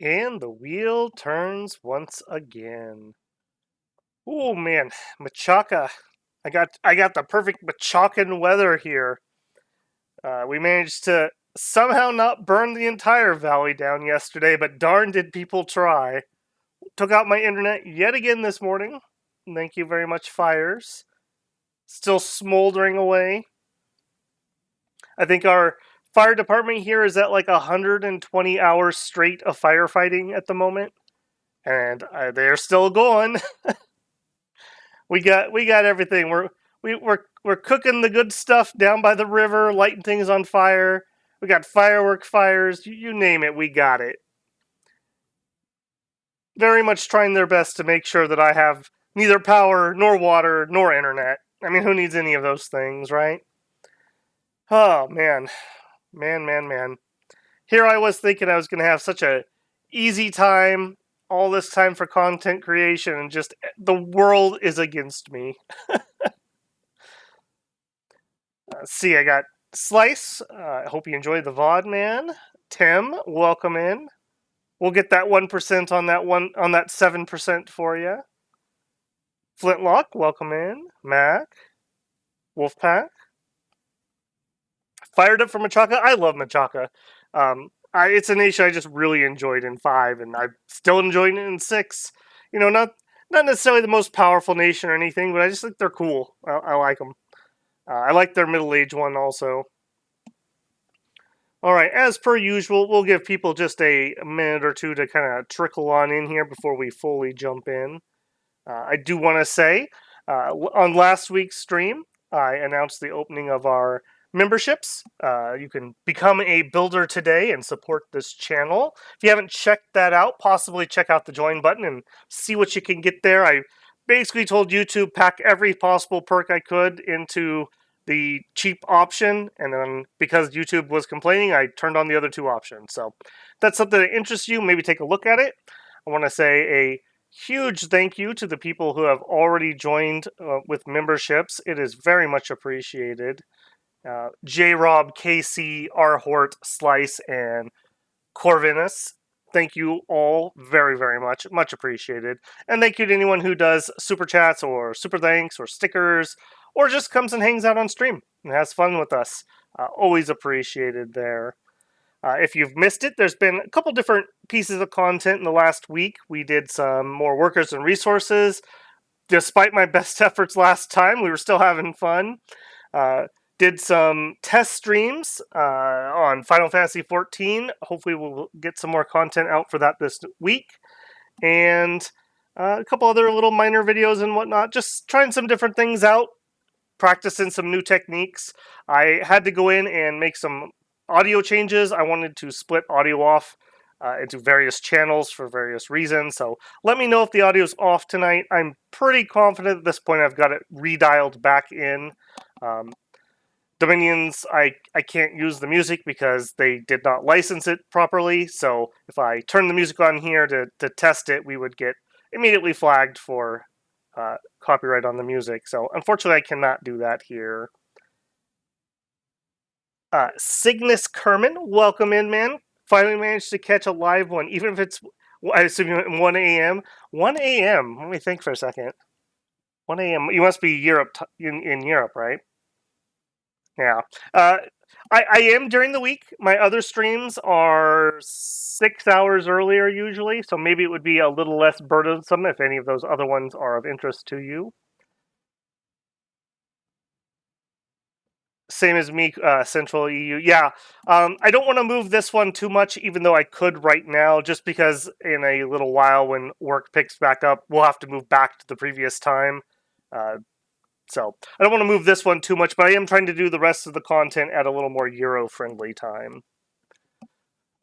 And the wheel turns once again. Oh man, Machaka. I got the perfect Machakan weather here. We managed to somehow not burn the entire valley down yesterday, but darn did people try. Took out my internet yet again this morning. Thank you very much, fires. Still smoldering away. I think our fire department here is at like 120 hours straight of firefighting at the moment, and they're still going. We got everything. We're cooking the good stuff down by the river, lighting things on fire. We got firework fires. You name it, we got it. Very much trying their best to make sure that I have neither power nor water nor internet. I mean, who needs any of those things, right? Oh man, man. Here I was thinking I was going to have such a easy time, all this time for content creation, and just the world is against me. See, I got Slice. I hope you enjoyed the VOD, man. Tim, welcome in. We'll get that 1% on that 7% for you. Flintlock, welcome in. Mac, Wolfpack. Fired up for Machaka. I love Machaka. It's a nation I just really enjoyed in 5, and I'm still enjoying it in 6. You know, not necessarily the most powerful nation or anything, but I just think they're cool. I like them. I like their middle-aged one also. All right, as per usual, we'll give people just a minute or two to kind of trickle on in here before we fully jump in. I do want to say, on last week's stream, I announced the opening of our memberships. You can become a builder today and support this channel. If you haven't checked that out, possibly check out the join button and see what you can get there. I basically told YouTube pack every possible perk I could into the cheap option, and then because YouTube was complaining, I turned on the other 2 options. So if that's something that interests you, maybe take a look at it. I want to say a huge thank you to the people who have already joined with memberships. It is very much appreciated. J-Rob, KC, R. Hort, Slice, and Corvinus. Thank you all very, very much. Much appreciated. And thank you to anyone who does super chats or super thanks or stickers or just comes and hangs out on stream and has fun with us. Always appreciated there. If you've missed it, there's been a couple different pieces of content in the last week. We did some more workers and resources. Despite my best efforts last time, we were still having fun. Did some test streams on Final Fantasy XIV. Hopefully we'll get some more content out for that this week. And a couple other little minor videos and whatnot. Just trying some different things out. Practicing some new techniques. I had to go in and make some audio changes. I wanted to split audio off into various channels for various reasons. So let me know if the audio's off tonight. I'm pretty confident at this point I've got it redialed back in. Dominions, I can't use the music because they did not license it properly. So if I turn the music on here to test it, we would get immediately flagged for copyright on the music. So unfortunately, I cannot do that here. Cygnus Kerman, welcome in, man. Finally managed to catch a live one, even if it's, I assume, 1 a.m. 1 a.m. Let me think for a second. 1 a.m. You must be Europe in Europe, right? Yeah. I am during the week. My other streams are 6 hours earlier usually, so maybe it would be a little less burdensome if any of those other ones are of interest to you. Same as me, Central EU. Yeah, I don't want to move this one too much, even though I could right now, just because in a little while when work picks back up, we'll have to move back to the previous time. So I don't want to move this one too much, but I am trying to do the rest of the content at a little more Euro-friendly time.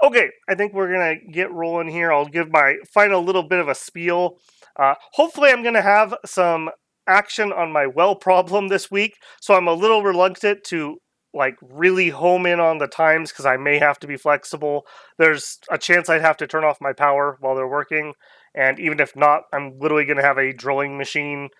Okay, I think we're going to get rolling here. I'll give my final little bit of a spiel. Hopefully I'm going to have some action on my well problem this week, so I'm a little reluctant to really home in on the times because I may have to be flexible. There's a chance I'd have to turn off my power while they're working, and even if not, I'm literally going to have a drilling machine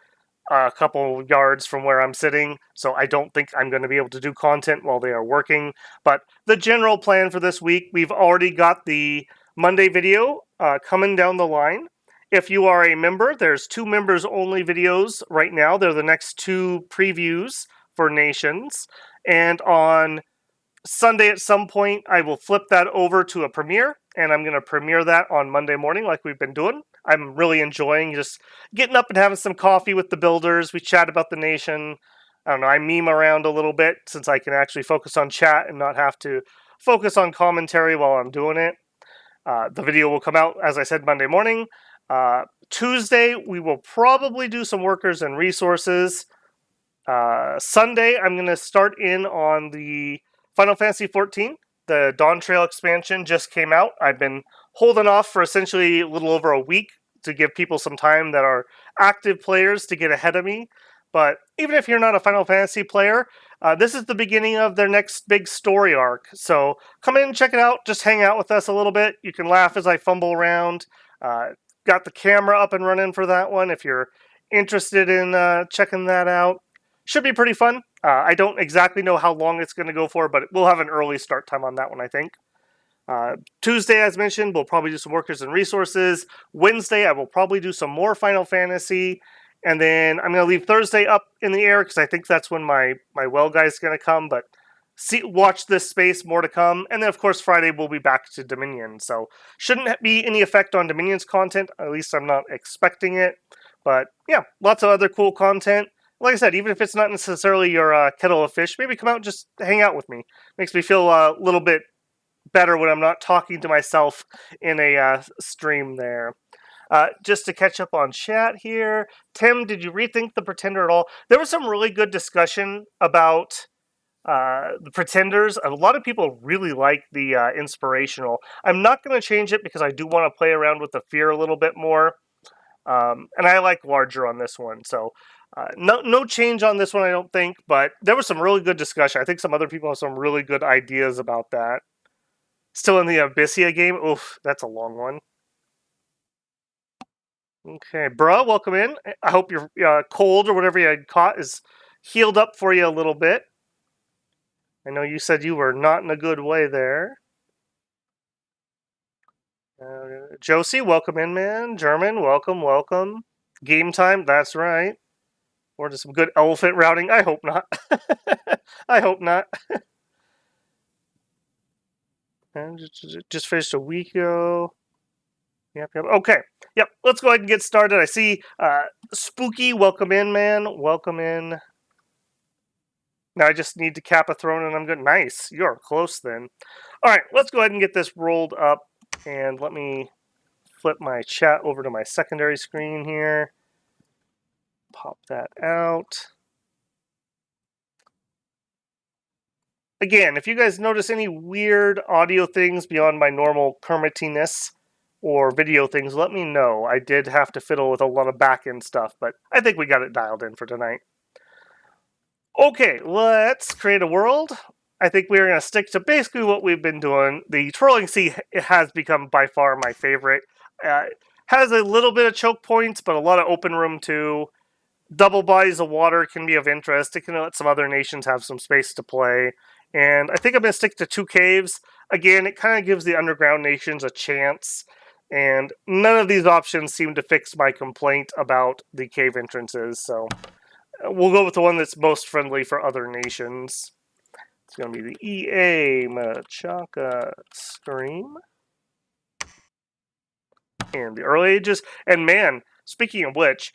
a couple yards from where I'm sitting, so I don't think I'm going to be able to do content while they are working. But the general plan for this week, we've already got the Monday video coming down the line. If you are a member, there's 2 members only videos right now. They're the next 2 previews for nations. And on Sunday at some point, I will flip that over to a premiere, and I'm going to premiere that on Monday morning like we've been doing. I'm really enjoying just getting up and having some coffee with the builders. We chat about the nation. I don't know, I meme around a little bit since I can actually focus on chat and not have to focus on commentary while I'm doing it. The video will come out, as I said, Monday morning. Tuesday, we will probably do some workers and resources. Sunday, I'm going to start in on the Final Fantasy XIV. The Dawn Trail expansion just came out. I've been holding off for essentially a little over a week to give people some time that are active players to get ahead of me. But even if you're not a Final Fantasy player, this is the beginning of their next big story arc. So come in and check it out. Just hang out with us a little bit. You can laugh as I fumble around. Got the camera up and running for that one if you're interested in checking that out. Should be pretty fun. I don't exactly know how long it's going to go for, but we'll have an early start time on that one, I think. Tuesday, as mentioned, we'll probably do some workers and resources. Wednesday, I will probably do some more Final Fantasy. And then I'm going to leave Thursday up in the air because I think that's when my well guy's going to come. But watch this space, more to come. And then, of course, Friday we'll be back to Dominion. So shouldn't be any effect on Dominion's content. At least I'm not expecting it. But yeah, lots of other cool content. Like I said, even if it's not necessarily your kettle of fish, maybe come out and just hang out with me. Makes me feel a little bit better when I'm not talking to myself in a stream there. Just to catch up on chat here. Tim, did you rethink the Pretender at all? There was some really good discussion about the Pretenders. A lot of people really like the inspirational. I'm not going to change it because I do want to play around with the fear a little bit more. And I like larger on this one. So no change on this one, I don't think. But there was some really good discussion. I think some other people have some really good ideas about that. Still in the Abyssia game? Oof, that's a long one. Okay, bruh, welcome in. I hope your cold or whatever you had caught is healed up for you a little bit. I know you said you were not in a good way there. Josie, welcome in, man. German, welcome. Game time, that's right. Or just some good elephant routing. I hope not. I hope not. And just finished a week ago. Yep. Okay. Yep. Let's go ahead and get started. I see Spooky. Welcome in, man. Welcome in. Now I just need to cap a throne and I'm good. Nice. You're close then. All right. Let's go ahead and get this rolled up. And let me flip my chat over to my secondary screen here. Pop that out. Again, if you guys notice any weird audio things beyond my normal Kermitiness or video things, let me know. I did have to fiddle with a lot of back-end stuff, but I think we got it dialed in for tonight. Okay, let's create a world. I think we're going to stick to basically what we've been doing. The Twirling Sea has become by far my favorite. Has a little bit of choke points, but a lot of open room too. Double bodies of water can be of interest. It can let some other nations have some space to play. And I think I'm going to stick to 2 caves. Again, it kind of gives the underground nations a chance. And none of these options seem to fix my complaint about the cave entrances. So we'll go with the one that's most friendly for other nations. It's going to be the EA Machaka stream. And the early ages. And man, speaking of which,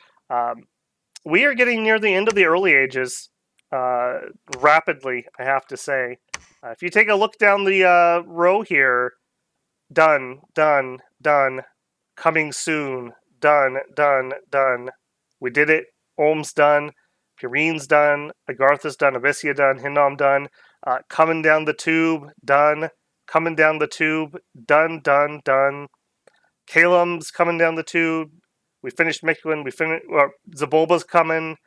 we are getting near the end of the early ages. Rapidly, I have to say. If you take a look down the row here, done, coming soon, done. We did it. Ulm's done. Purine's done. Agartha's done. Abyssia done. Hindom done. Coming down the tube, done. Coming down the tube, done. Kalum's coming down the tube. We finished Mictlan. Zabulba's coming.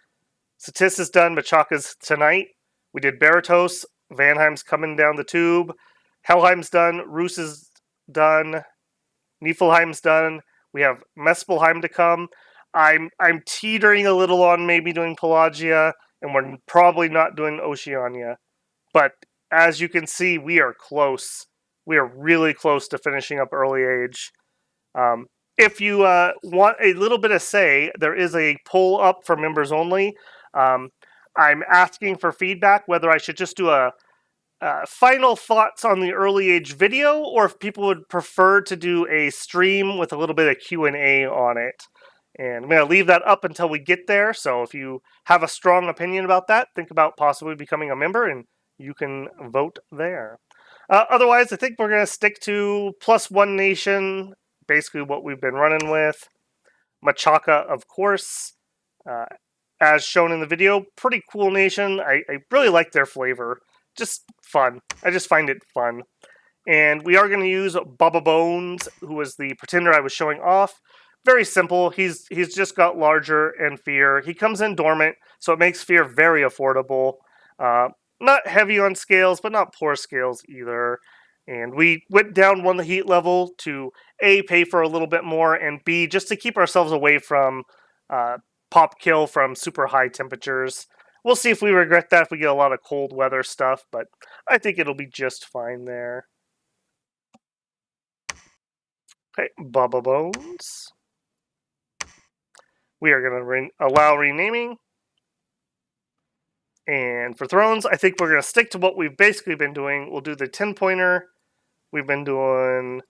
Satis is done. Machaka's tonight. We did Baratos. Vanheim's coming down the tube. Helheim's done. Roos is done. Niflheim's done. We have Muspelheim to come. I'm teetering a little on maybe doing Pelagia, and we're probably not doing Oceania. But as you can see, we are close. We are really close to finishing up early age. If you want a little bit of say, there is a poll up for members only. Um, I'm asking for feedback whether I should just do a final thoughts on the early age video, or if people would prefer to do a stream with a little bit of Q&A on it. And I'm going to leave that up until we get there. So if you have a strong opinion about that, think about possibly becoming a member, and you can vote there. Otherwise, I think we're going to stick to plus one nation, basically what we've been running with. Machaka, of course, uh, as shown in the video. Pretty cool nation. I really like their flavor. Just fun. I just find it fun. And we are going to use Bubba Bones, who was the pretender I was showing off. Very simple. He's just got larger and fear. He comes in dormant, so it makes fear very affordable. Uh, not heavy on scales, but not poor scales either. And we went down one heat level to A, pay for a little bit more, and B, just to keep ourselves away from pop kill from super high temperatures. We'll see if we regret that if we get a lot of cold weather stuff, but I think it'll be just fine there. Okay, Bubba Bones. We are going to allow renaming. And for thrones, I think we're going to stick to what we've basically been doing. We'll do the 10-pointer. We've been doing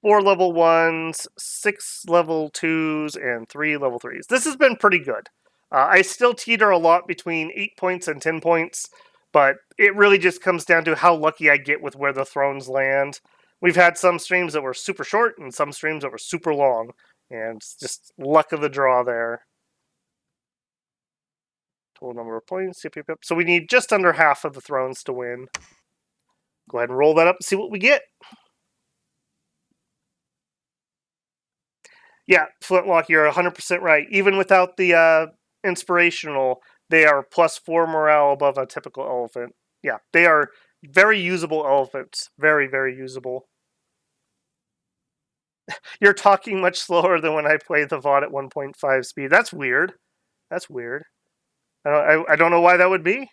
4 level 1s, 6 level 2s, and 3 level 3s. This has been pretty good. I still teeter a lot between 8 points and 10 points, but it really just comes down to how lucky I get with where the thrones land. We've had some streams that were super short and some streams that were super long, and it's just luck of the draw there. Total number of points. Yep, yep, yep. So we need just under half of the thrones to win. Go ahead and roll that up and see what we get. Yeah, Flintlock, you're 100% right. Even without the inspirational, they are +4 morale above a typical elephant. Yeah, they are very usable elephants. Very, very usable. You're talking much slower than when I play the VOD at 1.5 speed. That's weird. That's weird. I don't know why that would be.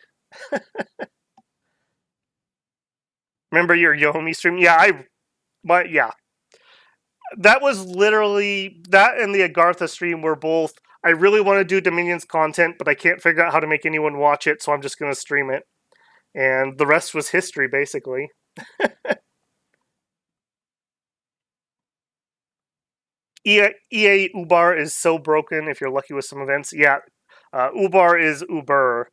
Remember your Yomi stream? Yeah, yeah. That was literally, that and the Agartha stream were both, I really want to do Dominion's content, but I can't figure out how to make anyone watch it, so I'm just going to stream it. And the rest was history, basically. EA Ubar is so broken if you're lucky with some events. Yeah, Ubar is Uber,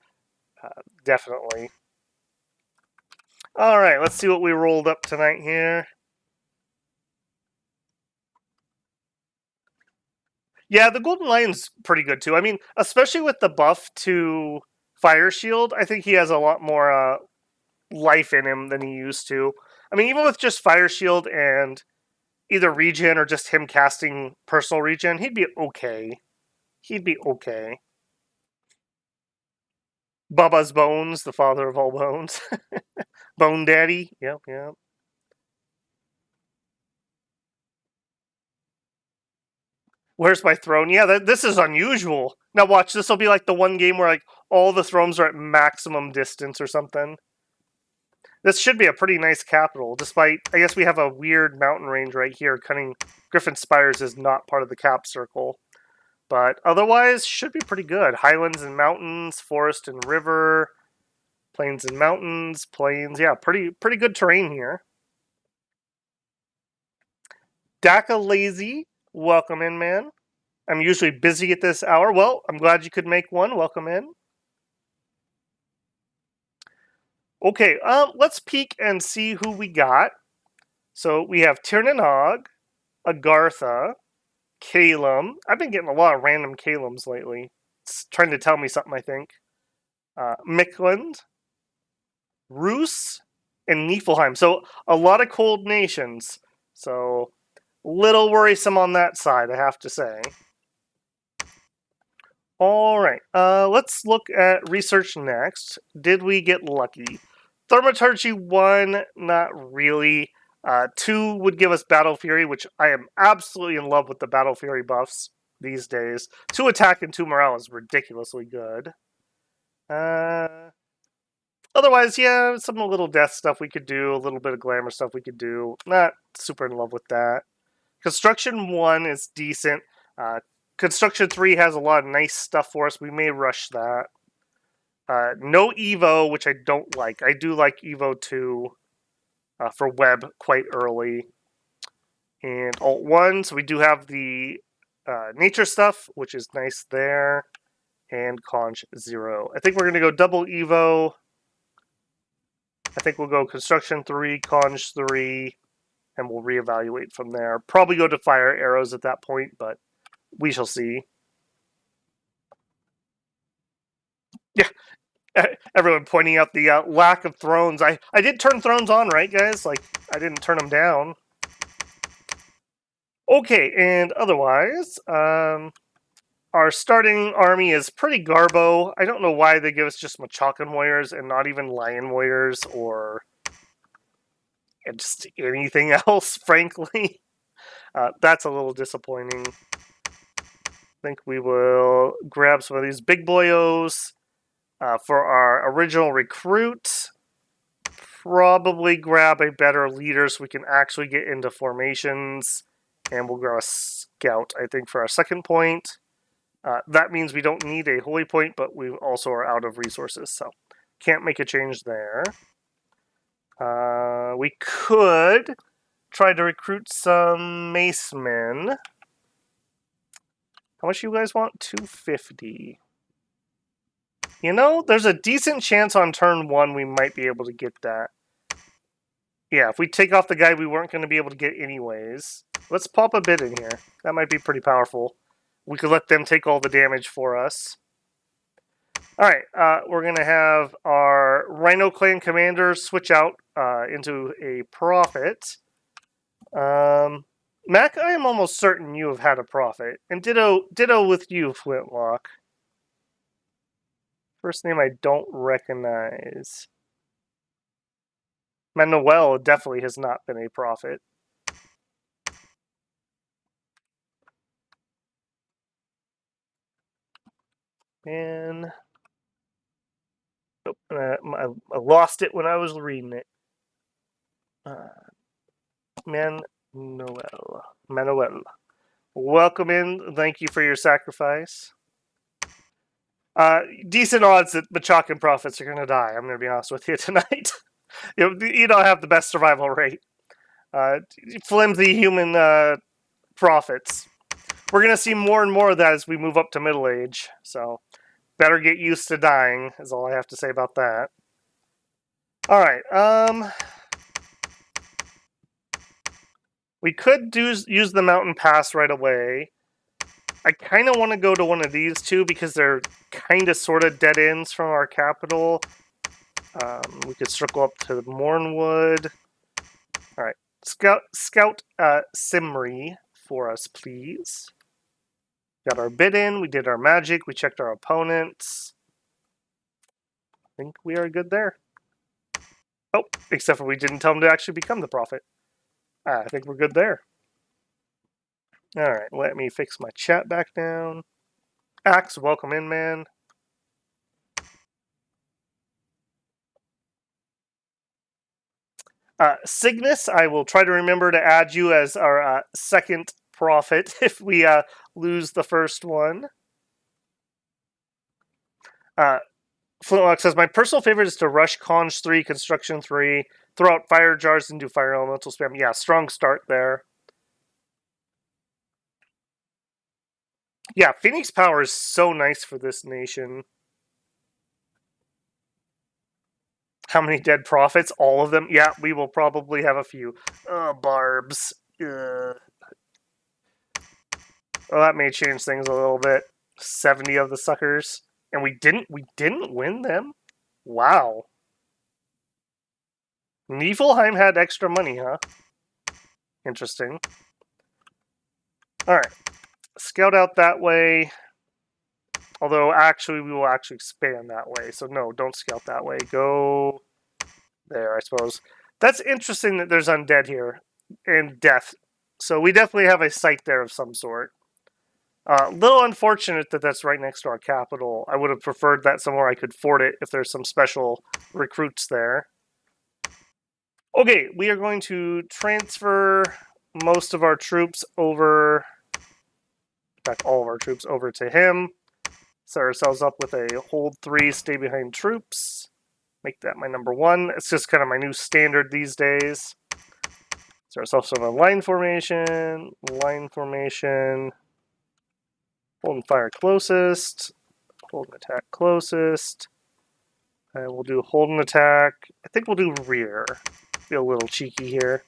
definitely. All right, let's see what we rolled up tonight here. Yeah, the Golden Lion's pretty good too. I mean, especially with the buff to Fire Shield, I think he has a lot more life in him than he used to. I mean, even with just Fire Shield and either regen or just him casting personal regen, he'd be okay. He'd be okay. Bubba's Bones, the father of all bones. Bone Daddy. Yep, yep. Where's my throne? Yeah, this is unusual. Now watch, this will be like the one game where like all the thrones are at maximum distance or something. This should be a pretty nice capital, despite, I guess we have a weird mountain range right here. Cunning Griffin Spires is not part of the cap circle. But otherwise, should be pretty good. Highlands and mountains, forest and river, plains and mountains, plains. Yeah, pretty good terrain here. Daka Lazy, welcome in, man. I'm usually busy at this hour. Well, I'm glad you could make one. Welcome in. Okay, let's peek and see who we got. So we have Tirnanog, Agartha, Calum. I've been getting a lot of random Calums lately. It's trying to tell me something, I think. Mikland, Roos, and Niflheim. So a lot of cold nations. So little worrisome on that side, I have to say. All right, let's look at research next. Did we get lucky? Thaumaturgy 1, not really. 2 would give us Battle Fury, which I am absolutely in love with the Battle Fury buffs these days. 2 attack and 2 morale is ridiculously good. Otherwise, yeah, some little death stuff we could do, a little bit of glamour stuff we could do. Not super in love with that. Construction 1 is decent. Construction 3 has a lot of nice stuff for us. We may rush that. No Evo, which I don't like. I do like Evo 2 for web quite early. And Alt 1, so we do have the nature stuff, which is nice there. And Conj 0. I think we're going to go double Evo. I think we'll go Construction 3, Conj 3, and we'll reevaluate from there. Probably go to Fire Arrows at that point, but we shall see. Yeah, everyone pointing out the lack of thrones. I did turn thrones on, right, guys? Like, I didn't turn them down. Okay, and otherwise, our starting army is pretty garbo. I don't know why they give us just Machakan warriors and not even lion warriors or just anything else, frankly. That's a little disappointing. I think we will grab some of these big boyos for our original recruit. Probably grab a better leader so we can actually get into formations. And we'll grab a scout, I think, for our second point. That means we don't need a holy point, but we also are out of resources, so can't make a change there. We could try to recruit some macemen. How much do you guys want? 250. You know, there's a decent chance on turn 1 we might be able to get that. Yeah, if we take off the guy we weren't going to be able to get anyways. Let's pop a bit in here. That might be pretty powerful. We could let them take all the damage for us. Alright, we're going to have our Rhino Clan commander switch out into a prophet. Mac, I am almost certain you have had a prophet. And ditto with you, Flintlock. First name I don't recognize. Manuel definitely has not been a prophet. And I lost it when I was reading it. Manuel. Welcome in. Thank you for your sacrifice. Decent odds that Machakan prophets are going to die. I'm going to be honest with you tonight. You don't have the best survival rate. Flimsy human prophets. We're going to see more and more of that as we move up to middle age. So, better get used to dying, is all I have to say about that. Alright, we could use the mountain pass right away. I kind of want to go to one of these two because they're kind of sort of dead ends from our capital. We could circle up to Mornwood. Alright, scout Simri for us, please. Got our bid in, we did our magic, we checked our opponents. I think we are good there. Oh, except for we didn't tell him to actually become the prophet. I think we're good there. Alright, let me fix my chat back down. Axe, welcome in, man. Cygnus, I will try to remember to add you as our second prophet if we lose the first one. Flintlock says, my personal favorite is to rush Conj 3, Construction 3, throw out fire jars and do fire elemental spam. Yeah, strong start there. Yeah, Phoenix Power is so nice for this nation. How many dead prophets? All of them? Yeah, we will probably have a few. Barbs. Well, that may change things a little bit. 70 of the suckers. And we didn't win them? Wow. Niflheim had extra money, huh? Interesting. Alright. Scout out that way. Although, actually, we will actually expand that way. So, no, don't scout that way. Go there, I suppose. That's interesting that there's undead here. And death. So, we definitely have a site there of some sort. Little unfortunate that that's right next to our capital. I would have preferred that somewhere I could fort it if there's some special recruits there. Okay, we are going to transfer most of our troops over, in fact, all of our troops over to him. Set ourselves up with a hold 3, stay behind troops. Make that my number 1. It's just kind of my new standard these days. Set ourselves on a line formation, hold and fire closest, hold and attack closest. And we'll do hold and attack. I think we'll do rear. Be a little cheeky here.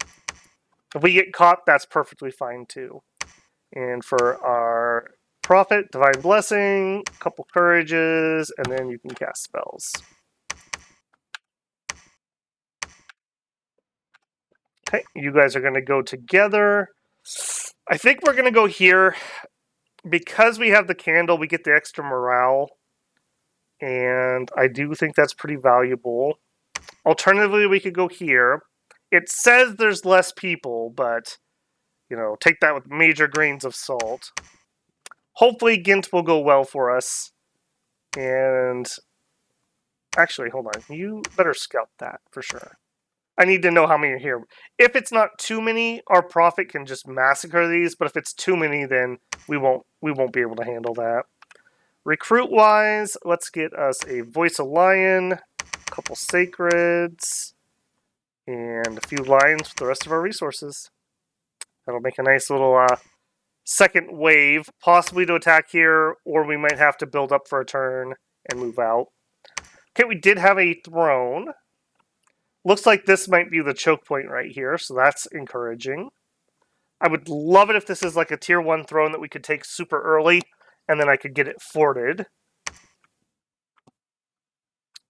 If we get caught, that's perfectly fine too. And for our prophet, divine blessing, a couple courages, and then you can cast spells. Okay, you guys are going to go together. I think we're going to go here. Because we have the candle, we get the extra morale. And I do think that's pretty valuable. Alternatively, we could go here. It says there's less people, but, you know, take that with major grains of salt. Hopefully, Gint will go well for us. And actually, hold on. You better scout that for sure. I need to know how many are here. If it's not too many, our prophet can just massacre these. But if it's too many, then we won't be able to handle that. Recruit-wise, let's get us a Voice of Lion, a couple Sacreds, and a few Lions with the rest of our resources. That'll make a nice little second wave, possibly to attack here, or we might have to build up for a turn and move out. Okay, we did have a throne. Looks like this might be the choke point right here, so that's encouraging. I would love it if this is like a tier 1 throne that we could take super early, and then I could get it forted.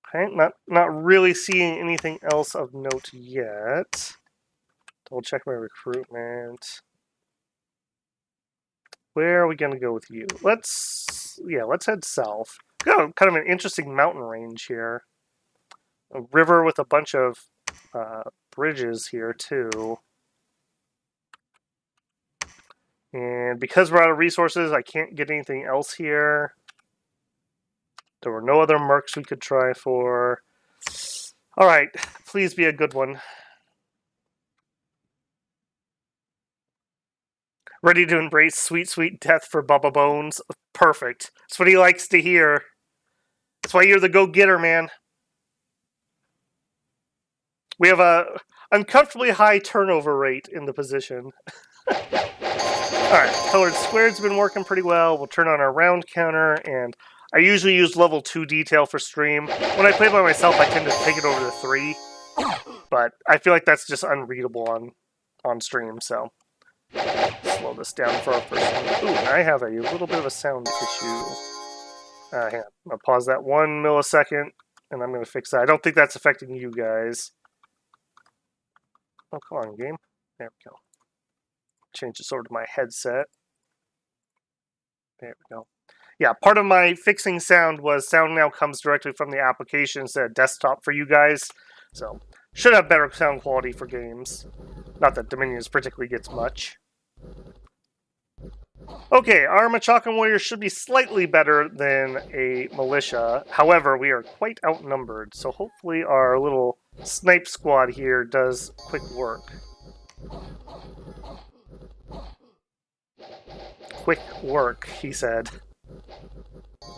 Okay, not really seeing anything else of note yet. Double check my recruitment. Where are we going to go with you? Let's head south. Got kind of an interesting mountain range here. A river with a bunch of bridges here, too. And because we're out of resources, I can't get anything else here. There were no other mercs we could try for. Alright, please be a good one. Ready to embrace sweet, sweet death for Bubba Bones? Perfect. That's what he likes to hear. That's why you're the go-getter, man. We have a uncomfortably high turnover rate in the position. Alright, colored square's been working pretty well. We'll turn on our round counter, and I usually use level 2 detail for stream. When I play by myself, I tend to take it over to 3. But I feel like that's just unreadable on stream, so... slow this down for our first one. Ooh, I have a little bit of a sound issue. Hang on. I'm going to pause that 1 millisecond, and I'm going to fix that. I don't think that's affecting you guys. Oh, come on, game. There we go. Change this over to my headset. There we go. Yeah, part of my fixing sound was sound now comes directly from the application instead of desktop for you guys. So, should have better sound quality for games. Not that Dominions particularly gets much. Okay, our Machaka warriors should be slightly better than a militia. However, we are quite outnumbered, so hopefully our little snipe squad here does quick work. Quick work, he said.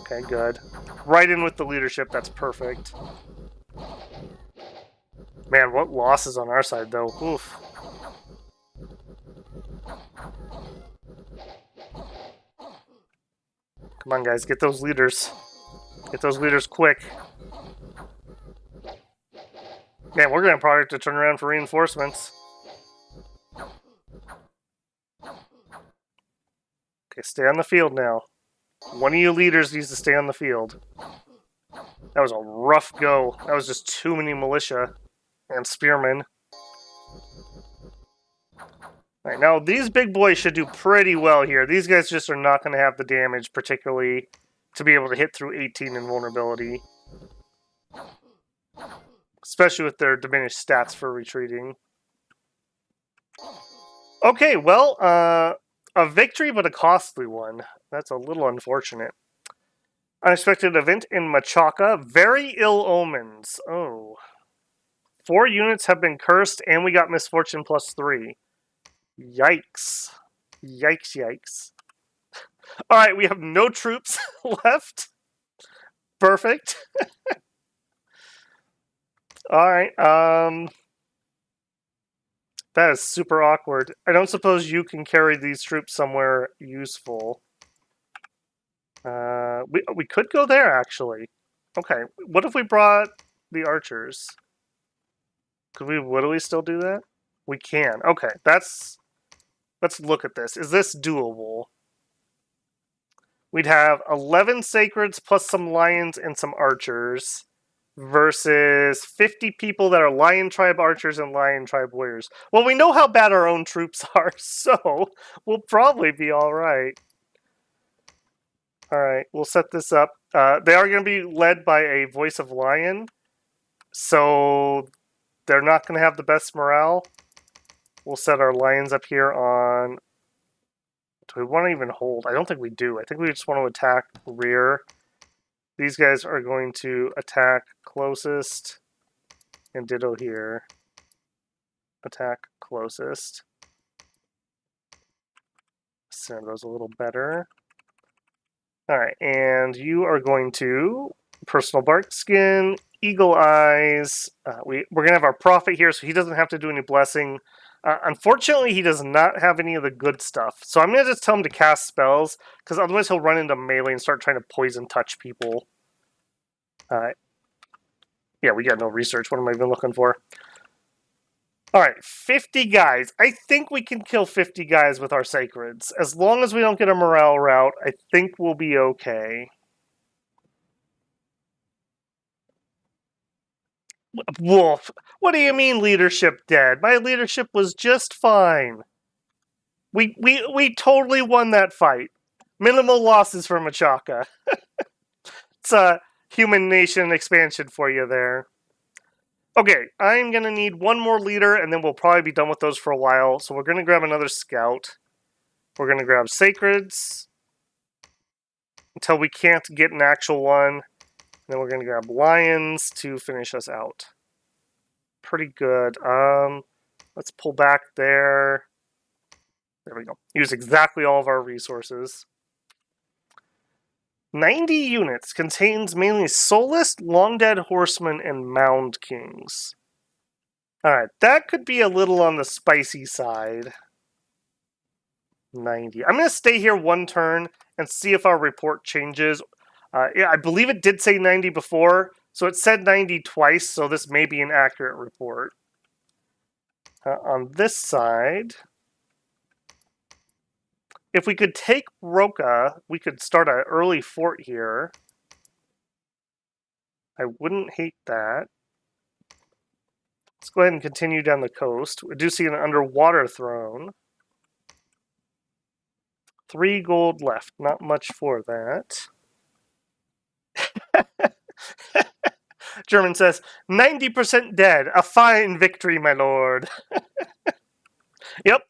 Okay, good. Right in with the leadership, that's perfect. Man, what losses on our side, though. Oof. Come on, guys, get those leaders. Get those leaders quick. Man, we're going to probably have to turn around for reinforcements. Okay, stay on the field now. One of you leaders needs to stay on the field. That was a rough go. That was just too many militia and spearmen. Alright, now these big boys should do pretty well here. These guys just are not going to have the damage, particularly to be able to hit through 18 invulnerability. Especially with their diminished stats for retreating. Okay, well, a victory, but a costly one. That's a little unfortunate. Unexpected event in Machaka. Very ill omens. Oh. 4 units have been cursed, and we got misfortune +3. Yikes. Yikes, yikes. Alright, we have no troops left. Perfect. Alright, that is super awkward. I don't suppose you can carry these troops somewhere useful. We could go there, actually. Okay, what if we brought the archers? Would we still do that? We can. Okay, let's look at this. Is this doable? We'd have 11 sacreds plus some lions and some archers versus 50 people that are lion tribe archers and lion tribe warriors. Well, we know how bad our own troops are, so we'll probably be all right. All right, we'll set this up. They are going to be led by a voice of lion, so they're not going to have the best morale. We'll set our lions up here on... Do we want to even hold? I don't think we do. I think we just want to attack rear. These guys are going to attack closest. And ditto here. Attack closest. Send those a little better. Alright, and you are going to personal bark skin, eagle eyes. We're going to have our prophet here, so he doesn't have to do any blessing. Unfortunately, he does not have any of the good stuff. So I'm going to just tell him to cast spells, because otherwise he'll run into melee and start trying to poison touch people. Yeah, we got no research. What am I even looking for? Alright, 50 guys. I think we can kill 50 guys with our sacreds. As long as we don't get a morale route, I think we'll be okay. Wolf, what do you mean leadership dead? My leadership was just fine. We totally won that fight. Minimal losses for Machaka. It's a human nation expansion for you there. Okay, I'm going to need one more leader, and then we'll probably be done with those for a while. So we're going to grab another scout. We're going to grab sacreds until we can't get an actual one. And then we're going to grab lions to finish us out. Pretty good. Let's pull back there. There we go. Use exactly all of our resources. 90 units. Contains mainly soulless, long-dead horsemen, and mound kings. Alright, that could be a little on the spicy side. 90. I'm going to stay here one turn and see if our report changes. Yeah, I believe it did say 90 before, so it said 90 twice, so this may be an accurate report. On this side... If we could take Roca, we could start an early fort here. I wouldn't hate that. Let's go ahead and continue down the coast. We do see an underwater throne. 3 gold left. Not much for that. German says, 90% dead. A fine victory, my lord. Yep.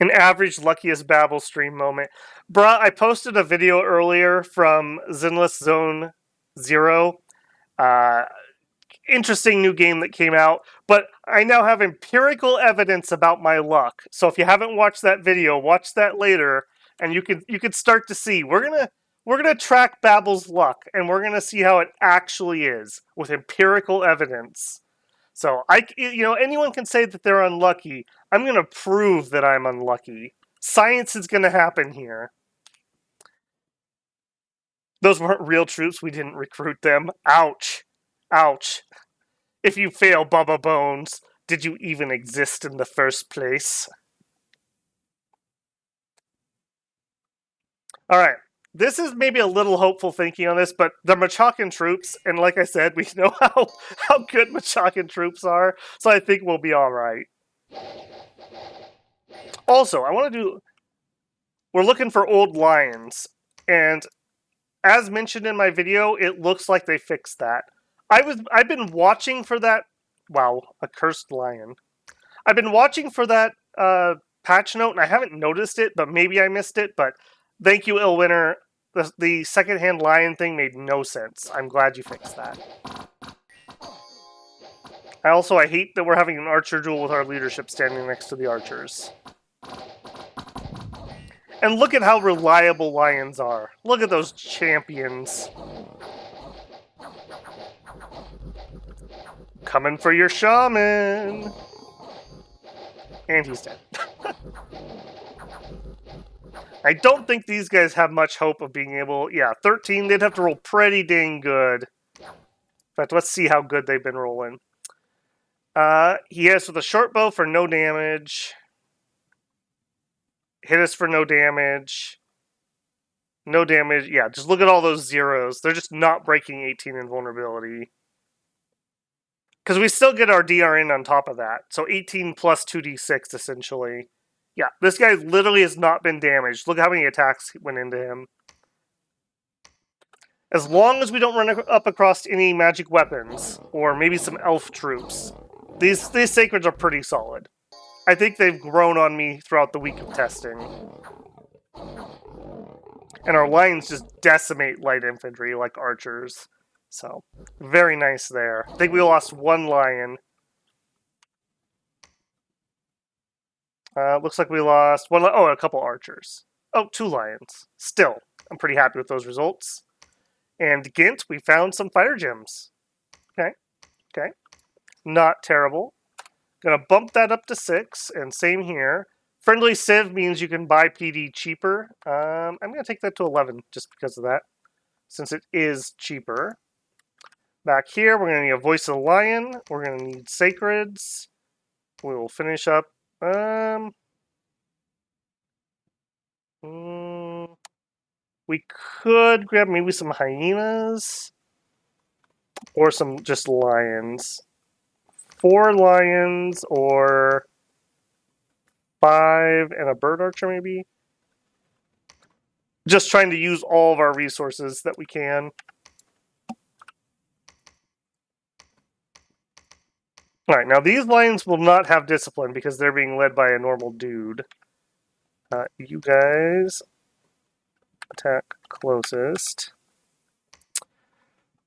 An average luckiest Babel stream moment. Bruh, I posted a video earlier from Zenless Zone Zero. Interesting new game that came out, but I now have empirical evidence about my luck. So if you haven't watched that video, watch that later, and you could start to see. We're gonna track Babel's luck, and we're gonna see how it actually is with empirical evidence. So, anyone can say that they're unlucky. I'm going to prove that I'm unlucky. Science is going to happen here. Those weren't real troops. We didn't recruit them. Ouch. Ouch. If you fail, Bubba Bones, did you even exist in the first place? Alright. This is maybe a little hopeful thinking on this, but the Machakan troops, and like I said, we know how good Machakan troops are, so I think we'll be alright. Also, I want to do... We're looking for old lions, and as mentioned in my video, it looks like they fixed that. I've been watching for that... Wow, a cursed lion. I've been watching for that patch note, and I haven't noticed it, but maybe I missed it, but... Thank you, Illwinter. The second-hand lion thing made no sense. I'm glad you fixed that. I hate that we're having an archer duel with our leadership standing next to the archers. And look at how reliable lions are. Look at those champions. Coming for your shaman. And he's dead. I don't think these guys have much hope of being able... Yeah, 13, they'd have to roll pretty dang good. In fact, let's see how good they've been rolling. He hits with a short bow for no damage. Hit us for no damage. No damage. Yeah, just look at all those zeros. They're just not breaking 18 in vulnerability. Because we still get our DRN on top of that. So 18 plus 2d6, essentially. Yeah, this guy literally has not been damaged. Look how many attacks went into him. As long as we don't run up across any magic weapons, or maybe some elf troops, these sacreds are pretty solid. I think they've grown on me throughout the week of testing. And our lions just decimate light infantry like archers. So, very nice there. I think we lost one lion. Looks like we lost one. Oh, a couple archers. Oh, 2 lions. Still, I'm pretty happy with those results. And Gint, we found some fire gems. Okay. Not terrible. Gonna bump that up to 6, and same here. Friendly Civ means you can buy PD cheaper. I'm gonna take that to 11 just because of that, since it is cheaper. Back here, we're gonna need a Voice of the Lion. We're gonna need Sacreds. We will finish up. We could grab maybe some hyenas or some just lions. 4 lions or 5 and a bird archer maybe. Just trying to use all of our resources that we can. Alright, now these lions will not have discipline because they're being led by a normal dude. You guys attack closest.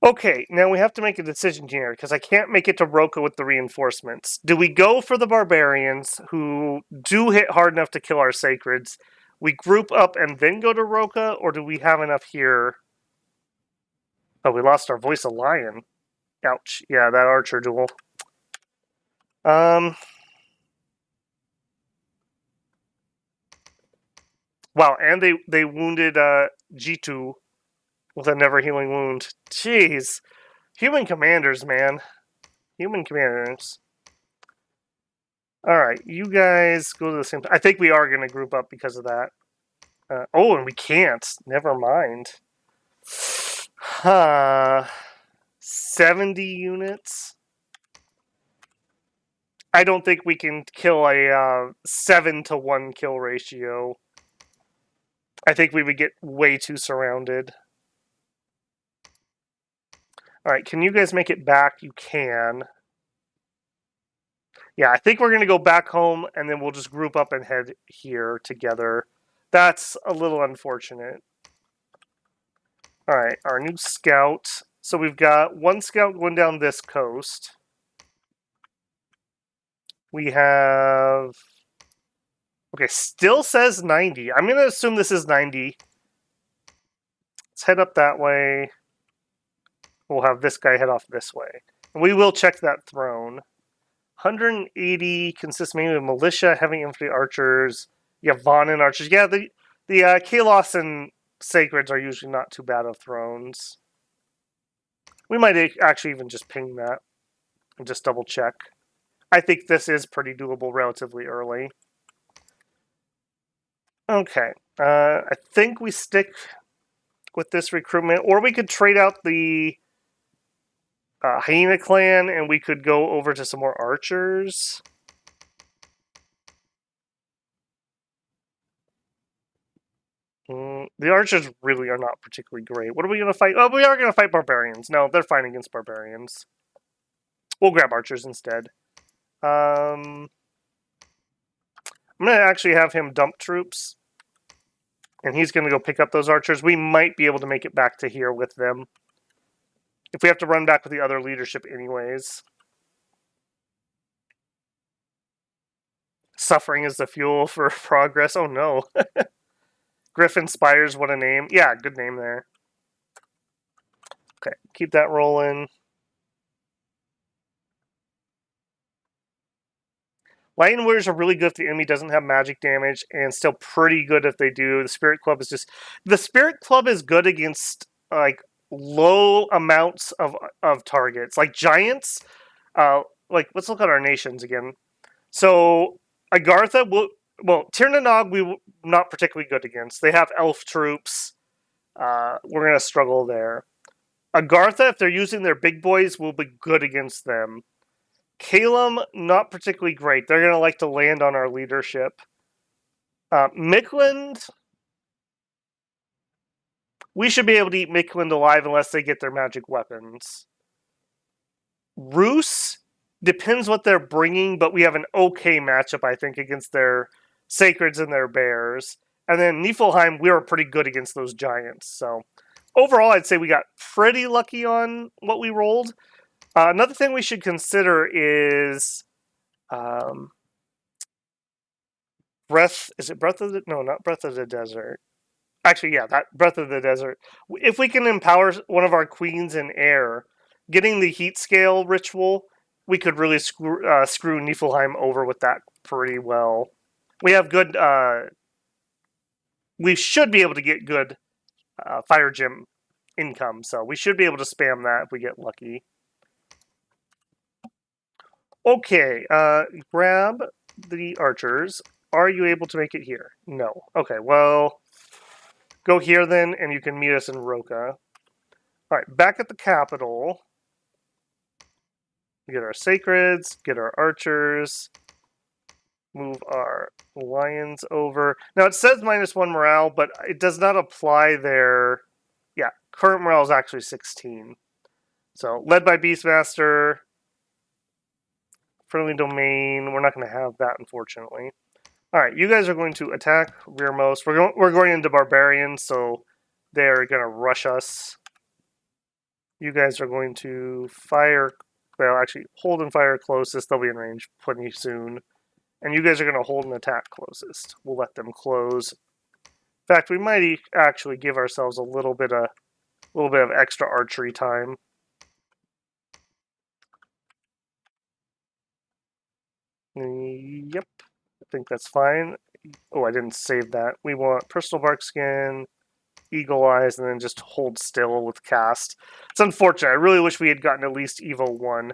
Okay, now we have to make a decision here, because I can't make it to Roka with the reinforcements. Do we go for the barbarians, who do hit hard enough to kill our sacreds? We group up and then go to Roka, or do we have enough here? Oh, we lost our Voice of Lion. Ouch. Yeah, that archer duel. Wow, and they wounded Jitu with a never-healing wound. Jeez. Human commanders, man. Human commanders. Alright, you guys go to the same... I think we are going to group up because of that. Oh, and we can't. Never mind. 70 units? I don't think we can kill a 7-to-1 kill ratio. I think we would get way too surrounded. Alright, can you guys make it back? You can. Yeah, I think we're going to go back home, and then we'll just group up and head here together. That's a little unfortunate. Alright, our new scout. So we've got 1 scout going down this coast. We have... Okay, still says 90. I'm going to assume this is 90. Let's head up that way. We'll have this guy head off this way. And we will check that throne. 180 consists mainly of militia, heavy infantry archers. Yeah, Vonin archers. Yeah, the Kalos and Sacreds are usually not too bad of thrones. We might actually even just ping that and just double check. I think this is pretty doable relatively early. Okay. I think we stick with this recruitment, or we could trade out the Hyena clan, and we could go over to some more archers. The archers really are not particularly great. What are we going to fight? Oh, we are going to fight barbarians. No, they're fighting against barbarians. We'll grab archers instead. I'm going to actually have him dump troops. And he's going to go pick up those archers. We might be able to make it back to here with them. If we have to run back with the other leadership anyways. Suffering is the fuel for progress. Oh no. Griffin Spires, what a name. Yeah, good name there. Okay, keep that rolling. Lightning Warriors are really good if the enemy doesn't have magic damage, and still pretty good if they do. The Spirit Club is just... The Spirit Club is good against, like, low amounts of targets. Like, giants, like, let's look at our nations again. So, Agartha will... Well, Tirnanog we not particularly good against. They have elf troops. We're going to struggle there. Agartha, if they're using their big boys, will be good against them. Calum, not particularly great. They're going to like to land on our leadership. Mikland, we should be able to eat Mikland alive unless they get their magic weapons. Roos, depends what they're bringing, but we have an okay matchup, I think, against their Sacreds and their Bears. And then Niflheim, we were pretty good against those Giants. So overall, I'd say we got pretty lucky on what we rolled. Another thing we should consider is Breath. Is it Breath of the... No, not Breath of the Desert. Actually, yeah, that Breath of the Desert. If we can empower one of our queens in air, getting the heat scale ritual, we could really screw Niflheim over with that pretty well. We have good... we should be able to get good Fire Gem income, so we should be able to spam that if we get lucky. Okay, grab the archers. Are you able to make it here? No. Okay, well, go here then, and you can meet us in Roka. Alright, back at the capital. Get our Sacreds, get our archers, move our lions over. Now, it says -1 morale, but it does not apply their... Yeah, current morale is actually 16. So, led by Beastmaster... Friendly domain. We're not going to have that, unfortunately. Alright, you guys are going to attack rearmost. We're going into barbarians, so they're going to rush us. You guys are going to fire... Well, actually, hold and fire closest. They'll be in range pretty soon. And you guys are going to hold and attack closest. We'll let them close. In fact, we might actually give ourselves a little bit of extra archery time. Yep, I think that's fine. Oh, I didn't save that. We want personal bark skin, eagle eyes, and then just hold still with cast. It's unfortunate. I really wish we had gotten at least Evo 1.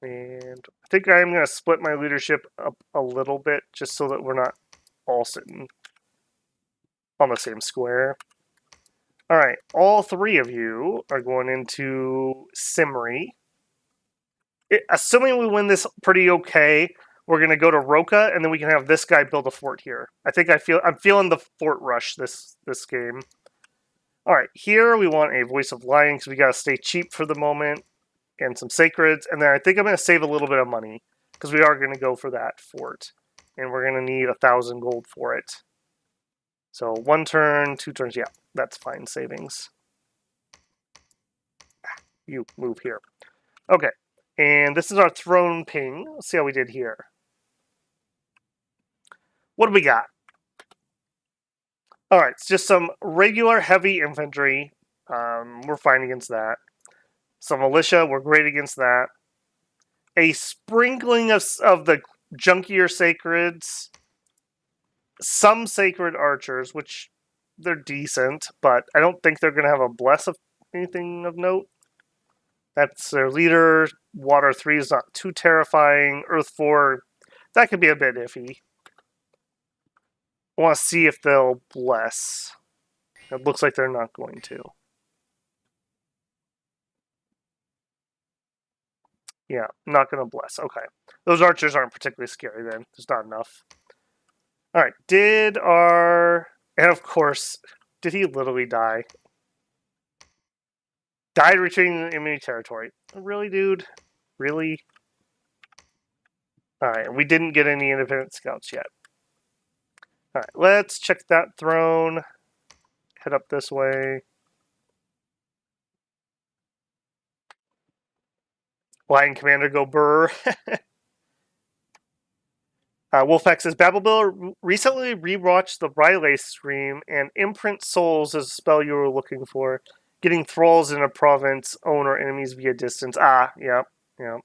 And I think I'm going to split my leadership up a little bit just so that we're not all sitting on the same square. Alright, all three of you are going into Simri. Assuming we win this pretty okay, we're going to go to Roka, and then we can have this guy build a fort here. I'm feeling the fort rush this game. Alright, here we want a Voice of Lion, because we got to stay cheap for the moment, and some Sacreds, and then I think I'm going to save a little bit of money, because we are going to go for that fort, and we're going to need 1,000 gold for it. So 1 turn, 2 turns, yeah, that's fine savings. You move here. Okay, and this is our throne ping. Let's see how we did here. What do we got? Alright, it's just some regular heavy infantry. We're fine against that. Some militia, we're great against that. A sprinkling of the junkier sacreds. Some sacred archers, which they're decent, but I don't think they're going to have a bless of anything of note. That's their leader. Water 3 is not too terrifying. Earth 4, that could be a bit iffy. I want to see if they'll bless. It looks like they're not going to. Yeah, not going to bless. Okay. Those archers aren't particularly scary then. There's not enough. Alright, and of course, did he literally die? Died retreating in enemy territory. Really, dude? Really? Alright, we didn't get any independent scouts yet. Alright, let's check that throne. Head up this way. Lion Commander go burr. Wolfex says Babelbill recently rewatched the Riley stream, and imprint souls is a spell you were looking for. Getting thralls in a province, own or enemies via distance. Ah, yeah, yeah.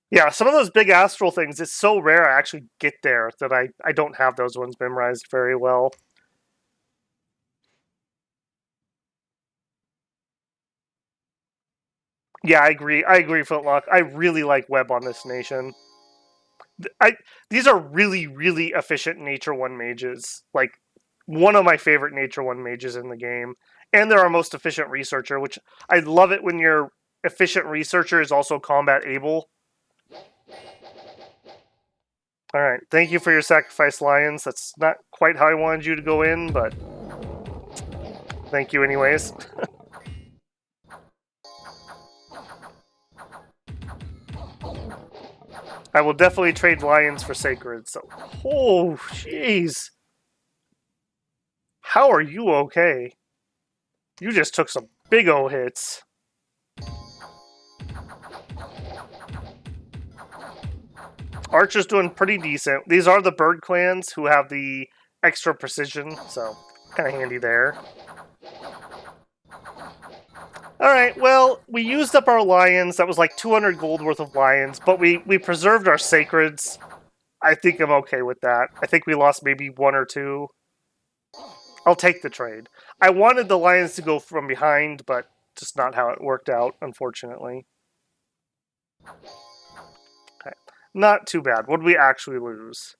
Yeah, some of those big astral things, it's so rare I actually get there that I don't have those ones memorized very well. Yeah, I agree. I agree, Footlock. I really like Web on this nation. I These are really, really efficient Nature 1 mages. Like, one of my favorite Nature 1 mages in the game. And they're our most efficient researcher, which I love it when your efficient researcher is also combat able. Alright, thank you for your sacrifice, Lions. That's not quite how I wanted you to go in, but thank you anyways. I will definitely trade Lions for Sacred, so... Oh, jeez. How are you okay? You just took some big ol' hits. Archer's doing pretty decent. These are the bird clans who have the extra precision, so kind of handy there. Alright, well, we used up our lions. That was like 200 gold worth of lions, but we preserved our sacreds. I think I'm okay with that. I think we lost maybe one or two. I'll take the trade. I wanted the lions to go from behind, but just not how it worked out, unfortunately. Okay. Not too bad. What did we actually lose?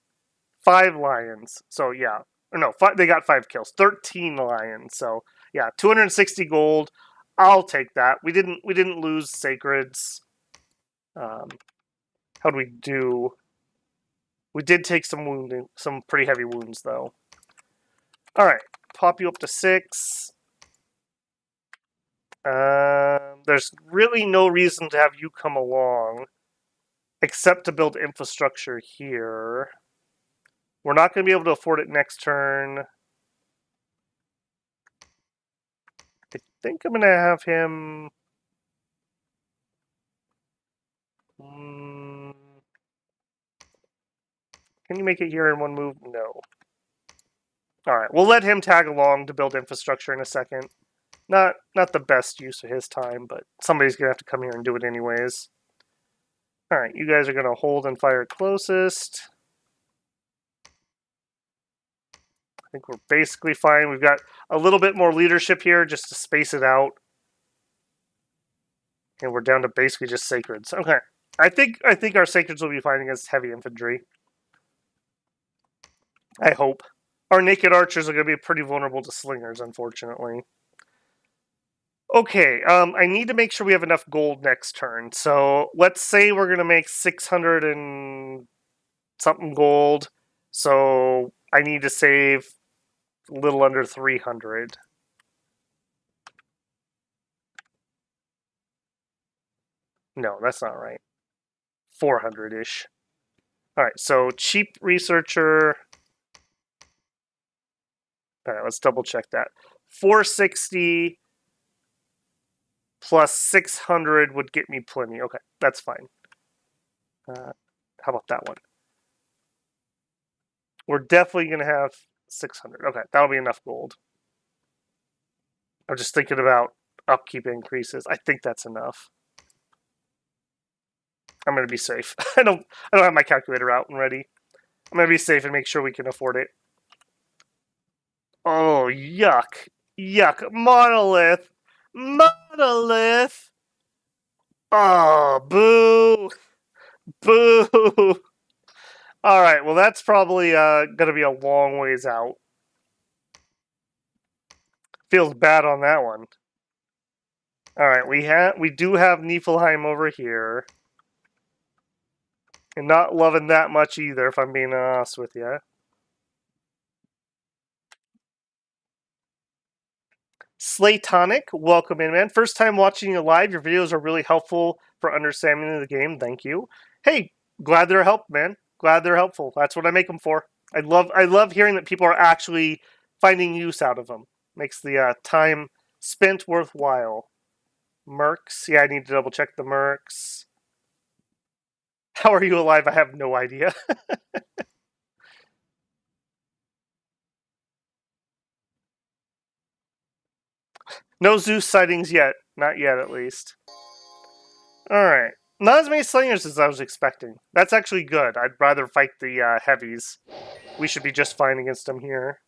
5 lions. So, yeah. Or no, they got 5 kills. 13 lions. So, yeah, 260 gold. I'll take that. We didn't lose sacreds. How'd we do? We did take some wounding, some pretty heavy wounds, though. Alright, pop you up to 6. There's really no reason to have you come along, except to build infrastructure here. We're not going to be able to afford it next turn. I think I'm going to have him... Can you make it here in one move? No. Alright, we'll let him tag along to build infrastructure in a second. Not the best use of his time, but somebody's going to have to come here and do it anyways. Alright, you guys are going to hold and fire closest. I think we're basically fine. We've got a little bit more leadership here just to space it out. And we're down to basically just sacreds. Okay. I think our sacreds will be fine against heavy infantry. I hope. Our naked archers are going to be pretty vulnerable to slingers, unfortunately. Okay, I need to make sure we have enough gold next turn. So let's say we're going to make 600 and something gold. So I need to save a little under 300. No, that's not right. 400-ish. Alright, so cheap researcher. Alright, let's double check that. 460 plus 600 would get me plenty. Okay, that's fine. How about that one? We're definitely going to have 600. Okay, that'll be enough gold. I'm just thinking about upkeep increases. I think that's enough. I'm going to be safe. I don't have my calculator out and ready. I'm going to be safe and make sure we can afford it. Oh, yuck. Yuck. Monolith. Monolith. Oh, boo. Boo. Alright, well that's probably going to be a long ways out. Feels bad on that one. Alright, we do have Niflheim over here. And not loving that much either, if I'm being honest with you. Slaytonic, welcome in, man. First time watching you live. Your videos are really helpful for understanding the game. Thank you. Hey, glad they're helpful, man. Glad they're helpful. That's what I make them for. I love hearing that people are actually finding use out of them. Makes the time spent worthwhile. Mercs. Yeah, I need to double check the Mercs. How are you alive? I have no idea. No Zeus sightings yet. Not yet, at least. Alright. Not as many slingers as I was expecting. That's actually good. I'd rather fight the heavies. We should be just fine against them here.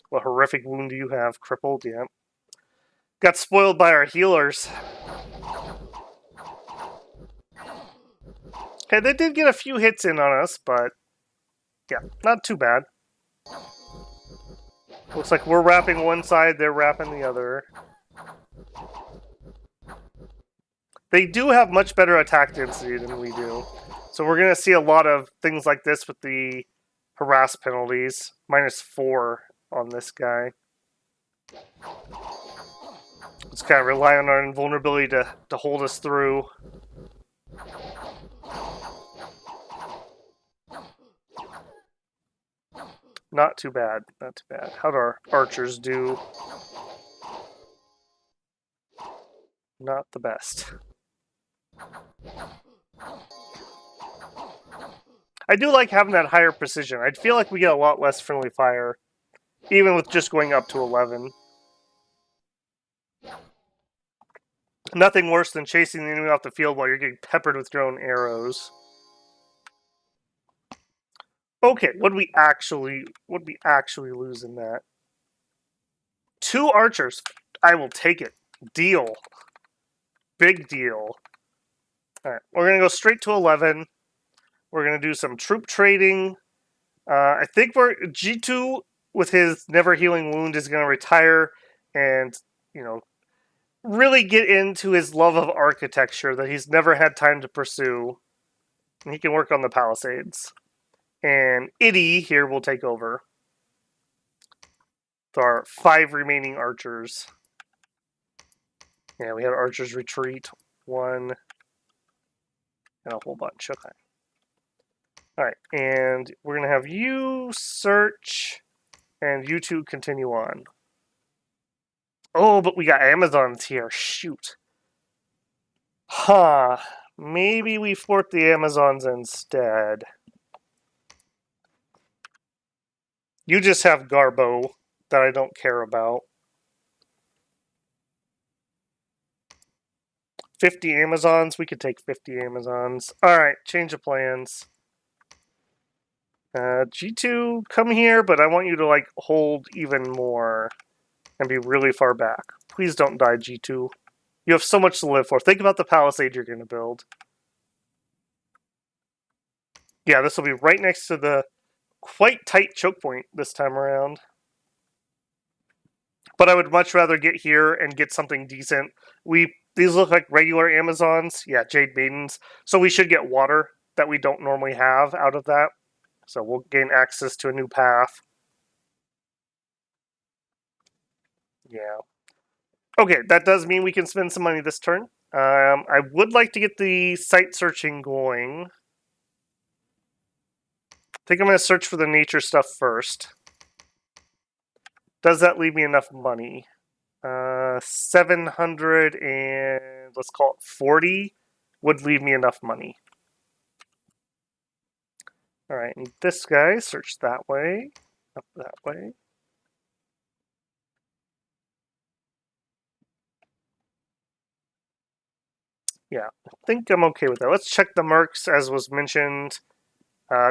What horrific wound do you have? Crippled? Yeah. Got spoiled by our healers. Okay, they did get a few hits in on us, but yeah, not too bad. Looks like we're wrapping one side, they're wrapping the other. They do have much better attack density than we do. So we're going to see a lot of things like this with the harass penalties. -4 on this guy. Let's kind of rely on our invulnerability to hold us through. Not too bad. Not too bad. How'd our archers do? Not the best. I do like having that higher precision. I feel like we get a lot less friendly fire, even with just going up to 11. Nothing worse than chasing the enemy off the field while you're getting peppered with your own arrows. Okay, what we actually lose in that? 2 archers. I will take it. Deal. Big deal. Alright, we're going to go straight to 11. We're going to do some troop trading. I think G2, with his never healing wound, is going to retire and, really get into his love of architecture that he's never had time to pursue. And he can work on the palisades. And Itty here will take over. There are 5 remaining archers. Yeah, we had archers retreat. 1. And a whole bunch. Okay. Alright, and we're going to have you search, and you 2 continue on. Oh, but we got Amazons here. Shoot. Huh. Maybe we fort the Amazons instead. You just have Garbo that I don't care about. 50 Amazons? We could take 50 Amazons. Alright, change of plans. G2, come here, but I want you to, hold even more and be really far back. Please don't die, G2. You have so much to live for. Think about the palisade you're going to build. Yeah, this will be right next to the quite tight choke point this time around. But I would much rather get here and get something decent. These look like regular Amazons. Yeah, Jade Maidens. So we should get water that we don't normally have out of that. So we'll gain access to a new path. Yeah. Okay, that does mean we can spend some money this turn. I would like to get the site searching going. I think I'm going to search for the nature stuff first. Does that leave me enough money? 700 and let's call it 40 would leave me enough money. Alright, and this guy, search that way, up that way. Yeah, I think I'm okay with that. Let's check the mercs, as was mentioned.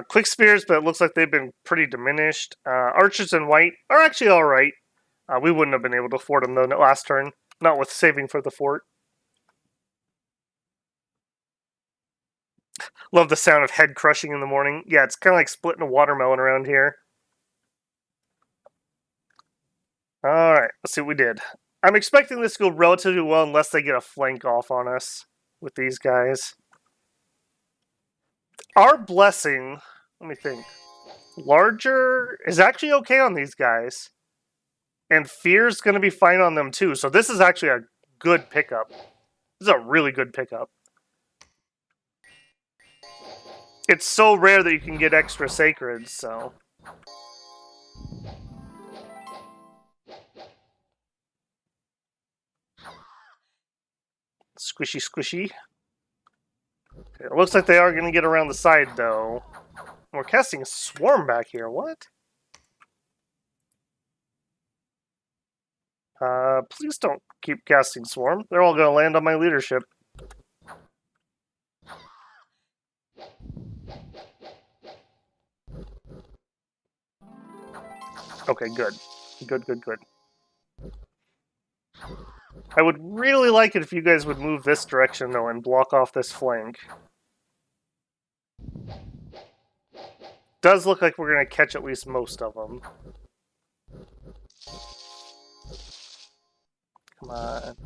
Quick spears, but it looks like they've been pretty diminished. Archers in white are actually alright. We wouldn't have been able to fort them, though, last turn. Not with saving for the fort. Love the sound of head crushing in the morning. Yeah, it's kind of like splitting a watermelon around here. Alright, let's see what we did. I'm expecting this to go relatively well unless they get a flank off on us with these guys. Our blessing, let me think. Larger is actually okay on these guys. And fear's going to be fine on them too. So this is actually a good pickup. This is a really good pickup. It's so rare that you can get extra sacreds, so. Squishy, squishy. Okay, It looks like they are going to get around the side, though. We're casting a swarm back here. What? Please don't keep casting swarm. They're all going to land on my leadership. Okay, good. Good, good, good. I would really like it if you guys would move this direction, though, and block off this flank. Does look like we're going to catch at least most of them. Come on.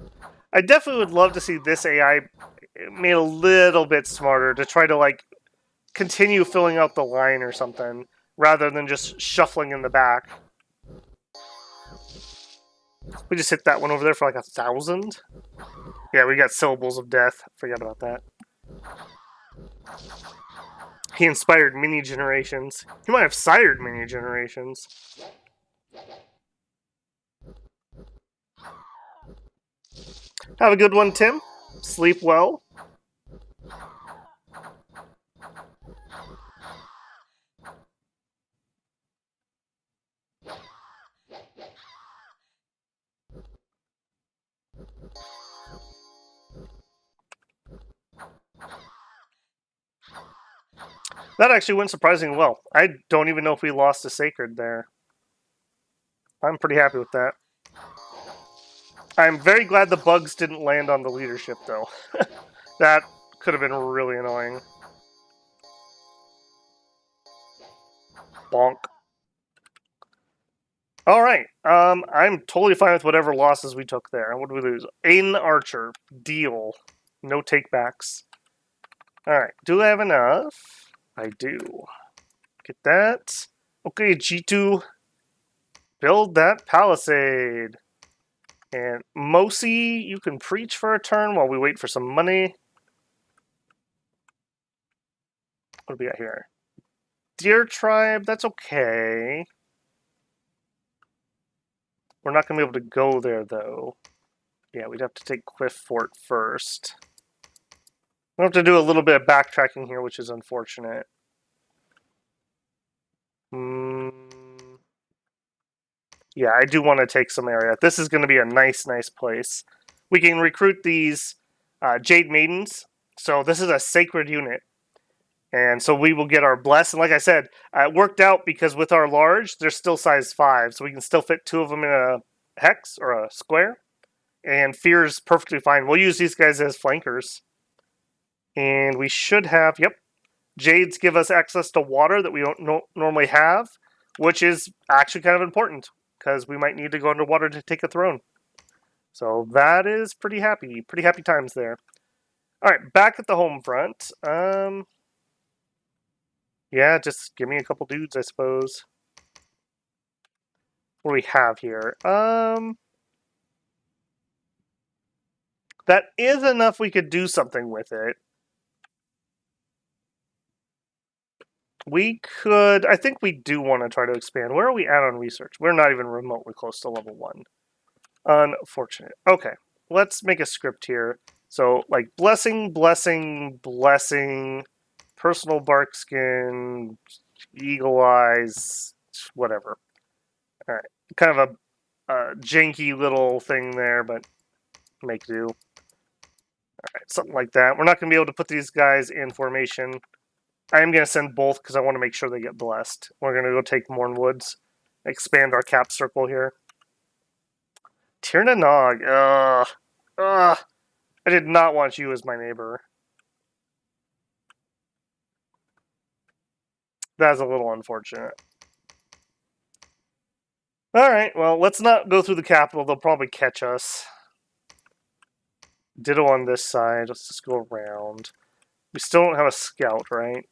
I definitely would love to see this AI made a little bit smarter to try to, like, continue filling out the line or something, rather than just shuffling in the back. We just hit that one over there for like 1,000. Yeah, we got syllables of death. Forget about that. He inspired mini generations. He might have sired mini generations. Have a good one, Tim. Sleep well. That actually went surprisingly well. I don't even know if we lost a sacred there. I'm pretty happy with that. I'm very glad the bugs didn't land on the leadership, though. That could have been really annoying. Bonk. Alright, I'm totally fine with whatever losses we took there. What did we lose? Aiden Archer. Deal. No takebacks. Alright, do I have enough? I do. Get that. Okay, G2. Build that palisade. And Mosi, you can preach for a turn while we wait for some money. What do we got here? Deer Tribe, that's okay. We're not going to be able to go there, though. Yeah, we'd have to take Cliff Fort first. We'll have to do a little bit of backtracking here, which is unfortunate. Yeah, I do want to take some area. This is going to be a nice, nice place. We can recruit these Jade Maidens. So this is a sacred unit. And so we will get our bless. And like I said, it worked out because with our large, they're still size 5. So we can still fit 2 of them in a hex or a square. And fear is perfectly fine. We'll use these guys as flankers. And we should have, yep, Jades give us access to water that we don't normally have, which is actually kind of important because we might need to go underwater to take a throne. So that is pretty happy times there. All right, back at the home front. Yeah, just give me a couple dudes, I suppose. What do we have here? That is enough we could do something with it. We could... I think we do want to try to expand. Where are we at on research? We're not even remotely close to level 1. Unfortunate. Okay, let's make a script here. So, like, blessing, blessing, blessing, personal bark skin, eagle eyes, whatever. Alright, kind of a janky little thing there, but make do. Alright, something like that. We're not going to be able to put these guys in formation. I am going to send both because I want to make sure they get blessed. We're going to go take Morn Woods. Expand our cap circle here. Tirna Nog. Ugh. I did not want you as my neighbor. That's a little unfortunate. Alright, well, let's not go through the capital. They'll probably catch us. Ditto on this side. Let's just go around. We still don't have a scout, right?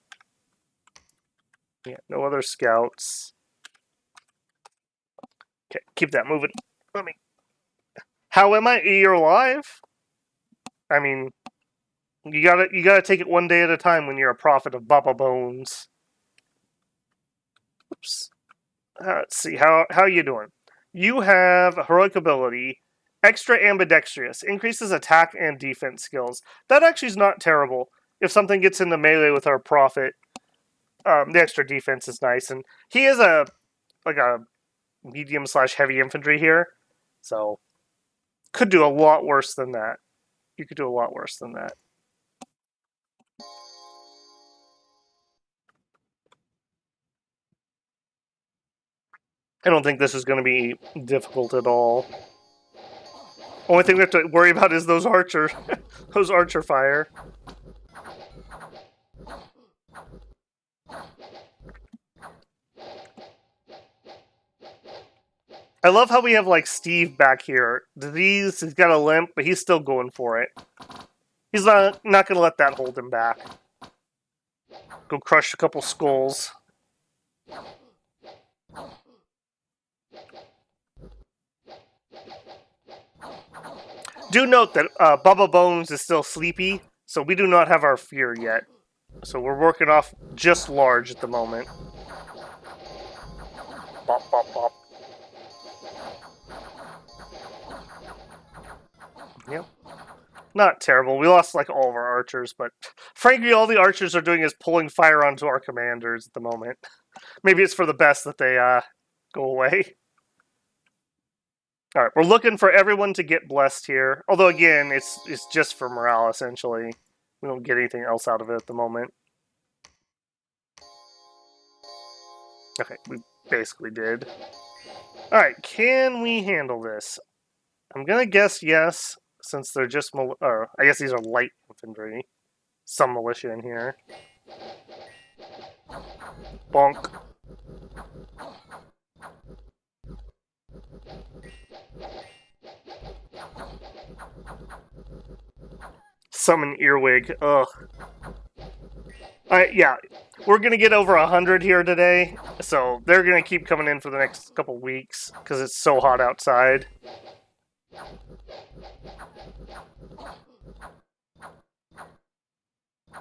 Yeah, no other scouts. Okay, keep that moving. Let me... How am I? You're alive? I mean, you gotta take it one day at a time when you're a prophet of Baba Bones. Oops. Let's see, how are you doing? You have heroic ability, extra ambidextrous, increases attack and defense skills. That actually is not terrible. if something gets into melee with our prophet, the extra defense is nice. And he is a medium / heavy infantry here, so could do a lot worse than that. You could do a lot worse than that. I don't think this is going to be difficult at all. Only thing we have to worry about is those archer, those archer fire. I love how we have like Steve back here. He's got a limp, but he's still going for it. He's not going to let that hold him back. Go crush a couple skulls. Do note that Bubba Bones is still sleepy, so we do not have our fear yet. So we're working off just large at the moment. Bop, bop, bop. Yep. Not terrible. We lost like all of our archers, but frankly, all the archers are doing is pulling fire onto our commanders at the moment. Maybe it's for the best that they go away. All right, we're looking for everyone to get blessed here. Although again, it's just for morale essentially. We don't get anything else out of it at the moment. Okay, we basically did. All right, can we handle this? I'm gonna guess yes, since they're just I guess these are light infantry. Some militia in here. Bonk. Summon Earwig. Ugh. Yeah, we're gonna get over 100 here today, so they're gonna keep coming in for the next couple weeks because it's so hot outside.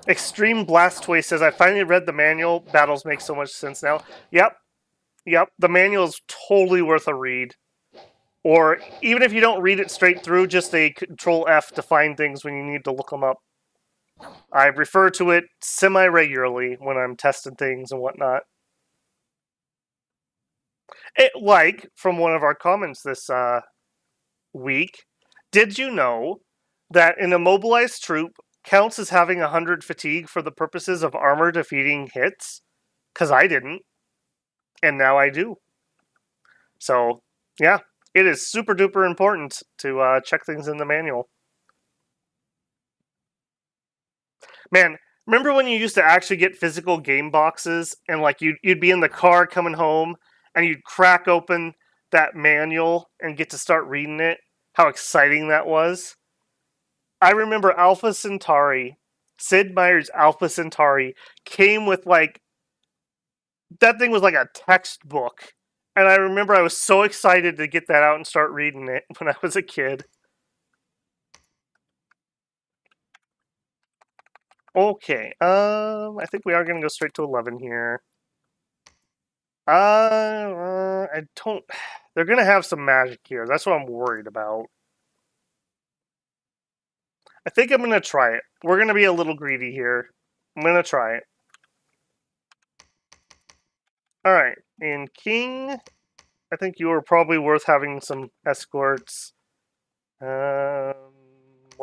Extreme Blastway says, I finally read the manual. Battles make so much sense now. Yep. The manual is totally worth a read. Or even if you don't read it straight through, just a Control F to find things when you need to look them up. I refer to it semi-regularly when I'm testing things and whatnot. Like, from one of our comments this week, did you know that an immobilized troop counts as having 100 fatigue for the purposes of armor defeating hits? Because I didn't. And now I do. So, yeah, it is super duper important to check things in the manual. Man, remember when you used to actually get physical game boxes and like you'd be in the car coming home and you'd crack open that manual and get to start reading it? How exciting that was. I remember Alpha Centauri, Sid Meier's Alpha Centauri came with like, that thing was like a textbook. And I remember I was so excited to get that out and start reading it when I was a kid. Okay, I think we are going to go straight to 11 here. I don't... They're going to have some magic here. That's what I'm worried about. I think I'm going to try it. We're going to be a little greedy here. I'm going to try it. Alright, and King, I think you are probably worth having some escorts. We'll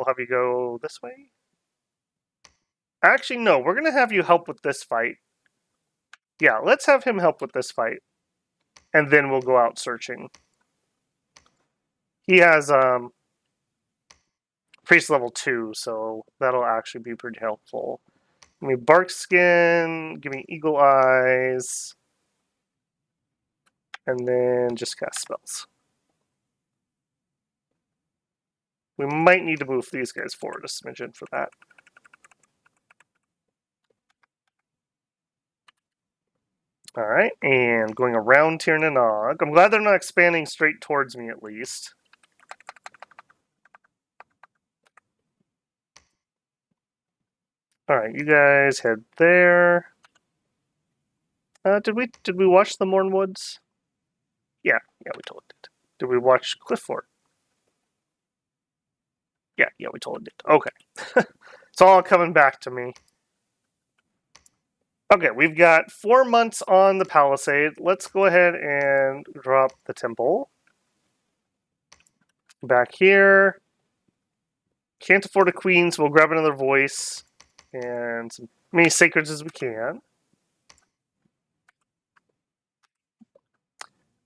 have you go this way. Actually, no, we're going to have you help with this fight. Yeah, let's have him help with this fight. And then we'll go out searching. He has priest level 2, so that'll actually be pretty helpful. Give me bark skin, give me eagle eyes, and then just cast spells. We might need to move these guys forward a smidgen for that. Alright, and going around Tir na Nog. I'm glad they're not expanding straight towards me at least. Alright, you guys head there. Did we watch the Morn Woods? Yeah, we totally did. Did we watch Cliff Fort? Yeah, we totally did. Okay. It's all coming back to me. Okay, we've got 4 months on the palisade. Let's go ahead and drop the temple. Back here. Can't afford a queen, so we'll grab another voice. And as many sacreds as we can.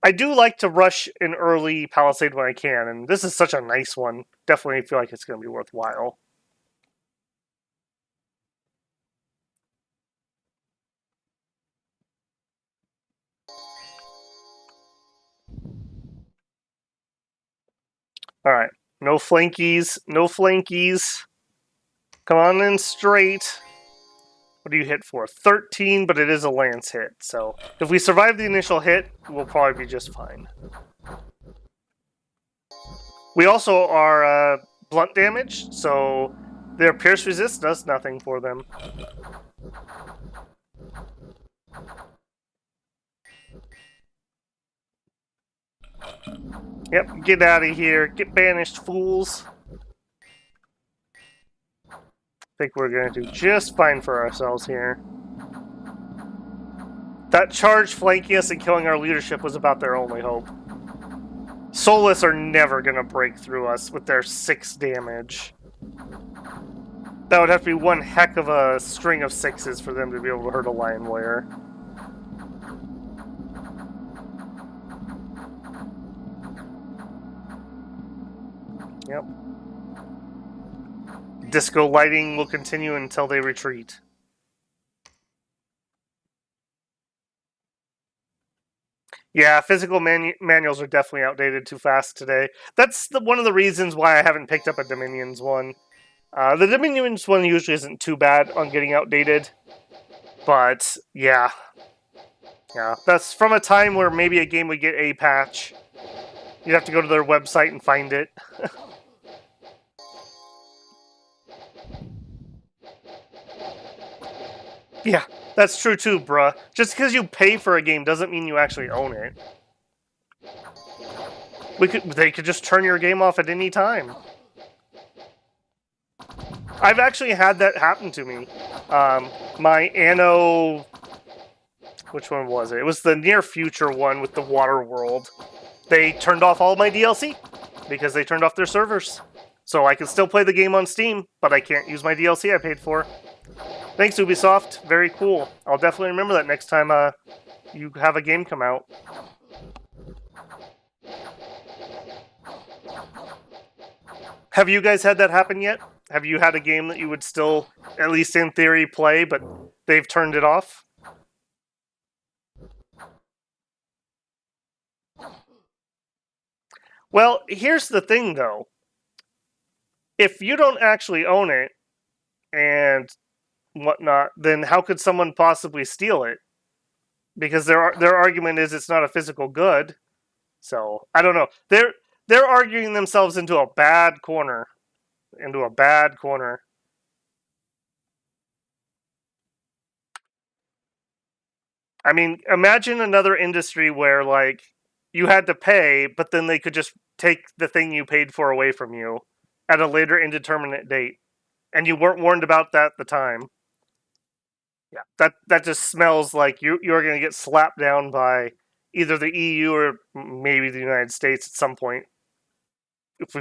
I do like to rush an early palisade when I can, and this is such a nice one. Definitely feel like it's going to be worthwhile. Alright, no flankies, no flankies. Come on in straight. What do you hit for? 13, but it is a lance hit, so if we survive the initial hit, we'll probably be just fine. We also are blunt damage, so their pierce resist does nothing for them. Yep, get out of here. Get banished, fools. I think we're going to do just fine for ourselves here. That charge flanking us and killing our leadership was about their only hope. Soulless are never going to break through us with their 6 damage. That would have to be one heck of a string of 6s for them to be able to hurt a Lion Warrior. Yep. Disco lighting will continue until they retreat. Yeah, physical manuals are definitely outdated too fast today. That's one of the reasons why I haven't picked up a Dominions one. The Dominions one usually isn't too bad on getting outdated, but yeah. Yeah, that's from a time where maybe a game would get a patch. You'd have to go to their website and find it. Yeah, that's true too, bruh. Just because you pay for a game doesn't mean you actually own it. They could just turn your game off at any time. I've actually had that happen to me. My Anno... Which one was it? It was the near future one with the water world. They turned off all my DLC because they turned off their servers. So I can still play the game on Steam, but I can't use my DLC I paid for. Thanks, Ubisoft. Very cool. I'll definitely remember that next time you have a game come out. Have you guys had that happen yet? Have you had a game that you would still, at least in theory, play, but they've turned it off? Well, here's the thing, though. If you don't actually own it and whatnot, then how could someone possibly steal it? Because their argument is it's not a physical good. So I don't know. They're arguing themselves into a bad corner. Into a bad corner. I mean, imagine another industry where like you had to pay, but then they could just take the thing you paid for away from you at a later indeterminate date, and you weren't warned about that at the time. Yeah, that just smells like you're going to get slapped down by either the EU or maybe the United States at some point. If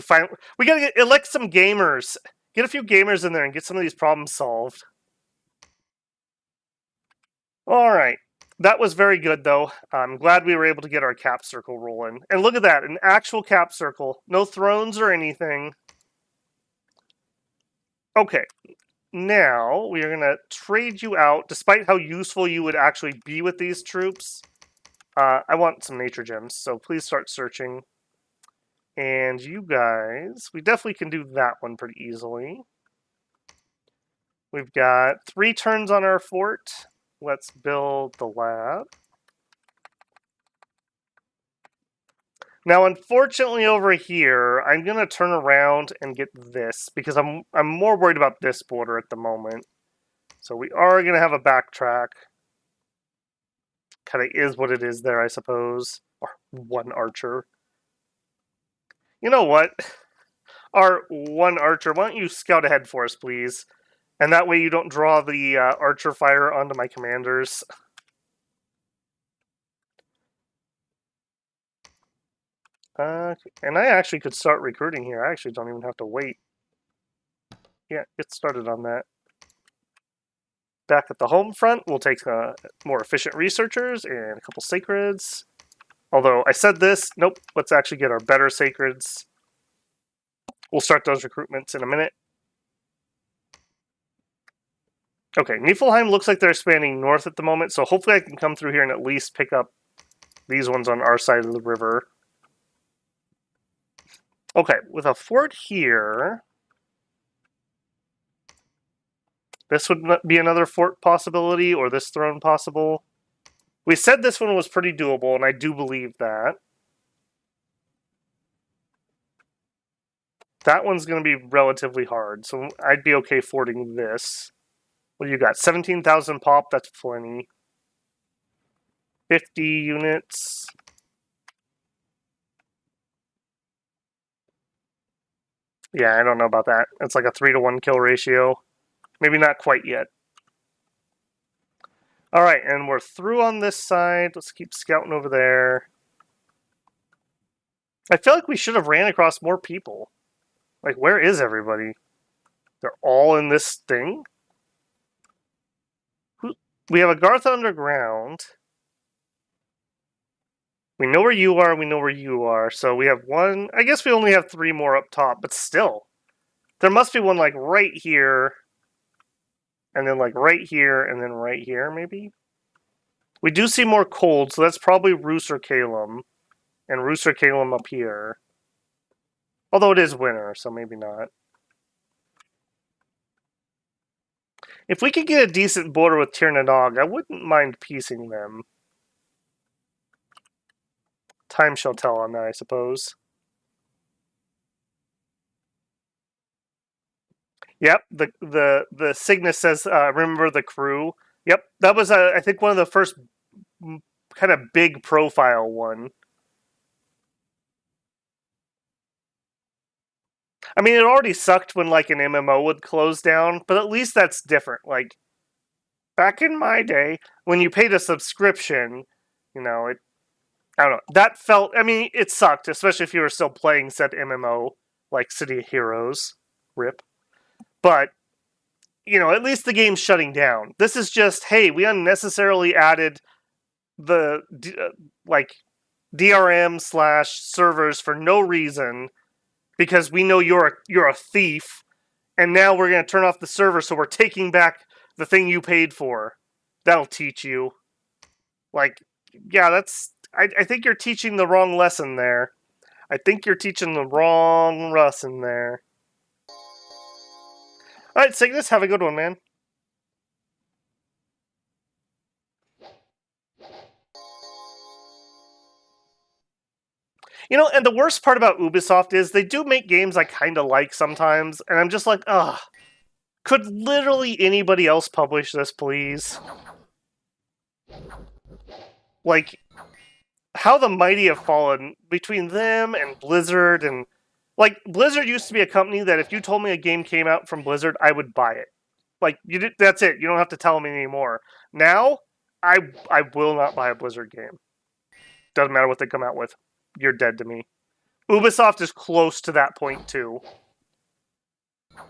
we gotta elect some gamers, get a few gamers in there, and get some of these problems solved. All right. That was very good, though. I'm glad we were able to get our cap circle rolling. And look at that, an actual cap circle. No thrones or anything. Okay. Now, we are going to trade you out, despite how useful you would actually be with these troops. I want some nature gems, so please start searching. And you guys, we definitely can do that one pretty easily. We've got 3 turns on our fort. Let's build the lab. Now, unfortunately, over here, I'm going to turn around and get this, because I'm more worried about this border at the moment. So we are going to have a backtrack. Kind of is what it is there, I suppose. Or 1 archer. You know what? Our 1 archer, why don't you scout ahead for us, please? And that way you don't draw the archer fire onto my commanders. And I actually could start recruiting here. I actually don't even have to wait. Yeah, get started on that. Back at the home front, we'll take more efficient researchers and a couple sacreds. Although I said this, nope, let's actually get our better sacreds. We'll start those recruitments in a minute. Okay, Niflheim looks like they're expanding north at the moment, so hopefully I can come through here and at least pick up these ones on our side of the river. Okay, with a fort here, this would be another fort possibility, or this throne possible. We said this one was pretty doable, and I do believe that. That one's going to be relatively hard, so I'd be okay forting this. What do you got? 17,000 pop, that's plenty. 50 units. Yeah, I don't know about that. It's like a 3-to-1 kill ratio. Maybe not quite yet. Alright, and we're through on this side. Let's keep scouting over there. I feel like we should have ran across more people. Like, where is everybody? They're all in this thing? We have a Garth underground. We know where you are, we know where you are. So we have one. I guess we only have 3 more up top, but still. There must be one, like, right here. And then, like, right here, and then right here, maybe? We do see more cold, so that's probably Roos or Calum. And Roos or Calum up here. Although it is winter, so maybe not. If we could get a decent border with Tir na Nog, I wouldn't mind piecing them. Time shall tell on that, I suppose. Yep, the Cygnus says, remember the crew? Yep, that was, I think, one of the first kind of big profile one. I mean, it already sucked when, like, an MMO would close down, but at least that's different. Like, back in my day, when you paid a subscription, you know, I don't know, that felt, I mean, it sucked, especially if you were still playing said MMO, like City of Heroes, RIP. But, you know, at least the game's shutting down. This is just, hey, we unnecessarily added the, like, DRM slash servers for no reason, because we know you're a thief, and now we're going to turn off the server, so we're taking back the thing you paid for. That'll teach you. Like, yeah, that's... I think you're teaching the wrong lesson there. I think you're teaching the wrong lesson there. Alright, Cygnus, have a good one, man. You know, and the worst part about Ubisoft is they do make games I kind of like sometimes, and I'm just like, ugh. Could literally anybody else publish this, please? Like, how the mighty have fallen between them and Blizzard, and... Like, Blizzard used to be a company that if you told me a game came out from Blizzard, I would buy it. Like, that's it. You don't have to tell me anymore. Now, I will not buy a Blizzard game. Doesn't matter what they come out with. You're dead to me. Ubisoft is close to that point, too.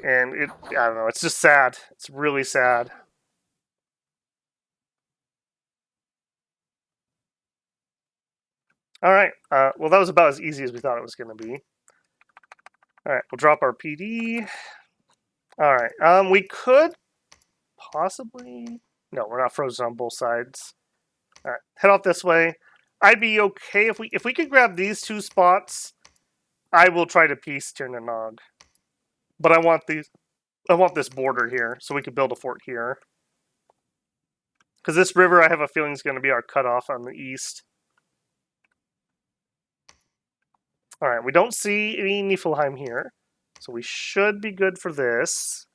And I don't know, it's just sad. It's really sad. Alright, well, that was about as easy as we thought it was going to be. Alright, we'll drop our PD. Alright, we could possibly... No, we're not frozen on both sides. Alright, head off this way. I'd be okay if we could grab these 2 spots. I will try to piece Tir na Nog. But I want this border here, so we could build a fort here. Because this river, I have a feeling, is going to be our cutoff on the east. Alright, we don't see any Niflheim here. So we should be good for this.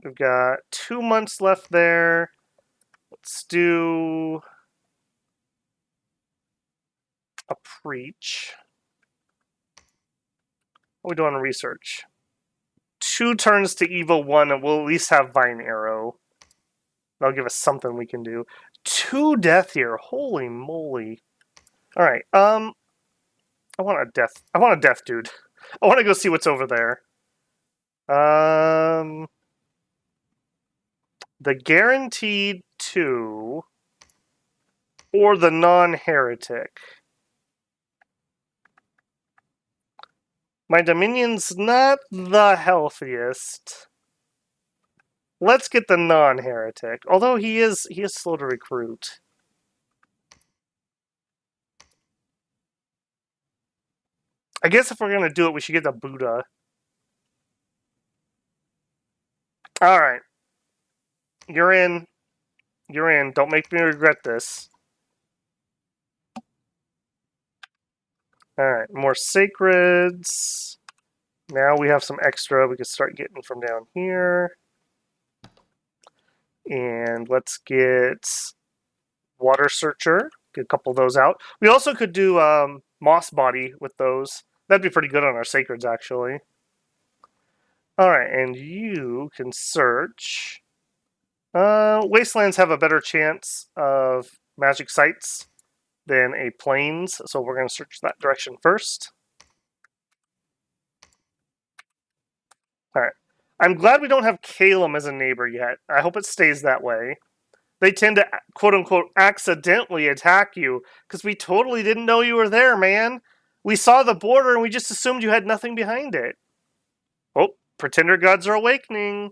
We've got 2 months left there. Let's do a preach. What are we doing on research? 2 turns to Evo 1, and we'll at least have Vine Arrow. That'll give us something we can do. 2 death here. Holy moly. Alright, I want a death dude. I want to go see what's over there. The guaranteed 2 or the non-heretic. My Dominion's not the healthiest. Let's get the non-heretic. Although he is slow to recruit. I guess if we're gonna do it, we should get the Buddha. Alright. You're in. You're in. Don't make me regret this. Alright, more sacreds. Now we have some extra we can start getting from down here. And let's get Water Searcher. Get a couple of those out. We also could do Moss Body with those. That'd be pretty good on our sacreds, actually. Alright, and you can search. Wastelands have a better chance of magic sites than a plains, so we're going to search that direction first. Alright. I'm glad we don't have Calum as a neighbor yet. I hope it stays that way. They tend to, quote-unquote, accidentally attack you, because we totally didn't know you were there, man. We saw the border, and we just assumed you had nothing behind it. Oh, Pretender Gods are awakening.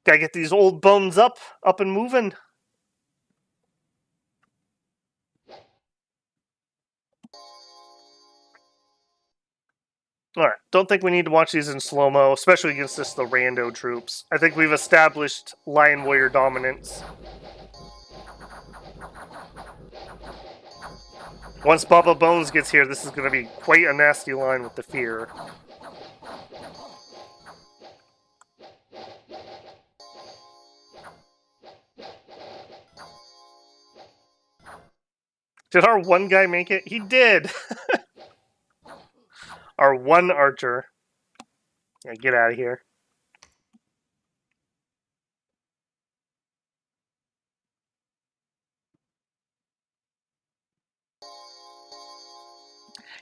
Gotta get these old bones up and moving. Alright, don't think we need to watch these in slow-mo, especially against the rando troops. I think we've established Lion Warrior dominance. Once Baba Bones gets here, this is going to be quite a nasty line with the fear. Did our one guy make it? He did! Our one archer. Yeah, get out of here.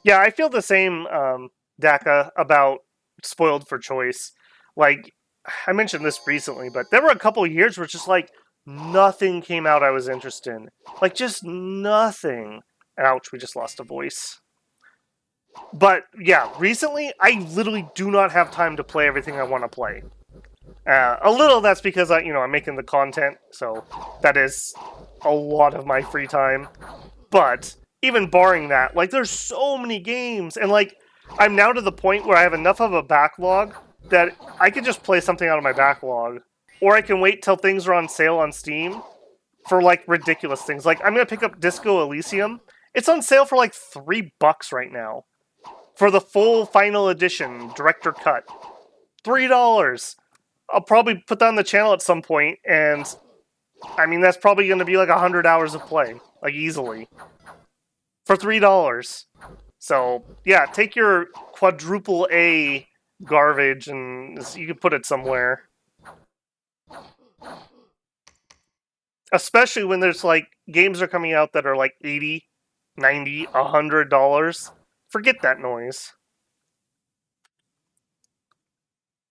Yeah, I feel the same, Daka, about Spoiled for Choice. Like, I mentioned this recently, but there were a couple of years where it's just like, nothing came out I was interested in. Like, just nothing. Ouch, we just lost a voice. But, yeah, recently, I literally do not have time to play everything I want to play. A little that's because I'm making the content, so that is a lot of my free time. But even barring that, like, there's so many games, and like, I'm now to the point where I have enough of a backlog that I can just play something out of my backlog, or I can wait till things are on sale on Steam for like ridiculous things. Like, I'm gonna pick up Disco Elysium. It's on sale for like $3 right now for the full final edition director cut. $3. I'll probably put that on the channel at some point, and I mean, that's probably going to be like 100 hours of play, like easily, for $3. So yeah, take your quadruple A garbage and you can put it somewhere. Especially when there's like games are coming out that are like $80, $90, $100. Forget that noise.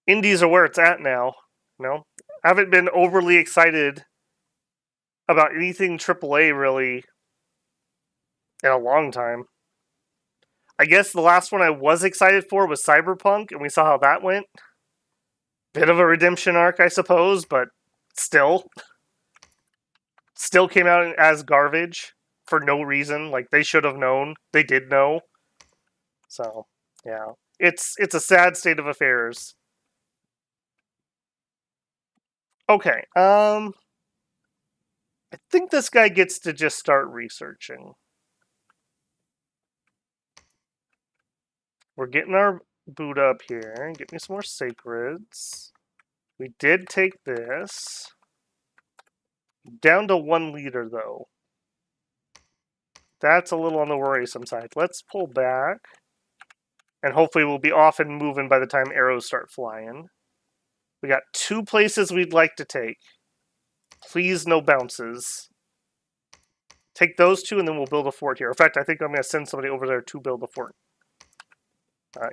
Indies are where it's at now. I haven't been overly excited about anything AAA really in a long time. I guess the last one I was excited for was Cyberpunk, and we saw how that went. Bit of a redemption arc, I suppose, but still came out as garbage for no reason. Like, they should have known. They did know. So, yeah. It's a sad state of affairs. Okay, I think this guy gets to just start researching. We're getting our boot up here. Get me some more sacreds. We did take this. Down to 1 liter, though. That's a little on the worrisome side. Let's pull back. And hopefully we'll be off and moving by the time arrows start flying. We got 2 places we'd like to take. Please, no bounces. Take those 2, and then we'll build a fort here. In fact, I think I'm going to send somebody over there to build a fort.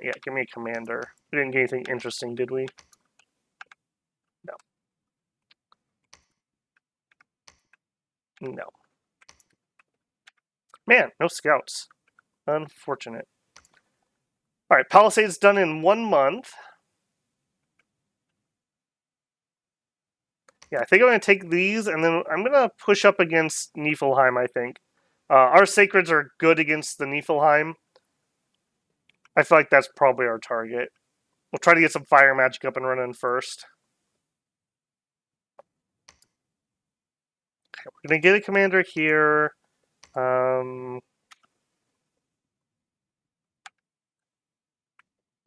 Yeah, give me a commander. We didn't get anything interesting, did we? No. No. Man, no scouts. Unfortunate. Alright, Palisades done in 1 month. Yeah, I think I'm going to take these, and then I'm going to push up against Niflheim, I think. Our Sacreds are good against the Niflheim. I feel like that's probably our target. We'll try to get some fire magic up and running first. Okay, we're going to get a commander here.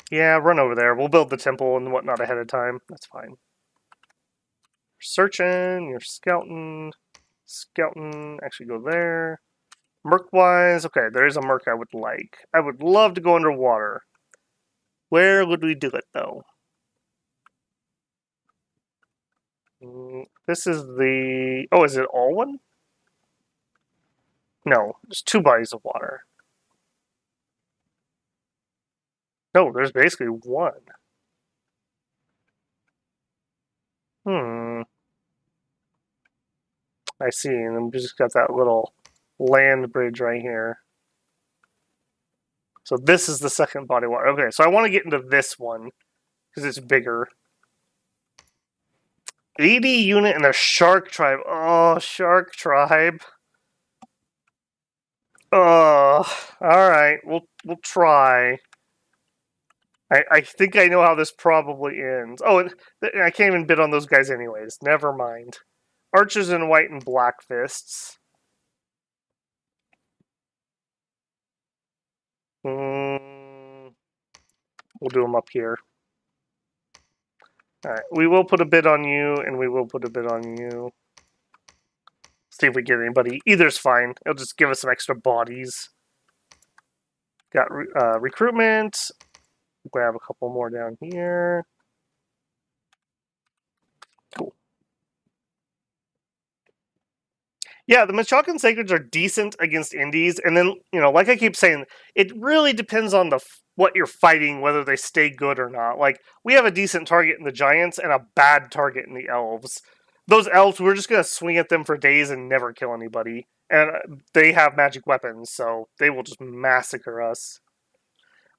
Yeah, run over there. We'll build the temple and whatnot ahead of time. That's fine. You're searching, you're scouting. Scouting, actually go there. Merc-wise, okay, there is a merc I would like. I would love to go underwater. Where would we do it, though? This is the... Oh, is it all one? No, there's 2 bodies of water. No, there's basically 1. I see, and we just got that little land bridge right here. So this is the second body of water. Okay, so I want to get into this one, because it's bigger. 80 unit in the Shark Tribe. Oh, Shark Tribe. Oh, alright, we'll try. I think I know how this probably ends. Oh, I can't even bid on those guys anyways. Never mind. Archers in white and black fists. We'll do them up here. Alright, we will put a bid on you, and we will put a bid on you. See if we get anybody. Either's fine. It'll just give us some extra bodies. Got recruitment. Grab a couple more down here. Cool. Yeah, the Machakan Sacreds are decent against indies, and then, like I keep saying, it really depends on what you're fighting, whether they stay good or not. Like, we have a decent target in the Giants and a bad target in the Elves. Those Elves, we're just going to swing at them for days and never kill anybody. And they have magic weapons, so they will just massacre us.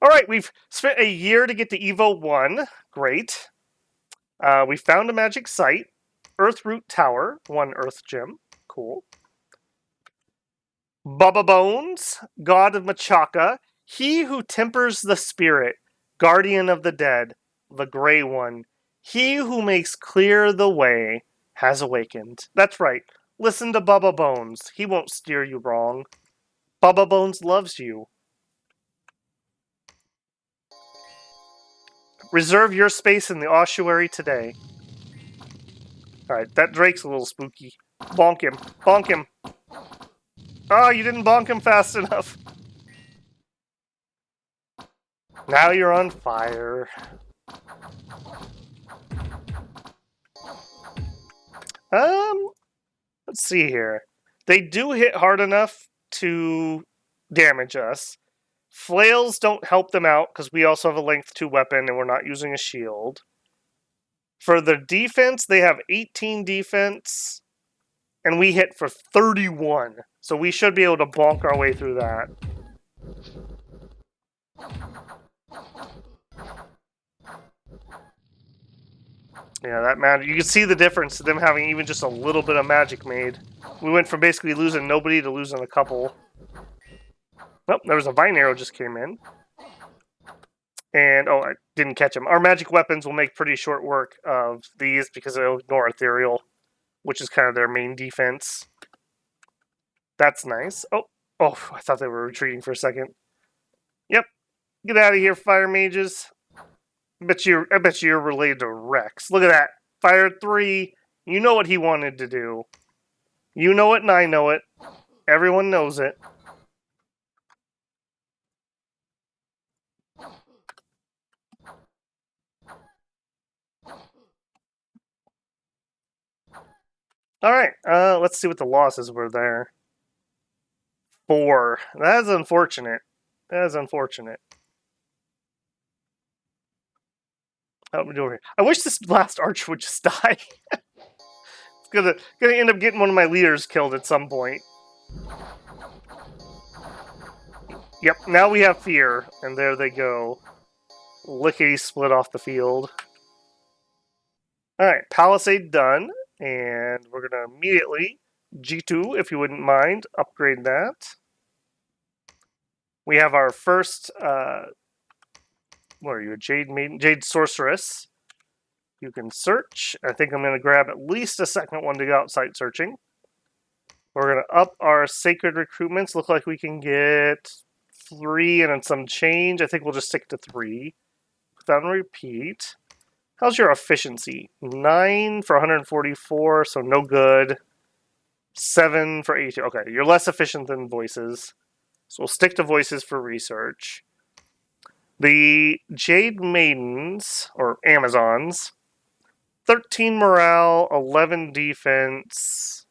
Alright, we've spent a year to get to Evo 1. Great. We found a magic site. Earthroot Tower, 1 Earth Gem. Cool. Bubba Bones, god of Machaka, he who tempers the spirit, guardian of the dead, the Grey One, he who makes clear the way, has awakened. That's right. Listen to Bubba Bones. He won't steer you wrong. Bubba Bones loves you. Reserve your space in the ossuary today. Alright, that Drake's a little spooky. Bonk him. Bonk him. Oh, you didn't bonk him fast enough. Now you're on fire. Let's see here. They do hit hard enough to damage us. Flails don't help them out because we also have a length 2 weapon and we're not using a shield. For the defense, they have 18 defense and we hit for 31. So we should be able to bonk our way through that. Yeah, that magic. You can see the difference to them having even just a little bit of magic made. We went from basically losing nobody to losing a couple. Oh, there was a vine arrow just came in. And, oh, I didn't catch him. Our magic weapons will make pretty short work of these because they'll ignore ethereal, which is kind of their main defense. That's nice. Oh, I thought they were retreating for a second. Yep. Get out of here, fire mages. I bet you're related to Rex. Look at that. Fire 3. You know what he wanted to do. You know it and I know it. Everyone knows it. Alright, let's see what the losses were there. 4. That is unfortunate. That is unfortunate. How we doing here? I wish this last archer would just die. It's gonna end up getting one of my leaders killed at some point. Yep, now we have fear, and there they go. Lickety split off the field. Alright, Palisade done, and we're gonna immediately, G2, if you wouldn't mind, upgrade that. We have our first, what are you, a Jade Maiden? Jade Sorceress. You can search. I think I'm going to grab at least a second one to go outside searching. We're going to up our Sacred Recruitments. Look like we can get 3 and then some change. I think we'll just stick to 3. Put that on repeat. How's your efficiency? 9 for 144, so no good. 7 for 82. Okay, you're less efficient than voices. So we'll stick to voices for research. The Jade Maidens, or Amazons, 13 morale, 11 defense.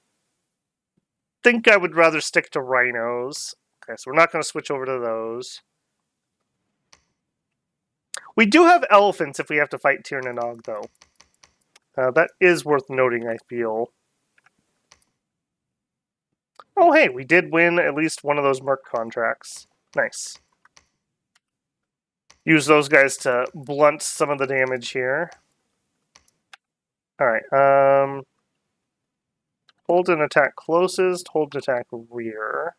Think I would rather stick to rhinos. Okay, so we're not going to switch over to those. We do have elephants if we have to fight Tirnanog, though. That is worth noting, I feel. Oh, hey, we did win at least one of those Merc contracts. Nice. Use those guys to blunt some of the damage here. Alright, hold and attack closest, hold and attack rear.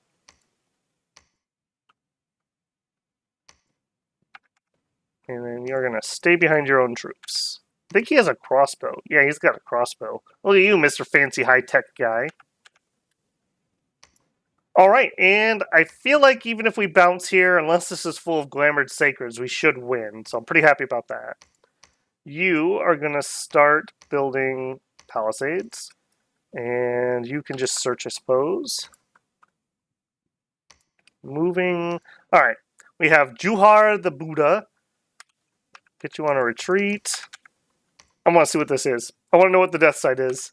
And then you're going to stay behind your own troops. I think he has a crossbow. Yeah, he's got a crossbow. Look at you, Mr. Fancy High-Tech guy. Alright, and I feel like even if we bounce here, unless this is full of Glamored Sacreds, we should win. So I'm pretty happy about that. You are going to start building palisades. And you can just search, I suppose. Moving. Alright, we have Juhar the Buddha. Get you on a retreat. I want to see what this is. I want to know what the death side is.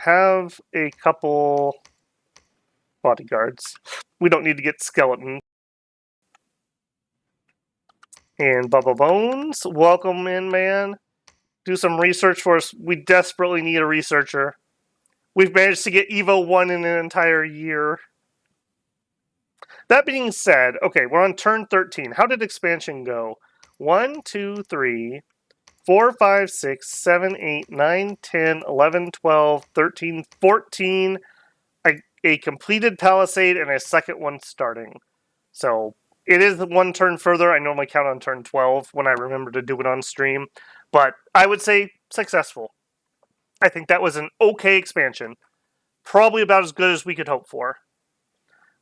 Have a couple bodyguards. We don't need to get skeleton. And Bubba Bones, welcome in, man. Do some research for us. We desperately need a researcher. We've managed to get Evo 1 in an entire year. That being said, okay, we're on turn 13. How did expansion go? 1, 2, 3, 4, 5, 6, 7, 8, 9, 10, 11, 12, 13, 14. A completed palisade and a second one starting. So it is one turn further. I normally count on turn 12 when I remember to do it on stream. But I would say successful. I think that was an okay expansion. Probably about as good as we could hope for.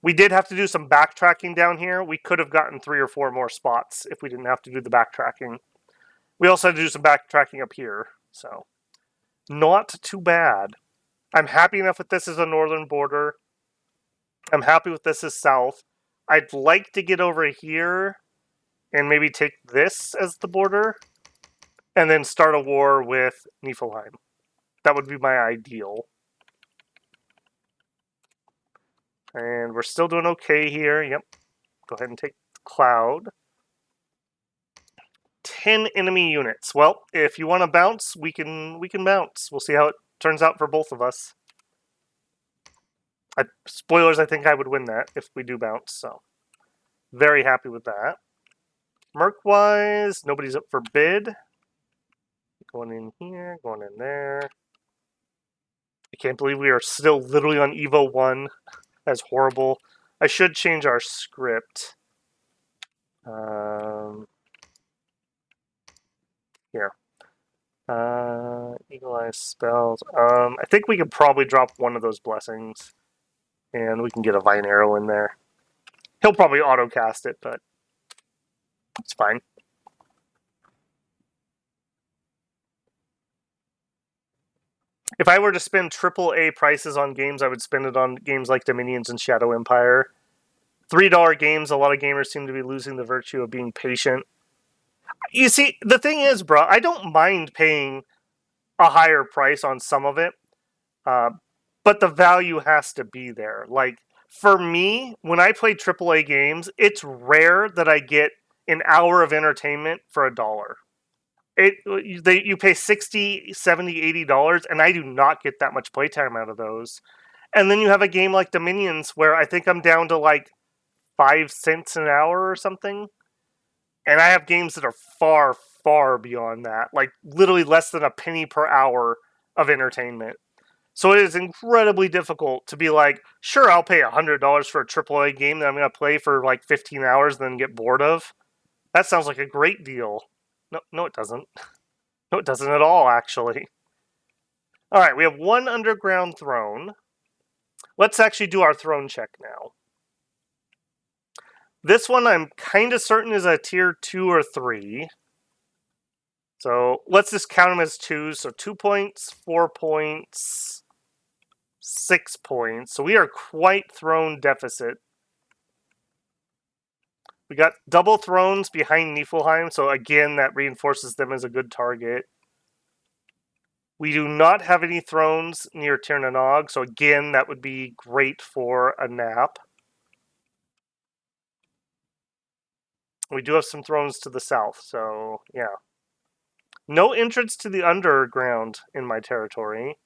We did have to do some backtracking down here. We could have gotten 3 or 4 more spots if we didn't have to do the backtracking. We also had to do some backtracking up here. So, not too bad. I'm happy enough with this as a northern border. I'm happy with this as south. I'd like to get over here and maybe take this as the border and then start a war with Niflheim. That would be my ideal. And we're still doing okay here. Yep. Go ahead and take Cloud. 10 enemy units. Well, if you want to bounce, we can bounce. We'll see how it turns out for both of us. Spoilers, I think I would win that if we do bounce, so very happy with that. Merc-wise, nobody's up for bid. Going in here, going in there. I can't believe we are still literally on Evo 1. That's horrible. I should change our script. Here. Eagle Eye spells. I think we could probably drop one of those blessings. And we can get a Vine Arrow in there. He'll probably auto-cast it, but it's fine. If I were to spend AAA prices on games, I would spend it on games like Dominions and Shadow Empire. $3 games, a lot of gamers seem to be losing the virtue of being patient. You see, the thing is, bro, I don't mind paying a higher price on some of it. But the value has to be there. Like, for me, when I play AAA games, it's rare that I get an hour of entertainment for $1. You pay $60, $70, $80, and I do not get that much playtime out of those. And then you have a game like Dominions where I think I'm down to like 5 cents an hour or something. And I have games that are far, far beyond that. Like literally less than a penny per hour of entertainment. So it is incredibly difficult to be like, sure, I'll pay $100 for a AAA game that I'm going to play for like 15 hours and then get bored of. That sounds like a great deal. No, it doesn't. No, it doesn't at all, actually. All right, we have one underground throne. Let's actually do our throne check now. This one I'm kind of certain is a tier 2 or 3. So let's just count them as 2s. So 2 points, 4 points, 6 points. So we are quite throne deficit. We got double thrones behind Niflheim, so again, that reinforces them as a good target. We do not have any thrones near Tir na Nog, so again, that would be great for a nap. We do have some thrones to the south, so yeah. No entrance to the underground in my territory.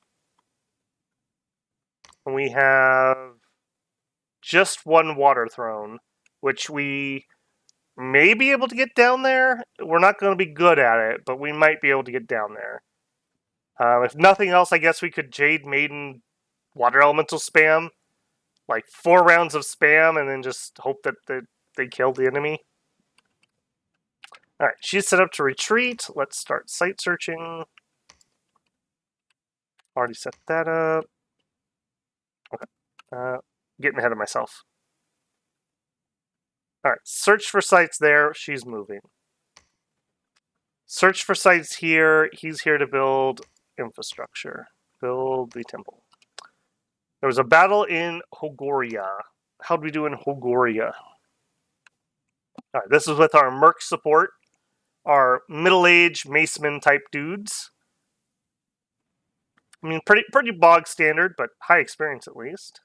And we have just one water throne, which we may be able to get down there. We're not going to be good at it, but we might be able to get down there. If nothing else, I guess we could Jade Maiden Water Elemental spam. Like 4 rounds of spam and then just hope that they kill the enemy. Alright, she's set up to retreat. Let's start site searching. Already set that up. Okay. Getting ahead of myself. Alright, search for sites there. She's moving. Search for sites here. He's here to build infrastructure. Build the temple. There was a battle in Hogoria. How'd we do in Hogoria? Alright, this is with our Merc support. Our middle-aged Maceman type dudes. I mean, pretty bog standard, but high experience at least.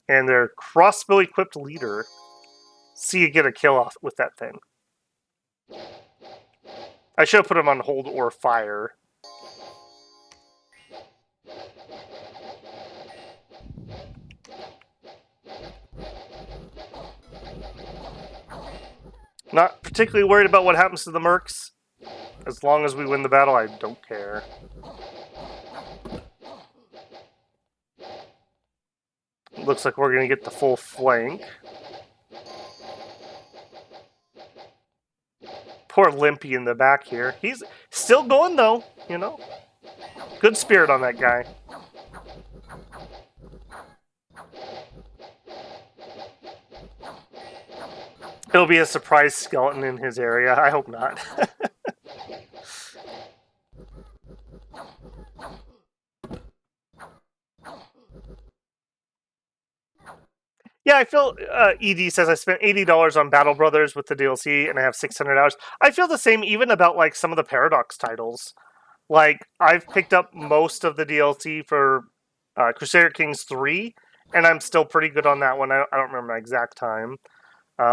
And their crossbow-equipped leader. See you get a kill off with that thing. I should have put him on hold or fire. Not particularly worried about what happens to the mercs. As long as we win the battle, I don't care. Looks like we're going to get the full flank. Poor Limpy in the back here. He's still going, though, you know. Good spirit on that guy. It'll be a surprise skeleton in his area. I hope not. Yeah, I feel, ED says I spent $80 on Battle Brothers with the DLC, and I have 600 hours. I feel the same even about, like, some of the Paradox titles. Like, I've picked up most of the DLC for Crusader Kings 3, and I'm still pretty good on that one. I don't remember my exact time.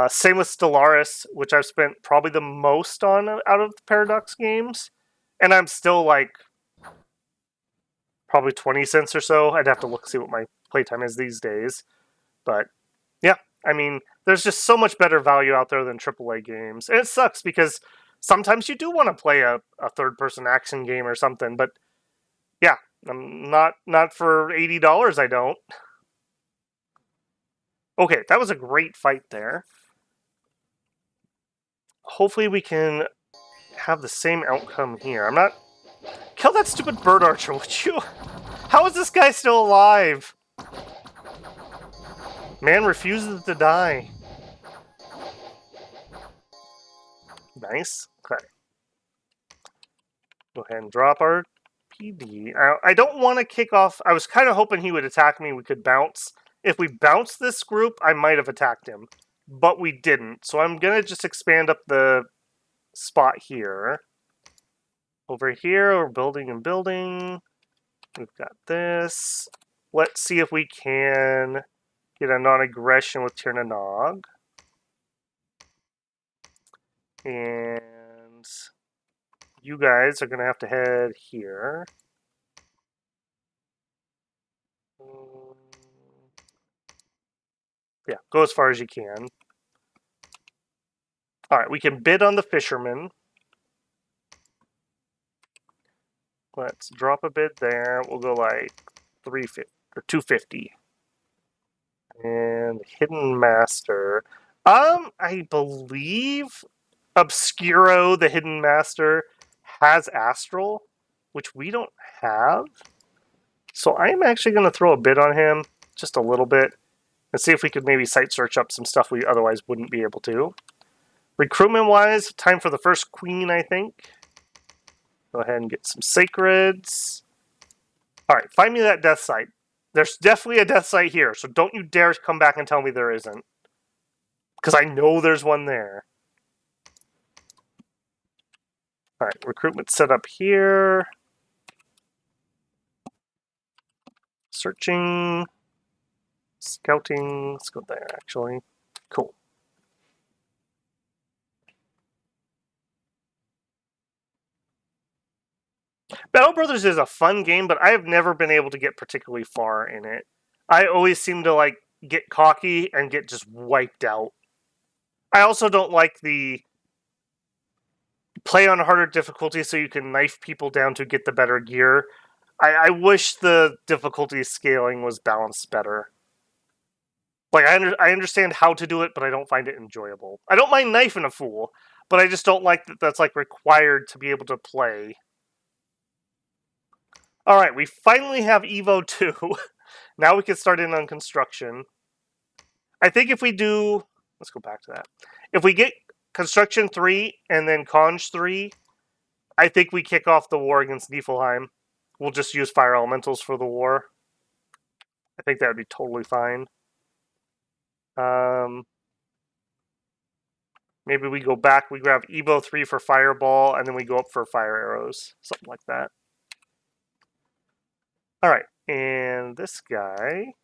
Same with Stellaris, which I've spent probably the most on out of the Paradox games, and I'm still, like, probably 20 cents or so. I'd have to see what my playtime is these days. But yeah, I mean, there's just so much better value out there than AAA games. And it sucks because sometimes you do want to play a third-person action game or something. But yeah, not for $80, I don't. Okay, that was a great fight there. Hopefully we can have the same outcome here. I'm not... Kill that stupid bird archer, would you? How is this guy still alive? Man refuses to die. Nice. Okay. Go ahead and drop our PD. I don't want to kick off... I was kind of hoping he would attack me. We could bounce. If we bounced this group, I might have attacked him. But we didn't. So I'm going to just expand up the spot here. Over here, we're building and building. We've got this. Let's see if we can get a non-aggression with Tirnanog. And you guys are going to have to head here. Yeah, go as far as you can. All right, we can bid on the fisherman. Let's drop a bid there. We'll go like 350 or 250. And Hidden Master. I believe Obscuro, the Hidden Master, has Astral, which we don't have. So I'm actually going to throw a bid on him, just a little bit, and see if we could maybe site search up some stuff we otherwise wouldn't be able to. Recruitment-wise, time for the first queen, I think. Go ahead and get some sacreds. All right, find me that death site. There's definitely a death site here, so don't you dare come back and tell me there isn't. Because I know there's one there. All right, recruitment set up here. Searching. Scouting. Let's go there, actually. Cool. Battle Brothers is a fun game, but I have never been able to get particularly far in it. I always seem to, like, get cocky and get just wiped out. I also don't like the play on harder difficulty so you can knife people down to get the better gear. I wish the difficulty scaling was balanced better. Like, I understand how to do it, but I don't find it enjoyable. I don't mind knifing a fool, but I just don't like that that's, like, required to be able to play. Alright, we finally have Evo 2. Now we can start in on construction. I think if we do... Let's go back to that. If we get Construction 3 and then Conj 3, I think we kick off the war against Niflheim. We'll just use Fire Elementals for the war. I think that would be totally fine. Maybe we go back, we grab Evo 3 for Fireball, and then we go up for Fire Arrows. Something like that. Alright, and this guy...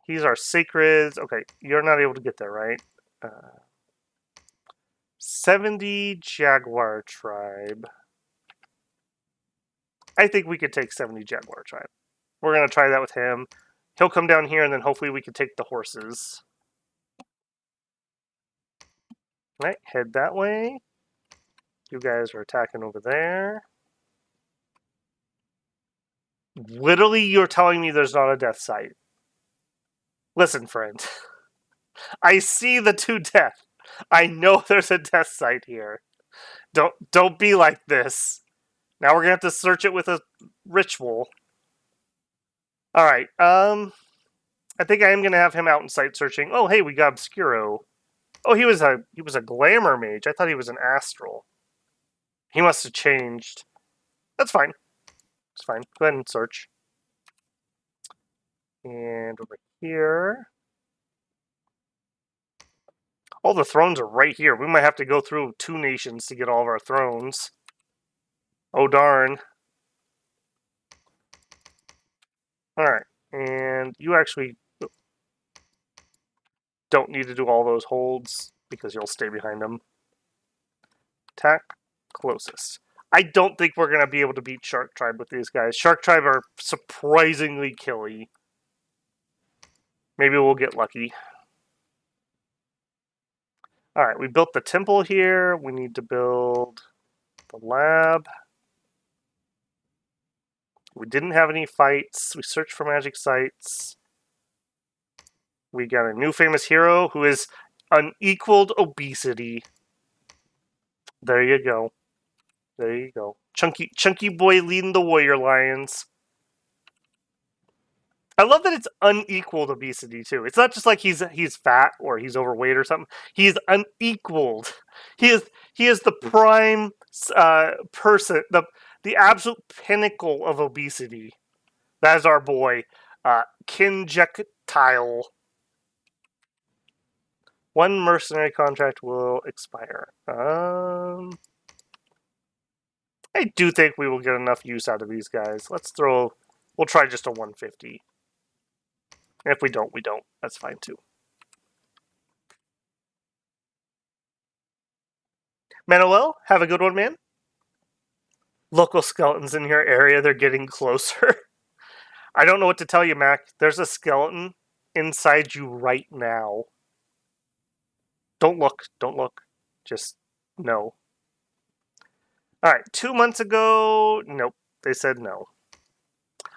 He's our Sacreds. Okay, you're not able to get there, right? 70 Jaguar Tribe. I think we could take 70 Jaguar Tribe. We're going to try that with him. He'll come down here, and then hopefully we can take the horses. Alright, head that way. You guys are attacking over there. Literally, you're telling me there's not a death site. Listen, friend. I see the 2 death. I know there's a death site here. Don't be like this. Now we're gonna have to search it with a ritual. Alright, I think I am gonna have him out in site searching. Oh hey, we got Obscuro. Oh, he was a glamour mage. I thought he was an astral. He must have changed. That's fine. It's fine. Go ahead and search. And over here. All the thrones are right here. We might have to go through 2 nations to get all of our thrones. Oh, darn. Alright, and you actually don't need to do all those holds because you'll stay behind them. Attack closest. I don't think we're going to be able to beat Shark Tribe with these guys. Shark Tribe are surprisingly killy. Maybe we'll get lucky. Alright, we built the temple here. We need to build the lab. We didn't have any fights. We searched for magic sites. We got a new famous hero who is unequaled obesity. There you go. There you go. Chunky boy leading the warrior lions. I love that it's unequaled obesity too. It's not just like he's fat or he's overweight or something. He's unequaled. He is the prime person, the absolute pinnacle of obesity. That is our boy, Kinjectile. 1 mercenary contract will expire. I do think we will get enough use out of these guys. We'll try just a 150. If we don't, we don't. That's fine too. Manuel, have a good one, man. Local skeletons in your area, they're getting closer. I don't know what to tell you, Mac. There's a skeleton inside you right now. Don't look. Don't look. Just no. Alright, 2 months ago, nope. They said no.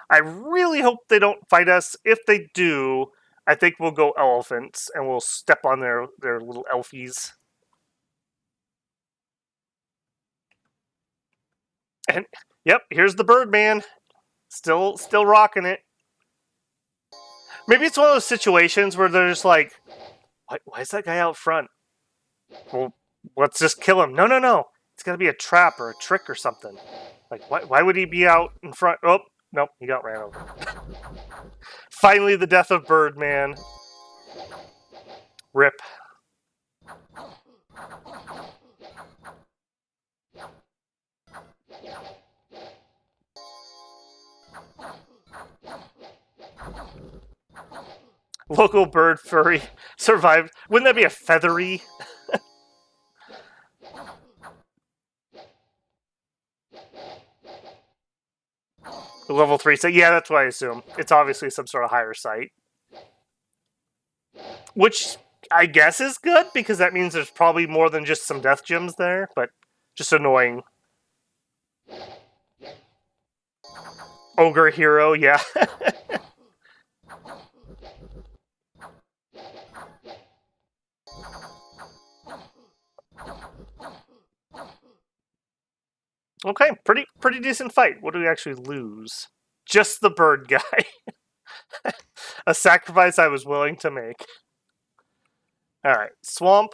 I really hope they don't fight us. If they do, I think we'll go elephants and we'll step on their little elfies. And yep, here's the Birdman. Still rocking it. Maybe it's one of those situations where they're just like, why is that guy out front? Well, let's just kill him. No. It's got to be a trap or a trick or something. Like, why would he be out in front? Oh, nope, he got ran over. Finally, the death of Birdman. Rip. Local bird furry survived. Wouldn't that be a feathery? Level 3 site. Yeah, that's what I assume. It's obviously some sort of higher site. Which I guess is good, because that means there's probably more than just some death gems there, but just annoying. Ogre hero, yeah. Okay, pretty decent fight. What do we actually lose? Just the bird guy. A sacrifice I was willing to make. Alright, Swamp.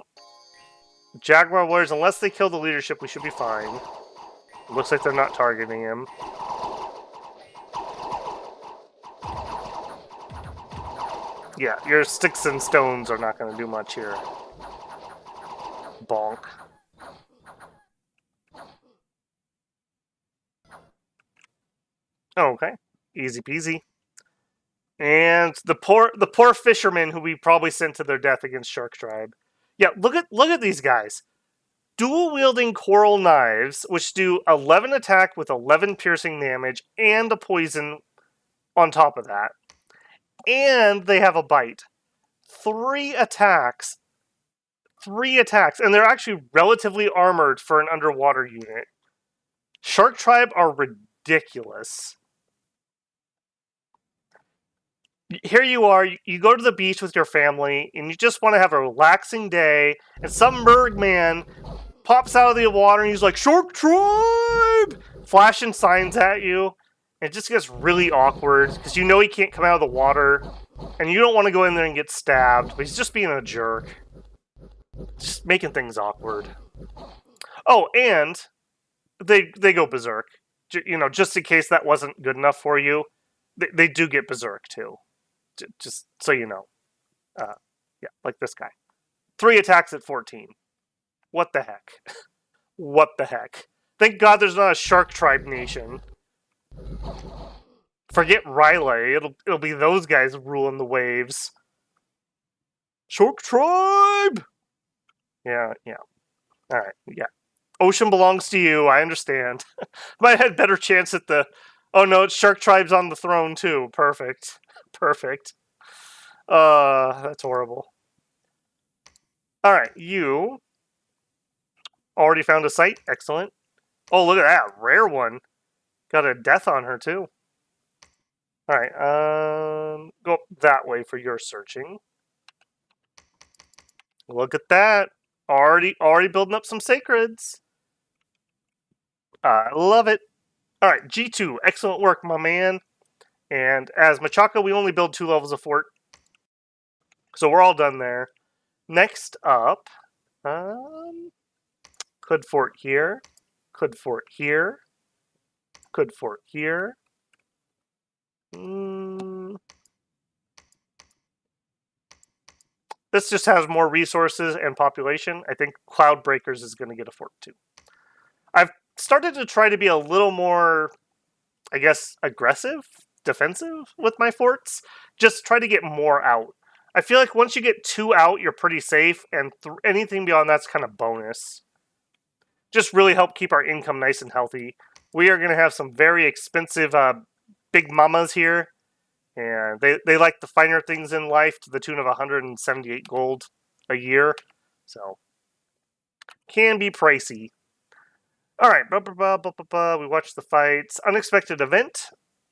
Jaguar Warriors, unless they kill the leadership, we should be fine. It looks like they're not targeting him. Yeah, your sticks and stones are not going to do much here. Bonk. Oh, okay. Easy peasy. And the poor fishermen who we probably sent to their death against Shark Tribe. Yeah, look at these guys. Dual wielding coral knives, which do 11 attack with 11 piercing damage and a poison on top of that. And they have a bite. 3 attacks. 3 attacks. And they're actually relatively armored for an underwater unit. Shark Tribe are ridiculous. Here you are, you go to the beach with your family, and you just want to have a relaxing day, and some merman pops out of the water, and he's like, Shark Tribe! Flashing signs at you. And it just gets really awkward, because you know he can't come out of the water, and you don't want to go in there and get stabbed, but he's just being a jerk. Just making things awkward. Oh, and they go berserk. You know, just in case that wasn't good enough for you, they do get berserk, too. Just so you know. Yeah, like this guy. 3 attacks at 14. What the heck? What the heck? Thank God there's not a Shark Tribe nation. Forget Riley. It'll be those guys ruling the waves. Shark Tribe! Yeah. Alright, yeah. Ocean belongs to you, I understand. Might have had better chance at the... Oh no, Shark Tribe's on the throne too. Perfect. That's horrible. Alright, you already found a site. Excellent. Oh, look at that. Rare one. Got a death on her too. Alright, go up that way for your searching. Look at that. Already building up some sacreds. I love it. Alright, G2. Excellent work, my man. And as Machaka, we only build 2 levels of fort. So we're all done there. Next up, could fort here. Could fort here. Could fort here. This just has more resources and population. I think Cloud Breakers is going to get a fort too. I've started to try to be a little more, I guess, aggressive, defensive with my forts. Just try to get more out. I feel like once you get 2 out, you're pretty safe, and anything beyond that's kind of bonus. Just really help keep our income nice and healthy. We are going to have some very expensive big mamas here, and they like the finer things in life to the tune of 178 gold a year. So, can be pricey. Alright, we watched the fights. Unexpected event.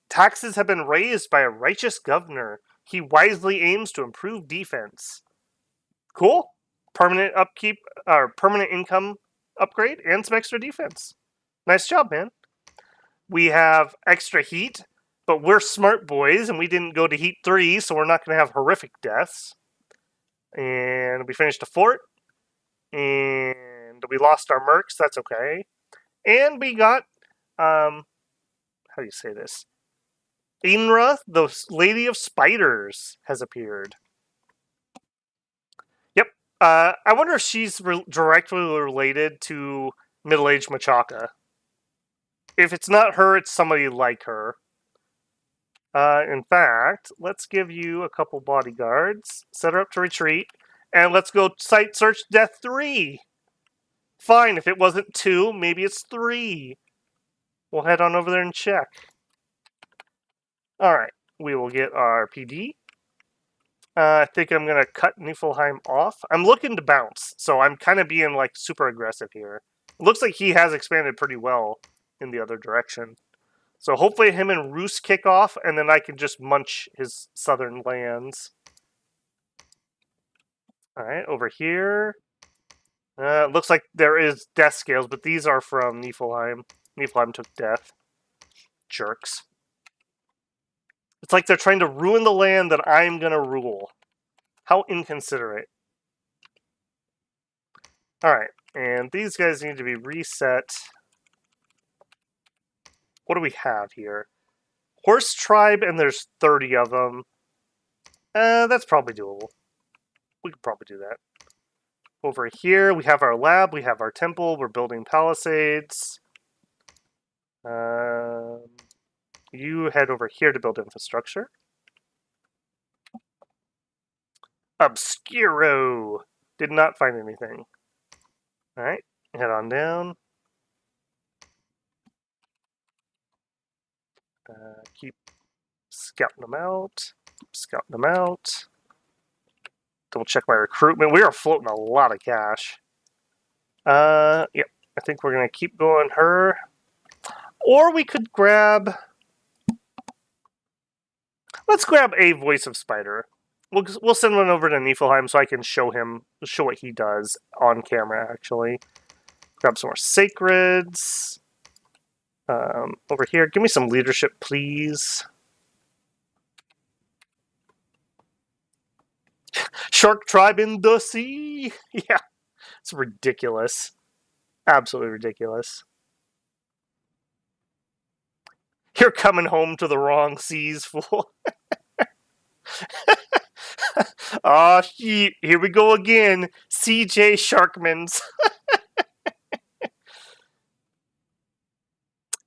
Taxes have been raised by a righteous governor. He wisely aims to improve defense. Cool. Permanent upkeep, or permanent income upgrade, and some extra defense. Nice job, man. We have extra heat, but we're smart boys, and we didn't go to heat 3, so we're not going to have horrific deaths. And we finished a fort, and we lost our mercs. That's okay. And we got, how do you say this? Inra, the Lady of Spiders, has appeared. Yep. I wonder if she's directly related to middle-aged Machaka. If it's not her, it's somebody like her. In fact, let's give you a couple bodyguards, set her up to retreat, and let's go site search death 3. Fine, if it wasn't 2, maybe it's 3. We'll head on over there and check. Alright, we will get our PD. I think I'm going to cut Niflheim off. I'm looking to bounce, so I'm kind of being like super aggressive here. It looks like he has expanded pretty well in the other direction. So hopefully him and Roos kick off, and then I can just munch his southern lands. Alright, over here. Looks like there is death scales, but these are from Niflheim. Niflheim took death. Jerks. It's like they're trying to ruin the land that I'm going to rule. How inconsiderate. Alright, and these guys need to be reset. What do we have here? Horse tribe, and there's 30 of them. That's probably doable. We could probably do that. Over here, we have our lab, we have our temple, we're building palisades. You head over here to build infrastructure. Obscuro! Did not find anything. Alright, head on down. Keep scouting them out. Scouting them out. Double check my recruitment. We are floating a lot of cash. Yep. I think we're going to keep going her. Or we could grab... Let's grab a Voice of Spider. We'll send one over to Niflheim so I can show what he does on camera, actually. Grab some more Sacreds. Over here, give me some leadership, please. Shark Tribe in the sea! Yeah, it's ridiculous. Absolutely ridiculous. You're coming home to the wrong seas, fool. Oh, shit. Here we go again. CJ Sharkmans.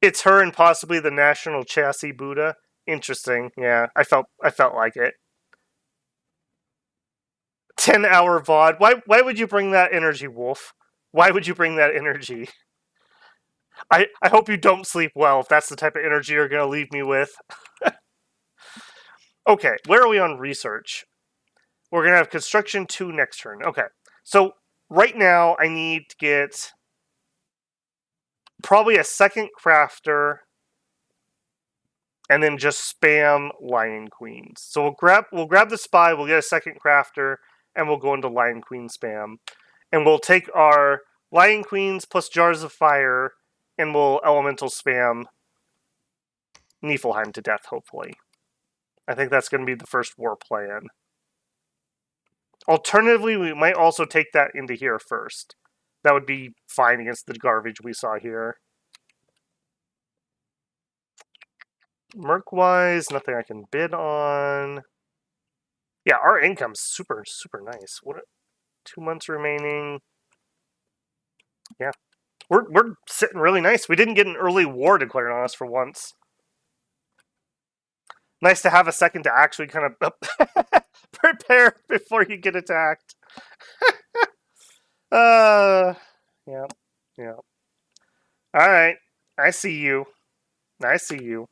It's her and possibly the National Chassis Buddha. Interesting. Yeah, I felt like it. 10-hour VOD. Why would you bring that energy, Wolf? Why would you bring that energy? I hope you don't sleep well if that's the type of energy you're going to leave me with. Okay, where are we on research? We're going to have construction 2 next turn. Okay, so right now I need to get probably a second crafter and then just spam Lion Queens. So we'll grab the spy, we'll get a second crafter, and we'll go into Lion Queen spam. And we'll take our Lion Queens plus Jars of Fire, and we'll elemental spam Niflheim to death, hopefully. I think that's going to be the first war plan. Alternatively, we might also take that into here first. That would be fine against the garbage we saw here. Merc-wise, nothing I can bid on. Yeah, our income's super, super nice. What? 2 months remaining. Yeah, We're sitting really nice. We didn't get an early war declared on us for once. Nice to have a second to actually kind of prepare before you get attacked. Yeah, yeah. All right, I see you. I see you.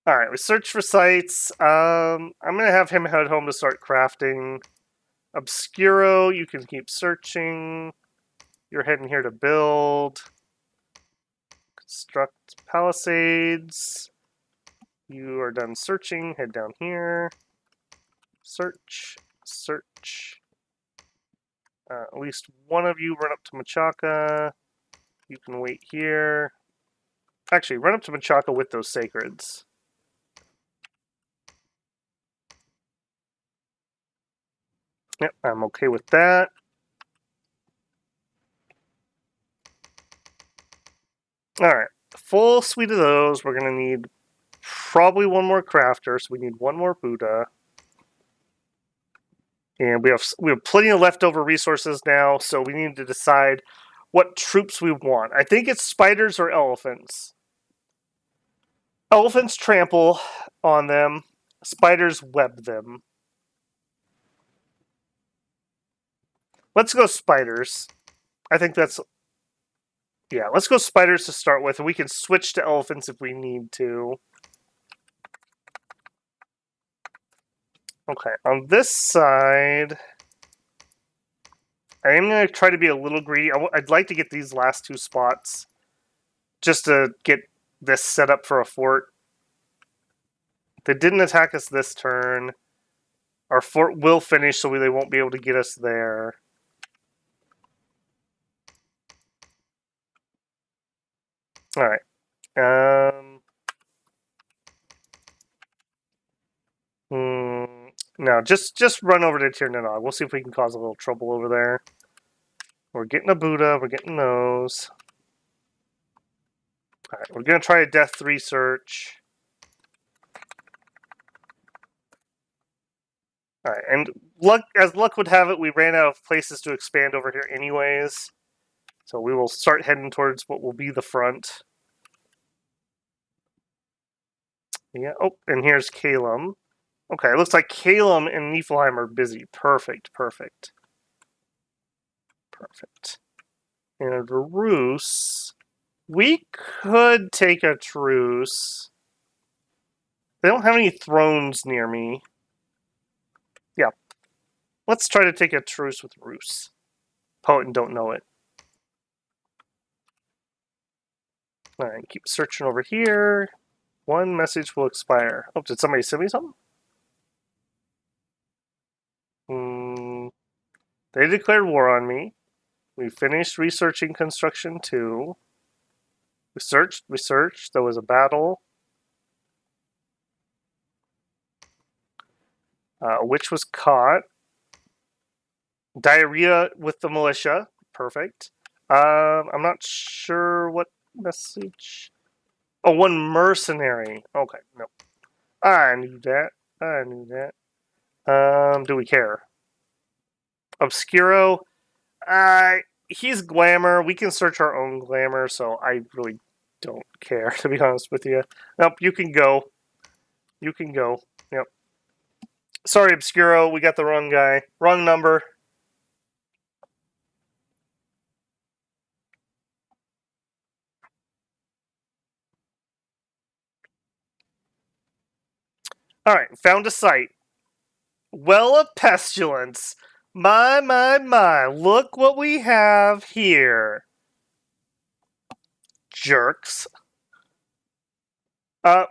All right, we search for sites. I'm gonna have him head home to start crafting. Obscuro, you can keep searching. You're heading here to build. Construct palisades. You are done searching. Head down here. Search. Search. At least one of you run up to Machaka. You can wait here. Actually, run up to Machaka with those sacreds. Yep, I'm okay with that. Alright, full suite of those. We're going to need probably one more crafter, so we need one more Buddha. And we have plenty of leftover resources now, so we need to decide what troops we want. I think it's spiders or elephants. Elephants trample on them. Spiders web them. Let's go spiders. I think that's... Yeah, let's go spiders to start with, and we can switch to elephants if we need to. Okay, on this side... I am going to try to be a little greedy. I'd like to get these last two spots just to get this set up for a fort. They didn't attack us this turn. Our fort will finish, so they won't be able to get us there. Alright. No, just run over to Tirnanog. We'll see if we can cause a little trouble over there. We're getting a Buddha. We're getting those. Alright, we're going to try a Death 3 search. Alright, and as luck would have it, we ran out of places to expand over here anyways. So we will start heading towards what will be the front. Yeah, oh, and here's Calum. Okay, it looks like Calum and Niflheim are busy. Perfect, perfect. Perfect. And a truce. We could take a truce. They don't have any thrones near me. Yeah. Let's try to take a truce with Roos. Poet and don't know it. Alright, keep searching over here. One message will expire. Oh, did somebody send me something? They declared war on me. We finished researching construction 2. We searched. There was a battle. A witch was caught. Diarrhea with the militia. Perfect. I'm not sure what message. Oh, one mercenary. Okay, no. I knew that. I knew that. Do we care? Obscuro. He's glamour. We can search our own glamour, so I really don't care, to be honest with you. Nope, you can go. You can go. Yep. Sorry, Obscuro. We got the wrong guy. Wrong number. Alright, found a site. Well of Pestilence. My, look what we have here. Jerks.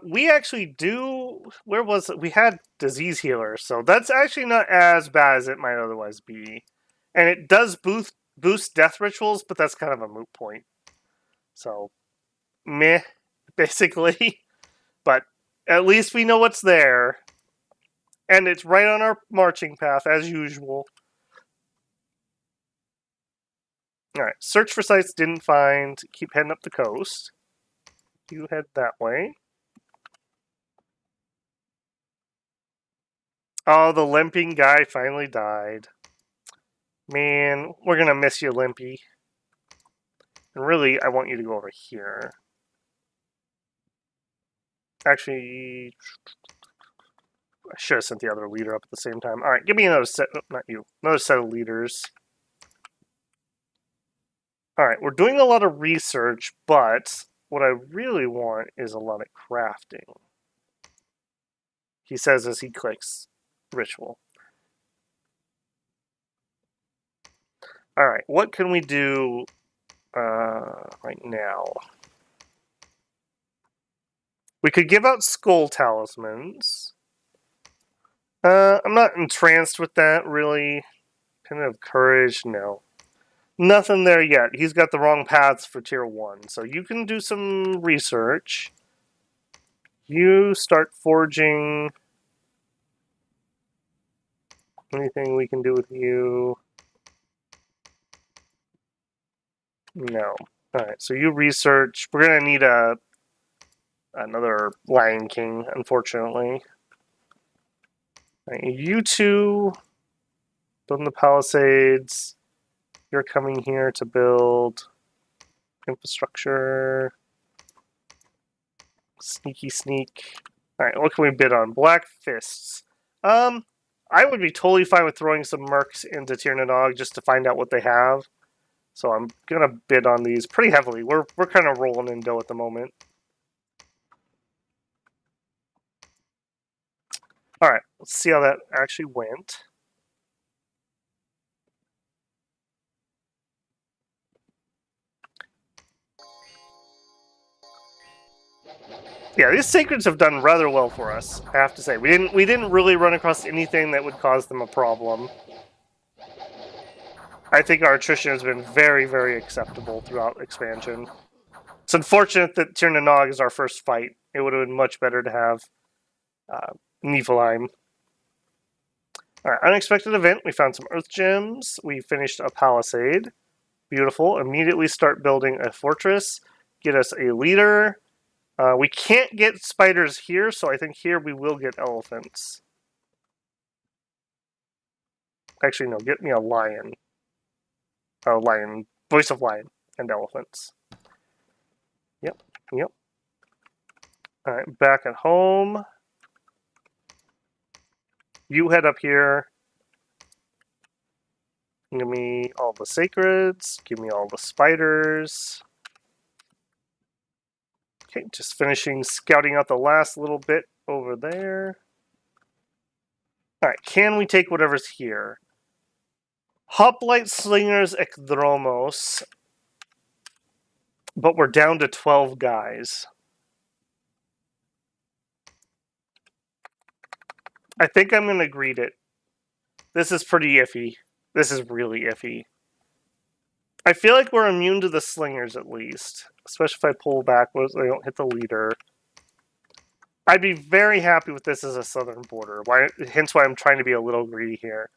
We actually do... Where was it? We had Disease Healer, so that's actually not as bad as it might otherwise be. And it does boost death rituals, but that's kind of a moot point. So, meh, basically. But at least we know what's there. And it's right on our marching path, as usual. Alright, search for sites, didn't find. Keep heading up the coast. You head that way. Oh, the limping guy finally died. Man, we're gonna miss you, Limpy. And really, I want you to go over here. Actually, I should have sent the other leader up at the same time. All right, give me another set. Oh, not you. Another set of leaders. All right, we're doing a lot of research, but what I really want is a lot of crafting. He says as he clicks ritual. All right, what can we do right now? We could give out skull talismans. I'm not entranced with that, really. Kind of courage, no. Nothing there yet. He's got the wrong paths for tier 1. So you can do some research. You start forging. Anything we can do with you? No. Alright, so you research. We're going to need another Lion King, unfortunately. Right, you two building the Palisades. You're coming here to build infrastructure. Sneaky sneak. Alright, what can we bid on? Black Fists. I would be totally fine with throwing some mercs into Tirnanog just to find out what they have. So I'm gonna bid on these pretty heavily. We're kind of rolling in dough at the moment. Alright, let's see how that actually went. Yeah, these sacreds have done rather well for us, I have to say. We didn't really run across anything that would cause them a problem. I think our attrition has been very, very acceptable throughout expansion. It's unfortunate that Tirnanog is our first fight. It would have been much better to have Niflheim. Alright, unexpected event. We found some earth gems. We finished a palisade. Beautiful. Immediately start building a fortress. Get us a leader. We can't get spiders here, so I think here we will get elephants. Actually, no, get me a lion. A lion. Voice of lion and elephants. Yep, yep. Alright, back at home. You head up here. Give me all the sacreds. Give me all the spiders. Okay, just finishing scouting out the last little bit over there. Alright, can we take whatever's here? Hoplite Slingers Ekdromos. But we're down to 12 guys. I think I'm going to greet it. This is pretty iffy. This is really iffy. I feel like we're immune to the slingers at least. Especially if I pull back, I don't hit the leader. I'd be very happy with this as a southern border. Hence why I'm trying to be a little greedy here.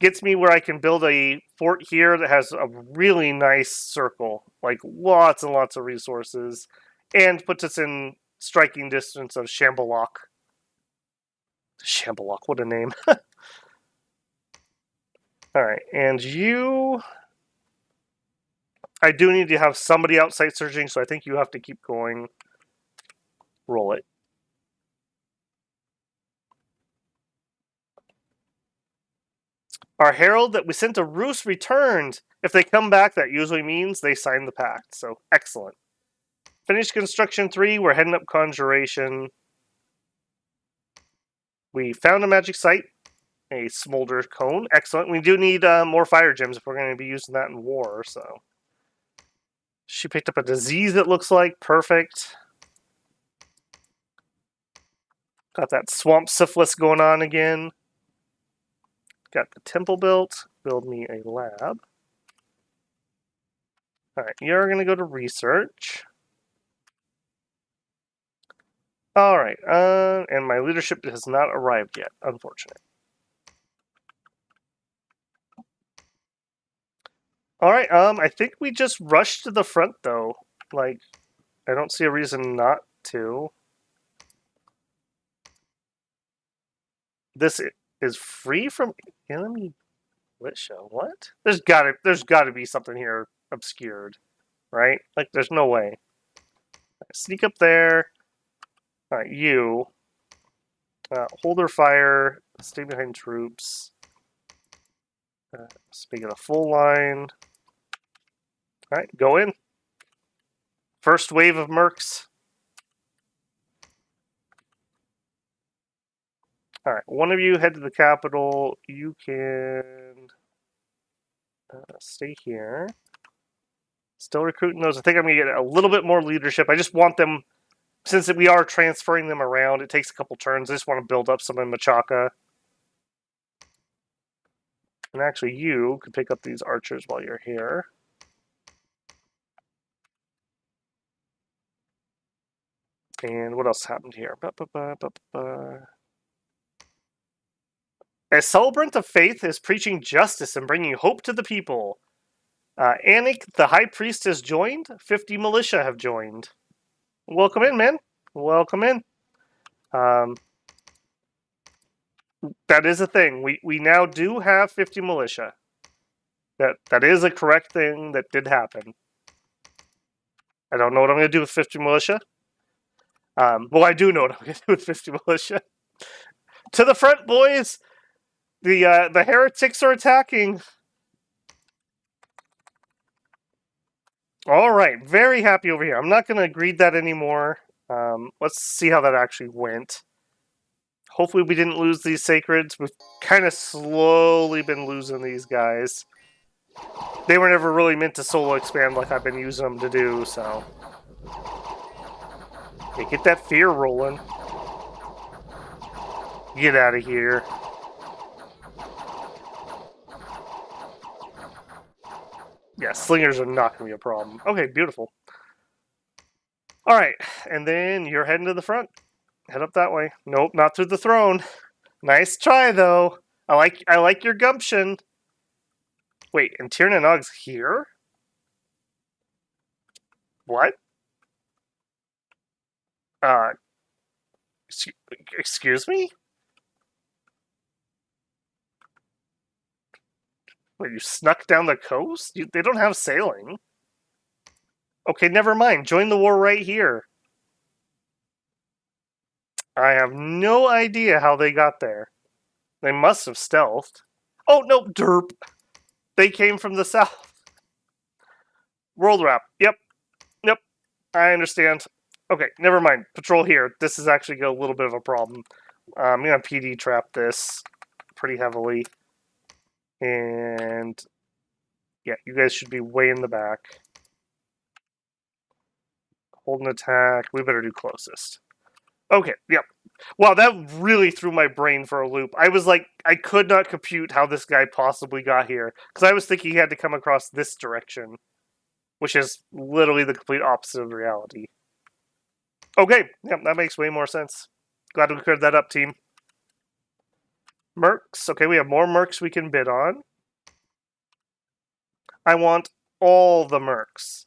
Gets me where I can build a fort here that has a really nice circle. Like lots and lots of resources. And puts us in striking distance of Shambalok. Shambalok, what a name. Alright, and you... I do need to have somebody outside searching, so I think you have to keep going. Roll it. Our herald that we sent to Roos returned. If they come back, that usually means they signed the pact, so excellent. Finished construction 3, we're heading up conjuration. We found a magic site, a smolder cone, excellent. We do need more fire gems if we're going to be using that in war, so... She picked up a disease, it looks like. Perfect. Got that swamp syphilis going on again. Got the temple built. Build me a lab. Alright, you're going to go to research. Alright, and my leadership has not arrived yet. Unfortunate. Alright, I think we just rushed to the front, though. Like, I don't see a reason not to. This is free from enemy militia. What? There's gotta be something here obscured. right? Like, there's no way. Sneak up there. Alright, you. Hold their fire. Stay behind troops. Let's make it a full line. Alright, go in. First wave of mercs. Alright, one of you head to the capital. You can stay here. Still recruiting those. I think I'm going to get a little bit more leadership. I just want them, since we are transferring them around, it takes a couple turns. I just want to build up some in Machaka. And actually, you could pick up these archers while you're here. And what else happened here? A celebrant of faith is preaching justice and bringing hope to the people. Anik, the high priest, has joined. 50 militia have joined. Welcome in, man. Welcome in. That is a thing. We now do have 50 militia. That is a correct thing that did happen. I don't know what I'm going to do with 50 militia. Well, I do know what I'm going to do with 50 militia. To the front, boys! The heretics are attacking. All right, very happy over here. I'm not going to greed that anymore. Let's see how that actually went. Hopefully we didn't lose these sacreds. We've kind of slowly been losing these guys. They were never really meant to solo expand like I've been using them to do, so... Yeah, get that fear rolling. Get out of here. Yeah, slingers are not going to be a problem. Okay, beautiful. Alright, and then you're heading to the front. Head up that way. Nope, not through the throne. Nice try, though. I like your gumption. Wait, and Tirnanog's here? What? Excuse me? Wait, you snuck down the coast? They don't have sailing. Okay, never mind. Join the war right here. I have no idea how they got there. They must have stealthed. Oh, no, derp. They came from the south. World wrap. Yep. Yep. I understand. Okay, never mind. Patrol here. This is actually a little bit of a problem. I'm going to PD trap this pretty heavily. And yeah, you guys should be way in the back. Hold an attack. We better do closest. Okay, yep. Wow, that really threw my brain for a loop. I was like, I could not compute how this guy possibly got here. Because I was thinking he had to come across this direction. Which is literally the complete opposite of reality. Okay, yep, that makes way more sense. Glad we cleared that up, team. Mercs. Okay, we have more mercs we can bid on. I want all the mercs.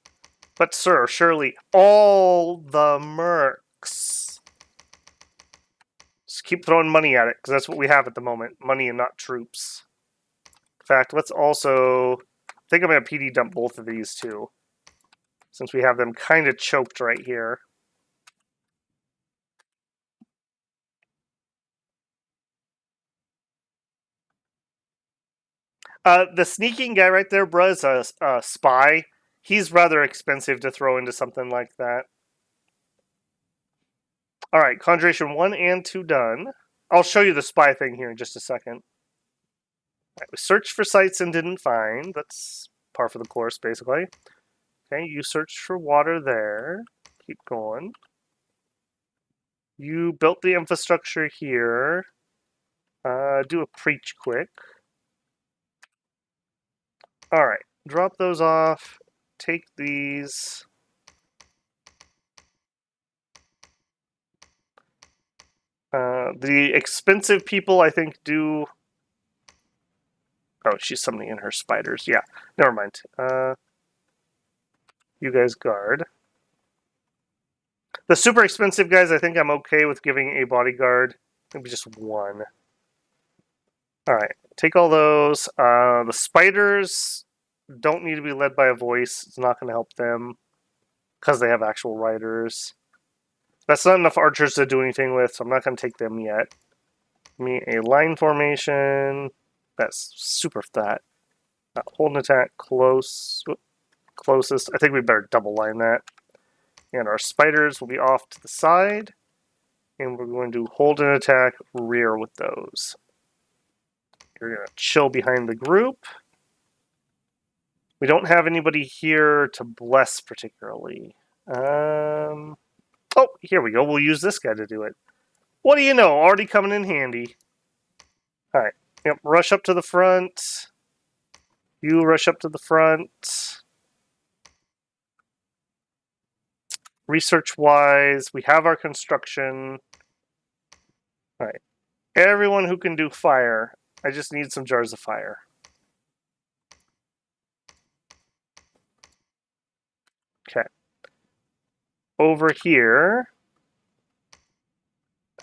But sir, surely all the mercs. Just keep throwing money at it, because that's what we have at the moment. Money and not troops. In fact, let's also... I think I'm going to PD dump both of these, too. Since we have them kind of choked right here. The sneaking guy right there, bruh, is a spy. He's rather expensive to throw into something like that. Alright, Conjuration 1 and 2 done. I'll show you the spy thing here in just a second. Right, we searched for sites and didn't find. That's par for the course, basically. Okay, you searched for water there. Keep going. You built the infrastructure here. Do a preach quick. Alright, drop those off. Take these. The expensive people, I think, do... Oh, she's summoning in her spiders. Yeah, never mind. You guys guard. The super expensive guys, I think I'm okay with giving a bodyguard. Maybe just one. Alright, take all those. The spiders, don't need to be led by a voice. It's not going to help them because they have actual riders. That's not enough archers to do anything with, so I'm not going to take them yet. Give me a line formation. That's super fat. Hold an attack closest. I think we better double line that. And our spiders will be off to the side. And we're going to hold an attack rear with those. You're going to chill behind the group. We don't have anybody here to bless particularly. Oh, here we go. We'll use this guy to do it. What do you know? Already coming in handy. Alright. Yep, rush up to the front. You rush up to the front. Research-wise, we have our construction. Alright. Everyone who can do fire. I just need some jars of fire. Okay. Over here...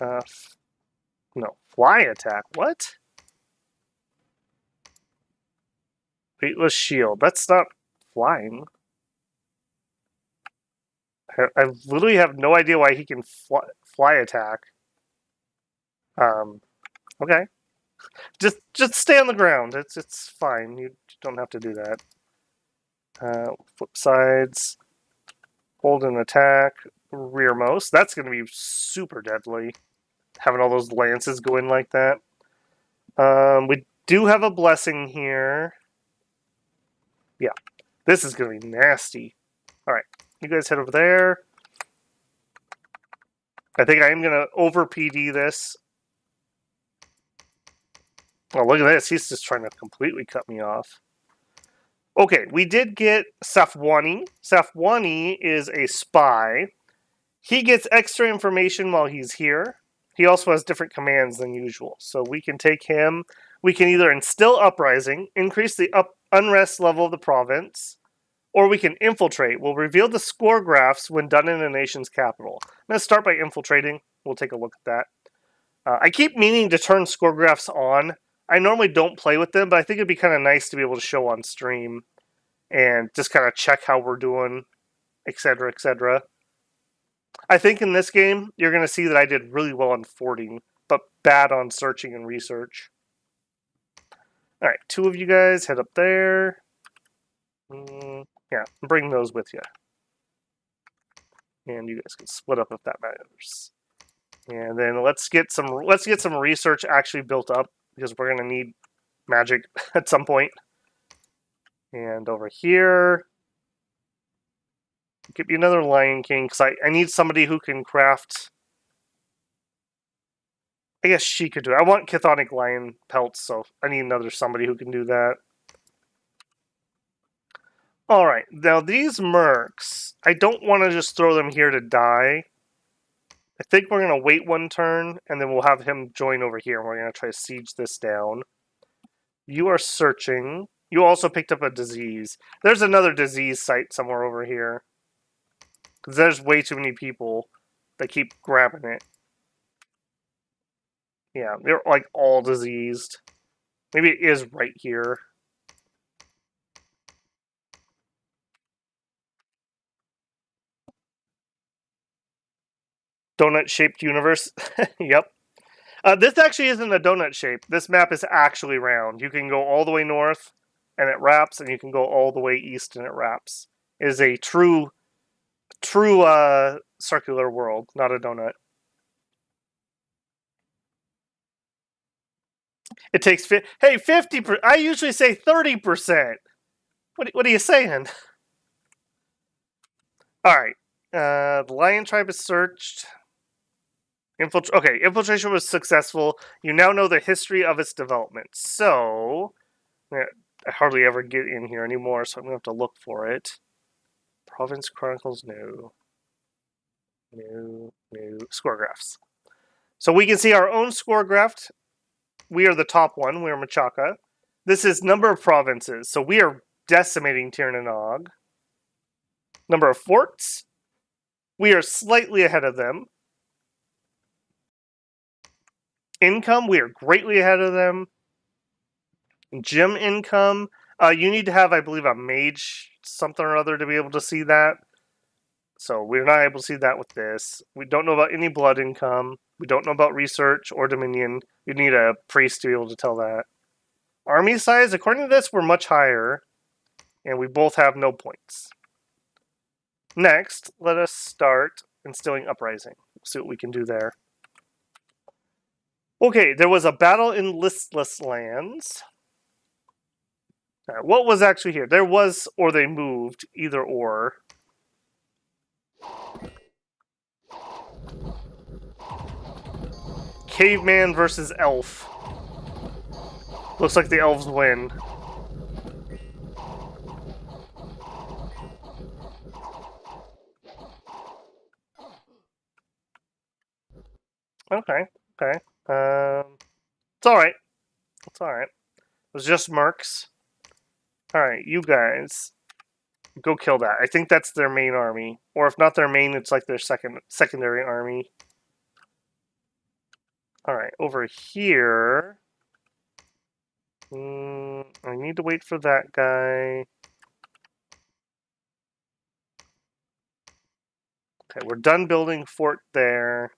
no, fly attack. What? Weightless shield. That's not flying. I literally have no idea why he can fly attack. Okay. Just stay on the ground. It's fine. You don't have to do that. Flip sides. Hold an attack. Rearmost. That's going to be super deadly. Having all those lances go in like that. We do have a blessing here. Yeah. This is going to be nasty. Alright. You guys head over there. I think I am going to over PD this. Oh, look at this. He's just trying to completely cut me off. Okay, we did get Safwani. Safwani is a spy. He gets extra information while he's here. He also has different commands than usual. So we can take him. We can either instill uprising, increase the unrest level of the province, or we can infiltrate. We'll reveal the score graphs when done in a nation's capital. I'm going to start by infiltrating. We'll take a look at that. I keep meaning to turn score graphs on. I normally don't play with them, but I think it'd be kind of nice to be able to show on stream and just kind of check how we're doing, etc., etc. I think in this game, you're going to see that I did really well on forting, but bad on searching and research. Alright, 2 of you guys head up there. Yeah, bring those with you. And you guys can split up if that matters. And then let's get some research actually built up, because we're going to need magic at some point. And over here, give me another Lion King, because I need somebody who can craft... I guess she could do it. I want chthonic lion pelts, so I need another somebody who can do that. Alright, now these mercs, I don't want to just throw them here to die. I think we're going to wait one turn, and then we'll have him join over here, and we're going to try to siege this down. You are searching. You also picked up a disease. There's another disease site somewhere over here. Because there's way too many people that keep grabbing it. Yeah, they're like all diseased. Maybe it is right here. Donut-shaped universe. Yep. This actually isn't a donut shape. This map is actually round. You can go all the way north, and it wraps, and you can go all the way east, and it wraps. It is a true circular world, not a donut. It takes... Hey, 50%! I usually say 30%! What are you saying? Alright. The Lion Tribe is searched. Okay, infiltration was successful. You now know the history of its development. So, I hardly ever get in here anymore, so I'm going to have to look for it. Province Chronicles, no. Score graphs. So we can see our own score graph. We are the top one. We are Machaka. This is number of provinces. So we are decimating Tirnanog. Number of forts. We are slightly ahead of them. Income, we are greatly ahead of them. Gem income, You need to have, I believe, a mage something or other to be able to see that. So we're not able to see that with this. We don't know about any blood income. We don't know about research or dominion. You need a priest to be able to tell that. Army size, according to this, we're much higher, and we both have no points. Next, let us start instilling uprising. See what we can do there. Okay, there was a battle in listless lands. Right, what was actually here? There was, or they moved, either or. Caveman versus elf. Looks like the elves win. Okay, okay. It's alright. It's alright. It was just mercs. Alright, you guys. Go kill that. I think that's their main army. Or if not their main, it's like their secondary army. Alright, over here. I need to wait for that guy. Okay, we're done building fort there.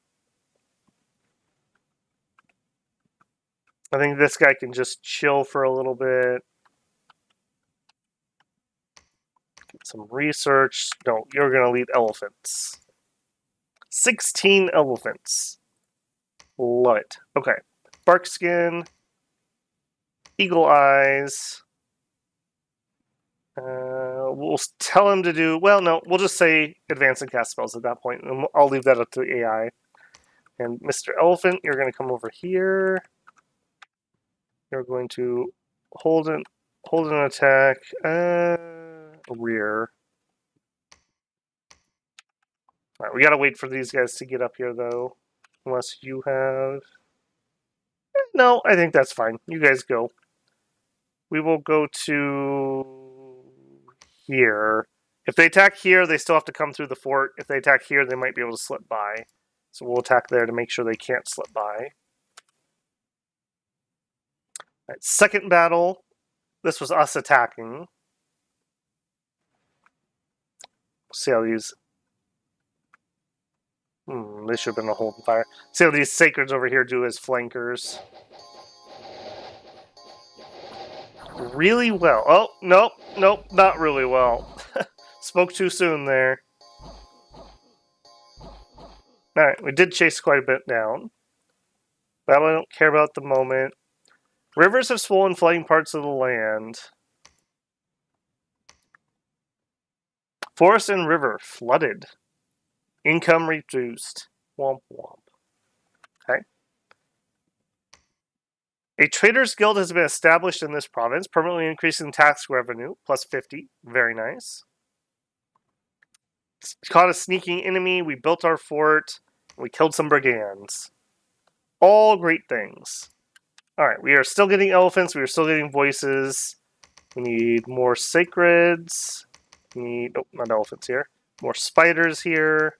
I think this guy can just chill for a little bit. Get some research. No, you're going to lead elephants. 16 elephants. Love it. Okay. Bark skin. Eagle eyes. We'll tell him to do... Well, no, we'll just say advance and cast spells at that point. And I'll leave that up to the AI. And Mr. Elephant, you're going to come over here. You're going to hold an attack. Rear. All right, we gotta wait for these guys to get up here, though. Unless you have... No, I think that's fine. You guys go. We will go to... here. If they attack here, they still have to come through the fort. If they attack here, they might be able to slip by. So we'll attack there to make sure they can't slip by. All right, second battle. This was us attacking. See how these... they should have been a holding fire. See how these sacreds over here do as flankers. Really well. Oh, nope, nope, not really well. Spoke too soon there. Alright, we did chase quite a bit down. Battle I don't care about at the moment. Rivers have swollen, flooding parts of the land. Forest and river flooded. Income reduced. Womp womp. Okay. A traders guild has been established in this province, permanently increasing tax revenue, plus 50. Very nice. Caught a sneaking enemy, we built our fort, we killed some brigands. All great things. Alright, we are still getting elephants, we are still getting voices. We need more sacreds. We need, oh, not elephants here. More spiders here.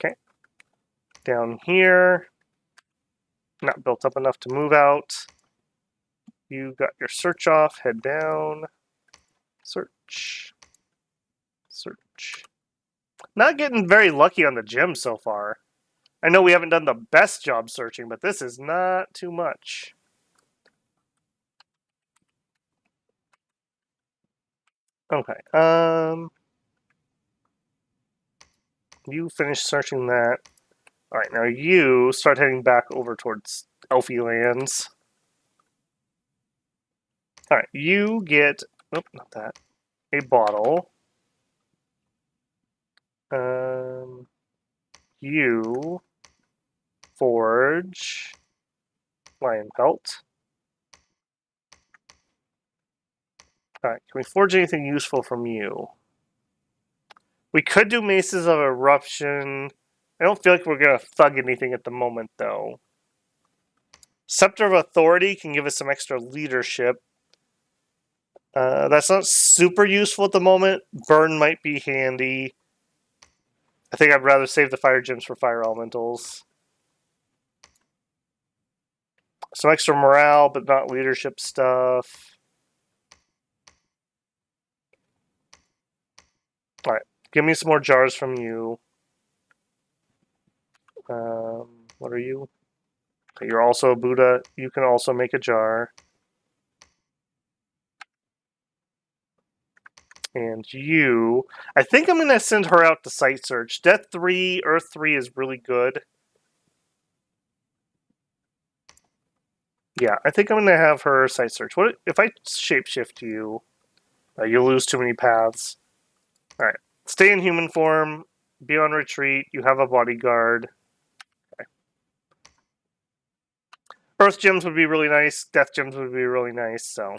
Okay. Down here. Not built up enough to move out. You got your search off, head down. Search. Search. Not getting very lucky on the gem so far. I know we haven't done the best job searching, but this is not too much. Okay, you finish searching that. Alright, now you start heading back over towards Elfie lands. Alright, you get... Nope, not that. A bottle. You... Forge... Lion pelt. Alright, can we forge anything useful from you? We could do Maces of Eruption. I don't feel like we're going to thug anything at the moment, though. Scepter of Authority can give us some extra leadership. That's not super useful at the moment. Burn might be handy. I think I'd rather save the fire gems for fire elementals. some extra morale, but not leadership stuff. Alright, give me some more jars from you. What are you? Okay, you're also a Buddha. You can also make a jar. And you... I think I'm going to send her out to site search. Death 3, Earth 3 is really good. Yeah, I think I'm going to have her site search. What if I shapeshift you? You'll lose too many paths. Alright. Stay in human form. Be on retreat. You have a bodyguard. Okay. Earth gems would be really nice. Death gems would be really nice, so...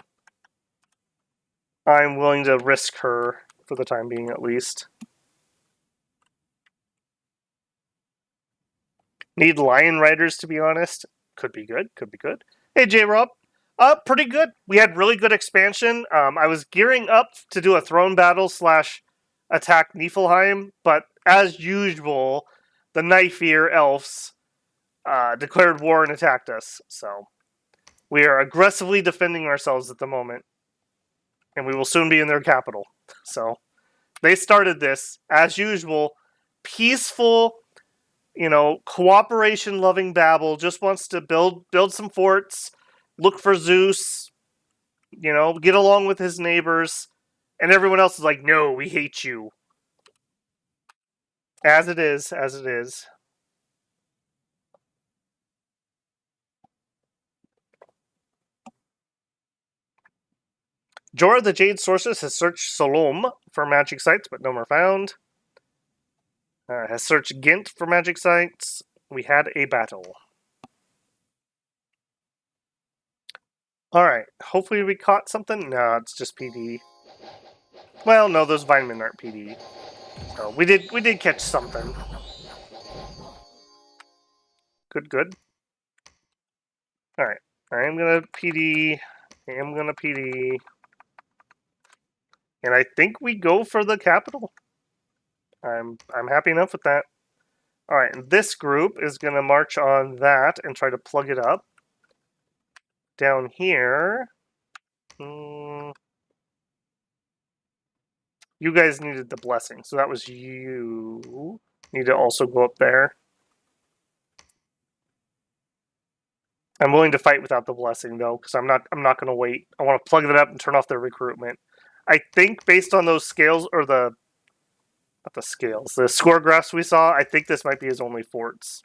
I'm willing to risk her for the time being, at least. Need lion riders, to be honest. Could be good. Could be good. Hey, J-Rob. Pretty good. We had really good expansion. I was gearing up to do a throne battle / attack Niflheim, but as usual, the Knife Ear elves declared war and attacked us. So we are aggressively defending ourselves at the moment, and we will soon be in their capital. So they started this as usual, peaceful, cooperation-loving Babel. Just wants to build some forts, look for Zeus, get along with his neighbors, and everyone else is like, no, we hate you. As it is, as it is. Jorah the Jade Sorceress has searched Solom for magic sites, but none were found. Has searched Ghent for magic sites. We had a battle. Alright, hopefully we caught something. No, it's just PD. Well, no, those Vinemen aren't PD. So we did catch something. Good, good. Alright, I am gonna PD. And I think we go for the capital. I'm happy enough with that. Alright, and this group is gonna march on that and try to plug it up. Down here... you guys needed the blessing, so that was you. Need to also go up there. I'm willing to fight without the blessing though, because I'm not going to wait. I want to plug that up and turn off their recruitment. I think based on those scales, or the score graphs we saw, I think this might be his only forts.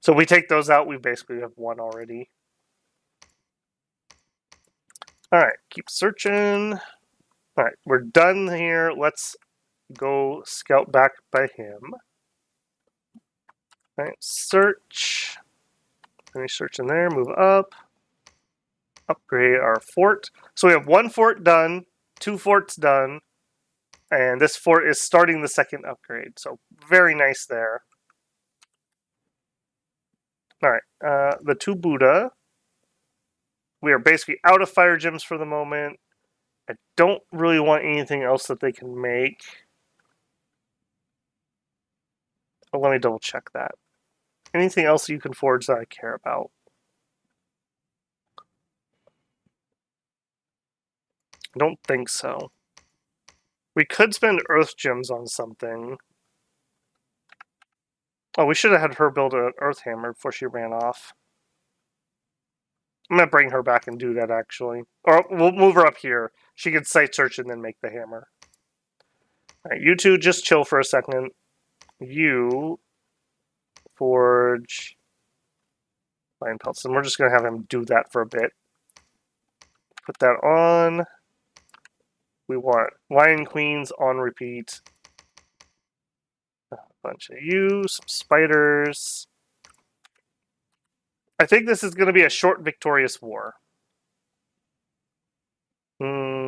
So we take those out, we basically have one already. Alright, keep searching. Alright, we're done here. Let's go scout back by him. Alright, search. Finish searching there, move up. Upgrade our fort. So we have one fort done, 2 forts done, and this fort is starting the second upgrade. So very nice there. Alright, the 2 Buddha. We are basically out of fire gems for the moment. I don't really want anything else that they can make. But let me double check that. Anything else you can forge that I care about? I don't think so. We could spend earth gems on something. Oh, we should have had her build an earth hammer before she ran off. I'm going to bring her back and do that, actually. Or we'll move her up here. She can site search and then make the hammer. Alright, you two just chill for a second. You forge lion pelts. And we're just going to have him do that for a bit. Put that on. We want lion queens on repeat. A bunch of you, some spiders. I think this is going to be a short, victorious war. I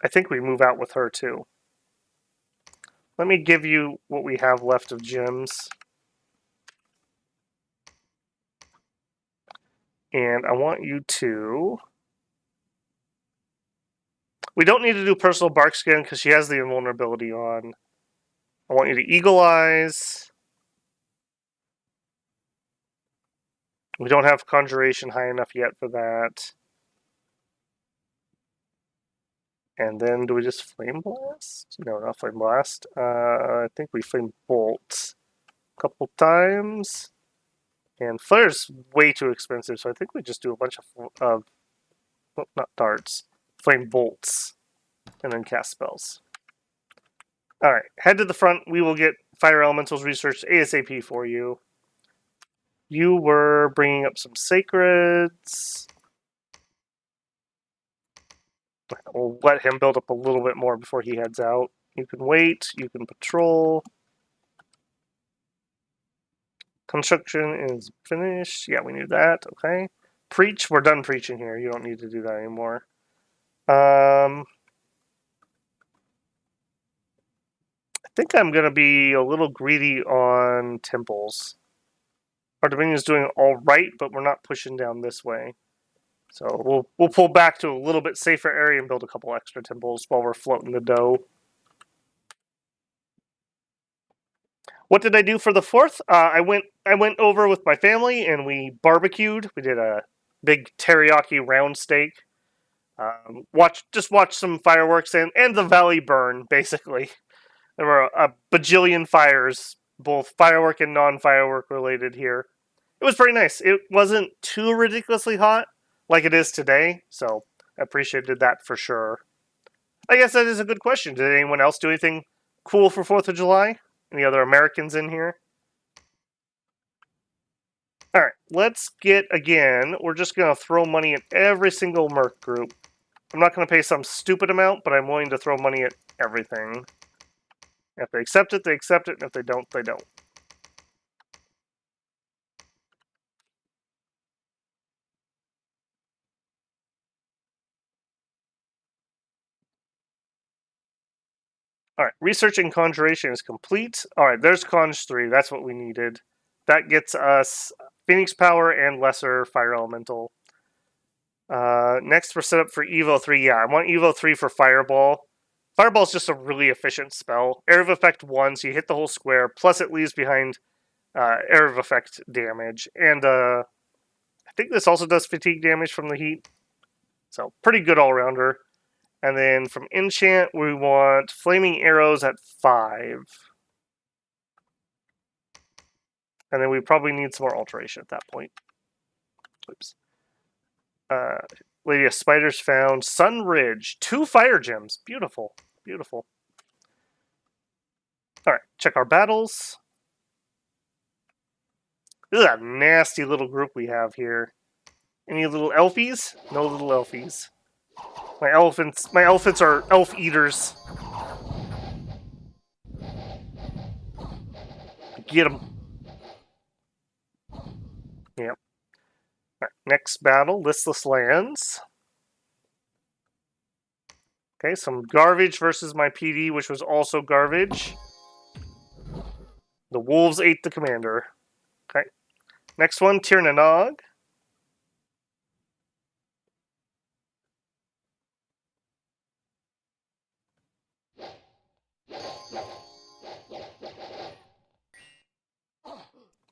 think we move out with her, too. Let me give you what we have left of gems. And I want you to... We don't need to do personal bark skin because she has the invulnerability on. I want you to eagle eyes. We don't have conjuration high enough yet for that. And then do we just flame blast? No, not flame blast. I think we flame bolt a couple times. And flare's way too expensive, so I think we just do a bunch of well, not darts, flame bolts, and then cast spells. All right, head to the front. We will get fire elementals researched ASAP for you. You were bringing up some sacreds. We'll let him build up a little bit more before he heads out. You can wait. You can patrol. Construction is finished. Yeah, we need that. Okay. Preach. We're done preaching here. You don't need to do that anymore. I think I'm going to be a little greedy on temples. Our Dominion's doing all right, but we're not pushing down this way. So we'll pull back to a little bit safer area and build a couple extra temples while we're floating the dough. What did I do for the 4th? I went over with my family and we barbecued. We did a big teriyaki round steak. Watched some fireworks and the valley burn. Basically, there were a bajillion fires, both firework and non-firework related here. It was pretty nice. It wasn't too ridiculously hot like it is today, so I appreciated that for sure. I guess that is a good question. Did anyone else do anything cool for 4th of July? Any other Americans in here? Alright, let's get, again, we're just going to throw money at every single Merc group. I'm not going to pay some stupid amount, but I'm willing to throw money at everything. If they accept it, they accept it, and if they don't, they don't. Alright, research and conjuration is complete. Alright, there's Conj 3. That's what we needed. That gets us Phoenix Power and Lesser Fire Elemental. Next, we're set up for Evo 3. Yeah, I want Evo 3 for Fireball. Fireball is just a really efficient spell. Area of Effect 1, so you hit the whole square, plus it leaves behind Area of Effect damage. And I think this also does fatigue damage from the heat. So, pretty good all-rounder. And then from Enchant, we want Flaming Arrows at 5. And then we probably need some more alteration at that point. Oops. Lady of Spiders found. Sun Ridge. 2 fire gems. Beautiful. Beautiful. Alright, check our battles. This is a nasty little group we have here. Any little elfies? No little elfies. My elephants are elf eaters. Get them. Yep. Right, next battle, Listless Lands. Okay, some garbage versus my PD, which was also garbage. The wolves ate the commander. Okay. Next one, Tir na Nog.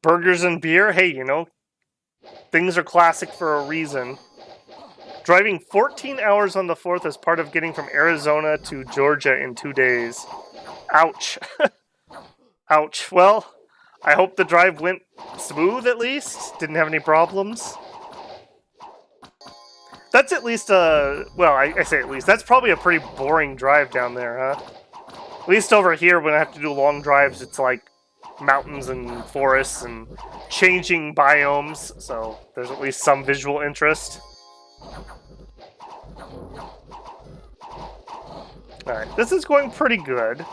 Burgers and beer. Hey, you know, things are classic for a reason. Driving 14 hours on the 4th as part of getting from Arizona to Georgia in 2 days. Ouch. Ouch. Well, I hope the drive went smooth at least. Didn't have any problems. That's at least well, I say at least. That's probably a pretty boring drive down there, huh? At least over here, when I have to do long drives, it's like mountains and forests and changing biomes, so there's at least some visual interest. Alright, this is going pretty good.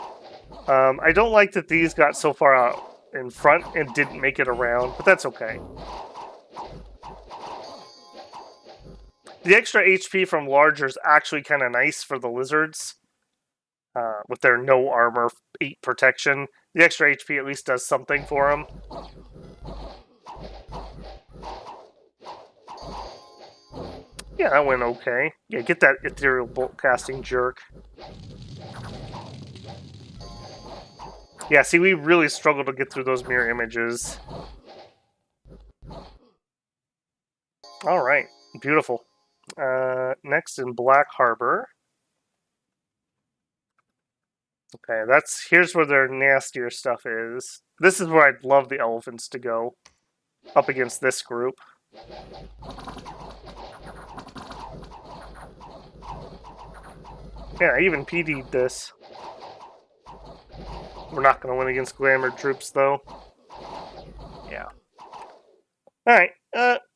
I don't like that these got so far out in front and didn't make it around, but that's okay. The extra HP from larger is actually kind of nice for the lizards. With their no armor, 8 protection. The extra HP at least does something for them. Yeah, that went okay. Yeah, get that ethereal bolt casting jerk. Yeah, see, we really struggled to get through those mirror images. All right, beautiful. Next in Black Harbor. Okay, here's where their nastier stuff is. This is where I'd love the elephants to go up against this group. Yeah, I even PD'd this. We're not going to win against glamour troops, though. Yeah. All right.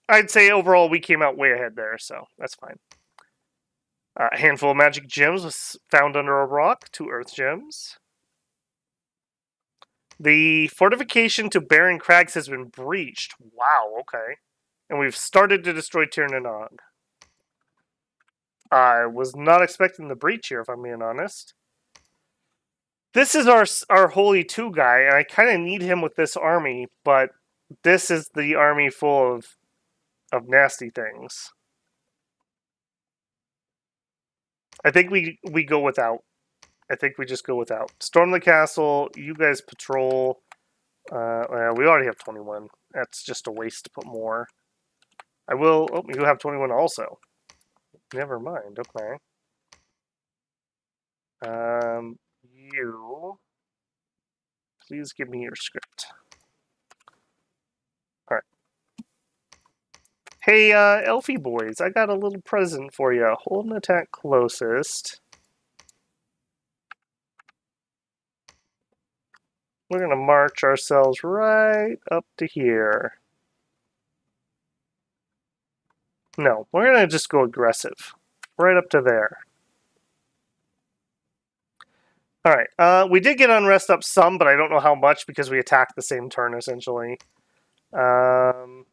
I'd say overall we came out way ahead there, so that's fine. A handful of magic gems was found under a rock. 2 earth gems. The fortification to Barren Crags has been breached. Wow, okay. And we've started to destroy Tir Nanog. I was not expecting the breach here, if I'm being honest. This is our Holy 2 guy, and I kind of need him with this army, but this is the army full of nasty things. I think we go without. I think we just go without. Storm the castle. You guys patrol. Well, we already have 21. That's just a waste to put more. I will. Oh, you have 21 also. Never mind. Okay. You. Please give me your script. All right. Hey, Elfie boys, I got a little present for you. Hold and attack closest. We're gonna march ourselves right up to here. No, we're gonna just go aggressive. Right up to there. Alright, we did get unrest up some, but I don't know how much because we attacked the same turn, essentially. I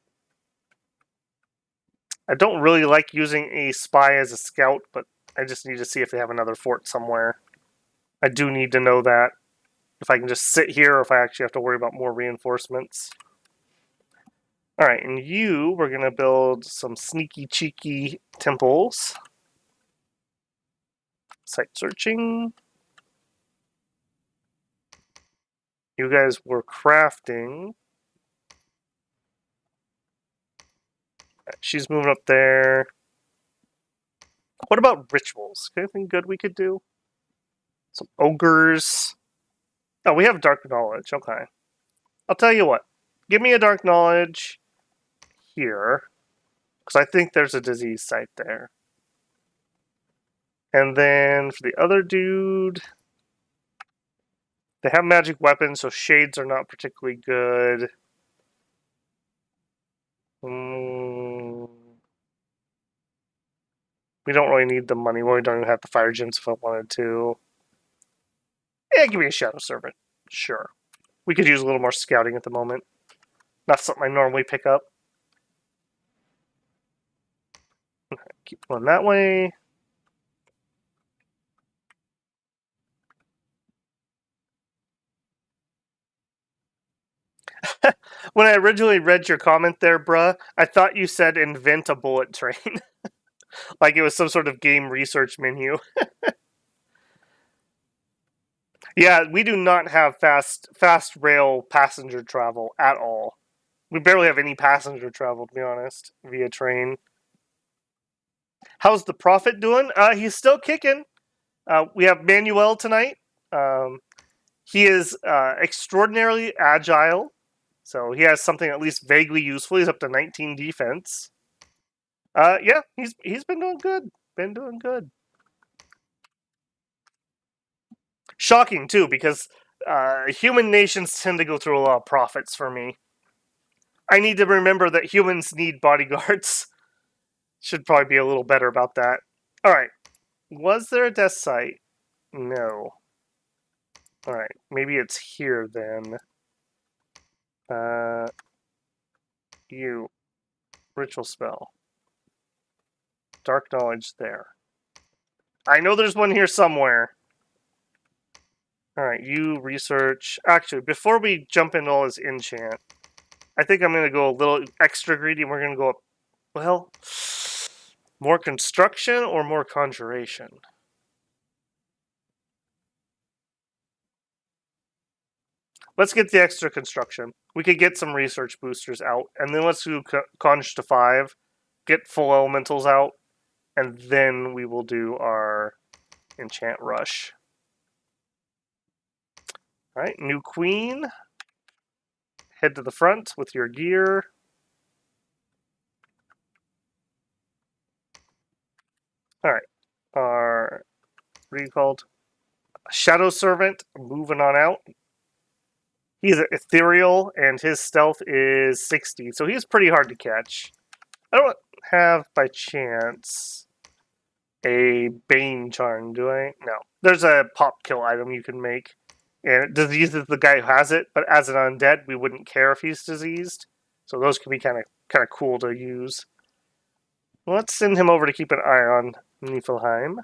don't really like using a spy as a scout, but I just need to see if they have another fort somewhere. I do need to know that. If I can just sit here or if I actually have to worry about more reinforcements. Alright, and we're going to build some sneaky, cheeky temples. Site searching. You guys were crafting. She's moving up there. What about rituals? Anything good we could do? Some ogres. Oh, we have dark knowledge. Okay. I'll tell you what. Give me a dark knowledge here. Because I think there's a disease site there. And then for the other dude, they have magic weapons, so shades are not particularly good. We don't really need the money. We don't even have the fire gems if I wanted to. Yeah, give me a shadow servant. Sure. We could use a little more scouting at the moment. Not something I normally pick up. Okay, keep going that way. When I originally read your comment there, bruh, I thought you said invent a bullet train. Like it was some sort of game research menu. Yeah, we do not have fast rail passenger travel at all. We barely have any passenger travel, to be honest, via train. How's the Prophet doing? He's still kicking. We have Manuel tonight. He is extraordinarily agile, so he has something at least vaguely useful. He's up to 19 defense. Yeah, he's been doing good. Been doing good. Shocking too, because human nations tend to go through a lot of profits for me. I need to remember that humans need bodyguards. Should probably be a little better about that. Alright. Was there a death site? No. Alright. Maybe it's here then. You. Ritual spell. Dark knowledge there. I know there's one here somewhere. Alright, you research. Actually, before we jump into all this enchant, I think I'm going to go a little extra greedy and we're going to go up. Well, more construction or more conjuration? Let's get the extra construction. We could get some research boosters out, and then let's do conj to 5. get full elementals out, and then we will do our enchant rush. All right, new queen. Head to the front with your gear. All right, our, what are you called? Shadow Servant, moving on out. He's ethereal, and his stealth is 60, so he's pretty hard to catch. I don't have, by chance, a Bane Charm, do I? No. There's a pop kill item you can make, and it diseases the guy who has it, but as an undead, we wouldn't care if he's diseased. So those can be kind of cool to use. Let's send him over to keep an eye on Niflheim.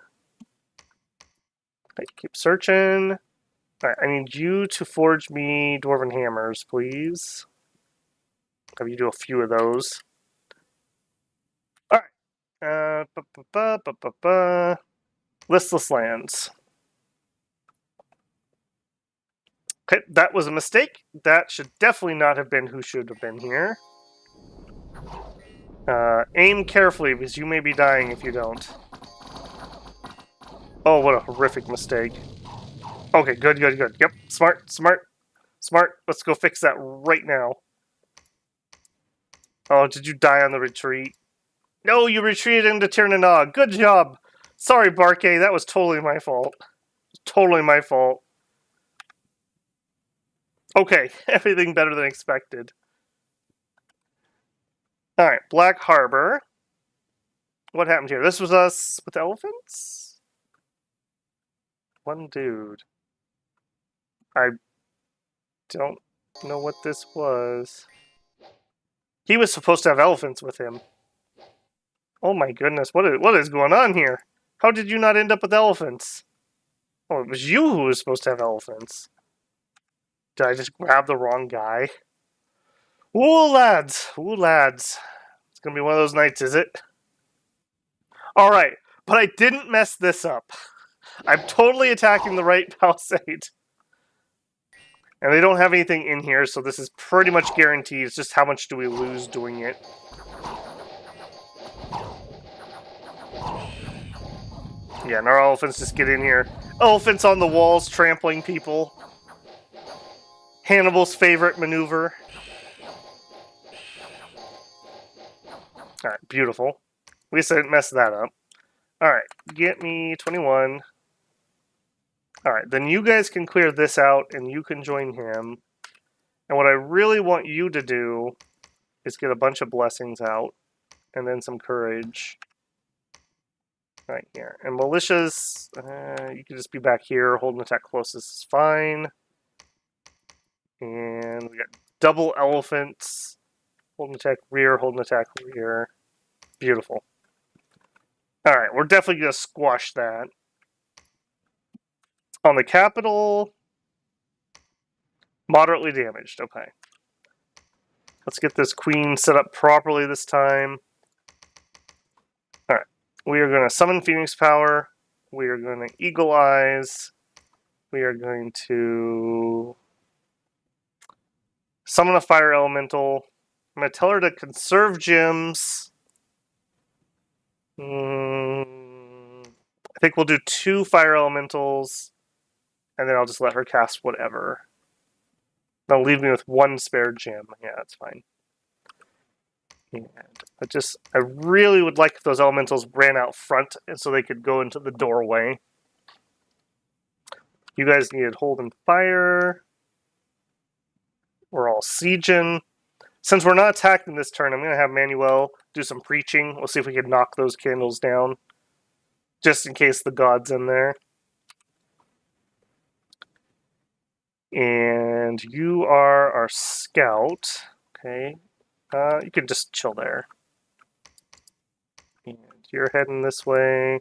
Okay, keep searching. Alright, I need you to forge me Dwarven Hammers, please. Have you do a few of those. Alright. Listless Lands. Okay, that was a mistake. That should definitely not have been who should have been here. Aim carefully, because you may be dying if you don't. Oh, what a horrific mistake. Okay, good. Yep, smart. Let's go fix that right now. Oh, did you die on the retreat? No, you retreated into Tirnanog. Good job. Sorry, Barkay, that was totally my fault. Totally my fault. Okay, everything better than expected. Alright, Black Harbor. What happened here? This was us with elephants? One dude. I don't know what this was. He was supposed to have elephants with him. Oh my goodness, what is going on here? How did you not end up with elephants? Oh, it was you who was supposed to have elephants. Did I just grab the wrong guy? Ooh, lads. Ooh, lads. It's gonna be one of those nights, is it? Alright, but I didn't mess this up. I'm totally attacking the right palisade. And they don't have anything in here, so this is pretty much guaranteed. It's just how much do we lose doing it. Yeah, and our elephants just get in here. Elephants on the walls trampling people. Hannibal's favorite maneuver. Alright, beautiful. At least I didn't mess that up. Alright, get me 21. Alright, then you guys can clear this out and you can join him. And what I really want you to do is get a bunch of blessings out. And then some courage. Right here. And militias, you can just be back here. Holding attack closest is fine. And we got double elephants. Holding attack rear, holding attack rear. Beautiful. Alright, we're definitely going to squash that. On the capital, moderately damaged. Okay. Let's get this queen set up properly this time. Alright. We are going to summon Phoenix Power. We are going to Eagle Eyes. We are going to summon a Fire Elemental. I'm going to tell her to conserve gems. I think we'll do 2 Fire Elementals. And then I'll just let her cast whatever. They'll leave me with 1 spare gem. Yeah, that's fine. And I really would like if those elementals ran out front, and so they could go into the doorway. You guys needed hold and fire. We're all sieging. Since we're not attacking this turn, I'm going to have Manuel do some preaching. We'll see if we can knock those candles down. Just in case the god's in there. And you are our scout. Okay. You can just chill there. And you're heading this way.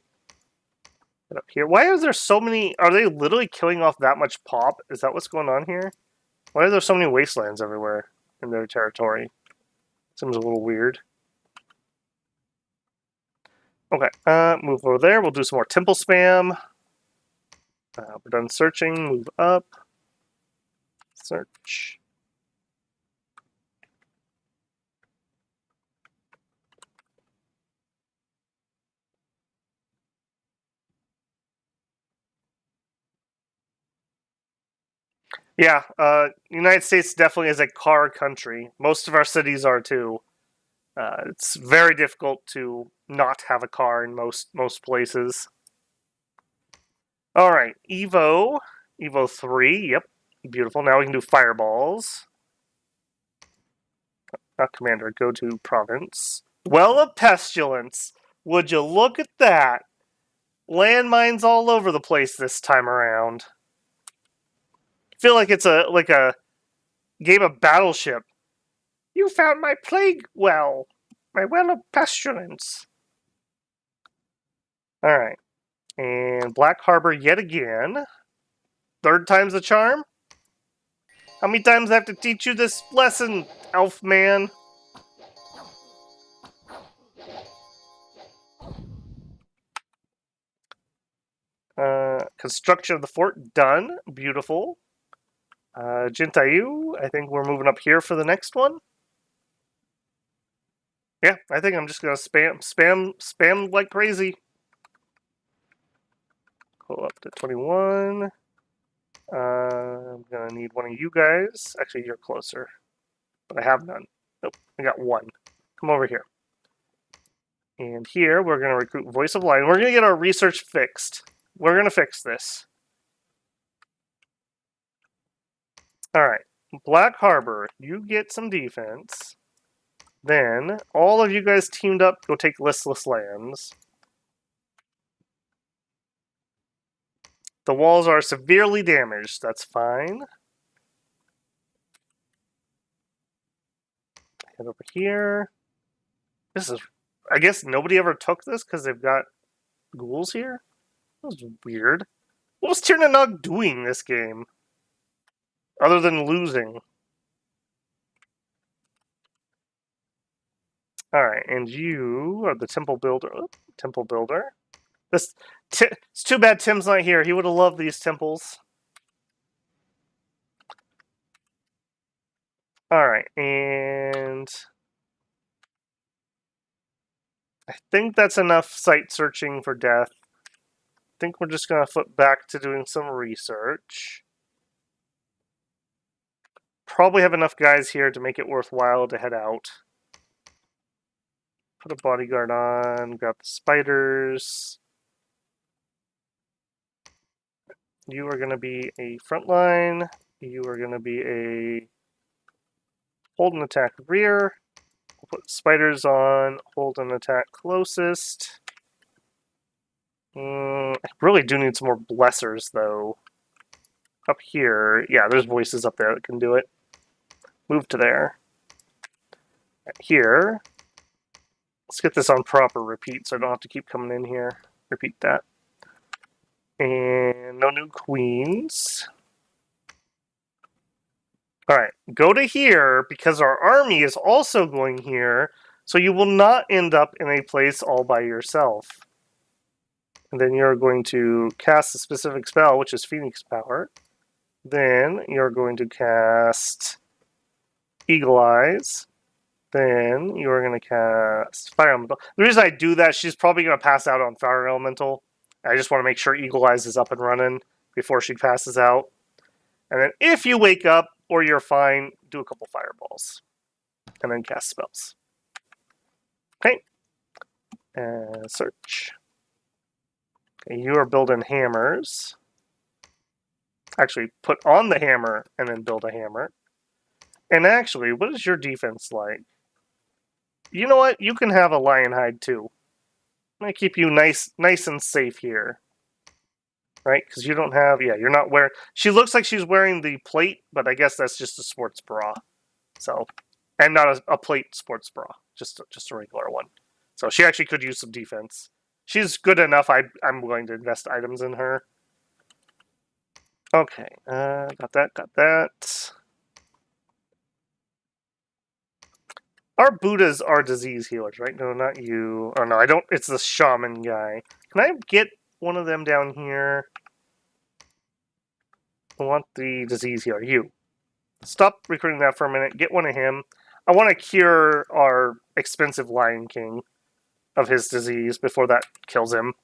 Get up here. Why is there so many... Are they literally killing off that much pop? Is that what's going on here? Why are there so many wastelands everywhere in their territory? Seems a little weird. Okay, move over there. We'll do some more temple spam. We're done searching. Move up. Search. Yeah, United States definitely is a car country. Most of our cities are too. It's very difficult to not have a car in most places. All right, Evo 3. Yep, beautiful. Now we can do fireballs. Not commander. Go to province. Well of pestilence. Would you look at that? Landmines all over the place this time around. I feel like it's a game of Battleship. You found my plague well. My well of pestilence. Alright. And Black Harbor yet again. Third time's the charm? How many times do I have to teach you this lesson, elf man? Construction of the fort done. Beautiful. Jintayu, I think we're moving up here for the next one. Yeah, I think I'm just gonna spam like crazy. Go up to 21. I'm gonna need one of you guys. Actually, you're closer, but I have none. Nope, I got one. Come over here. And here we're gonna recruit Voice of Lion. We're gonna get our research fixed. We're gonna fix this. All right, Black Harbor, you get some defense. Then all of you guys teamed up. Go take Listless Lands. The walls are severely damaged. That's fine. Head over here. This is... I guess nobody ever took this because they've got ghouls here? That was weird. What was Tirnanog doing this game? Other than losing. Alright, and you are the temple builder. Oh, temple builder. It's too bad Tim's not here. He would have loved these temples. Alright, and... I think that's enough site searching for death. I think we're just going to flip back to doing some research. Probably have enough guys here to make it worthwhile to head out. Put a bodyguard on, grab the spiders. You are going to be a frontline. You are going to be a hold and attack rear. We'll put spiders on, hold and attack closest. I really do need some more blessers, though. Up here, yeah, there's voices up there that can do it. Move to there. Here, let's get this on proper repeat so I don't have to keep coming in here. Repeat that. And no new queens. Alright, go to here because our army is also going here, so you will not end up in a place all by yourself. And then you're going to cast a specific spell, which is Phoenix Power. Then you're going to cast Eagle Eyes. Then you're going to cast Fire Elemental. The reason I do that, she's probably going to pass out on Fire Elemental. I just want to make sure Eagle Eyes is up and running before she passes out. And then if you wake up or you're fine, do a couple fireballs. And then cast spells. Okay. And search. Okay, you are building hammers. Actually, put on the hammer and then build a hammer. And actually, what is your defense like? You know what? You can have a lion hide too. I'm gonna keep you nice and safe here. Right? Because you don't have... Yeah, you're not wearing... She looks like she's wearing the plate, but I guess that's just a sports bra. So... And not a plate sports bra. Just a regular one. So she actually could use some defense. She's good enough, I'm going to invest items in her. Okay, got that. Our Buddhas are disease healers, right? No, not you. Oh, no, I don't. It's the shaman guy. Can I get one of them down here? I want the disease healer. You. Stop recruiting that for a minute. Get one of him. I want to cure our expensive Lion King of his disease before that kills him.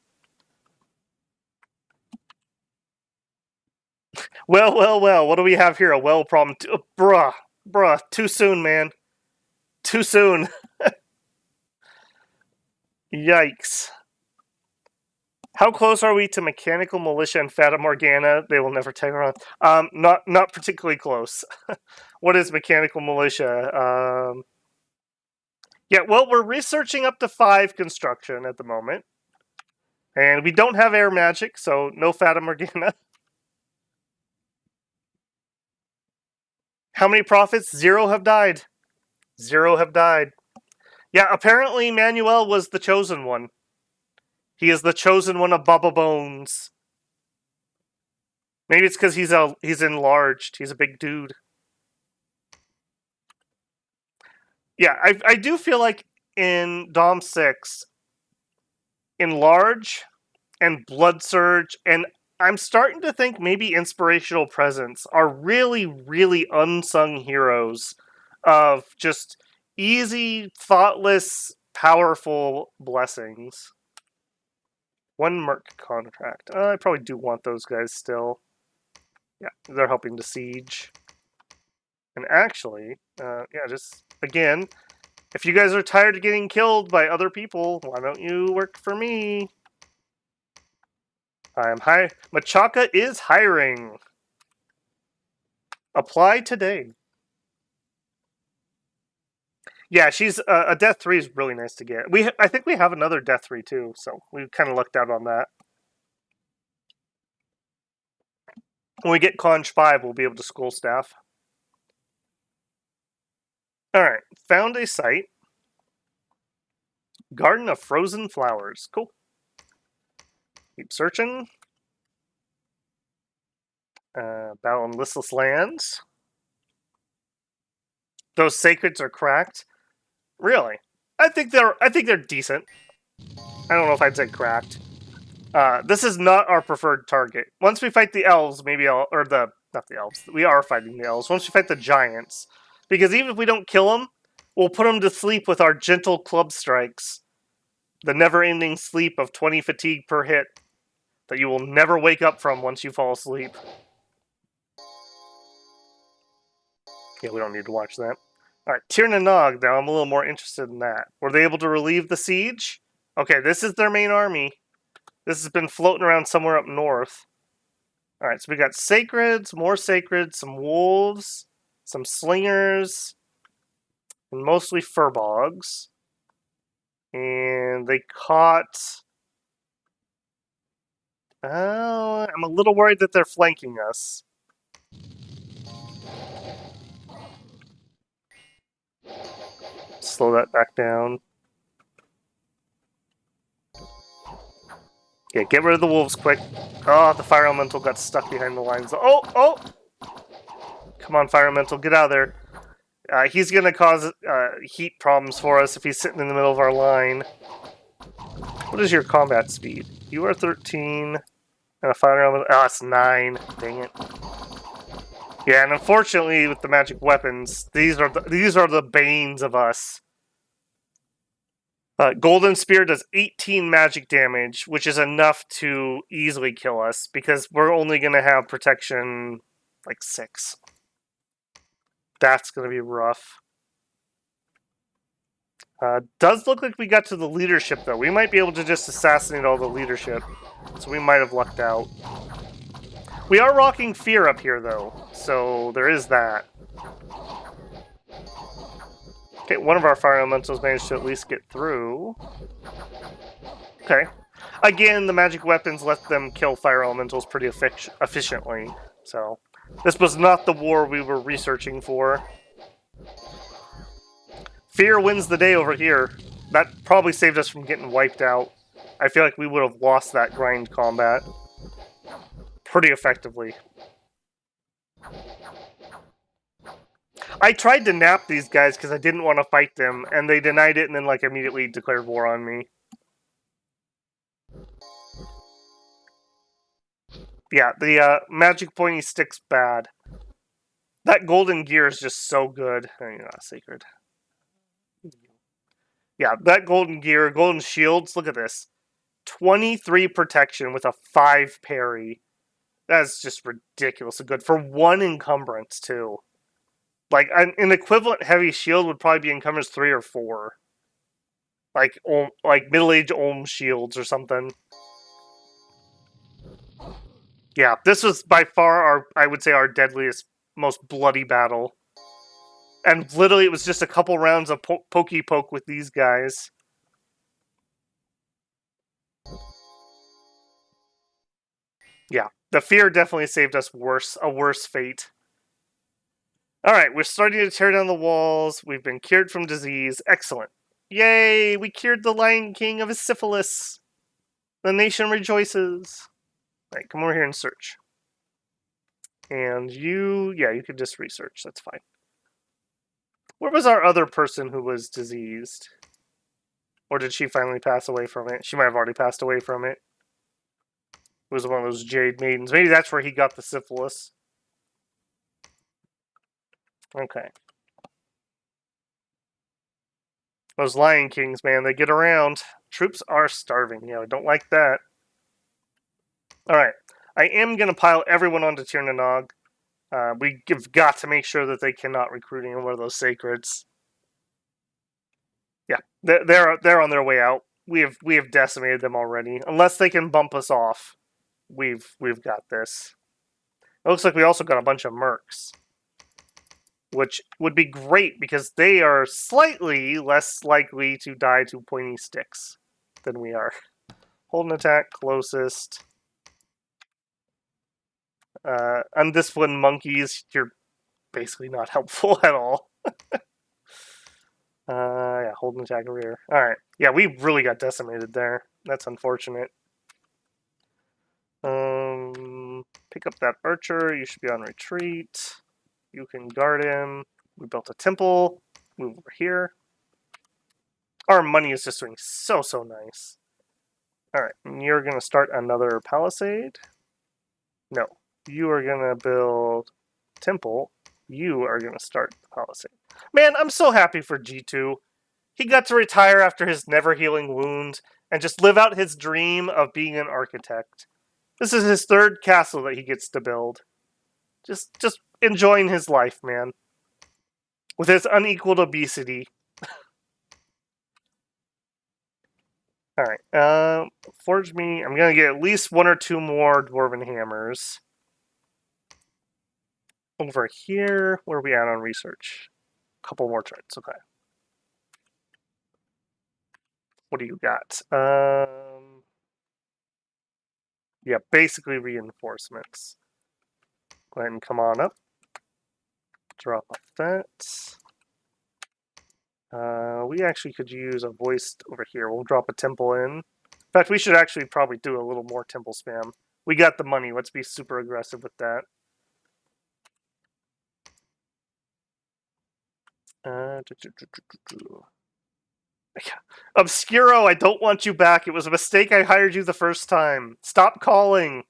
Well, well, well. What do we have here? A well problem. Bruh. Too soon, man. Too soon. Yikes. How close are we to Mechanical Militia and Fata Morgana? They will never take her on. Not particularly close. What is Mechanical Militia? Yeah, well, we're researching up to 5 construction at the moment. And we don't have air magic, so no Fata Morgana. How many prophets? 0 have died. 0 have died. Yeah, apparently Manuel was the chosen one. He is the chosen one of Bubba Bones. Maybe it's because he's enlarged. He's a big dude. Yeah, I do feel like in Dom 6, Enlarge and Blood Surge, and I'm starting to think maybe Inspirational Presence are really, really unsung heroes of just easy, thoughtless, powerful blessings. 1 Merc contract. I probably do want those guys still. Yeah, they're helping to siege. And actually, yeah, just, again, if you guys are tired of getting killed by other people, why don't you work for me? I'm high. Machaka is hiring. Apply today. Yeah, she's a Death 3 is really nice to get. I think we have another Death 3 too, so we kind of lucked out on that. When we get Conch 5, we'll be able to school staff. Alright, found a site. Garden of Frozen Flowers. Cool. Keep searching. Battle in Listless Lands. Those sacreds are cracked. Really? I think they're decent. I don't know if I'd say cracked. This is not our preferred target. Once we fight the elves, maybe not the elves. We are fighting the elves. Once we fight the giants, because even if we don't kill them, we'll put them to sleep with our gentle club strikes. The never-ending sleep of 20 fatigue per hit that you will never wake up from once you fall asleep. Yeah, we don't need to watch that. Alright, Tir na Nog, now I'm a little more interested in that. Were they able to relieve the siege? Okay, this is their main army. This has been floating around somewhere up north. Alright, so we got Sacreds, more Sacreds, some Wolves, some Slingers, and mostly Furbogs. And they caught... Oh, I'm a little worried that they're flanking us. Slow that back down. Yeah, get rid of the wolves quick. Oh, the fire elemental got stuck behind the lines. Oh! Come on, fire elemental, get out of there. He's going to cause heat problems for us if he's sitting in the middle of our line. What is your combat speed? You are 13. And a fire elemental... Oh, it's 9. Dang it. Yeah, and unfortunately, with the magic weapons, these are the banes of us. Golden Spear does 18 magic damage, which is enough to easily kill us, because we're only going to have protection, like, 6. That's going to be rough. Does look like we got to the leadership, though. We might be able to just assassinate all the leadership, so we might have lucked out. We are rocking fear up here, though, so there is that. Okay, one of our fire elementals managed to at least get through. Okay. Again, the magic weapons let them kill fire elementals pretty efficiently, so... This was not the war we were researching for. Fear wins the day over here. That probably saved us from getting wiped out. I feel like we would have lost that grind combat pretty effectively. I tried to nap these guys because I didn't want to fight them, and they denied it and then, like, immediately declared war on me. Yeah, the magic pointy stick's bad. That golden gear is just so good. Oh, you're not sacred. Yeah, that golden gear, golden shields, look at this. 23 protection with a 5 parry. That's just ridiculously good for 1 encumbrance too. Like an equivalent heavy shield would probably be encumbrance 3 or 4. Like middle-aged Olm shields or something. Yeah, this was by far I would say our deadliest, most bloody battle. And literally, it was just a couple rounds of pokey poke with these guys. Yeah, the fear definitely saved us a worse fate. Alright, we're starting to tear down the walls. We've been cured from disease. Excellent. Yay, we cured the Lion King of his syphilis. The nation rejoices. Alright, come over here and search. And yeah, you could just research. That's fine. Where was our other person who was diseased? Or did she finally pass away from it? She might have already passed away from it. It was one of those Jade Maidens. Maybe that's where he got the syphilis. Okay. Those Lion Kings, man, they get around. Troops are starving. Yeah, I don't like that. Alright. I am going to pile everyone onto Tirnanog. We've got to make sure that they cannot recruit any one of those sacreds. Yeah, they're on their way out. We have decimated them already. Unless they can bump us off, we've got this. It looks like we also got a bunch of mercs, which would be great because they are slightly less likely to die to pointy sticks than we are. Hold an attack closest. Undisciplined monkeys, you're basically not helpful at all. Yeah, hold an attack rear. Alright. Yeah, we really got decimated there. That's unfortunate. Pick up that archer. You should be on retreat. You can guard him. We built a temple. Move over here. Our money is just doing so nice. Alright, you're going to start another palisade. No, you are going to build temple. You are going to start the palisade. Man, I'm so happy for G2. He got to retire after his never-healing wound and just live out his dream of being an architect. This is his 3rd castle that he gets to build. Just enjoying his life, man. With his unequaled obesity. Alright, forge me. I'm gonna get at least 1 or 2 more dwarven hammers. Over here, where are we at on research? A couple more turns, okay. What do you got? Yeah, basically reinforcements. Go ahead and come on up. Drop off that. We actually could use a voice over here. We'll drop a temple in. In fact, we should actually probably do a little more temple spam. We got the money. Let's be super aggressive with that. Obscuro, I don't want you back. It was a mistake I hired you the first time. Stop calling.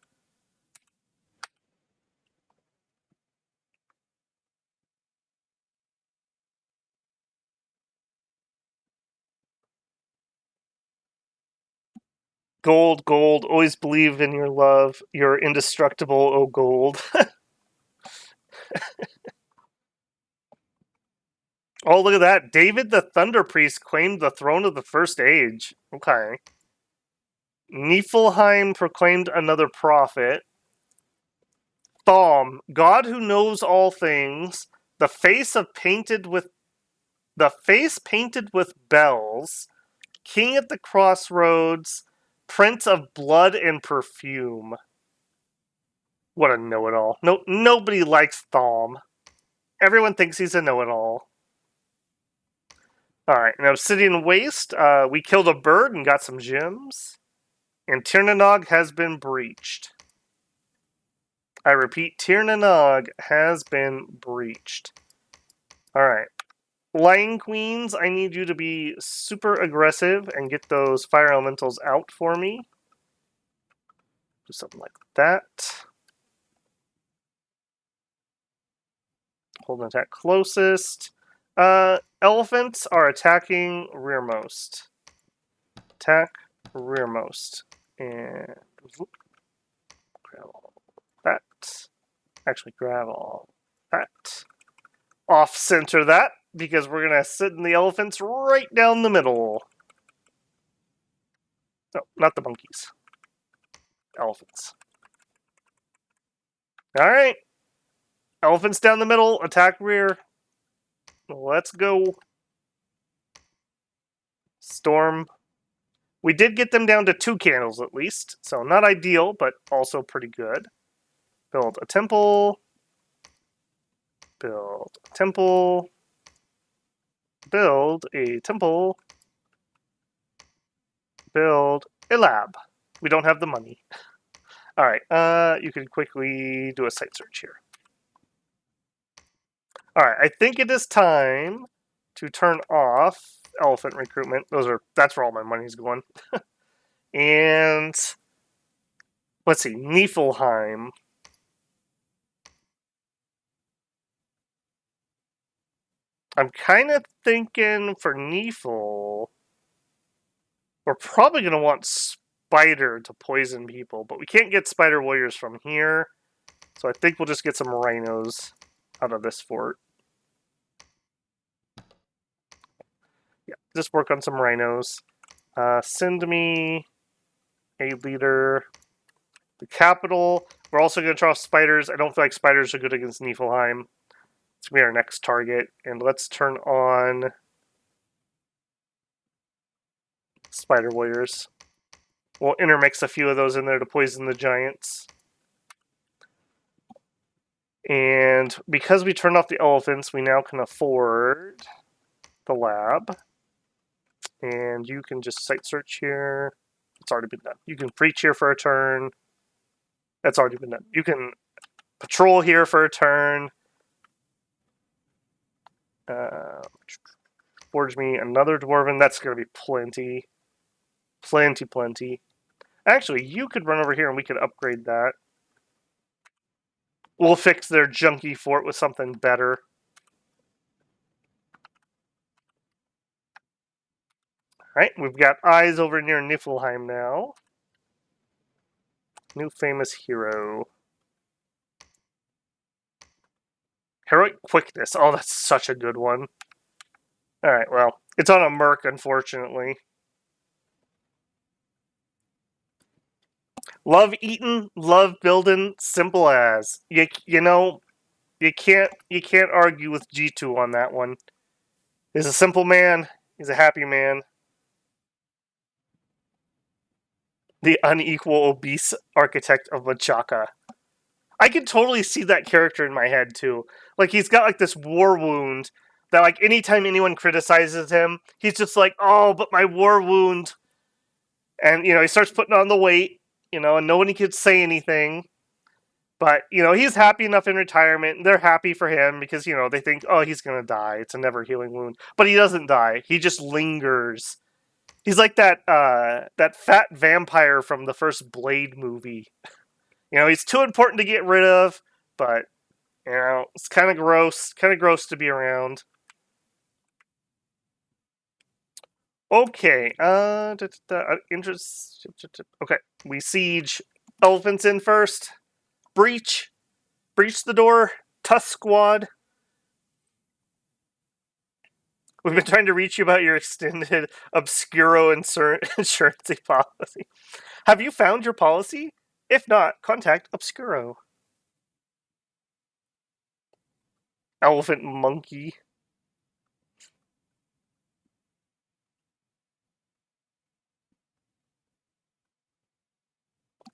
Gold, gold, always believe in your love. You're indestructible, oh gold. Oh, look at that. David the Thunder Priest claimed the throne of the First Age. Okay. Niflheim proclaimed another prophet. Thom, God who knows all things, the face painted with bells, king at the crossroads, prince of blood and perfume. What a know-it-all. No, nobody likes Thom. Everyone thinks he's a know-it-all. Alright, now Obsidian Waste, we killed a bird and got some gems. And Tirnanog has been breached. I repeat, Tirnanog has been breached. Alright. Lion Queens, I need you to be super aggressive and get those fire elementals out for me. Do something like that. Hold an attack closest. Elephants are attacking rearmost. Attack rearmost. And whoop, grab all that. Actually, grab all that. Off-center that, because we're going to sit in the elephants right down the middle. No, not the monkeys. Elephants. All right. Elephants down the middle, attack rear. Let's go. Storm. We did get them down to 2 candles at least, so not ideal, but also pretty good. Build a temple. Build a temple. Build a temple. Build a lab. We don't have the money. All right, you can quickly do a site search here. All right, I think it is time to turn off elephant recruitment. That's where all my money's going. And let's see, Niflheim. I'm kind of thinking for Nifl, we're probably going to want Spider to poison people, but we can't get Spider Warriors from here. So I think we'll just get some rhinos out of this fort. Yeah, just work on some rhinos. Send me a leader. The capital. We're also going to draw spiders. I don't feel like spiders are good against Niflheim. It's going to be our next target. And let's turn on Spider Warriors. We'll intermix a few of those in there to poison the giants. And because we turned off the elephants, we now can afford the lab. And you can just site search here. It's already been done. You can preach here for a turn. That's already been done. You can patrol here for a turn. Forge me another dwarven. That's going to be plenty. Plenty. Actually, you could run over here and we could upgrade that. We'll fix their junky fort with something better. Alright, we've got eyes over near Niflheim now. New famous hero. Heroic quickness. Oh, that's such a good one. Alright, well, it's on a merc, unfortunately. Love eating, love building, simple as. You know, you can't argue with G2 on that one. He's a simple man. He's a happy man. The unequal obese architect of Machaka. I can totally see that character in my head too. Like he's got like this war wound that like anytime anyone criticizes him, he's just like, "Oh, but my war wound." And he starts putting on the weight, and nobody could say anything. But, he's happy enough in retirement, and they're happy for him because, they think, "Oh, he's going to die. It's a never healing wound." But he doesn't die. He just lingers. He's like that fat vampire from the first Blade movie. He's too important to get rid of, but it's kind of gross to be around. Okay, interest. Okay, we siege elephants in first. Breach the door. Tusk squad. We've been trying to reach you about your extended Obscuro insurance policy. Have you found your policy? If not, contact Obscuro. Elephant monkey.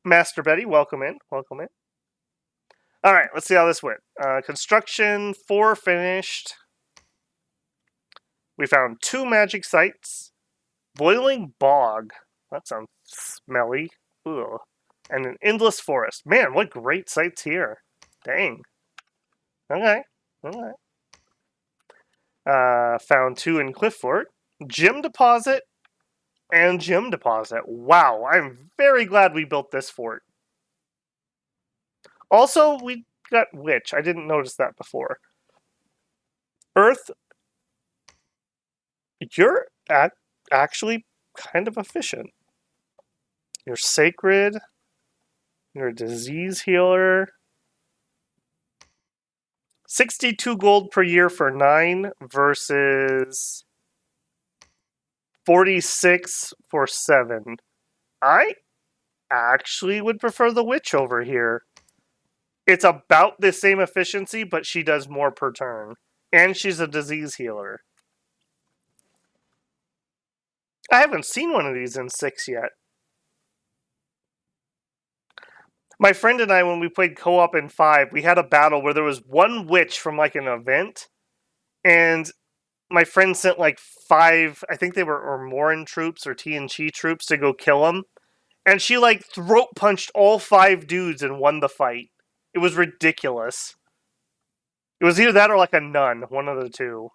Master Betty, welcome in. Welcome in. All right, let's see how this went. Construction 4 finished. We found 2 magic sites. Boiling bog. That sounds smelly. Ugh. And an endless forest. Man, what great sites here. Dang. Okay. Found 2 in Cliff Fort. Gem deposit and gem deposit. Wow, I'm very glad we built this fort. Also, we got witch. I didn't notice that before. Earth. You're actually kind of efficient. You're sacred. You're a disease healer. 62 gold per year for 9 versus 46 for 7. I actually would prefer the witch over here. It's about the same efficiency, but she does more per turn. And she's a disease healer. I haven't seen one of these in 6 yet. My friend and I, when we played co-op in 5, we had a battle where there was one witch from like an event, and my friend sent like 5, I think they were Ormoran troops or TNG troops to go kill him, and she like throat punched all 5 dudes and won the fight. It was ridiculous. It was either that or like a nun, one of the two.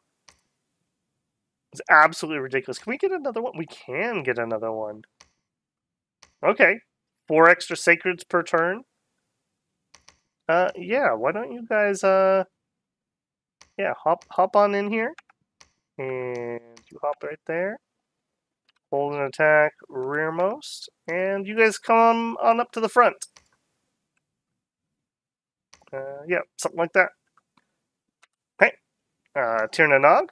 It's absolutely ridiculous. Can we get another one? We can get another one. Okay. 4 extra sacreds per turn. Yeah, why don't you guys, yeah, hop on in here. And you hop right there. Hold an attack rearmost. And you guys come on up to the front. Yeah, something like that. Hey, Tirnanog.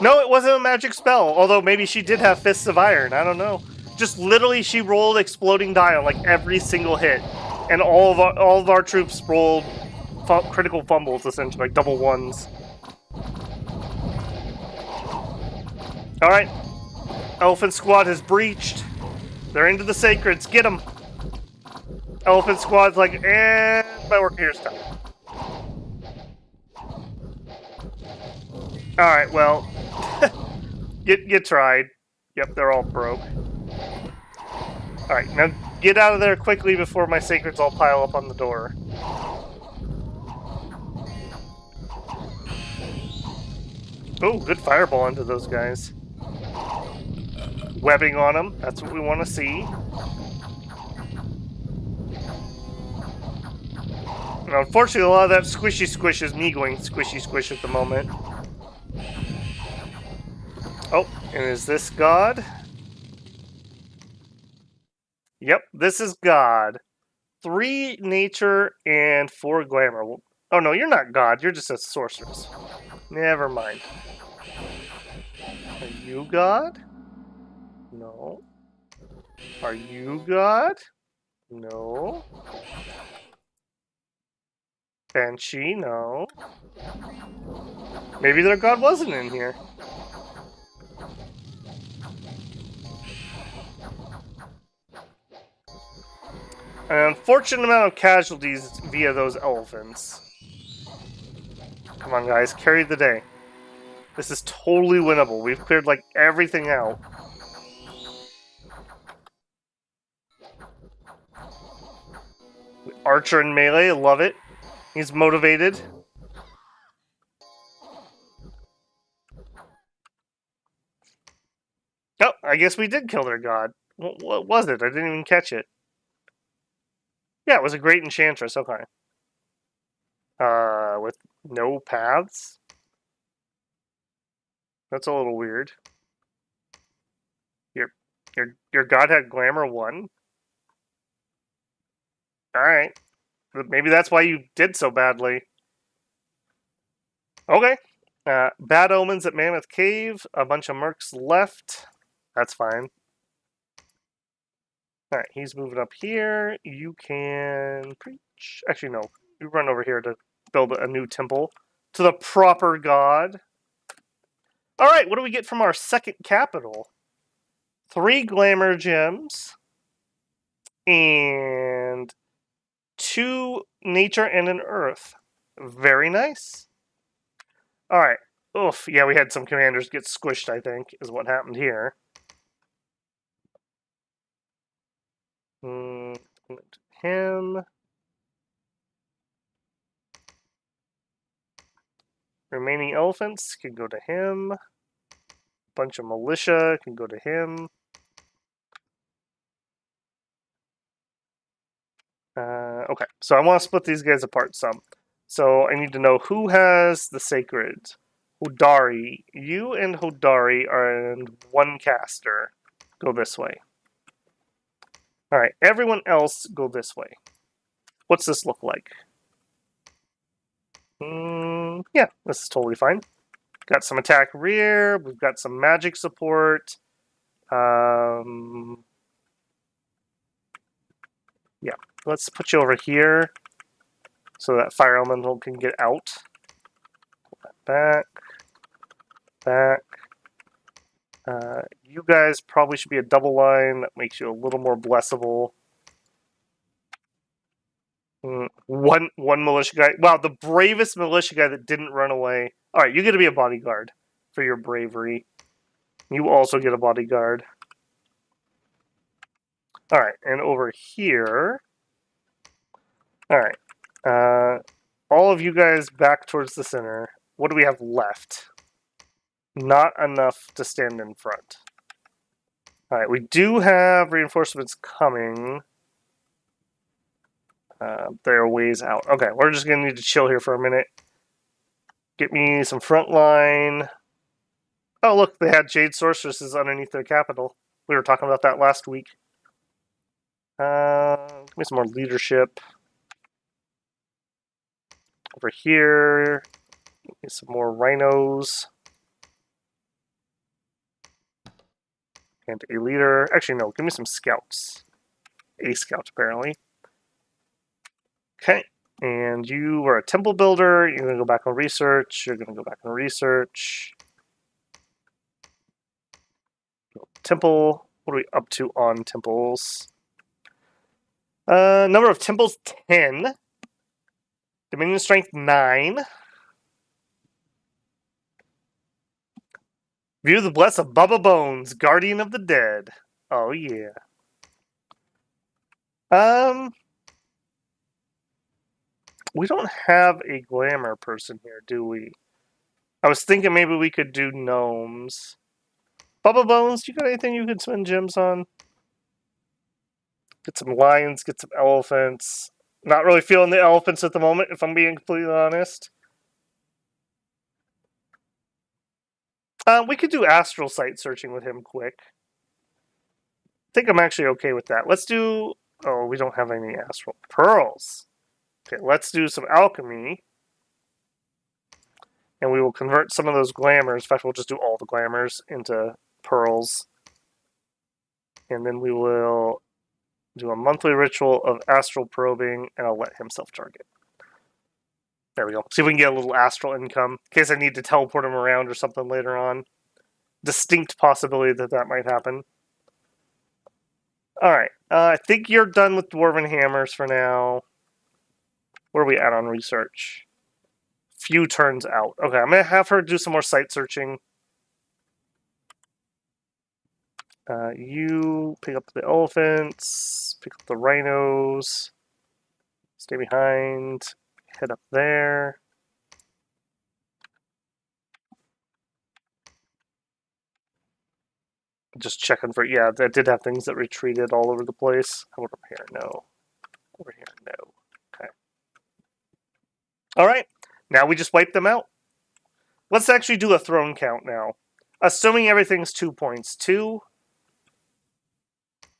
No, it wasn't a magic spell, although maybe she did have Fists of Iron, I don't know. Just literally she rolled exploding die on like every single hit. And all of our troops rolled critical fumbles, essentially, like double ones. Alright. Elephant Squad has breached. They're into the sacreds. Get them! Elephant Squad's like, and my work here's done. Alright, well, you tried. Yep, they're all broke. Alright, now get out of there quickly before my sacreds all pile up on the door. Oh, good fireball into those guys. Webbing on them, that's what we want to see. And unfortunately, a lot of that squishy squish is me going squishy squish at the moment. Oh, and is this God? Yep, this is God. 3 nature and 4 glamour. Oh no, you're not God, you're just a sorceress. Never mind. Are you God? No. Are you God? No. Banshee? No. Maybe their God wasn't in here. An unfortunate amount of casualties via those elephants. Come on, guys, carry the day. This is totally winnable. We've cleared, like, everything out. Archer and melee, love it. He's motivated. Oh, I guess we did kill their god. What was it? I didn't even catch it. Yeah, it was a great enchantress. Okay. With no paths? That's a little weird. Your god had glamour 1? Alright. Maybe that's why you did so badly. Okay. Bad omens at Mammoth Cave. A bunch of mercs left. That's fine. Alright, he's moving up here. You can preach. Actually, no. You run over here to build a new temple to the proper god. Alright, what do we get from our second capital? 3 glamour gems. And 2 nature and an earth. Very nice. Alright. Oof. Yeah, we had some commanders get squished, I think, is what happened here. Him. Remaining elephants can go to him. Bunch of militia can go to him. Okay, so I want to split these guys apart some. So I need to know who has the sacred. Hodari. You and Hodari are in 1 caster. Go this way. Alright, everyone else go this way. What's this look like? Yeah, this is totally fine. Got some attack rear. We've got some magic support. Yeah, let's put you over here so that fire elemental can get out. Back. Back. You guys probably should be a double line. That makes you a little more blessable. One militia guy. Wow, the bravest militia guy that didn't run away. All right, you get to be a bodyguard for your bravery. You also get a bodyguard. All right, and over here. All right. All of you guys back towards the center. What do we have left? Not enough to stand in front. All right, we do have reinforcements coming. They're ways out. Okay, we're just going to need to chill here for a minute. Get me some front line. Oh, look, they had Jade Sorceresses underneath their capital. We were talking about that last week. Give me some more leadership. Over here, give me some more rhinos. And a leader. Actually, no, give me some scouts. A scout, apparently. Okay, and you are a temple builder. You're going to go back on research. You're going to go back on research. Temple. What are we up to on temples? Number of temples, 10. Dominion strength, 9. View the bless of Bubba Bones, Guardian of the Dead. Oh, yeah. We don't have a glamour person here, do we? I was thinking maybe we could do gnomes. Bubba Bones, you got anything you could spend gems on? Get some lions, get some elephants. Not really feeling the elephants at the moment, if I'm being completely honest. We could do astral sight searching with him quick. I think I'm actually okay with that. Let's do... Oh, we don't have any astral pearls. Okay, let's do some alchemy. And we will convert some of those glamours. In fact, we'll just do all the glamours into pearls. And then we will do a monthly ritual of astral probing, and I'll let him self-target. There we go. See if we can get a little astral income, in case I need to teleport him around or something later on. Distinct possibility that that might happen. Alright, I think you're done with Dwarven Hammers for now. Where are we at on research? Few turns out. Okay, I'm going to have her do some more site searching. You pick up the elephants, pick up the rhinos, stay behind, head up there. Just checking for, yeah, that did have things that retreated all over the place. How about up here? No. Over here? No. Okay. Alright, now we just wipe them out. Let's actually do a throne count now. Assuming everything's 2 points. 2,